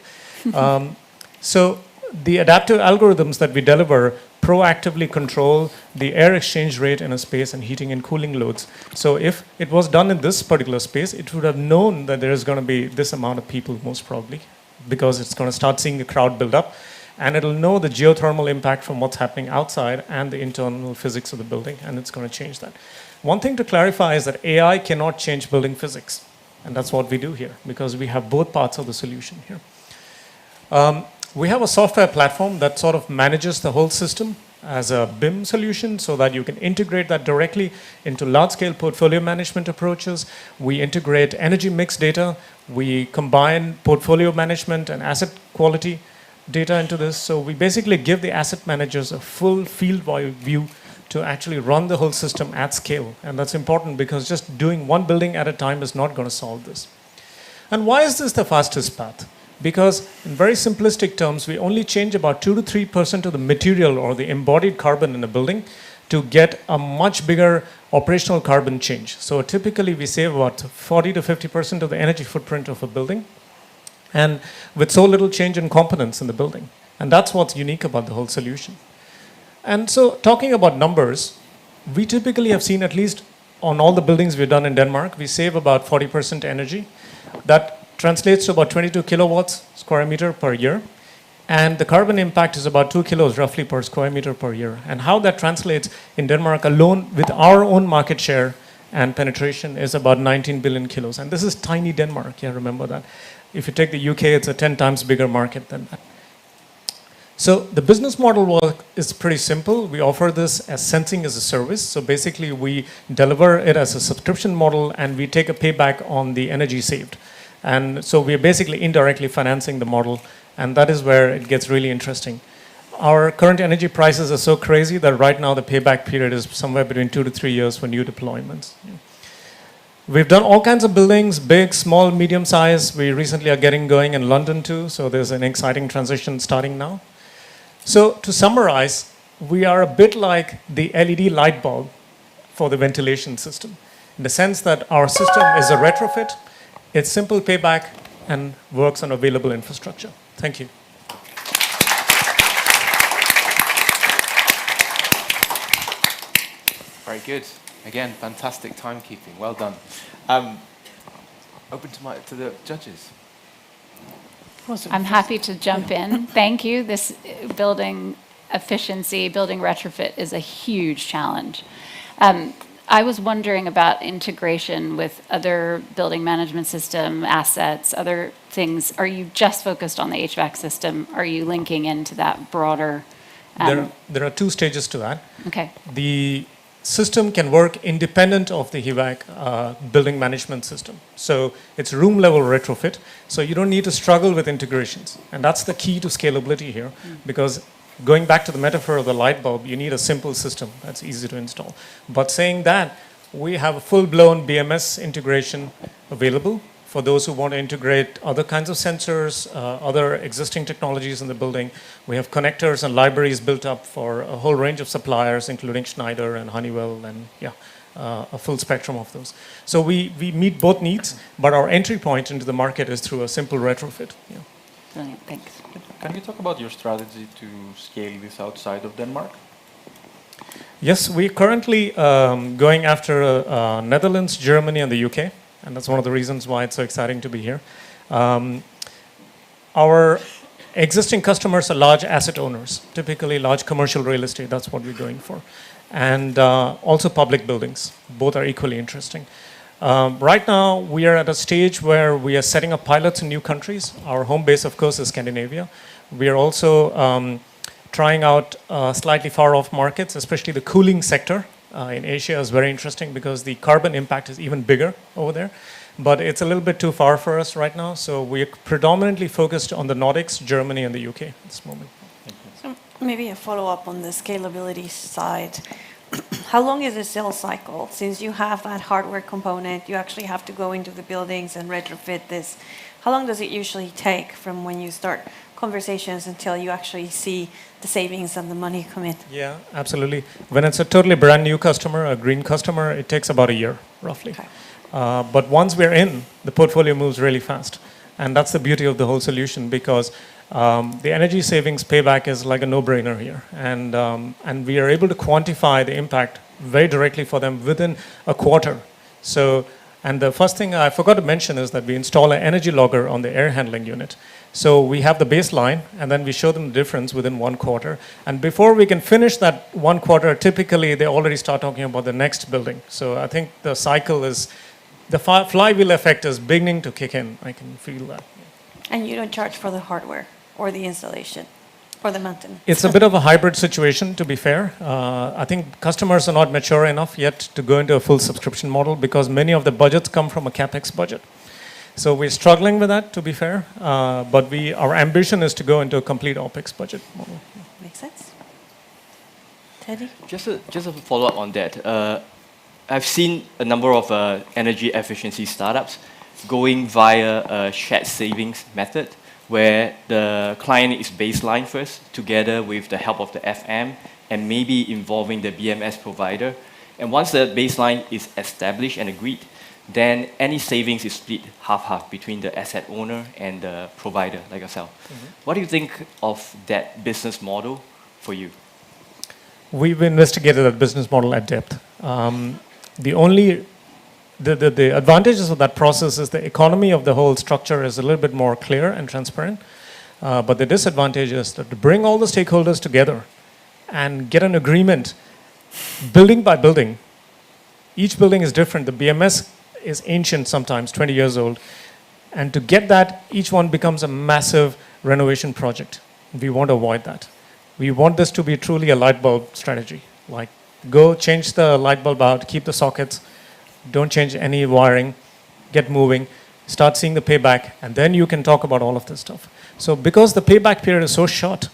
So the adaptive algorithms that we deliver proactively control the air exchange rate in a space and heating and cooling loads. So if it was done in this particular space, it would have known that there is going to be this amount of people most probably, because it's going to start seeing the crowd build up, and it'll know the geothermal impact from what's happening outside and the internal physics of the building, and it's going to change that. One thing to clarify is that AI cannot change building physics, and that's what we do here, because we have both parts of the solution here. We have a software platform that sort of manages the whole system as a BIM solution so that you can integrate that directly into large-scale portfolio management approaches. We integrate energy mix data. We combine portfolio management and asset quality data into this. So we basically give the asset managers a full field-wide view to actually run the whole system at scale. And that's important because just doing one building at a time is not going to solve this. And why is this the fastest path? Because in very simplistic terms, we only change about 2 to 3% of the material or the embodied carbon in a building to get a much bigger operational carbon change. So typically we save about 40 to 50% of the energy footprint of a building, and with so little change in components in the building. And that's what's unique about the whole solution. And so talking about numbers, we typically have seen, at least on all the buildings we've done in Denmark, we save about 40% energy. That translates to about 22 kilowatts square meter per year. And the carbon impact is about 2 kilos roughly per square meter per year. And how that translates in Denmark alone with our own market share and penetration is about 19 billion kilos. And this is tiny Denmark, yeah, remember that. If you take the UK, it's a 10 times bigger market than that. So the business model is pretty simple. We offer this as sensing as a service. So basically we deliver it as a subscription model and we take a payback on the energy saved. And so we're basically indirectly financing the model, and that is where it gets really interesting. Our current energy prices are so crazy that right now the payback period is somewhere between 2 to 3 years for new deployments. We've done all kinds of buildings, big, small, medium size. We recently are getting going in London too, so there's an exciting transition starting now. So to summarize, we are a bit like the LED light bulb for the ventilation system, in the sense that our system is a retrofit. It's simple payback and works on available infrastructure. Thank you.
Very good. Again, fantastic timekeeping. Well done. Open to the judges.
I'm happy to jump in. Thank you. This building efficiency, building retrofit is a huge challenge. I was wondering about integration with other building management system assets, other things. Are you just focused on the HVAC system? Are you linking into that broader?
There are two stages to that.
Okay.
The system can work independent of the HVAC building management system. So it's room level retrofit. So you don't need to struggle with integrations. And that's the key to scalability here, because going back to the metaphor of the light bulb, you need a simple system that's easy to install. But saying that, we have a full-blown BMS integration available for those who want to integrate other kinds of sensors, other existing technologies in the building. We have connectors and libraries built up for a whole range of suppliers, including Schneider and Honeywell, and a full spectrum of those. So we meet both needs, but our entry point into the market is through a simple retrofit. Yeah.
Brilliant, thanks.
Can you talk about your strategy to scale this outside of Denmark?
Yes, we're currently going after Netherlands, Germany, and the UK, and that's one of the reasons why it's so exciting to be here. Our existing customers are large asset owners, typically large commercial real estate, that's what we're going for. And also public buildings, both are equally interesting. Right now, we are at a stage where we are setting up pilots in new countries. Our home base, of course, is Scandinavia. We are also trying out slightly far-off markets, especially the cooling sector in Asia is very interesting because the carbon impact is even bigger over there. But it's a little bit too far for us right now, so we're predominantly focused on the Nordics, Germany, and the UK at this moment.
So maybe a follow-up on the scalability side. How long is the sales cycle? Since you have that hardware component, you actually have to go into the buildings and retrofit this. How long does it usually take from when you start conversations until you actually see the savings and the money come in?
Yeah, absolutely. When it's a totally brand new customer, a green customer, it takes about a year, roughly. Okay. But once we're in, the portfolio moves really fast. And that's the beauty of the whole solution because the energy savings payback is like a no-brainer here. And we are able to quantify the impact very directly for them within a quarter. So, and the first thing I forgot to mention is that we install an energy logger on the air handling unit. So we have the baseline, and then we show them the difference within 1 quarter. And before we can finish that 1 quarter, typically they already start talking about the next building. So I think the cycle is, the flywheel effect is beginning to kick in. I can feel that.
And you don't charge for the hardware or the installation or the maintenance?
It's a bit of a hybrid situation, to be fair. I think customers are not mature enough yet to go into a full subscription model because many of the budgets come from a CapEx budget. So we're struggling with that, to be fair, but our ambition is to go into a complete OpEx budget model.
Makes sense. Teddy?
Just a follow-up on that. I've seen a number of energy efficiency startups going via a shared savings method, where the client is baseline first, together with the help of the FM, and maybe involving the BMS provider. And once the baseline is established and agreed, then any savings is split half-half between the asset owner and the provider, like yourself. Mm-hmm. What do you think of that business model for you?
We've investigated that business model at depth. The advantages of that process is the economy of the whole structure is a little bit more clear and transparent. But the disadvantage is that to bring all the stakeholders together and get an agreement, building by building, each building is different. The BMS is ancient sometimes, 20 years old. And to get that, each one becomes a massive renovation project. We want to avoid that. We want this to be truly a light bulb strategy. Like, go change the light bulb out, keep the sockets, don't change any wiring, get moving, start seeing the payback, and then you can talk about all of this stuff. So because the payback period is so short,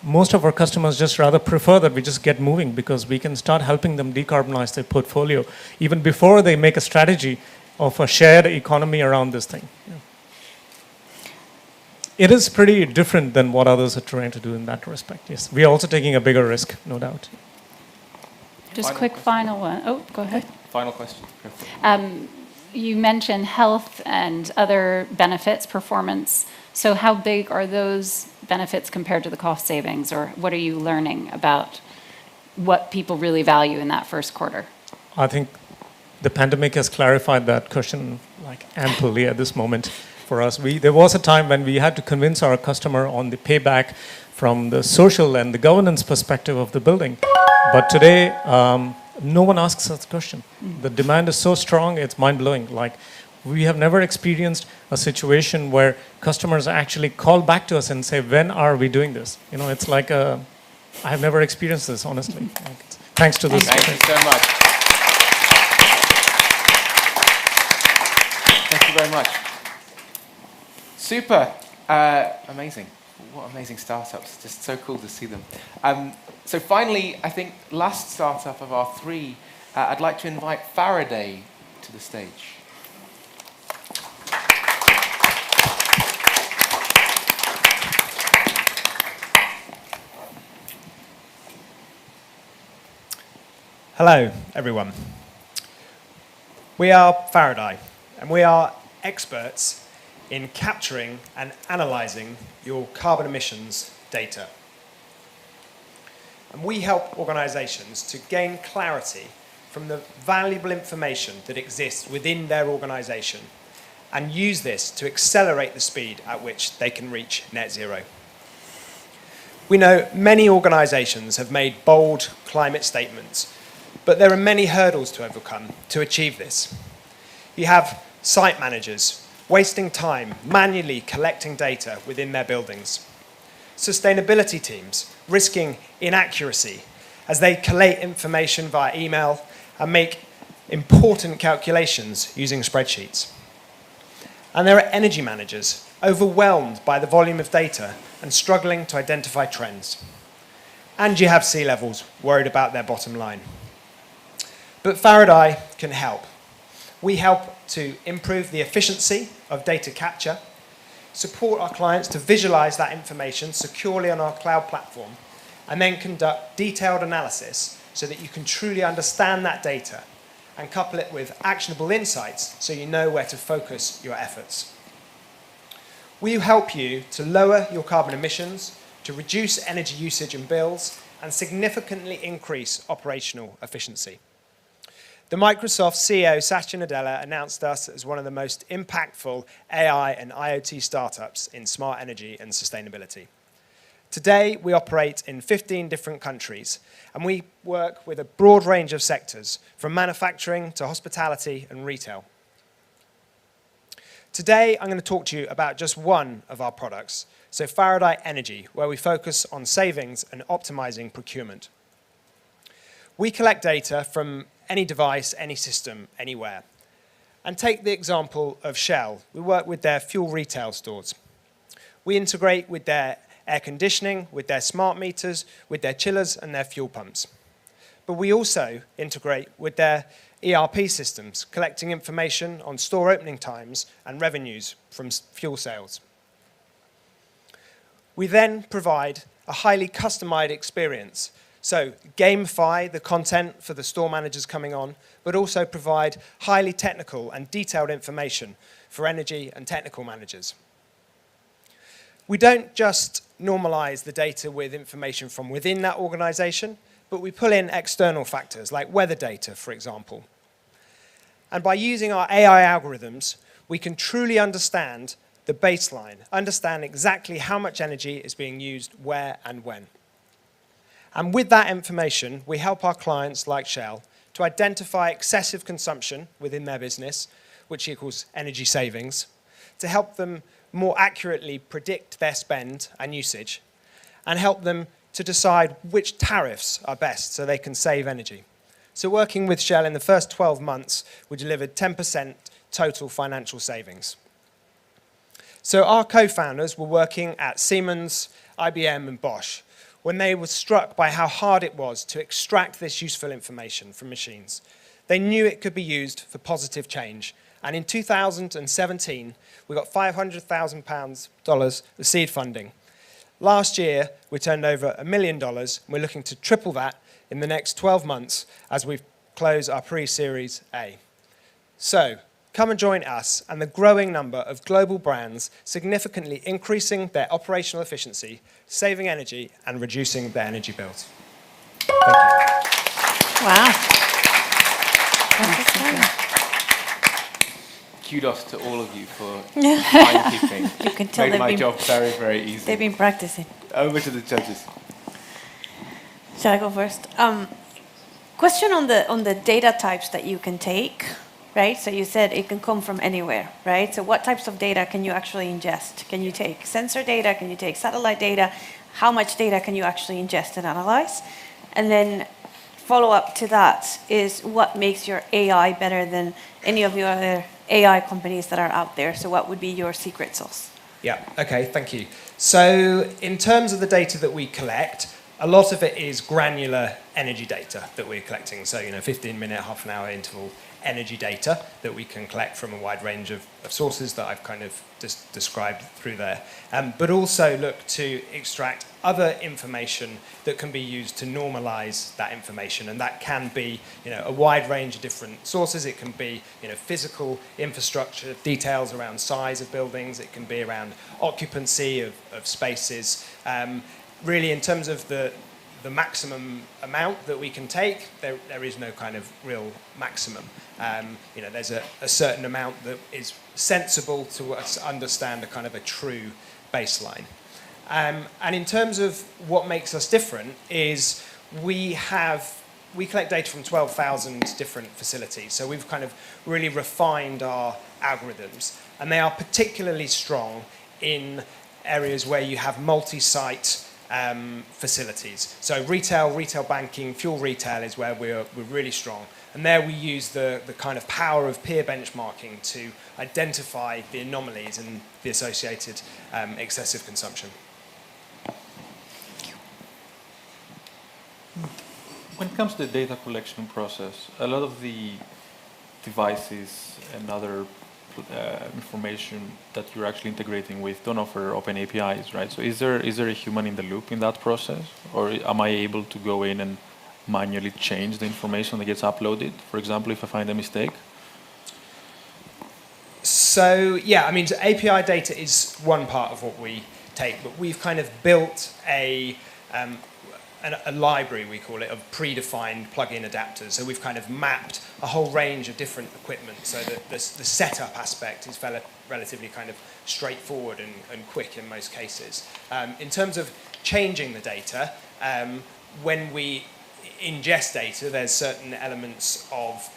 most of our customers just rather prefer that we just get moving because we can start helping them decarbonize their portfolio even before they make a strategy of a shared economy around this thing. Yeah. It is pretty different than what others are trying to do in that respect, yes. We are also taking a bigger risk, no doubt.
Just quick final one. Oh, go ahead.
Final question.
You mentioned health and other benefits, performance. So how big are those benefits compared to the cost savings, or what are you learning about what people really value in that first quarter?
I think the pandemic has clarified that question like amply at this moment for us. There was a time when we had to convince our customer on the payback from the social and the governance perspective of the building. But today, no one asks that question. The demand is so strong, it's mind-blowing. Like, we have never experienced a situation where customers actually call back to us and say, when are we doing this? You know, it's like I have never experienced this, honestly. Thanks to this.
Thank you so much. Thank you very much. Super. Amazing. What amazing startups. Just so cool to see them. So finally, I think last startup of our three, I'd like to invite Faraday to the stage.
Hello, everyone. We are Faraday, and we are experts in capturing and analysing your carbon emissions data. And we help organisations to gain clarity from the valuable information that exists within their organisation and use this to accelerate the speed at which they can reach net zero. We know many organisations have made bold climate statements, but there are many hurdles to overcome to achieve this. You have site managers wasting time manually collecting data within their buildings. Sustainability teams risking inaccuracy as they collate information via email and make important calculations using spreadsheets. And there are energy managers overwhelmed by the volume of data and struggling to identify trends. And you have sea levels worried about their bottom line. But Faraday can help. We help to improve the efficiency of data capture, support our clients to visualize that information securely on our cloud platform, and then conduct detailed analysis so that you can truly understand that data and couple it with actionable insights so you know where to focus your efforts. We help you to lower your carbon emissions, to reduce energy usage and bills, and significantly increase operational efficiency. The Microsoft CEO Satya Nadella announced us as one of the most impactful AI and IoT startups in smart energy and sustainability. Today, we operate in 15 different countries, and we work with a broad range of sectors, from manufacturing to hospitality and retail. Today, I'm going to talk to you about just one of our products, so Faraday Energy, where we focus on savings and optimizing procurement. We collect data from any device, any system, anywhere. And take the example of Shell. We work with their fuel retail stores. We integrate with their air conditioning, with their smart meters, with their chillers and their fuel pumps. But we also integrate with their ERP systems, collecting information on store opening times and revenues from fuel sales. We then provide a highly customized experience. So gamify the content for the store managers coming on, but also provide highly technical and detailed information for energy and technical managers. We don't just normalize the data with information from within that organization, but we pull in external factors like weather data, for example. And by using our AI algorithms, we can truly understand the baseline, understand exactly how much energy is being used where and when. And with that information, we help our clients like Shell to identify excessive consumption within their business, which equals energy savings, to help them more accurately predict their spend and usage, and help them to decide which tariffs are best so they can save energy. So working with Shell in the first 12 months, we delivered 10% total financial savings. So our co-founders were working at Siemens, IBM, and Bosch when they were struck by how hard it was to extract this useful information from machines. They knew it could be used for positive change. And in 2017, we got $500,000 of seed funding. Last year, we turned over $1 million. We're looking to triple that in the next 12 months as we close our pre-Series A. So come and join us and the growing number of global brands significantly increasing their operational efficiency, saving energy, and reducing their energy bills. Thank you.
Wow.
Kudos to all of you for timekeeping.
You can tell
made
they've
my
been,
job very, very easy.
They've been practicing.
Over to the judges.
Shall I go first? Question on the data types that you can take, right? So you said it can come from anywhere, right? So what types of data can you actually ingest? Can you take sensor data? Can you take satellite data? How much data can you actually ingest and analyze? And then follow up to that is what makes your AI better than any of your other AI companies that are out there? So what would be your secret sauce?
Yeah, okay, thank you. So in terms of the data that we collect, a lot of it is granular energy data that we're collecting. So, 15-minute, half-an-hour interval energy data that we can collect from a wide range of sources that I've kind of described through there. But also look to extract other information that can be used to normalize that information. And that can be, a wide range of different sources. It can be, physical infrastructure, details around size of buildings. It can be around occupancy of spaces. Really, in terms of the maximum amount that we can take, there is no kind of real maximum. There's a certain amount that is sensible to us understand a kind of a true baseline. And in terms of what makes us different is we collect data from 12,000 different facilities. So we've kind of really refined our algorithms, and they are particularly strong in areas where you have multi-site facilities. So retail banking, fuel retail is where we're really strong. And there we use the kind of power of peer benchmarking to identify the anomalies and the associated excessive consumption.
When it comes to the data collection process, a lot of the devices and other information that you're actually integrating with don't offer open APIs, right? So is there a human in the loop in that process? Or am I able to go in and manually change the information that gets uploaded? For example, if I find a mistake?
So, yeah, so API data is one part of what we take, but we've kind of built a library, we call it, of predefined plug-in adapters. So we've kind of mapped a whole range of different equipment so that the setup aspect is relatively kind of straightforward and quick in most cases. In terms of changing the data, when we ingest data, there's certain elements of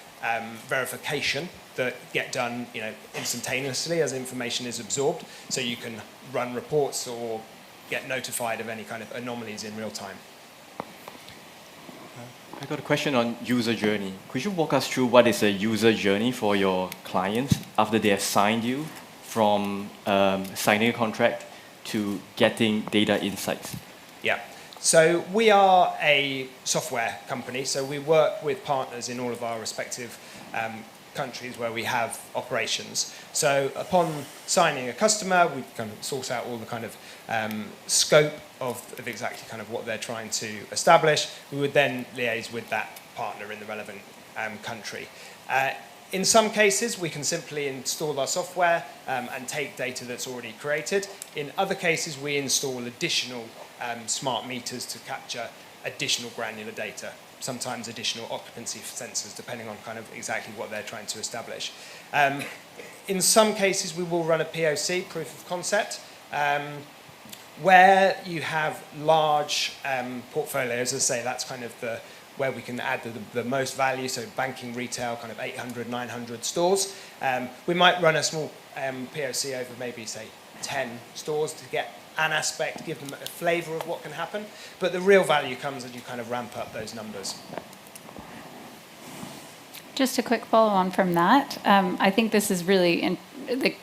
verification that get done instantaneously as information is absorbed. So you can run reports or get notified of any kind of anomalies in real time.
I got a question on user journey. Could you walk us through what is a user journey for your clients after they have signed you from signing a contract to getting data insights?
Yeah. So we are a software company, so we work with partners in all of our respective countries where we have operations. So upon signing a customer, we kind of source out all the kind of scope of exactly kind of what they're trying to establish. We would then liaise with that partner in the relevant country. In some cases, we can simply install our software and take data that's already created. In other cases, we install additional smart meters to capture additional granular data, sometimes additional occupancy sensors, depending on kind of exactly what they're trying to establish. In some cases, we will run a POC, proof of concept, where you have large portfolios. As I say, that's kind of where we can add the most value, so banking, retail, kind of 800, 900 stores. We might run a small POC over maybe, say, 10 stores to get an aspect, give them a flavour of what can happen. But the real value comes as you kind of ramp up those numbers.
Just a quick follow-on from that. I think this is really, it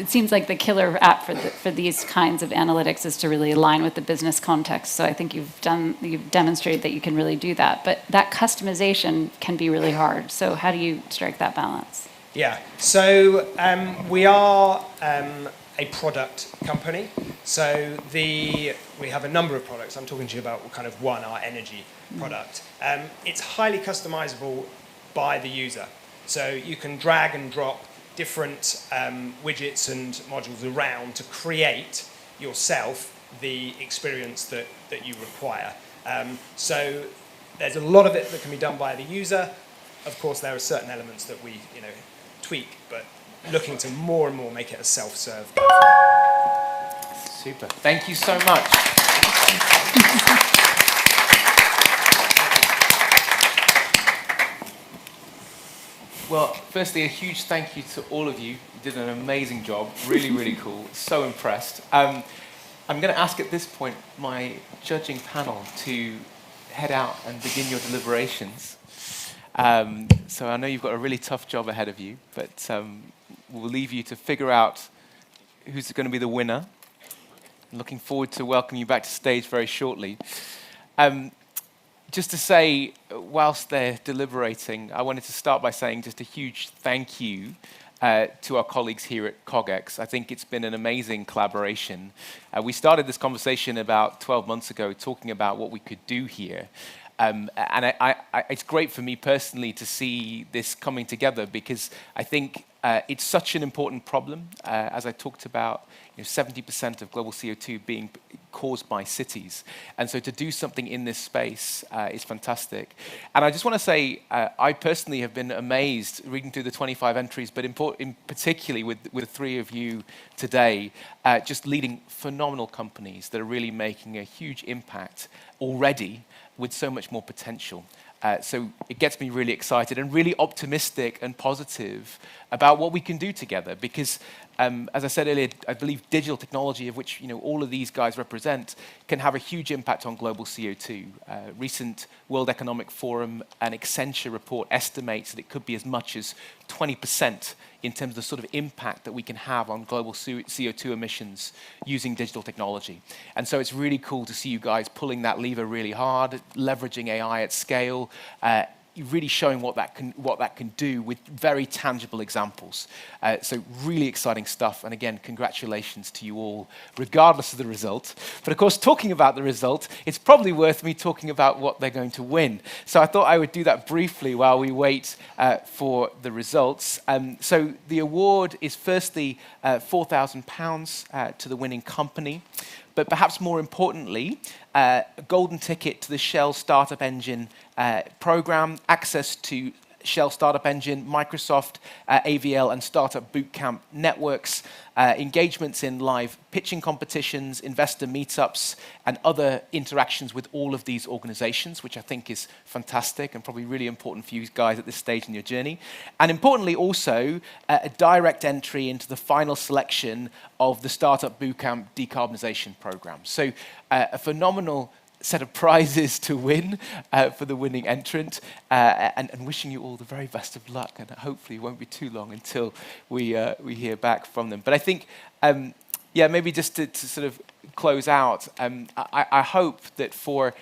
seems like the killer app for these kinds of analytics is to really align with the business context. So I think you've demonstrated that you can really do that. But that customization can be really hard. So how do you strike that balance?
Yeah, so we are a product company. So we have a number of products. I'm talking to you about kind of one, our energy product. It's highly customizable by the user. So you can drag and drop different widgets and modules around to create yourself the experience that you require. So there's a lot of it that can be done by the user. Of course, there are certain elements that we tweak, but looking to more and more make it a self-serve.
Super. Thank you so much. Well, firstly, a huge thank you to all of you. You did an amazing job. Really, really cool. So impressed. I'm going to ask at this point my judging panel to head out and begin your deliberations. So I know you've got a really tough job ahead of you, but we'll leave you to figure out who's going to be the winner. I'm looking forward to welcoming you back to stage very shortly. just to say, whilst they're deliberating, I wanted to start by saying just a huge thank you to our colleagues here at CogX. I think it's been an amazing collaboration. We started this conversation about 12 months ago talking about what we could do here. And it's great for me personally to see this coming together because I think it's such an important problem. As I talked about, 70% of global CO2 being caused by cities. And so to do something in this space is fantastic. And I just want to say, I personally have been amazed reading through the 25 entries, but in particularly with the three of you today, just leading phenomenal companies that are really making a huge impact already with so much more potential. So it gets me really excited and really optimistic and positive about what we can do together because, as I said earlier, I believe digital technology, of which all of these guys represent, can have a huge impact on global CO2. Recent World Economic Forum and Accenture report estimates that it could be as much as 20% in terms of the sort of impact that we can have on global CO2 emissions using digital technology. And so it's really cool to see you guys pulling that lever really hard, leveraging AI at scale, really showing what that can do with very tangible examples. So really exciting stuff. And again, congratulations to you all, regardless of the result. But of course, talking about the result, it's probably worth me talking about what they're going to win. So I thought I would do that briefly while we wait for the results. So the award is firstly £4,000 to the winning company. But perhaps more importantly, a golden ticket to the Shell Startup Engine program, access to Shell Startup Engine, Microsoft, AVL, and Startup Bootcamp networks, engagements in live pitching competitions, investor meetups, and other interactions with all of these organizations, which I think is fantastic and probably really important for you guys at this stage in your journey. And importantly, also, a direct entry into the final selection of the Startup Bootcamp decarbonization program. So a phenomenal set of prizes to win for the winning entrant, and wishing you all the very best of luck. And hopefully it won't be too long until we hear back from them. But I think, maybe just to sort of close out, I hope that for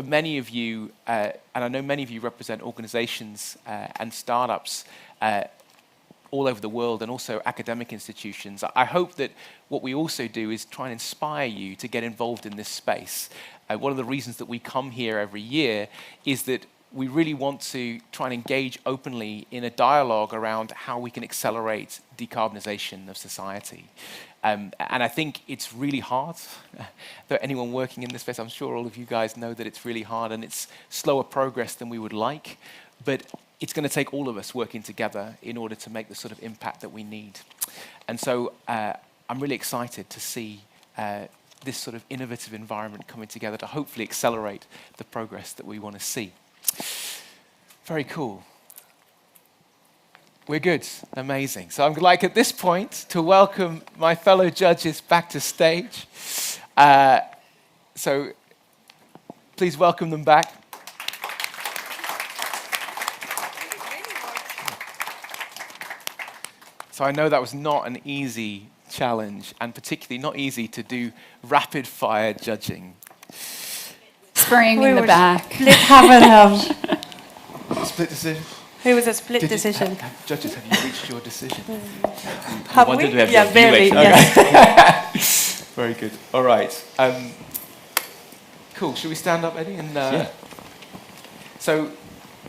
many of you, and I know many of you represent organizations and startups all over the world and also academic institutions. I hope that what we also do is try and inspire you to get involved in this space. One of the reasons that we come here every year is that we really want to try and engage openly in a dialogue around how we can accelerate decarbonization of society. And I think it's really hard. For anyone working in this space, I'm sure all of you guys know that it's really hard and it's slower progress than we would like. But it's going to take all of us working together in order to make the sort of impact that we need. And so I'm really excited to see this sort of innovative environment coming together to hopefully accelerate the progress that we want to see. Very cool. We're good. Amazing. So I'm like at this point to welcome my fellow judges back to stage. So please welcome them back. So I know that was not an easy challenge, and particularly not easy to do rapid-fire judging.
Spraying in the back.
Split have
Split decision?
It was a split decision.
Judges, have you reached your decision?
Have we? Yeah, barely, yes.
Very good. All right. Cool. Should we stand up, Eddie? And
Yeah.
So,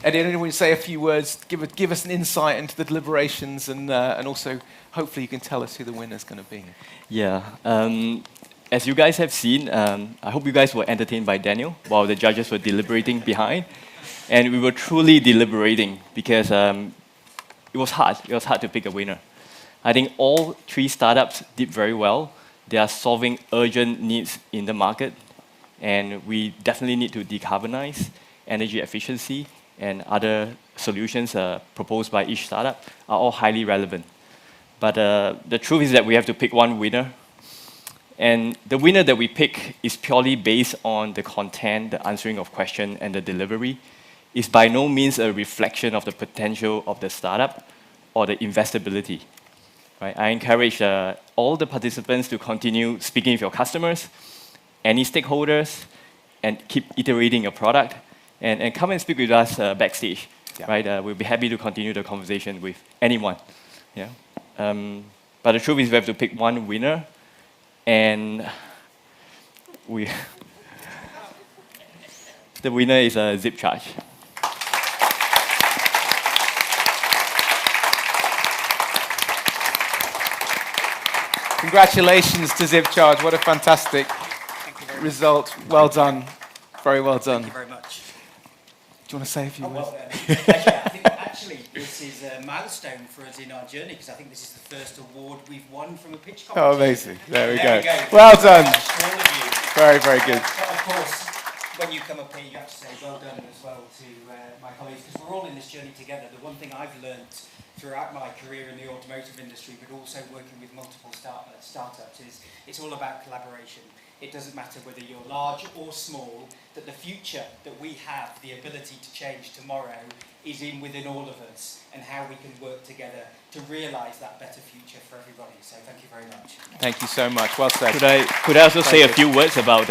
Eddie, anyone say a few words, give us an insight into the deliberations, and also hopefully you can tell us who the winner's going to be.
Yeah. As you guys have seen, I hope you guys were entertained by Daniel while the judges were deliberating behind. And we were truly deliberating because it was hard. It was hard to pick a winner. I think all three startups did very well. They are solving urgent needs in the market. And we definitely need to decarbonize. Energy efficiency and other solutions proposed by each startup are all highly relevant. But the truth is that we have to pick one winner. And the winner that we pick is purely based on the content, the answering of questions, and the delivery. It's by no means a reflection of the potential of the startup or the investability. Right? I encourage all the participants to continue speaking with your customers, any stakeholders, and keep iterating your product. and come and speak with us backstage, right? We'll be happy to continue the conversation with anyone. Yeah. But the truth is, we have to pick one winner, and the winner is Zip Charge.
Congratulations to Zip Charge. What a fantastic result. Well done. Very well done.
Thank you very much.
Do you want to say a few words?
I think actually this is a milestone for us in our journey because I think this is the first award we've won from a pitch competition.
Oh, amazing. There we go. Well done.
To all of you.
Very, very good.
But of course, when you come up here, you have to say well done as well to my colleagues because we're all in this journey together. The one thing I've learnt throughout my career in the automotive industry, but also working with multiple startups, is it's all about collaboration. It doesn't matter whether you're large or small, that the future that we have, the ability to change tomorrow, is within all of us, and how we can work together to realise that better future for everybody. So thank you very much.
Thank you so much. Well said.
Could I also say a few words about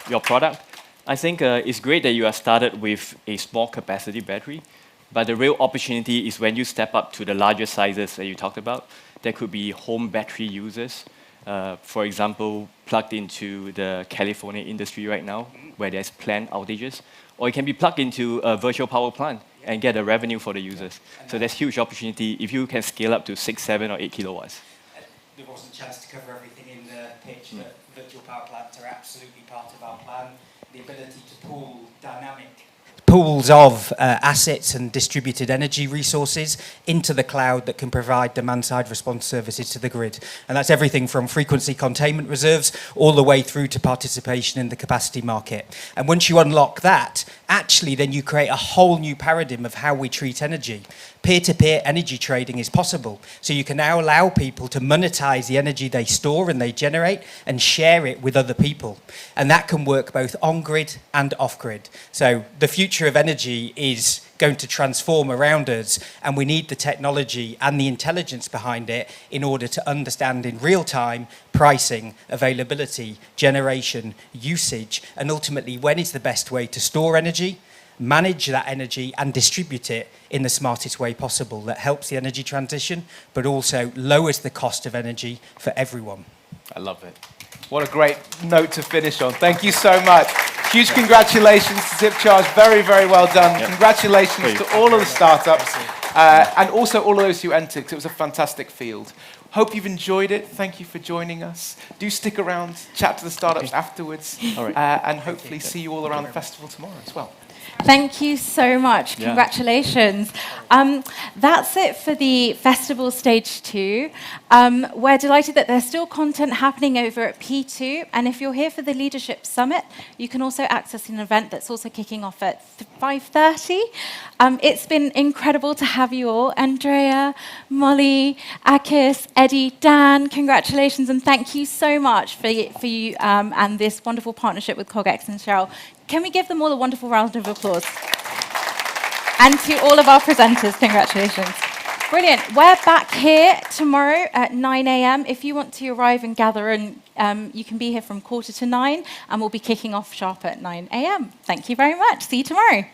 your product? I think it's great that you have started with a small capacity battery, but the real opportunity is when you step up to the larger sizes that you talked about. There could be home battery users, for example, plugged into the California industry right now, where there's planned outages, or it can be plugged into a virtual power plant and get a revenue for the users. So there's huge opportunity if you can scale up to 6, 7, or 8 kilowatts.
There wasn't a chance to cover everything in the pitch, but virtual power plants are absolutely part of our plan. The ability to pool dynamic pools of assets and distributed energy resources into the cloud that can provide demand-side response services to the grid. And that's everything from frequency containment reserves all the way through to participation in the capacity market. And once you unlock that, actually then you create a whole new paradigm of how we treat energy. Peer-to-peer energy trading is possible. So you can now allow people to monetize the energy they store and they generate and share it with other people. And that can work both on-grid and off-grid. So the future of energy is going to transform around us, and we need the technology and the intelligence behind it in order to understand in real time pricing, availability, generation, usage, and ultimately when is the best way to store energy, manage that energy and distribute it in the smartest way possible that helps the energy transition, but also lowers the cost of energy for everyone.
I love it. What a great note to finish on. Thank you so much. Huge congratulations to Zip Charge. Very, very well done. Yep. Congratulations to all of the startups and also all of those who entered, because it was a fantastic field. Hope you've enjoyed it. Thank you for joining us. Do stick around, chat to the startups afterwards, and hopefully see you all around the festival tomorrow as well.
Thank you so much. Congratulations. That's it for the festival stage 2. We're delighted that there's still content happening over at P2. And if you're here for the Leadership Summit, you can also access an event that's also kicking off at 5:30. It's been incredible to have you all. Andrea, Molly, Akis, Eddie, Dan, congratulations. And thank you so much for you and this wonderful partnership with CogX and Cheryl. Can we give them all a wonderful round of applause? And to all of our presenters, congratulations. Brilliant. We're back here tomorrow at 9 a.m. If you want to arrive and gather, and you can be here from 8:45, and we'll be kicking off sharp at 9 a.m. Thank you very much. See you tomorrow.